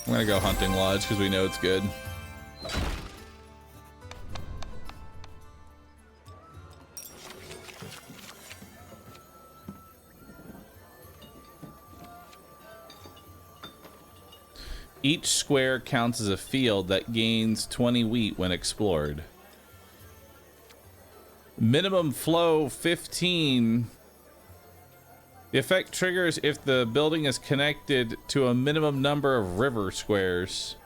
I'm gonna go hunting lodge because we know it's good. Each square counts as a field that gains 20 wheat when explored. Minimum flow 15. The effect triggers if the building is connected to a minimum number of river squares.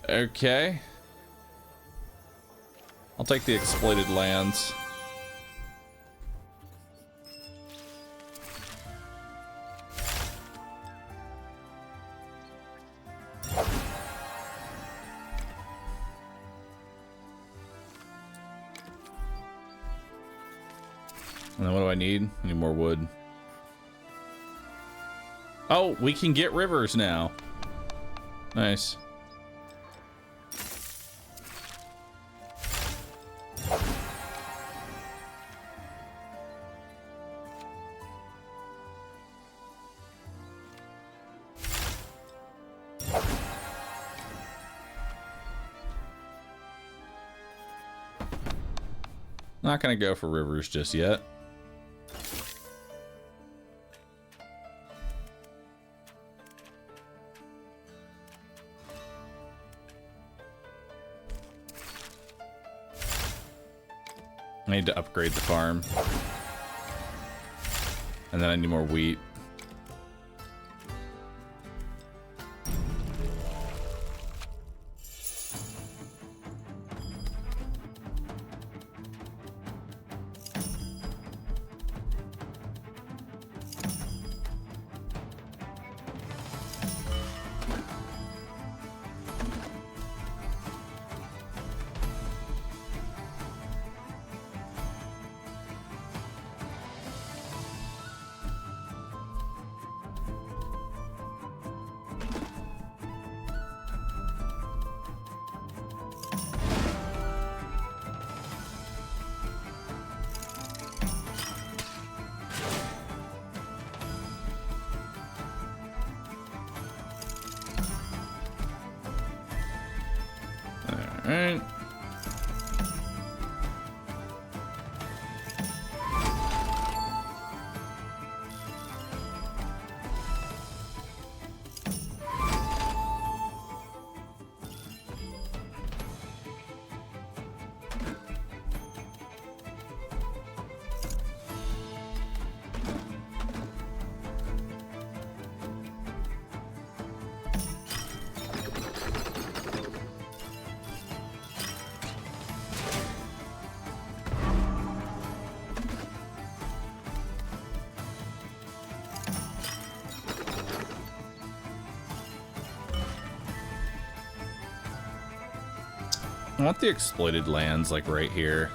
Okay. I'll take the exploited lands. And then what do I need? I need more wood. Oh, we can get rivers now. Nice. Not gonna go for rivers just yet. I need to upgrade the farm. And then I need more wheat. Alright. I want the exploited lands, like, right here.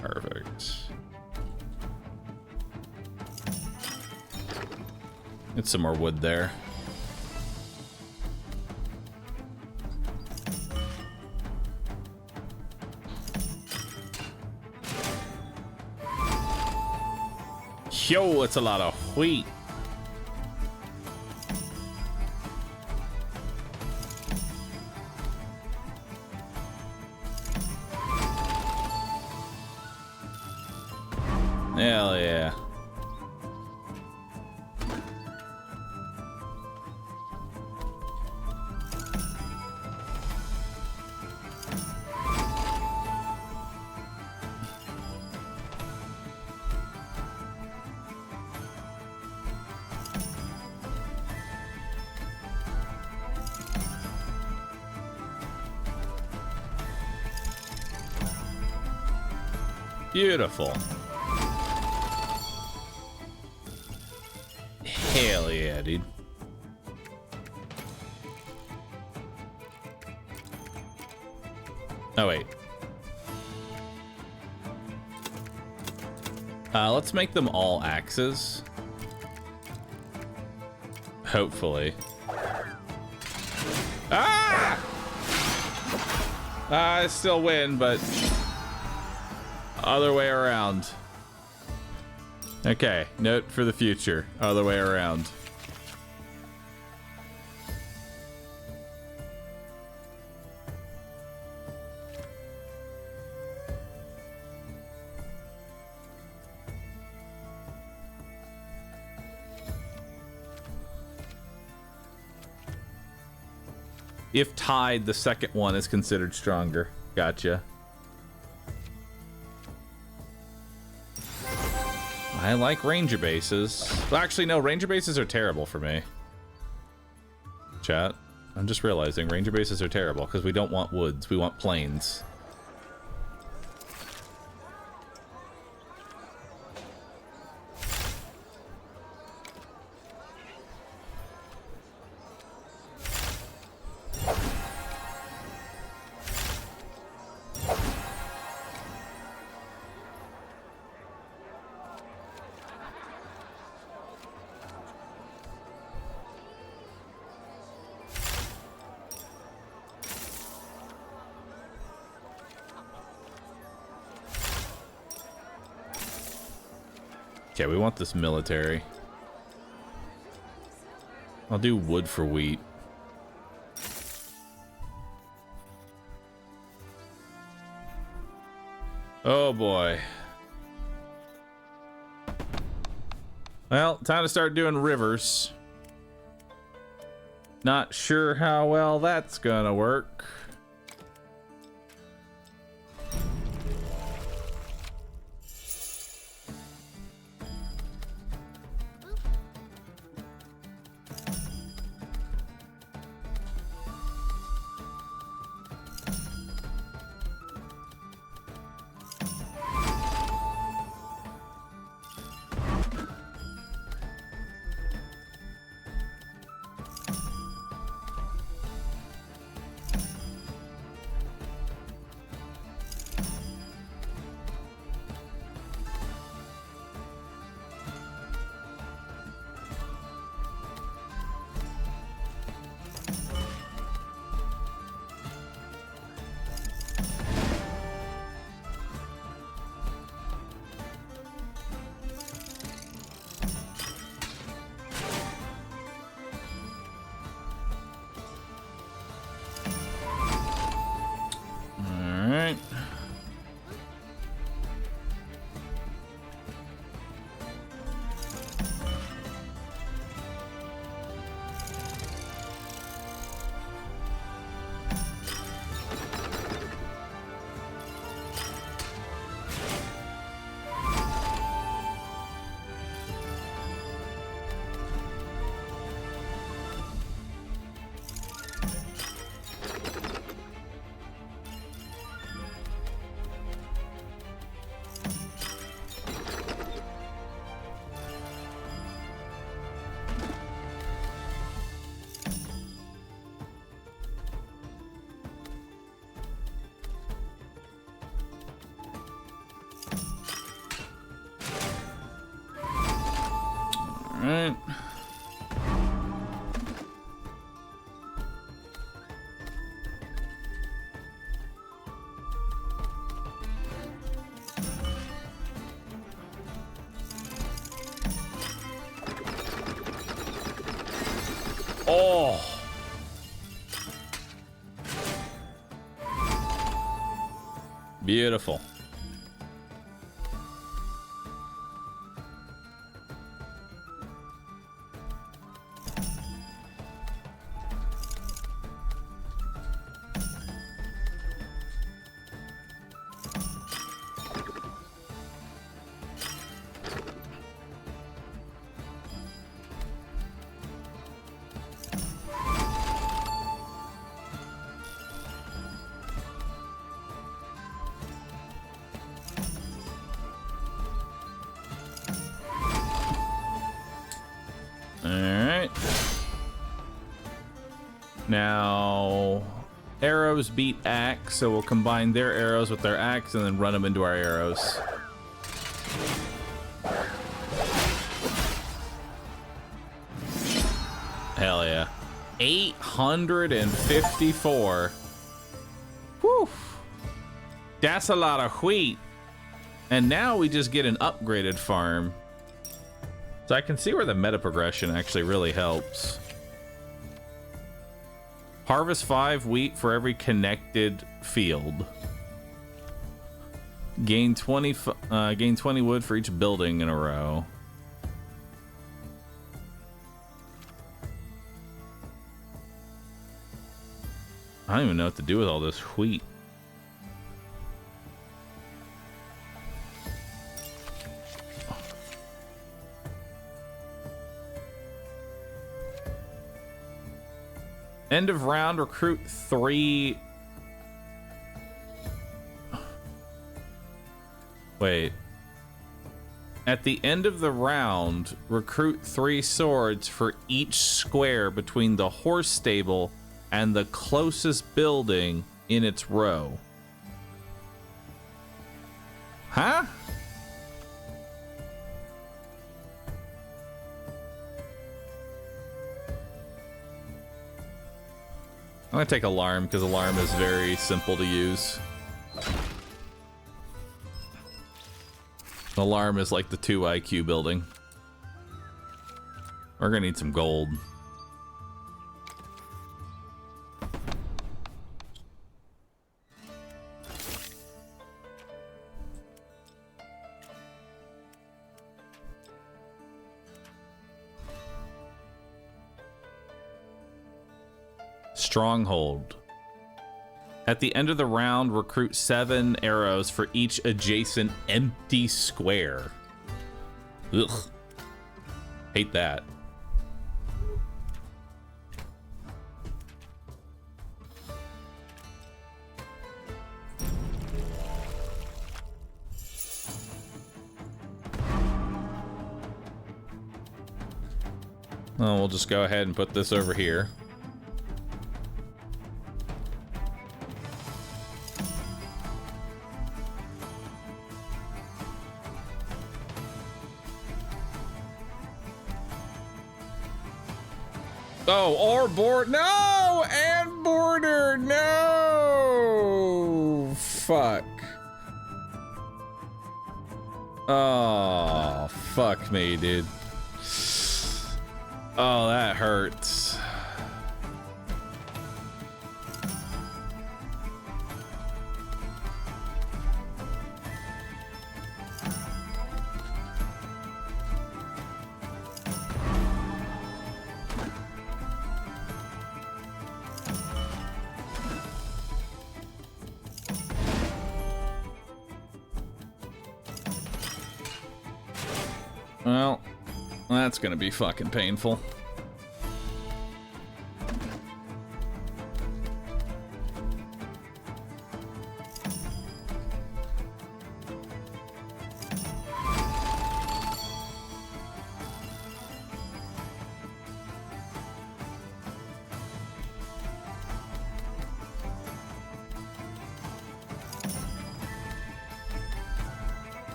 Perfect. Get some more wood there. Yo, it's a lot of wheat. Hell yeah. Beautiful. Hell yeah, dude. Oh, wait. Let's make them all axes. Hopefully. Ah! I still win, but other way around. Okay, note for the future. Other way around. If tied, the second one is considered stronger. Gotcha. I like ranger bases. Well, actually, no, ranger bases are terrible for me. Chat, I'm just realizing ranger bases are terrible because we don't want woods, we want plains. Okay, we want this military. I'll do wood for wheat. Oh boy. Well, time to start doing rivers. Not sure how well that's gonna work. Alright. Alright. Oh. Beautiful. Alright. Now, arrows beat axe, so we'll combine their arrows with their axe and then run them into our arrows. Hell yeah. 854. Whew. That's a lot of wheat. And now we just get an upgraded farm. So I can see where the meta progression actually really helps. Harvest 5 wheat for every connected field. Gain 20 wood for each building in a row. I don't even know what to do with all this wheat. End of round, recruit 3. Wait. At the end of the round, recruit 3 swords for each square between the horse stable and the closest building in its row. Huh? I'm gonna take alarm because alarm is very simple to use. Alarm is like the 2 IQ building. We're gonna need some gold. Stronghold. At the end of the round, recruit 7 arrows for each adjacent empty square. Ugh. Hate that. Oh, we'll just go ahead and put this over here. Oh, or board. No! And border. No! Fuck. Oh, fuck me, dude. Oh, that hurts. Well, that's gonna be fucking painful.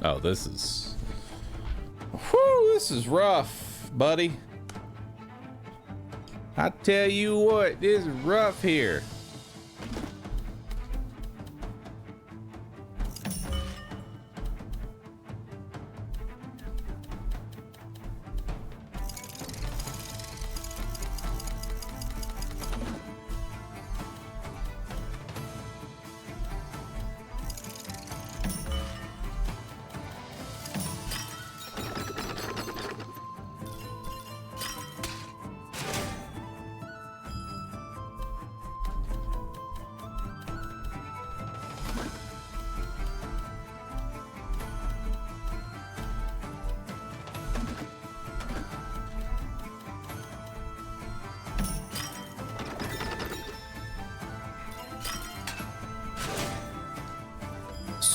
Oh, this is... Whew, this is rough, buddy. I tell you what, this is rough here.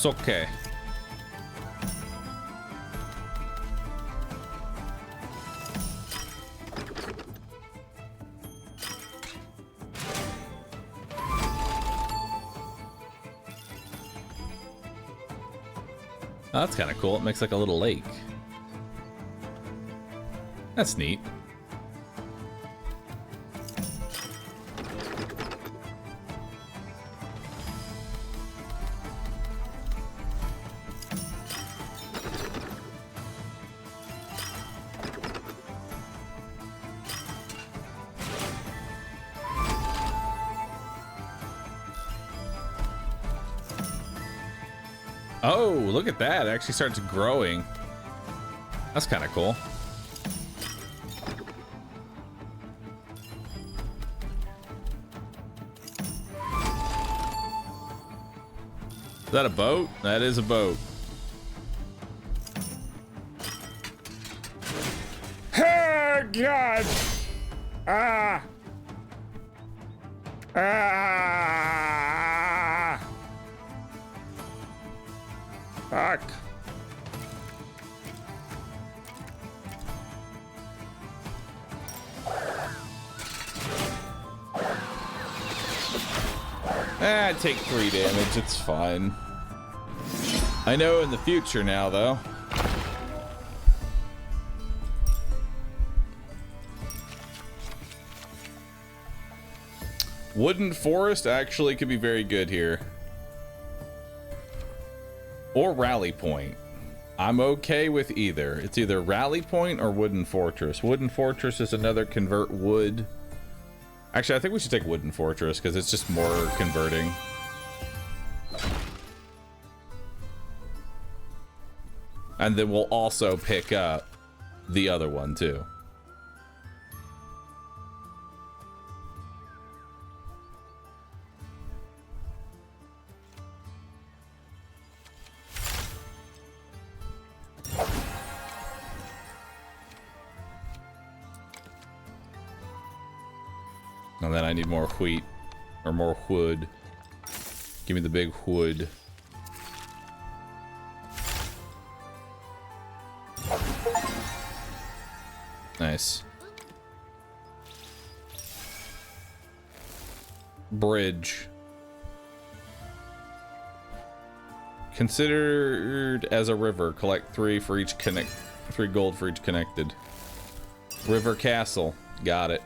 It's okay. Oh, that's kind of cool. It makes like a little lake. That's neat. Oh, look at that. It actually starts growing. That's kind of cool. Is that a boat? That is a boat. Oh, God. Ah. Ah. Fuck. I take 3 damage, it's fine. I know in the future now, though. Wooden Forest actually could be very good here. Or Rally Point. I'm okay with either. It's either Rally Point or Wooden Fortress. Wooden Fortress is another convert wood. Actually, I think we should take Wooden Fortress because it's just more converting. And then we'll also pick up the other one too. And then I need more wheat, or more wood. Give me the big wood. Nice. Bridge. Considered as a river. Collect 3 for each 3 gold for each connected. River Castle. Got it.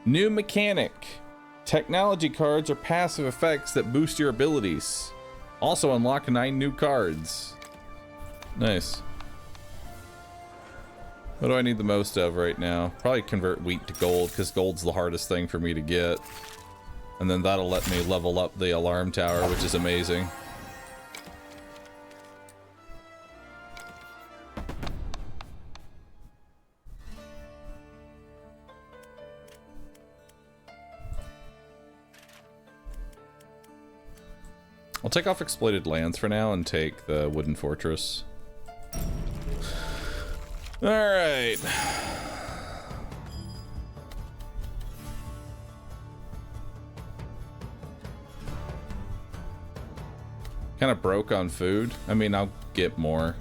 New mechanic. Technology cards are passive effects that boost your abilities. Also unlock 9 new cards. Nice. What do I need the most of right now? Probably convert wheat to gold, because gold's the hardest thing for me to get. And then that'll let me level up the alarm tower, which is amazing. I'll take off exploited lands for now and take the wooden fortress. All right. Kind of broke on food. I mean, I'll get more.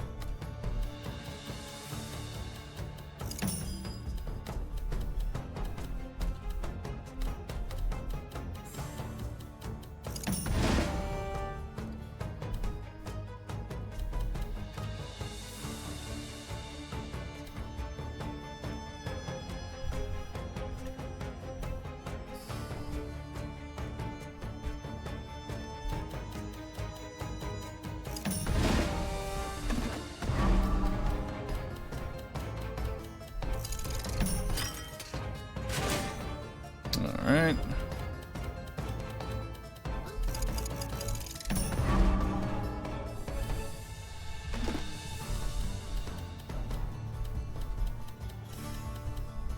Alright.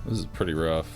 This is pretty rough.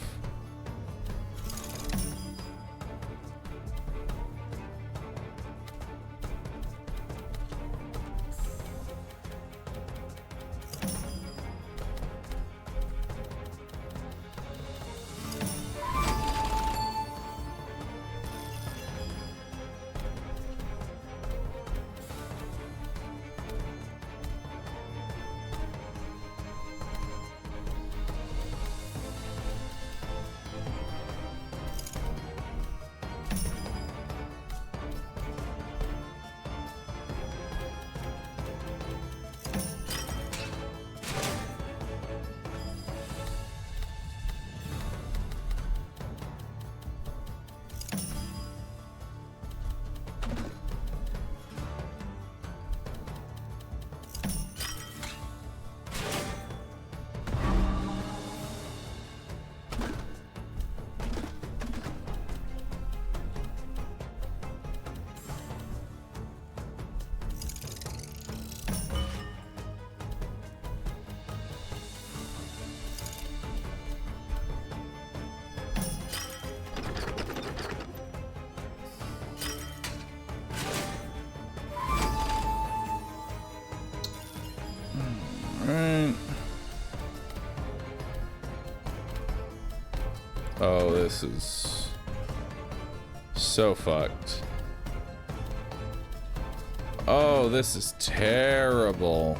Oh, this is so fucked. Oh, this is terrible.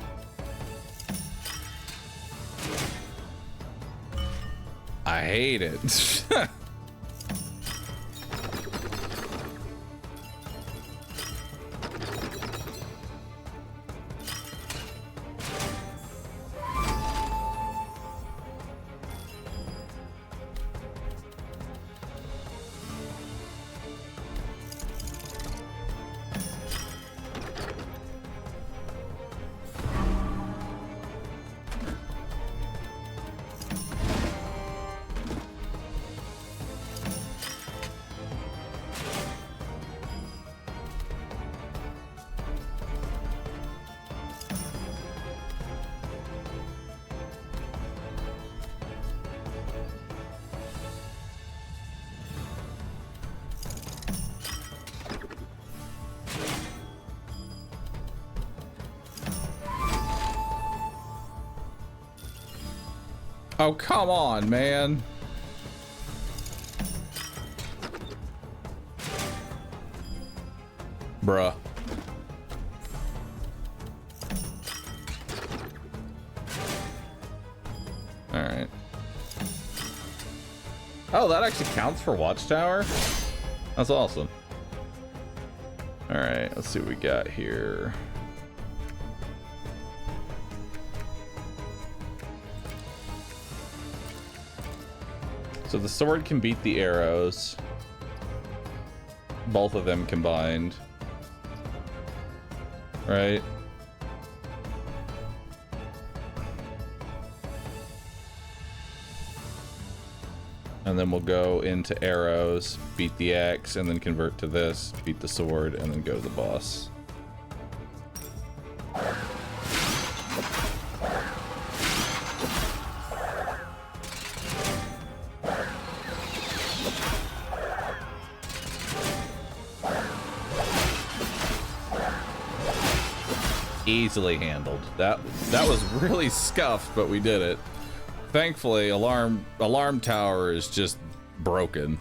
I hate it. Oh, come on, man. Bruh. Alright. Oh, that actually counts for Watchtower? That's awesome. Alright, let's see what we got here. So the sword can beat the arrows. Both of them combined. Right? And then we'll go into arrows, beat the axe, and then convert to this, beat the sword, and then go to the boss. Easily handled. That was really scuffed, but we did it. Thankfully, alarm tower is just broken.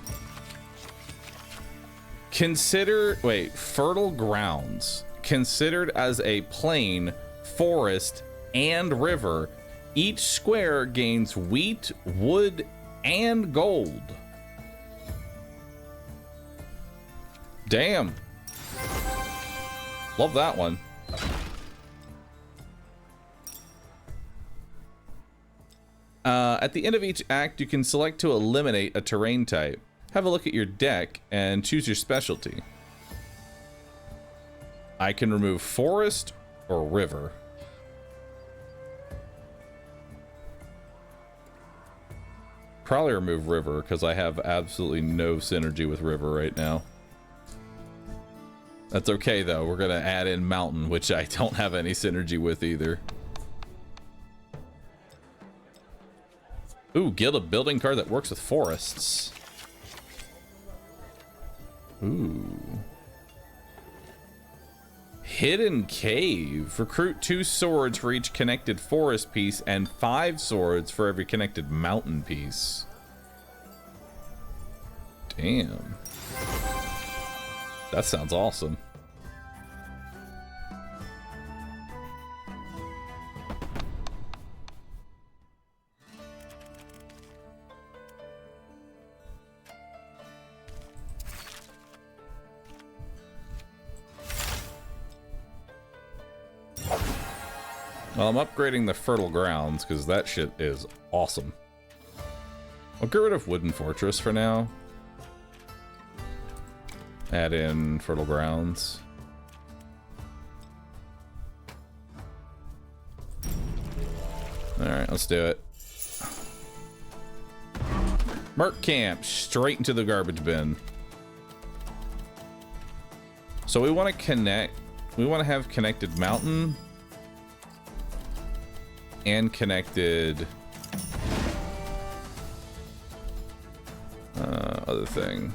Fertile grounds. Considered as a plain, forest, and river, each square gains wheat, wood, and gold. Damn. Love that one. At the end of each act, you can select to eliminate a terrain type. Have a look at your deck and choose your specialty. I can remove forest or river. Probably remove river because I have absolutely no synergy with river right now. That's okay though. We're gonna add in mountain, which I don't have any synergy with either. Ooh, guild a building card that works with forests. Ooh. Hidden cave. Recruit 2 swords for each connected forest piece and 5 swords for every connected mountain piece. Damn. That sounds awesome. Well, I'm upgrading the fertile grounds because that shit is awesome. I'll get rid of wooden fortress for now. Add in fertile grounds. Alright, let's do it. Merc camp, straight into the garbage bin. So we want to connect, we want to have connected mountain and connected other thing.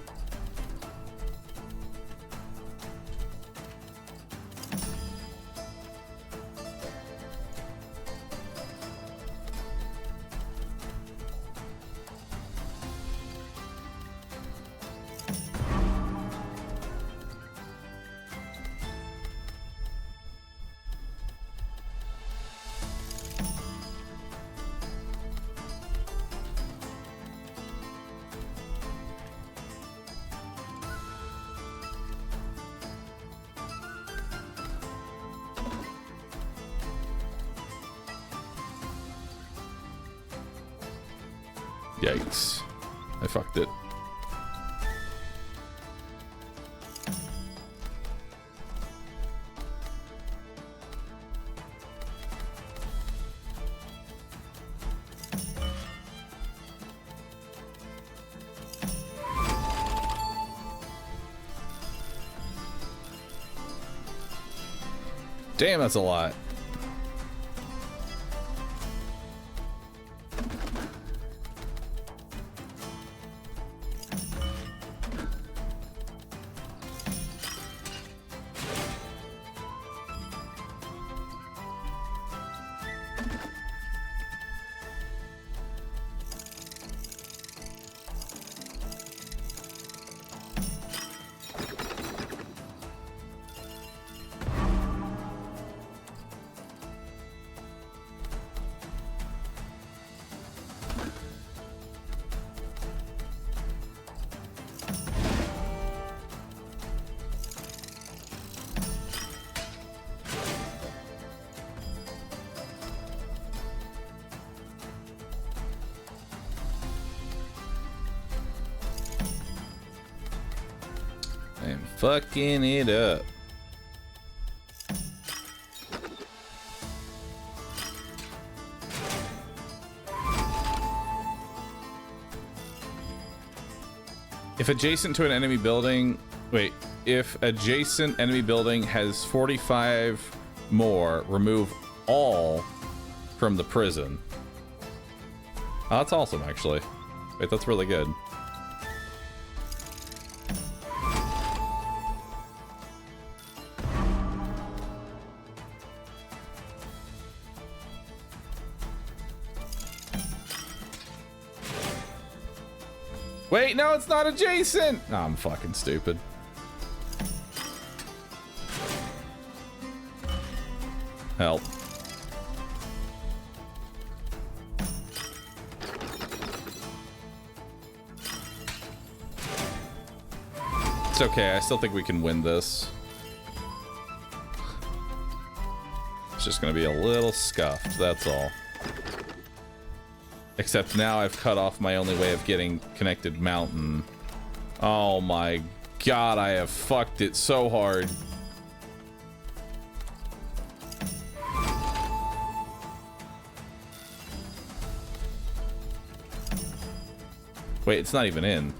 Yikes. I fucked it. Damn, that's a lot. Fucking it up. If adjacent to an enemy building, wait, if adjacent enemy building has 45 more, remove all from the prison. Oh, that's awesome, actually. Wait, that's really good. Wait, no, it's not adjacent! No, I'm fucking stupid. Help. It's okay, I still think we can win this. It's just gonna be a little scuffed, that's all. Except now I've cut off my only way of getting connected mountain. Oh my god, I have fucked it so hard. Wait, it's not even in.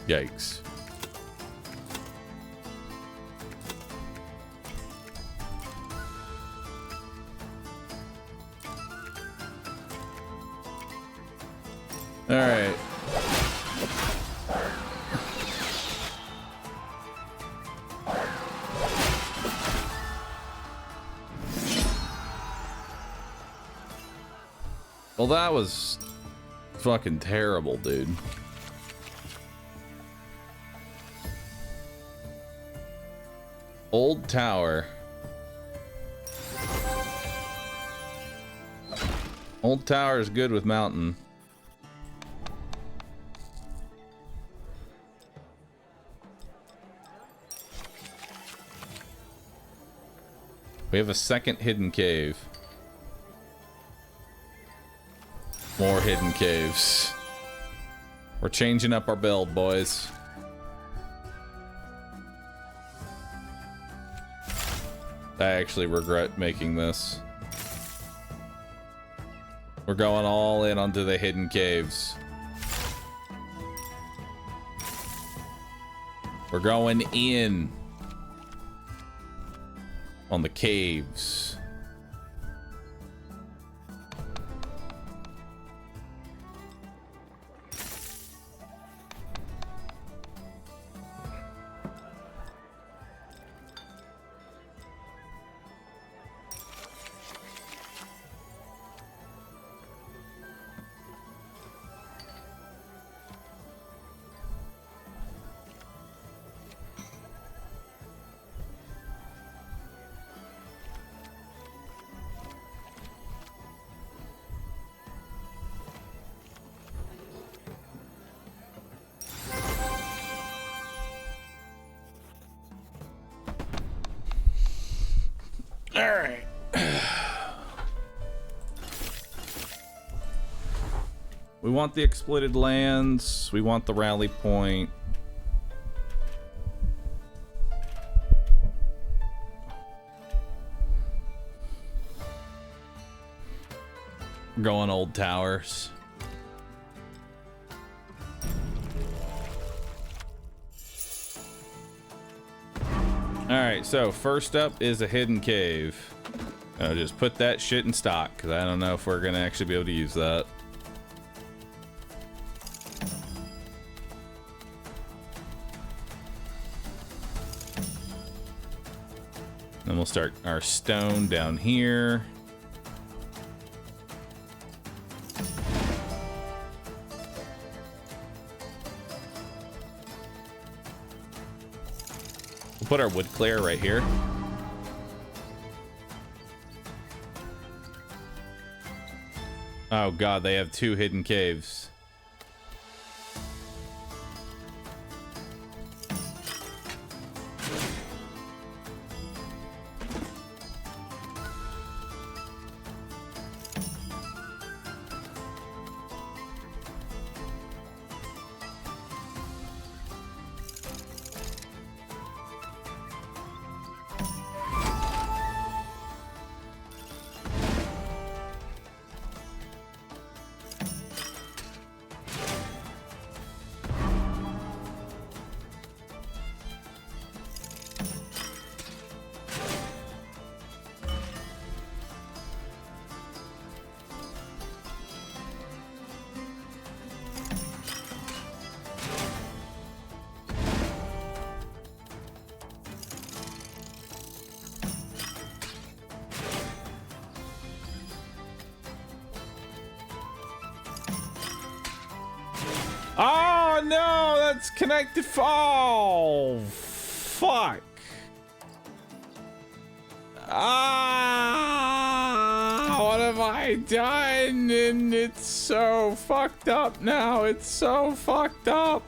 Yikes. All right. Well, that was fucking terrible, dude. Old tower. Old tower is good with mountain. We have a second hidden cave. More hidden caves. We're changing up our build, boys. I actually regret making this. We're going all in onto the hidden caves. We're going in on the caves. Alright. We want the exploited lands. We want the rally point. We're going old towers. Alright, so first up is a hidden cave. I'll just put that shit in stock, because I don't know if we're going to actually be able to use that. Then we'll start our stone down here. Put our wood clear right here. Oh god, they have 2 hidden caves. Oh no, that's connected. Oh, fuck. Ah, what have I done? And it's so fucked up now. It's so fucked up.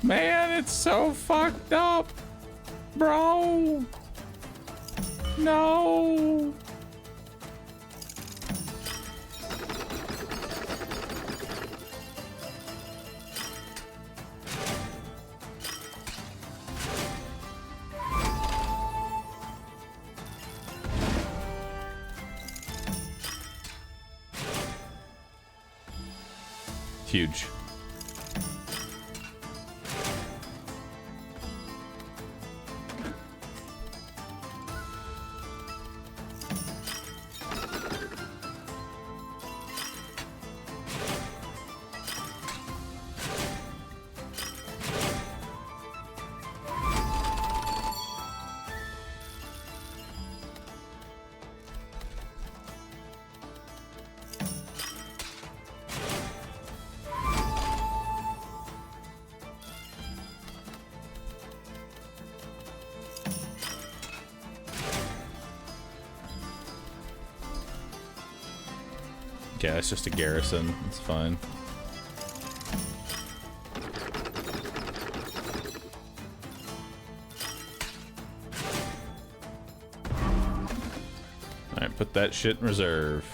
Man, it's so fucked up. Bro. No. Huge. Yeah, it's just a garrison. It's fine. Alright, put that shit in reserve.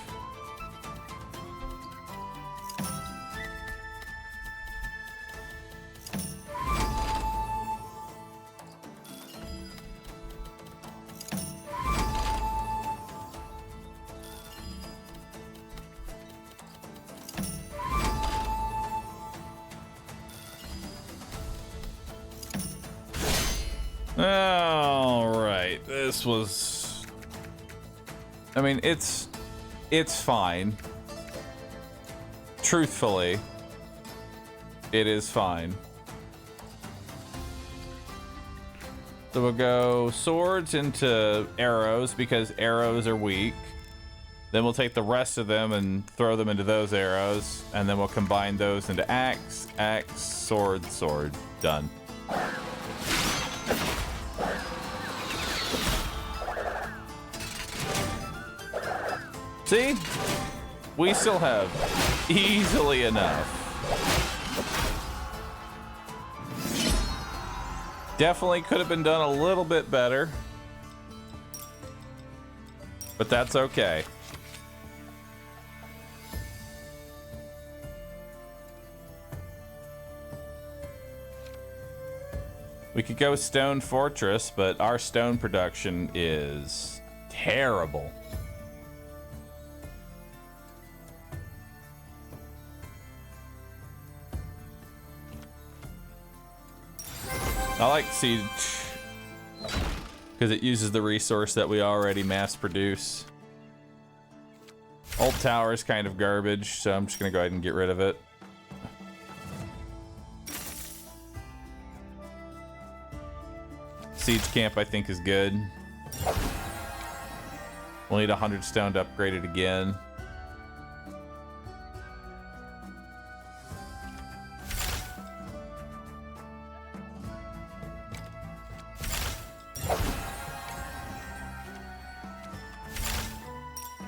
Alright, this was... I mean, it's fine. Truthfully, it is fine. So we'll go swords into arrows because arrows are weak. Then we'll take the rest of them and throw them into those arrows. And then we'll combine those into axe, axe, sword, sword. Done. See? We still have easily enough. Definitely could have been done a little bit better. But that's okay. We could go stone fortress, but our stone production is terrible. I like siege because it uses the resource that we already mass produce. Old tower is kind of garbage, so I'm just gonna go ahead and get rid of it. Siege camp I think is good. We'll need 100 stone to upgrade it again.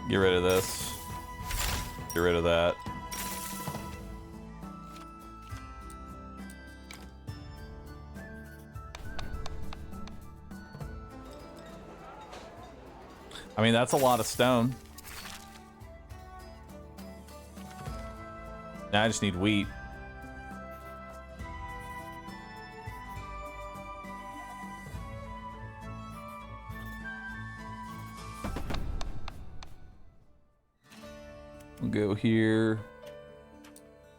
Get rid of this. Get rid of that. I mean, that's a lot of stone. Now I just need wheat. We'll go here.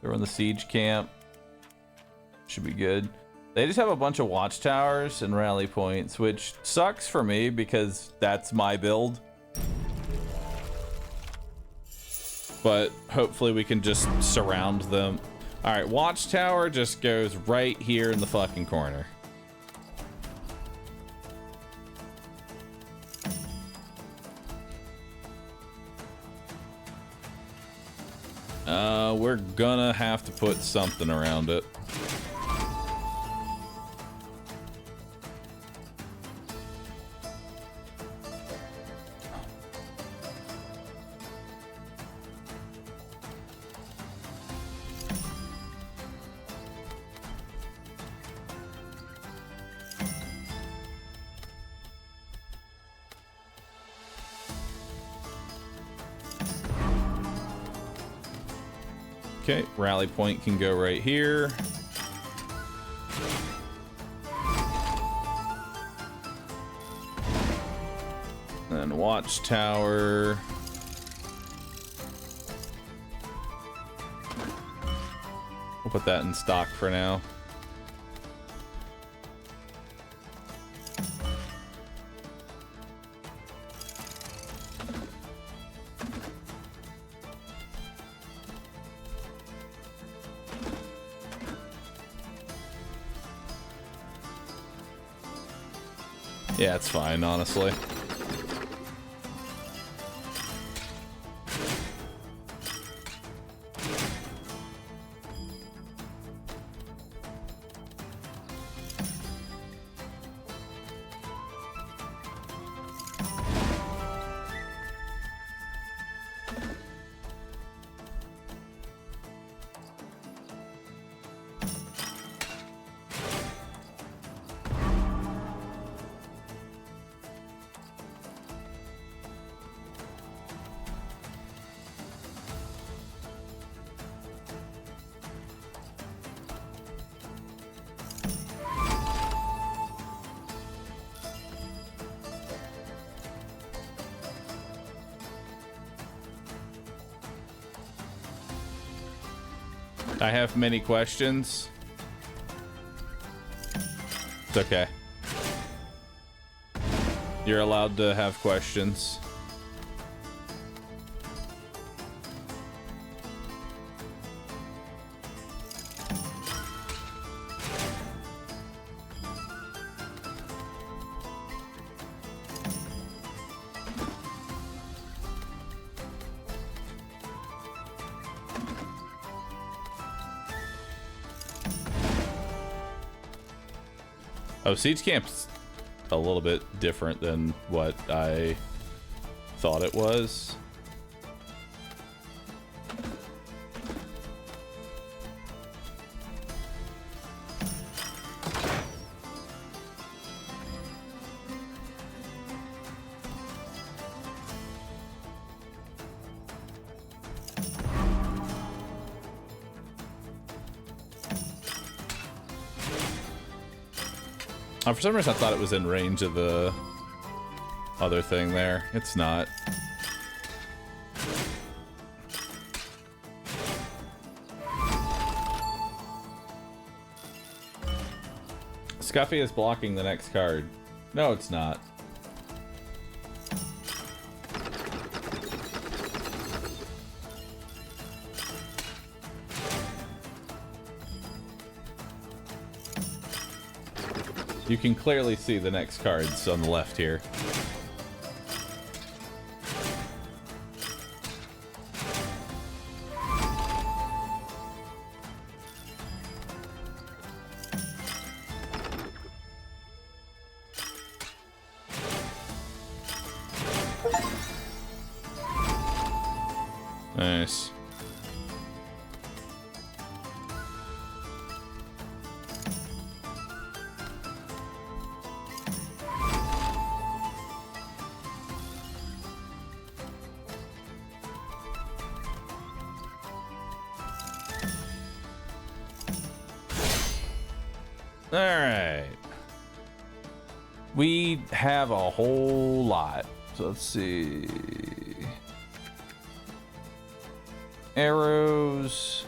They're in the siege camp. Should be good. They just have a bunch of watchtowers and rally points, which sucks for me because that's my build. But hopefully we can just surround them. All right, watchtower just goes right here in the fucking corner. We're gonna have to put something around it. Okay, rally point can go right here. And watchtower. We'll put that in stock for now. Yeah, it's fine, honestly. I have many questions. It's okay. You're allowed to have questions. Oh, siege camp's a little bit different than what I thought it was. For some reason I thought it was in range of the other thing there. It's not. Scuffy is blocking the next card. No, it's not. You can clearly see the next cards on the left here. Nice. All right. We have a whole lot. So let's see. Arrows.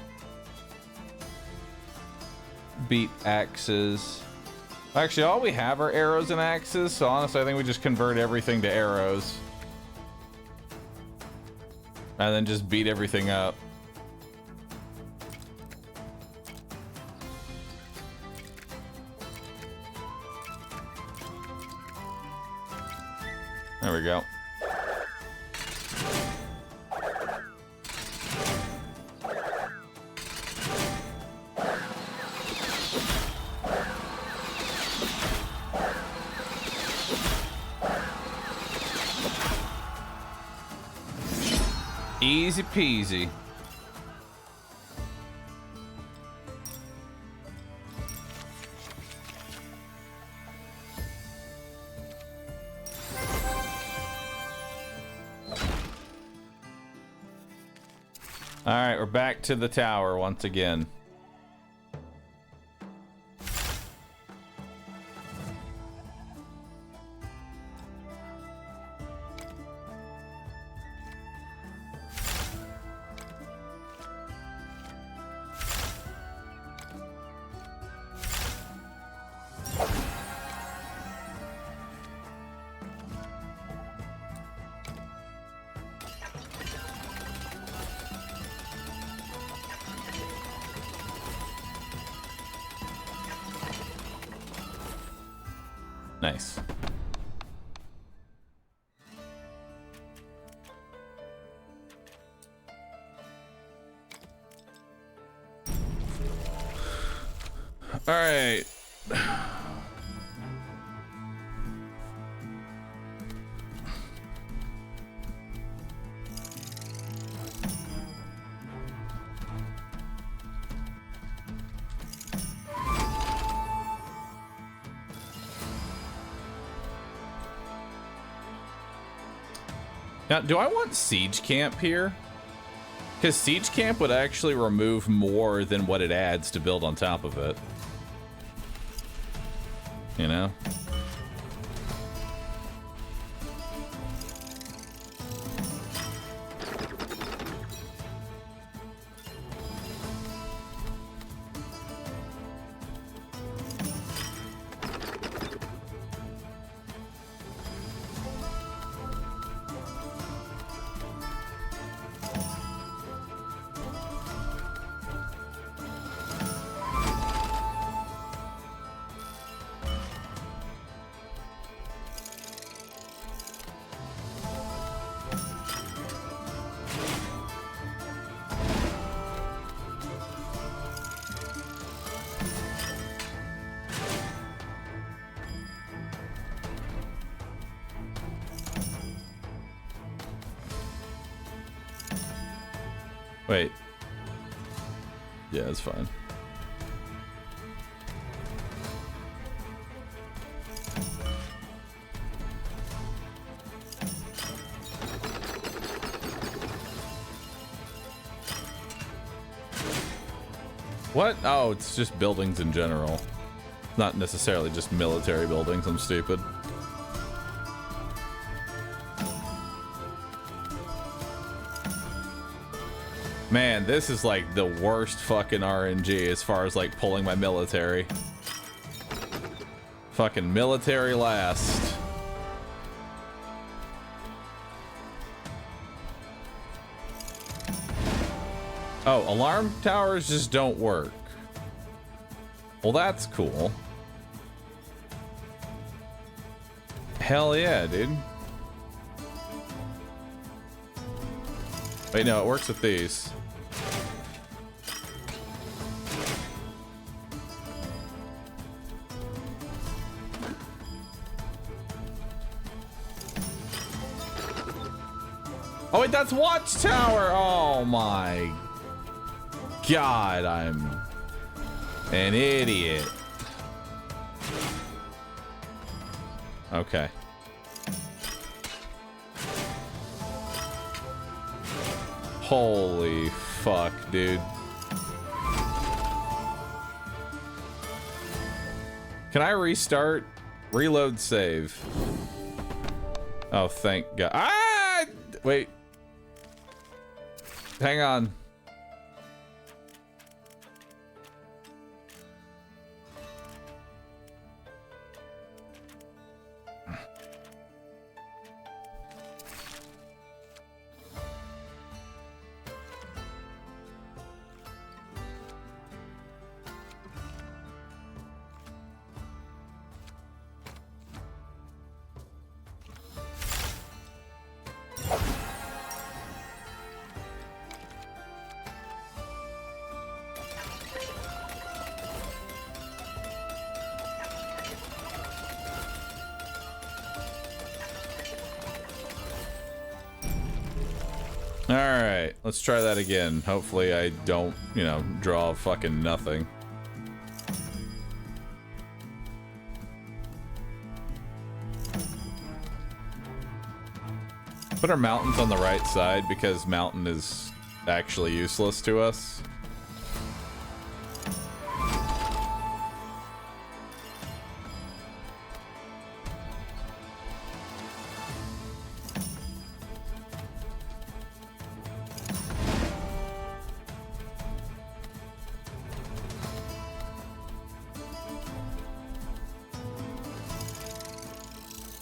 Beat axes. Actually, all we have are arrows and axes, so honestly, I think we just convert everything to arrows. And then just beat everything up. There we go. Easy peasy. All right, we're back to the tower once again. Nice. All right. Now, do I want siege camp here? Because siege camp would actually remove more than what it adds to build on top of it. You know? Wait. Yeah, it's fine. What? Oh, it's just buildings in general. Not necessarily just military buildings. I'm stupid. Man, this is like the worst fucking RNG as far as like pulling my military. Fucking military last. Oh, alarm towers just don't work. Well, that's cool. Hell yeah, dude. Wait, no, it works with these. Oh wait, that's Watchtower! Oh my God, I'm an idiot. Okay. Holy fuck, dude. Can I restart? Reload save. Oh, thank God. Ah! Wait. Hang on. Alright, let's try that again. Hopefully I don't, you know, draw fucking nothing. Put our mountains on the right side because mountain is actually useless to us.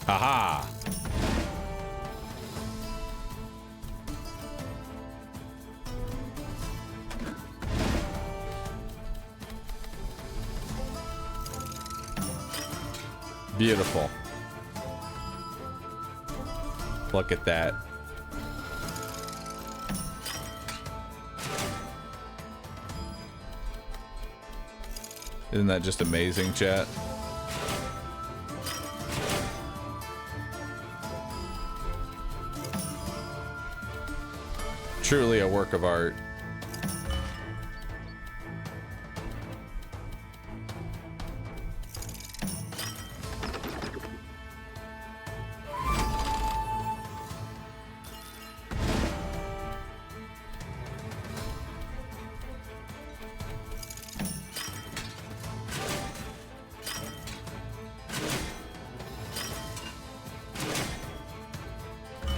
Aha! Beautiful. Look at that. Isn't that just amazing, chat? Truly a work of art.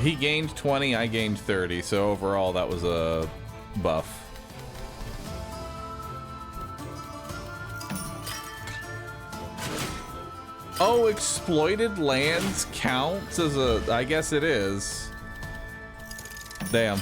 He gained 20, I gained 30, so overall that was a buff. Oh, exploited lands counts as a... I guess it is. Damn.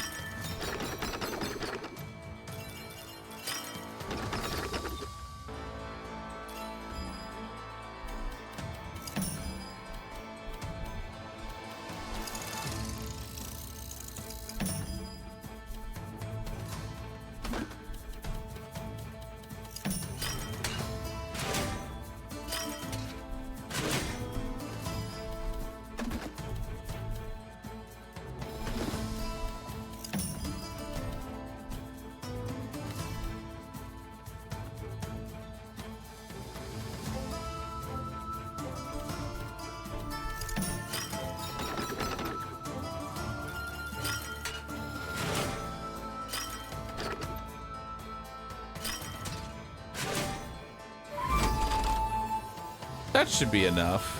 That should be enough.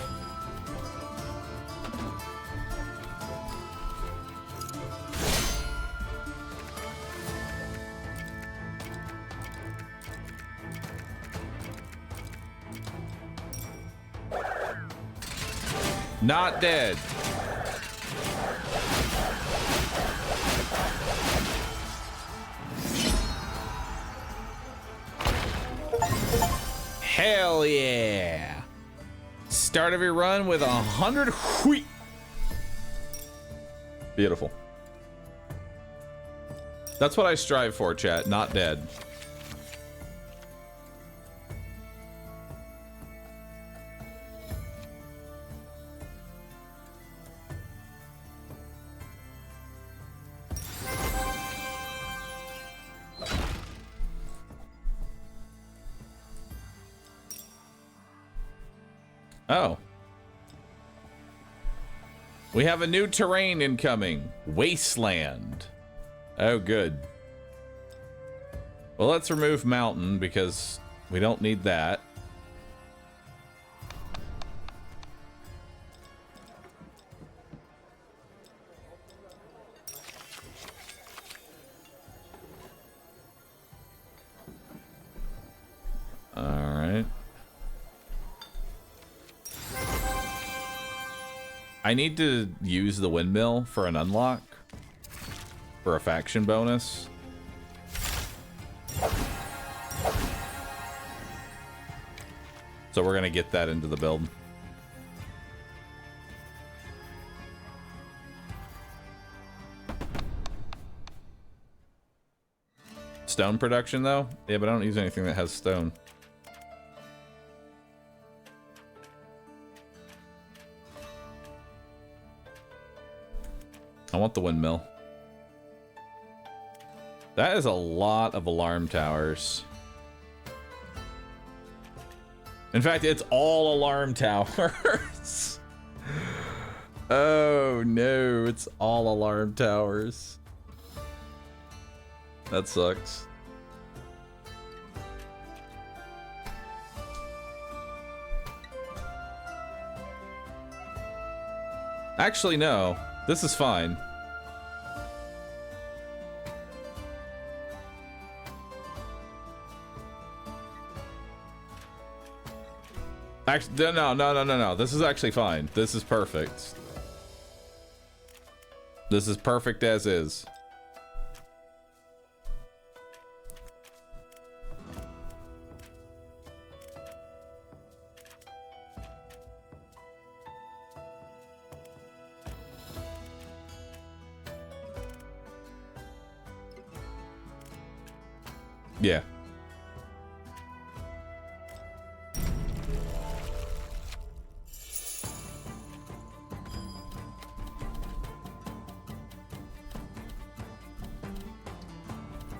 Not dead. Hell yeah. Start of your run with 100 wheat. Beautiful. That's what I strive for, chat. Not dead. Oh. We have a new terrain incoming. Wasteland. Oh, good. Well, let's remove mountain because we don't need that. I need to use the windmill for an unlock. For a faction bonus. So we're gonna get that into the build. Stone production though? Yeah, but I don't use anything that has stone. I want the windmill. That is a lot of alarm towers. In fact, it's all alarm towers. Oh no, it's all alarm towers. That sucks. Actually, no. This is fine. Actually, no. This is actually fine. This is perfect. This is perfect as is. Yeah.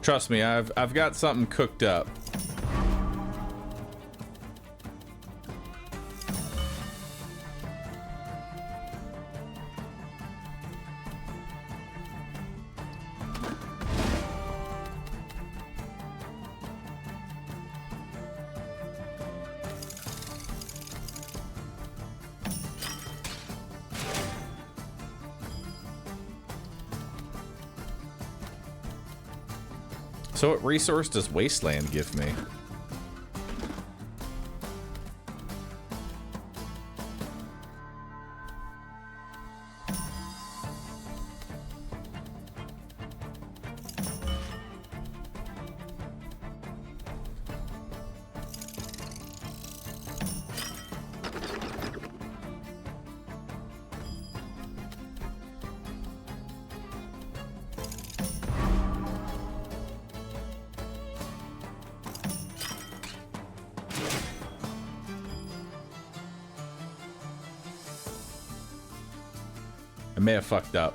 Trust me, I've got something cooked up. So what resource does Wasteland give me? I may have fucked up.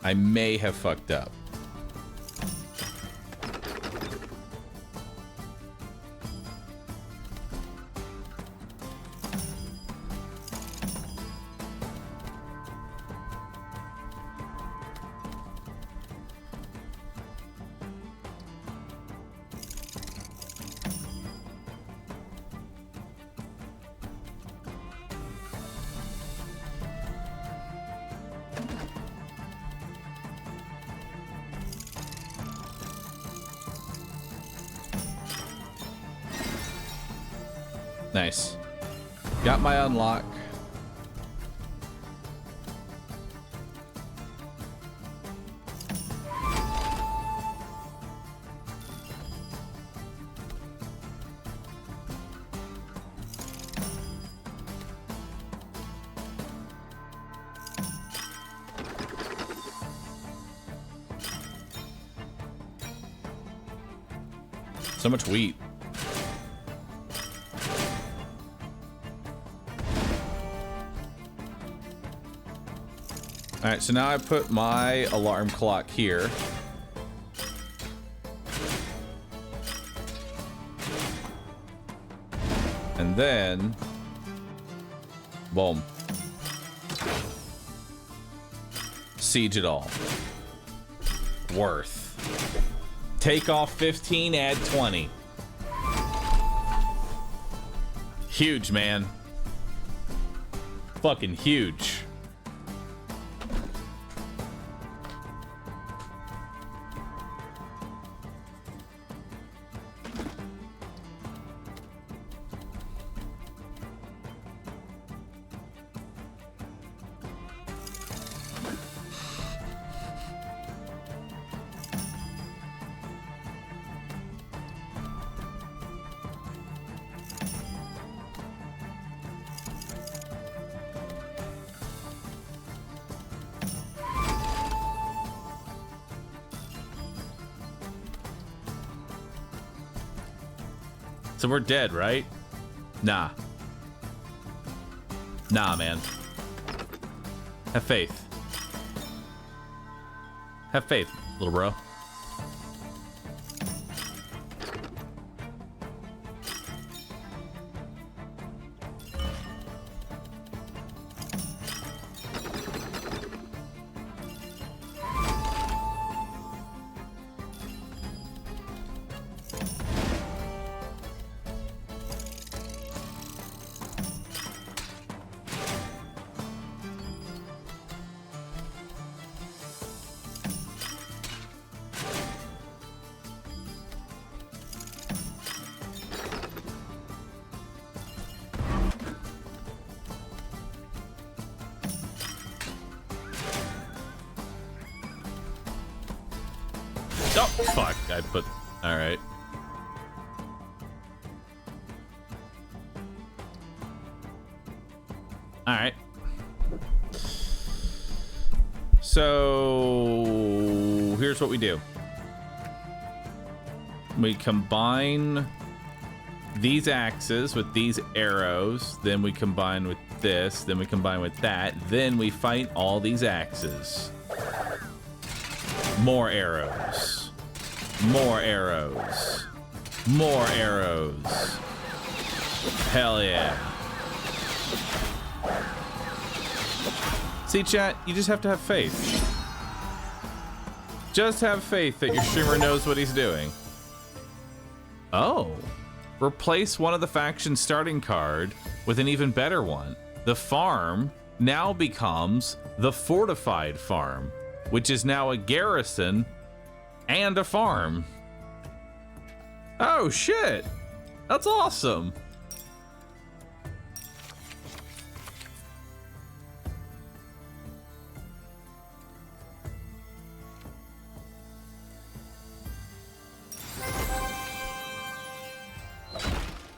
I may have fucked up. Nice. Got my unlock. So much wheat. All right, so now I put my alarm clock here. And then, boom. Siege it all. Worth. Take off 15, add 20. Huge, man. Fucking huge. So we're dead, right? Nah. Nah, man. Have faith. Have faith, little bro. Oh, fuck. I put... Alright. Alright. So... Here's what we do. We combine these axes with these arrows. Then we combine with this. Then we combine with that. Then we fight all these axes. More arrows. More arrows. More arrows. Hell yeah. See, chat, you just have to have faith. Just have faith that your streamer knows what he's doing. Oh. Replace one of the faction's starting card with an even better one. The farm now becomes the fortified farm, which is now a garrison and a farm. Oh shit, that's awesome.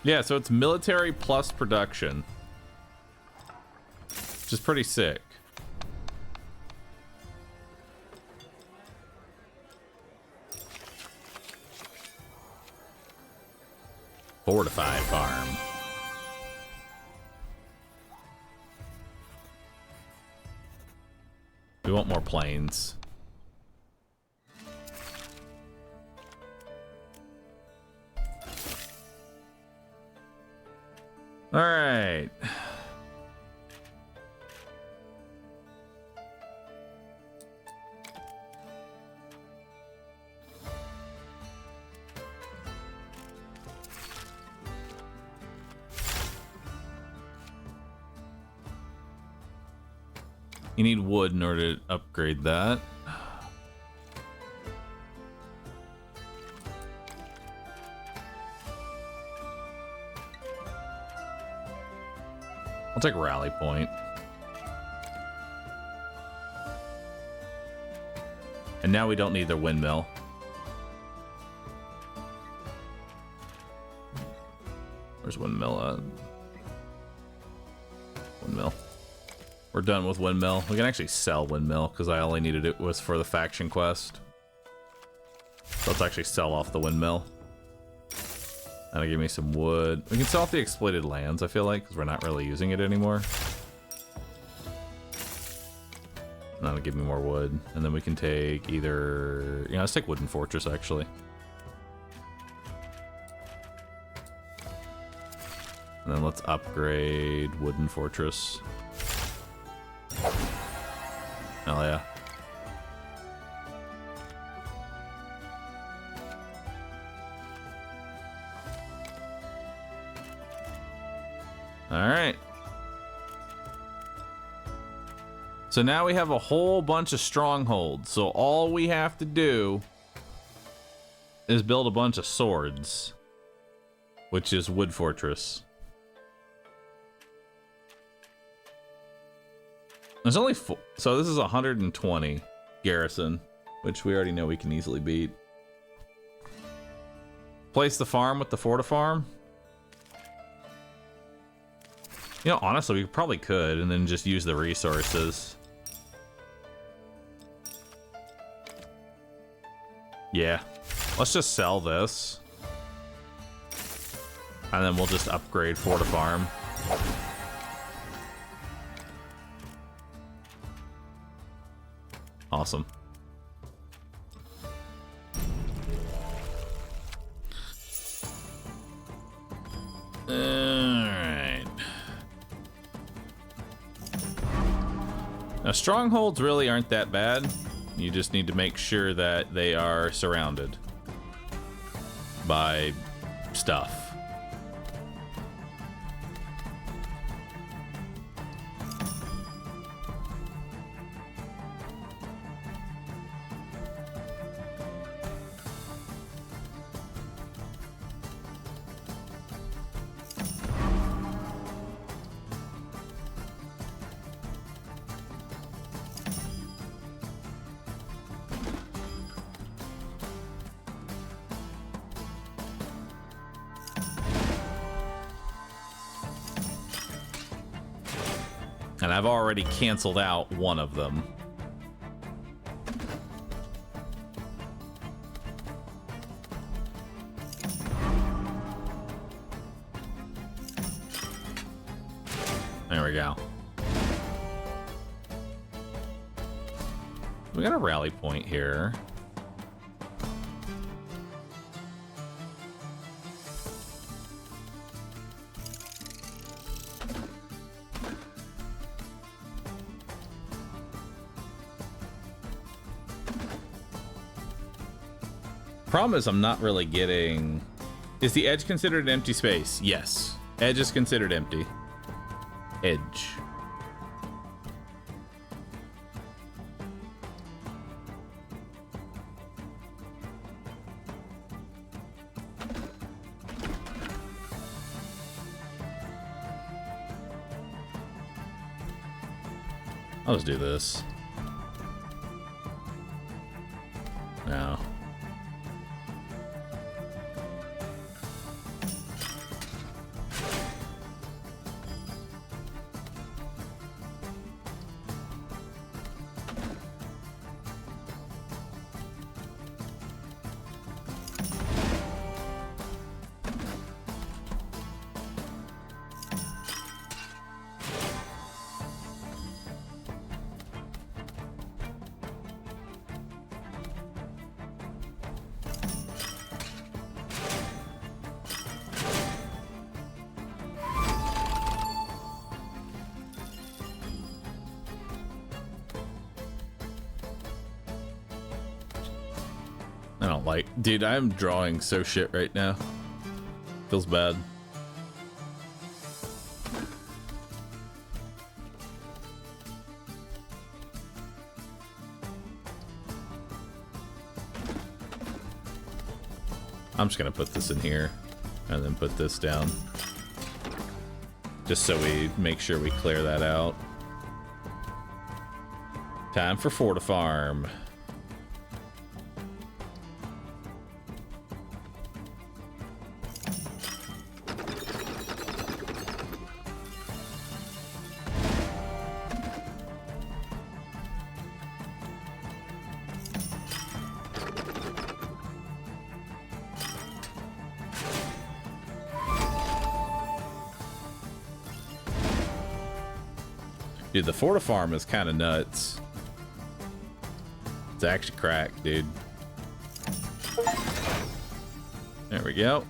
Yeah, so it's military plus production, which is pretty sick. Fortified farm. We want more planes. All right. You need wood in order to upgrade that. I'll take rally point. And now we don't need the windmill. Where's windmill at? Windmill. We're done with windmill. We can actually sell windmill because I only needed it was for the faction quest. So let's actually sell off the windmill. That'll give me some wood. We can sell off the exploited lands, I feel like, because we're not really using it anymore. And that'll give me more wood. And then we can take either... let's take Wooden Fortress, actually. And then let's upgrade Wooden Fortress. Hell yeah. Alright. So now we have a whole bunch of strongholds. So all we have to do is build a bunch of swords, which is Wood Fortress. There's only four, so this is 120 garrison, which we already know we can easily beat. Place the farm with the Forta farm. You know, honestly, we probably could, and then just use the resources. Yeah, let's just sell this.
And then we'll just upgrade Fort of Farm. Awesome. Alright. Now, strongholds really aren't that bad. You just need to make sure that they are surrounded by stuff. And I've already canceled out one of them. There we go. We got a rally point here. Problem is I'm not really getting... Is the edge considered an empty space? Yes. Edge is considered empty. Edge. I'll just do this. No. I don't like... Dude, I'm drawing so shit right now. Feels bad. I'm just gonna put this in here and then put this down. Just so we make sure we clear that out. Time for Fort of Farm. Dude, the Fort of Farm is kind of nuts. It's actually cracked, dude. There we go.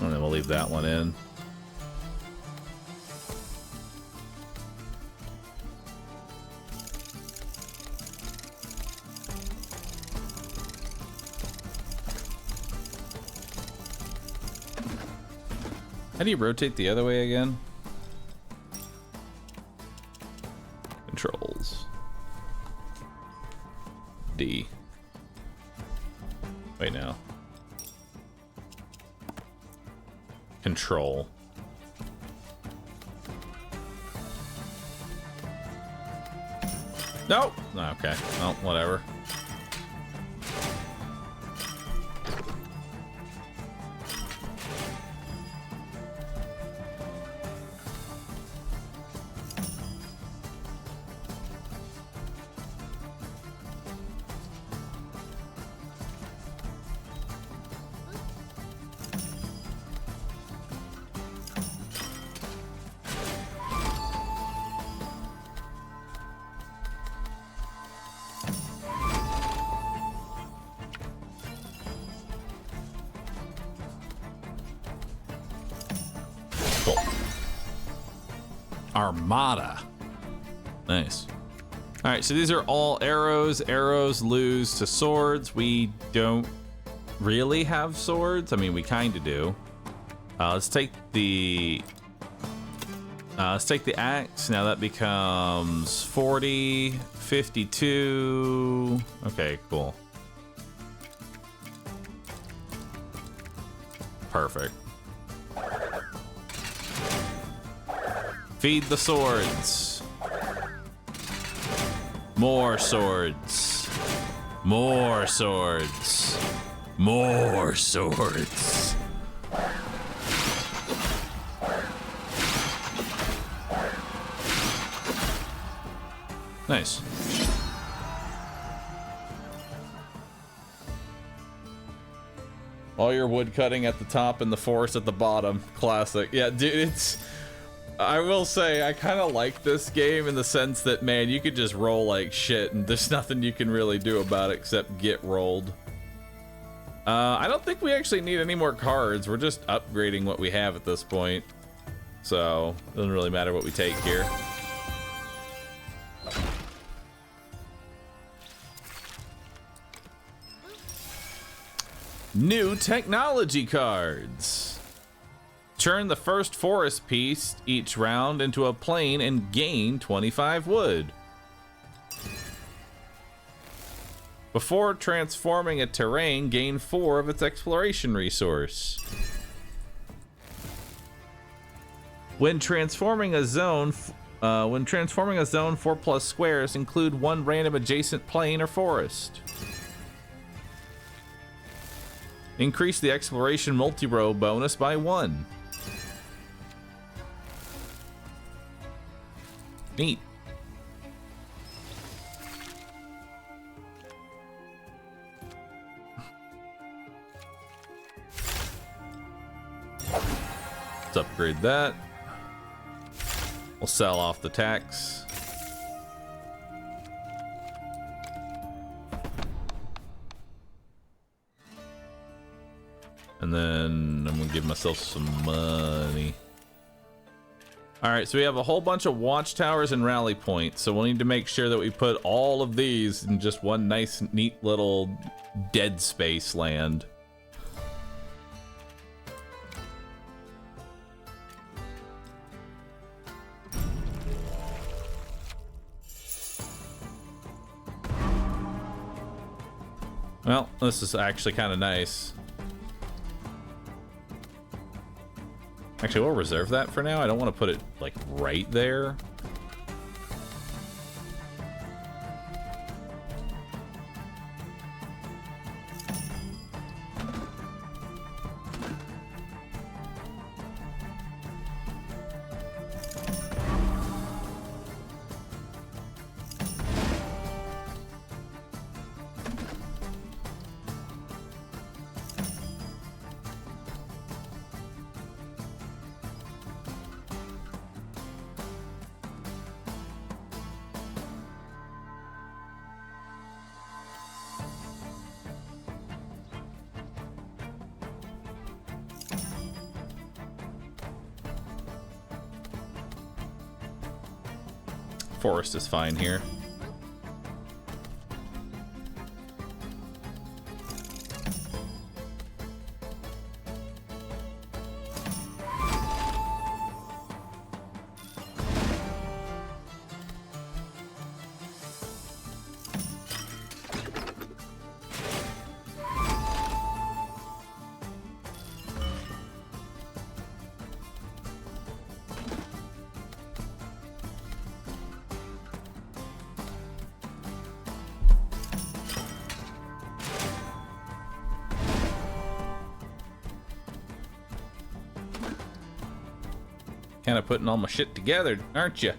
And then we'll leave that one in. How do you rotate the other way again? Controls. D. Wait, no.
control. Nope. Okay. Oh, whatever. Armada. Nice. All right, so these are all arrows. Arrows lose to swords. We don't really have swords. I mean, we kind of do. Let's take the axe. Now that becomes 40, 52. Okay, cool. Perfect. Feed the swords. More swords. More swords. More swords. Nice. All your wood cutting at the top and the forest at the bottom. Classic. Yeah, dude, it's... I will say, I kind of like this game in the sense that, man, you could just roll like shit and there's nothing you can really do about it except get rolled. I don't think we actually need any more cards. We're just upgrading what we have at this point. So, it doesn't really matter what we take here. New technology cards. Turn the first forest piece each round into a plane and gain 25 wood. Before transforming a terrain, gain 4 of its exploration resource. When transforming a zone, 4+ squares include 1 random adjacent plane or forest. Increase the exploration multi-row bonus by 1. Neat. Let's upgrade that. We'll sell off the tax. And then I'm gonna give myself some money. All right, so we have a whole bunch of watchtowers and rally points, so we'll need to make sure that we put all of these in just one nice, neat little dead space land. Well, this is actually kind of nice. Actually, we'll reserve that for now. I don't want to put it, like, right there. Forest is fine here. Kind of putting all my shit together, aren't you?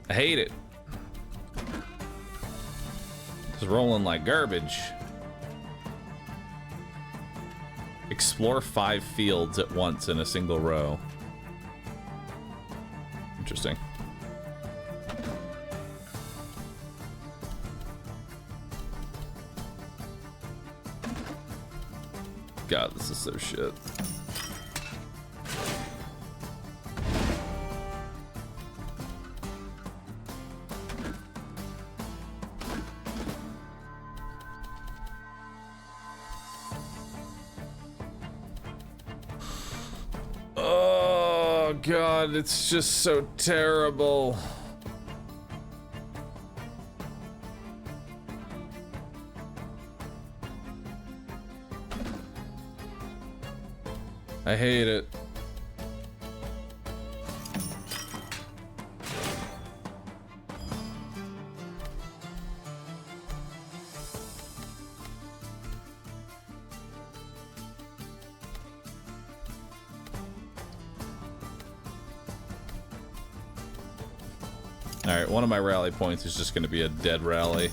I hate it. It's rolling like garbage. Explore 5 fields at once in a single row. Interesting. God, this is so shit. Oh God, it's just so terrible. I hate it. All right, one of my rally points is just going to be a dead rally.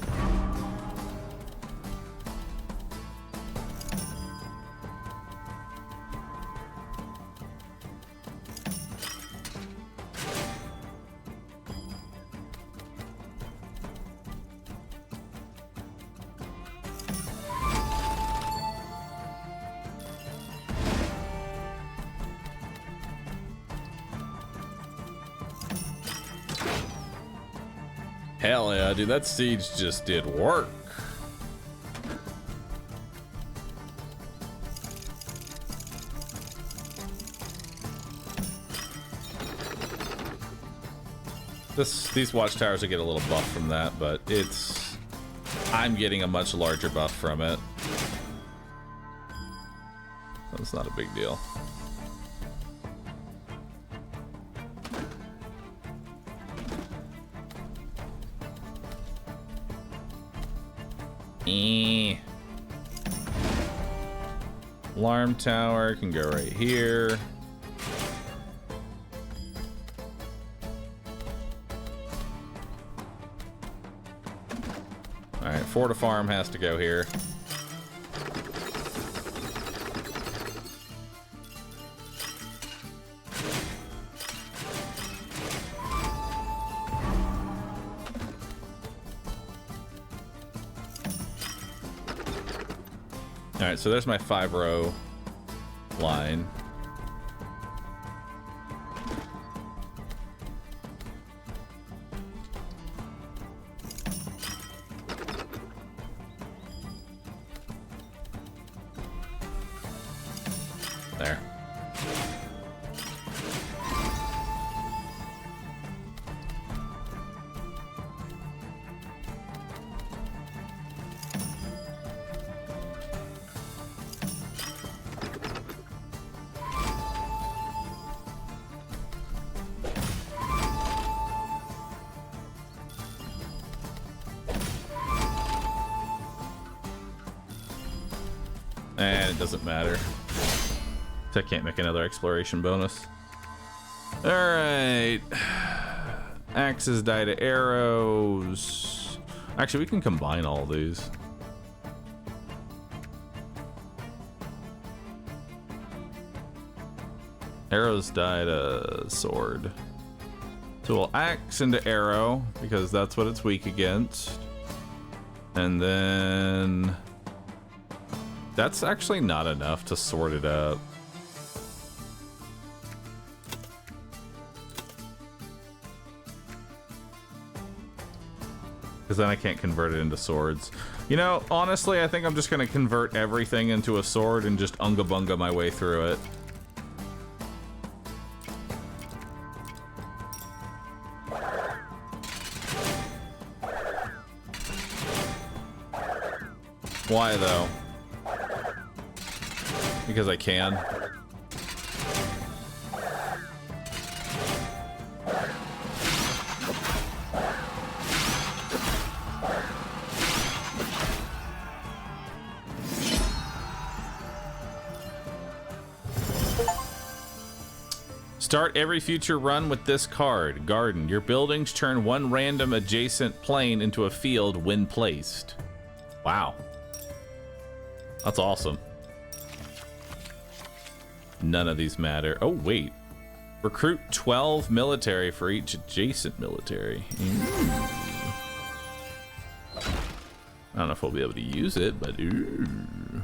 Hell yeah, dude, that siege just did work. These watchtowers will get a little buff from that, but I'm getting a much larger buff from it. That's not a big deal. Alarm tower can go right here. Alright, Forta Farm has to go here. Alright, so there's my 5-row line. There. And it doesn't matter. I can't make another exploration bonus. Alright. Axes die to arrows. Actually, we can combine all these. Arrows die to sword. So we'll axe into arrow, because that's what it's weak against. And then... that's actually not enough to sort it up. Because then I can't convert it into swords. You know, honestly, I think I'm just going to convert everything into a sword and just unga bunga my way through it. Why, though? Because I can. Start every future run with this card. Garden. Your buildings turn one random adjacent plane into a field when placed. Wow. That's awesome. None of these matter. Oh, wait. Recruit 12 military for each adjacent military. I don't know if we'll be able to use it, but ooh.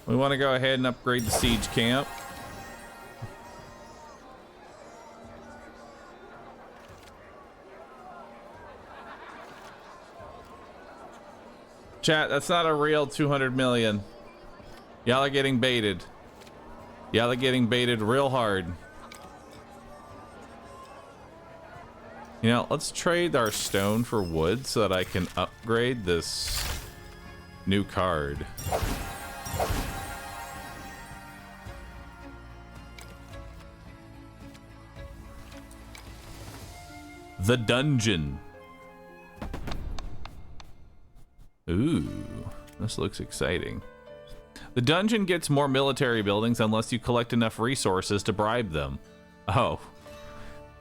We want to go ahead and upgrade the siege camp. Chat, that's not a real 200 million. Y'all are getting baited. Y'all are getting baited real hard. You know, let's trade our stone for wood so that I can upgrade this new card. The dungeon. Ooh, this looks exciting. The dungeon gets more military buildings unless you collect enough resources to bribe them. Oh.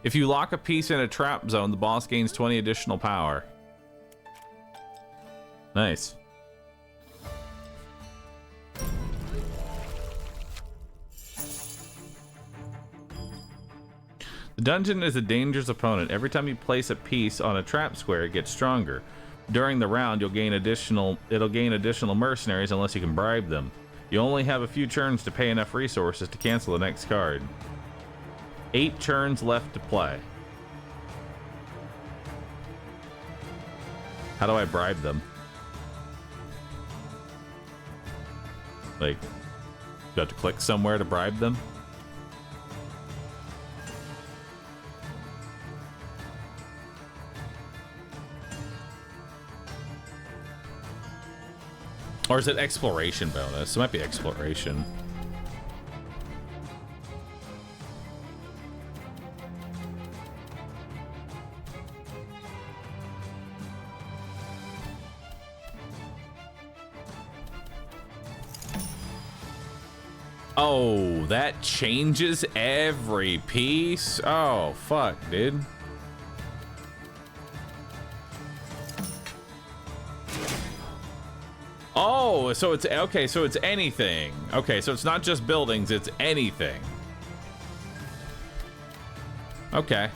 If you lock a piece in a trap zone, the boss gains 20 additional power. Nice. The dungeon is a dangerous opponent. Every time you place a piece on a trap square, it gets stronger. During the round, it'll gain additional mercenaries unless you can bribe them. You only have a few turns to pay enough resources to cancel the next card. 8 turns left to play. How do I bribe them? Like, do I have to click somewhere to bribe them? Or is it exploration bonus? It might be exploration. Oh, that changes every piece? Oh, fuck, dude. Oh, so it's okay, so it's anything. Okay, so it's not just buildings, it's anything. Okay.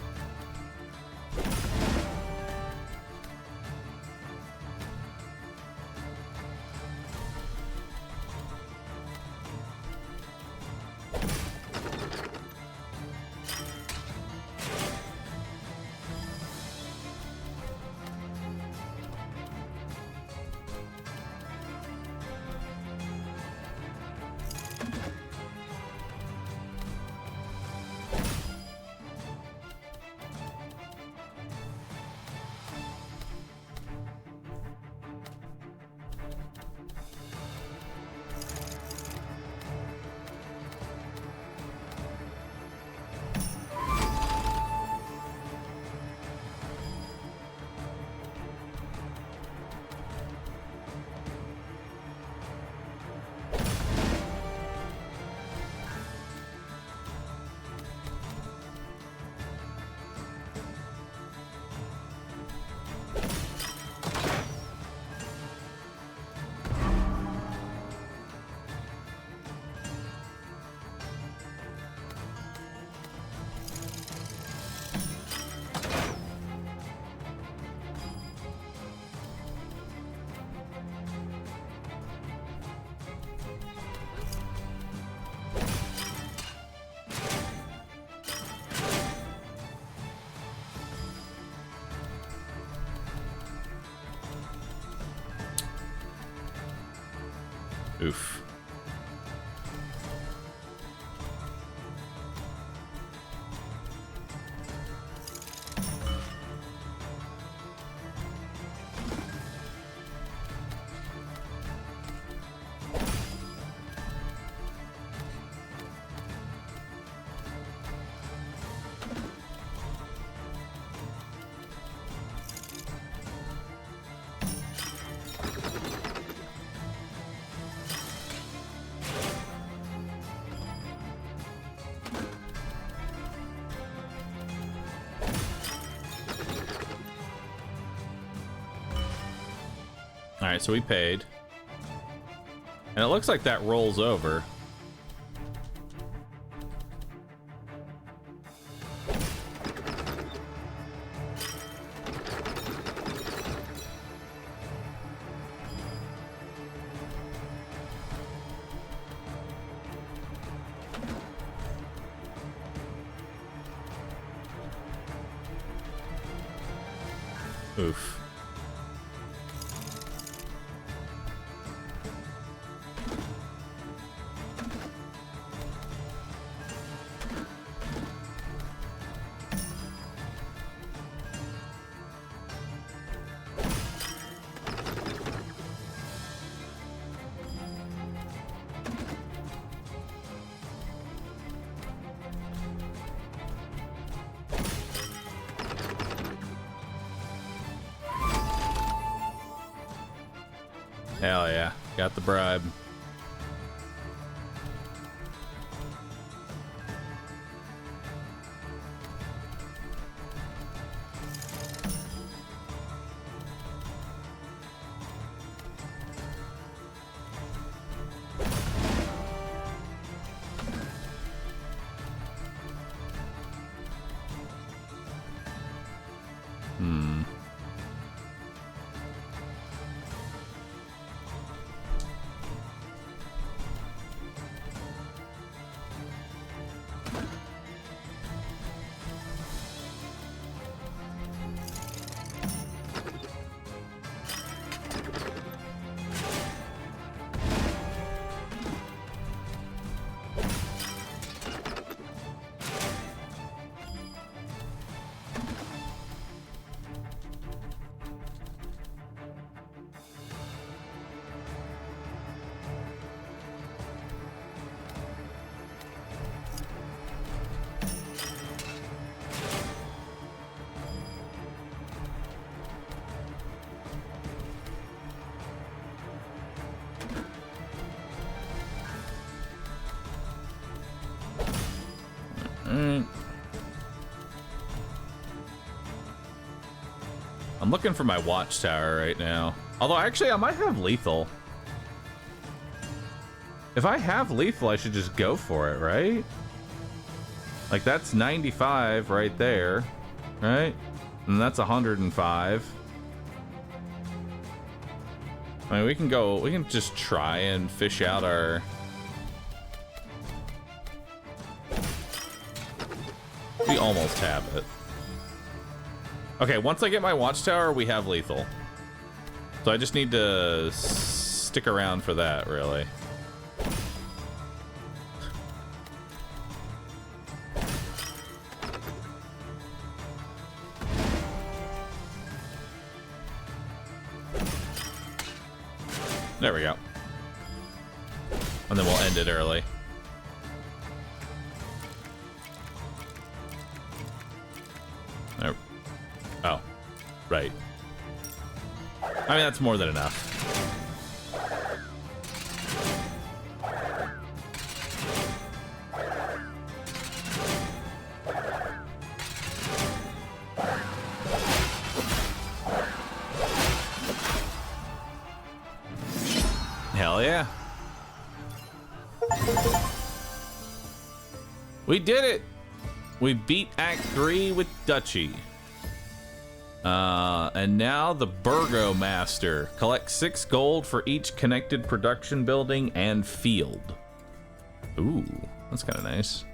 Oof. Alright, so we paid. And it looks like that rolls over. Oof. Hell yeah, got the bribe. I'm looking for my watchtower right now. Although, actually, I might have lethal. If I have lethal, I should just go for it, right? Like, that's 95 right there, right? And that's 105. I mean, we can just try and fish out our... We almost have it. Okay, once I get my watchtower, we have lethal. So I just need to stick around for that, really. There we go. And then we'll end it early. There. Oh, right. I mean, that's more than enough. Hell yeah. We did it! We beat Act 3 with Dutchy. And now the Bahroo Master. Collect 6 gold for each connected production building and field. Ooh, that's kind of nice.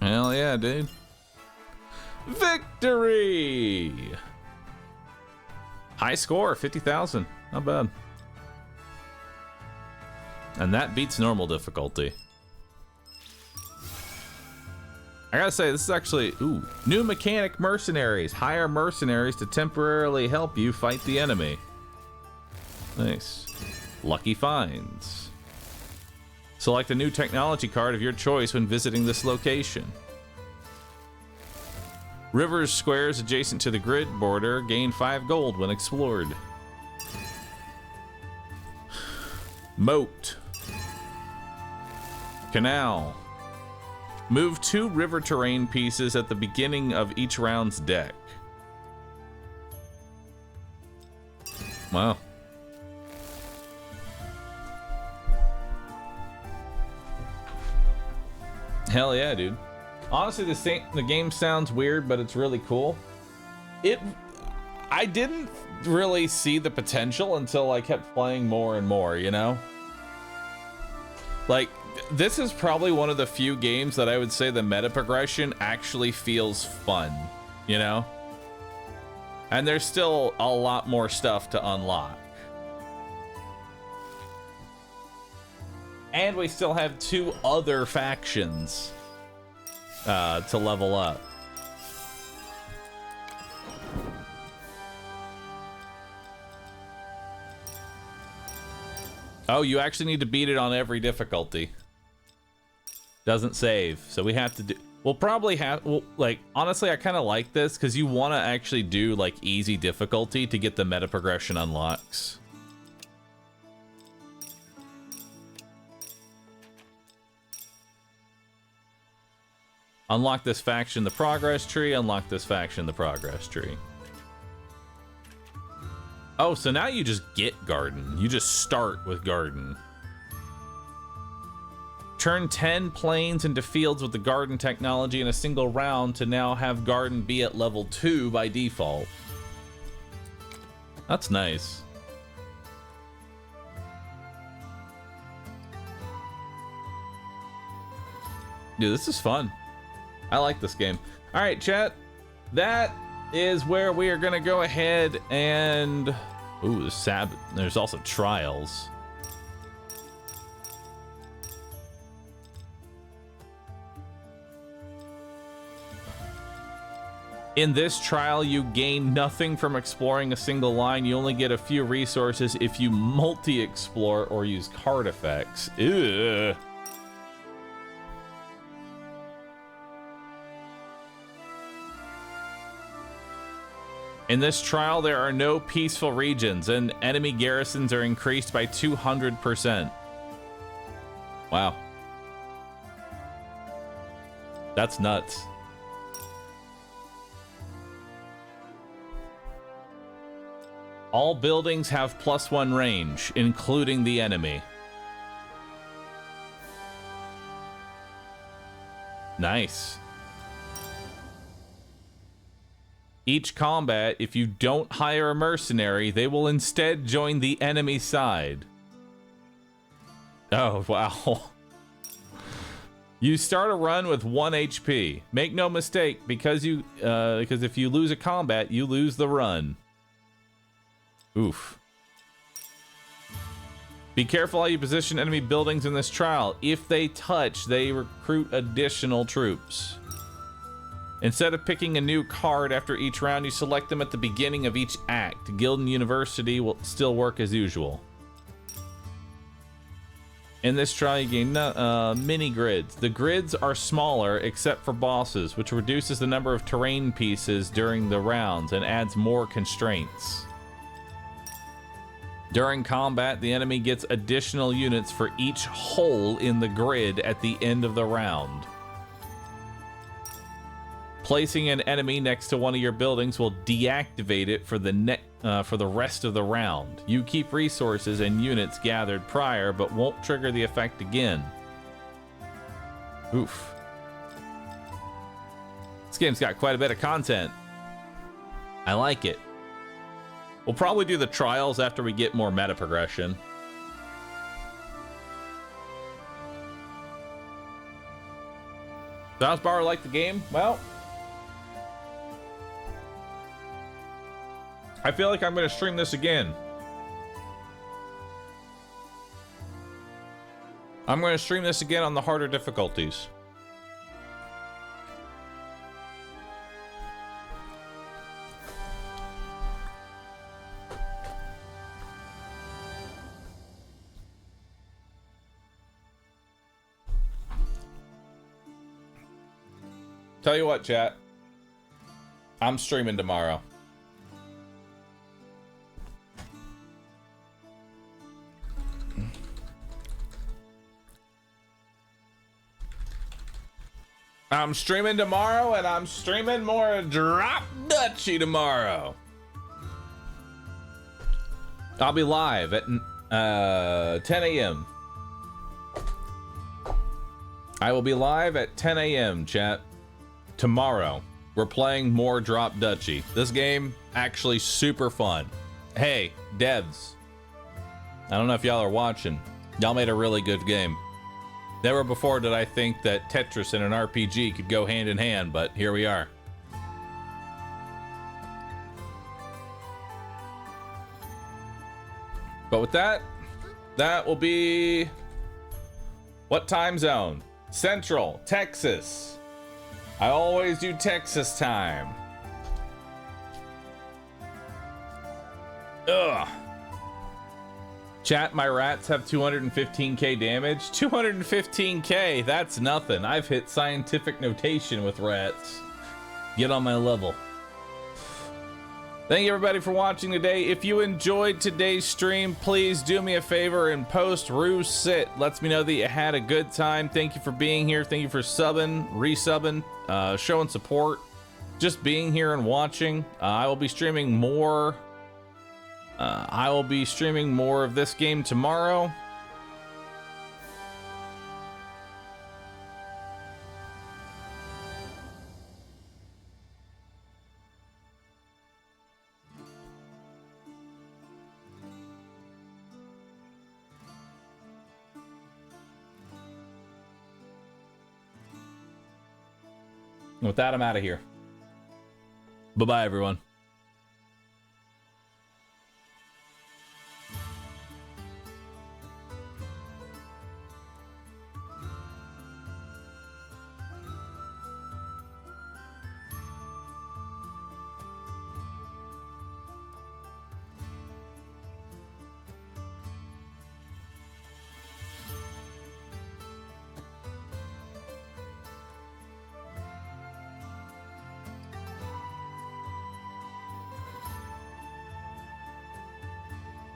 Hell yeah, dude. Victory! High score, 50,000. Not bad. And that beats normal difficulty. I gotta say, this is actually... Ooh. New mechanic mercenaries. Hire mercenaries to temporarily help you fight the enemy. Nice. Lucky finds. Select a new technology card of your choice when visiting this location. Rivers, squares adjacent to the grid border gain 5 gold when explored. Moat. Canal. Move 2 river terrain pieces at the beginning of each round's deck. Wow. Hell yeah, dude. Honestly, the game sounds weird, but it's really cool. I didn't really see the potential until I kept playing more and more, you know? Like, this is probably one of the few games that I would say the meta progression actually feels fun, you know? And there's still a lot more stuff to unlock. And we still have 2 other factions to level up. Oh, you actually need to beat it on every difficulty. Doesn't save, so we have to do... We'll probably have... Well, like, honestly, I kind of like this, because you want to actually do, like, easy difficulty to get the meta progression unlocks. Unlock this faction, the progress tree. Unlock this faction, the progress tree. Oh, so now you just get Garden. You just start with Garden. Turn 10 plains into fields with the Garden technology in a single round to now have Garden be at level 2 by default. That's nice. Dude, this is fun. I like this game. All right, chat. That is where we are going to go ahead and... Ooh, there's also trials. In this trial, you gain nothing from exploring a single line. You only get a few resources if you multi-explore or use card effects. Ugh. In this trial, there are no peaceful regions, and enemy garrisons are increased by 200%. Wow. That's nuts. All buildings have +1 range, including the enemy. Nice. Each combat, if you don't hire a mercenary, they will instead join the enemy side. Oh, wow. You start a run with 1 HP. Make no mistake, because if you lose a combat, you lose the run. Oof. Be careful how you position enemy buildings in this trial. If they touch, they recruit additional troops. Instead of picking a new card after each round, you select them at the beginning of each act. Guild and University will still work as usual. In this trial, you gain mini grids. The grids are smaller except for bosses, which reduces the number of terrain pieces during the rounds and adds more constraints. During combat, the enemy gets additional units for each hole in the grid at the end of the round. Placing an enemy next to one of your buildings will deactivate it for the rest of the round. You keep resources and units gathered prior, but won't trigger the effect again. Oof. This game's got quite a bit of content. I like it. We'll probably do the trials after we get more meta progression. Does Bahroo like the game? Well, I feel like I'm going to stream this again. I'm going to stream this again on the harder difficulties. Tell you what, chat. I'm streaming tomorrow. I'm streaming tomorrow, and I'm streaming more Drop Dutchy tomorrow. I'll be live at 10 a.m. I will be live at 10 a.m. chat tomorrow. We're playing more Drop Dutchy. This game actually super fun. Hey, devs. I don't know if y'all are watching. Y'all made a really good game. Never before did I think that Tetris and an RPG could go hand in hand, but here we are. But with that, that will be what time zone? Central, Texas. I always do Texas time. Ugh. Chat, my rats have 215k damage. 215k, that's nothing. I've hit scientific notation with rats. Get on my level. Thank you everybody for watching today. If you enjoyed today's stream, please do me a favor and post Roo Sit. Lets me know that you had a good time. Thank you for being here. Thank you for subbing, resubbing, showing support, just being here and watching. I will be streaming more. I will be streaming more of this game tomorrow. With that, I'm out of here. Bye-bye, everyone.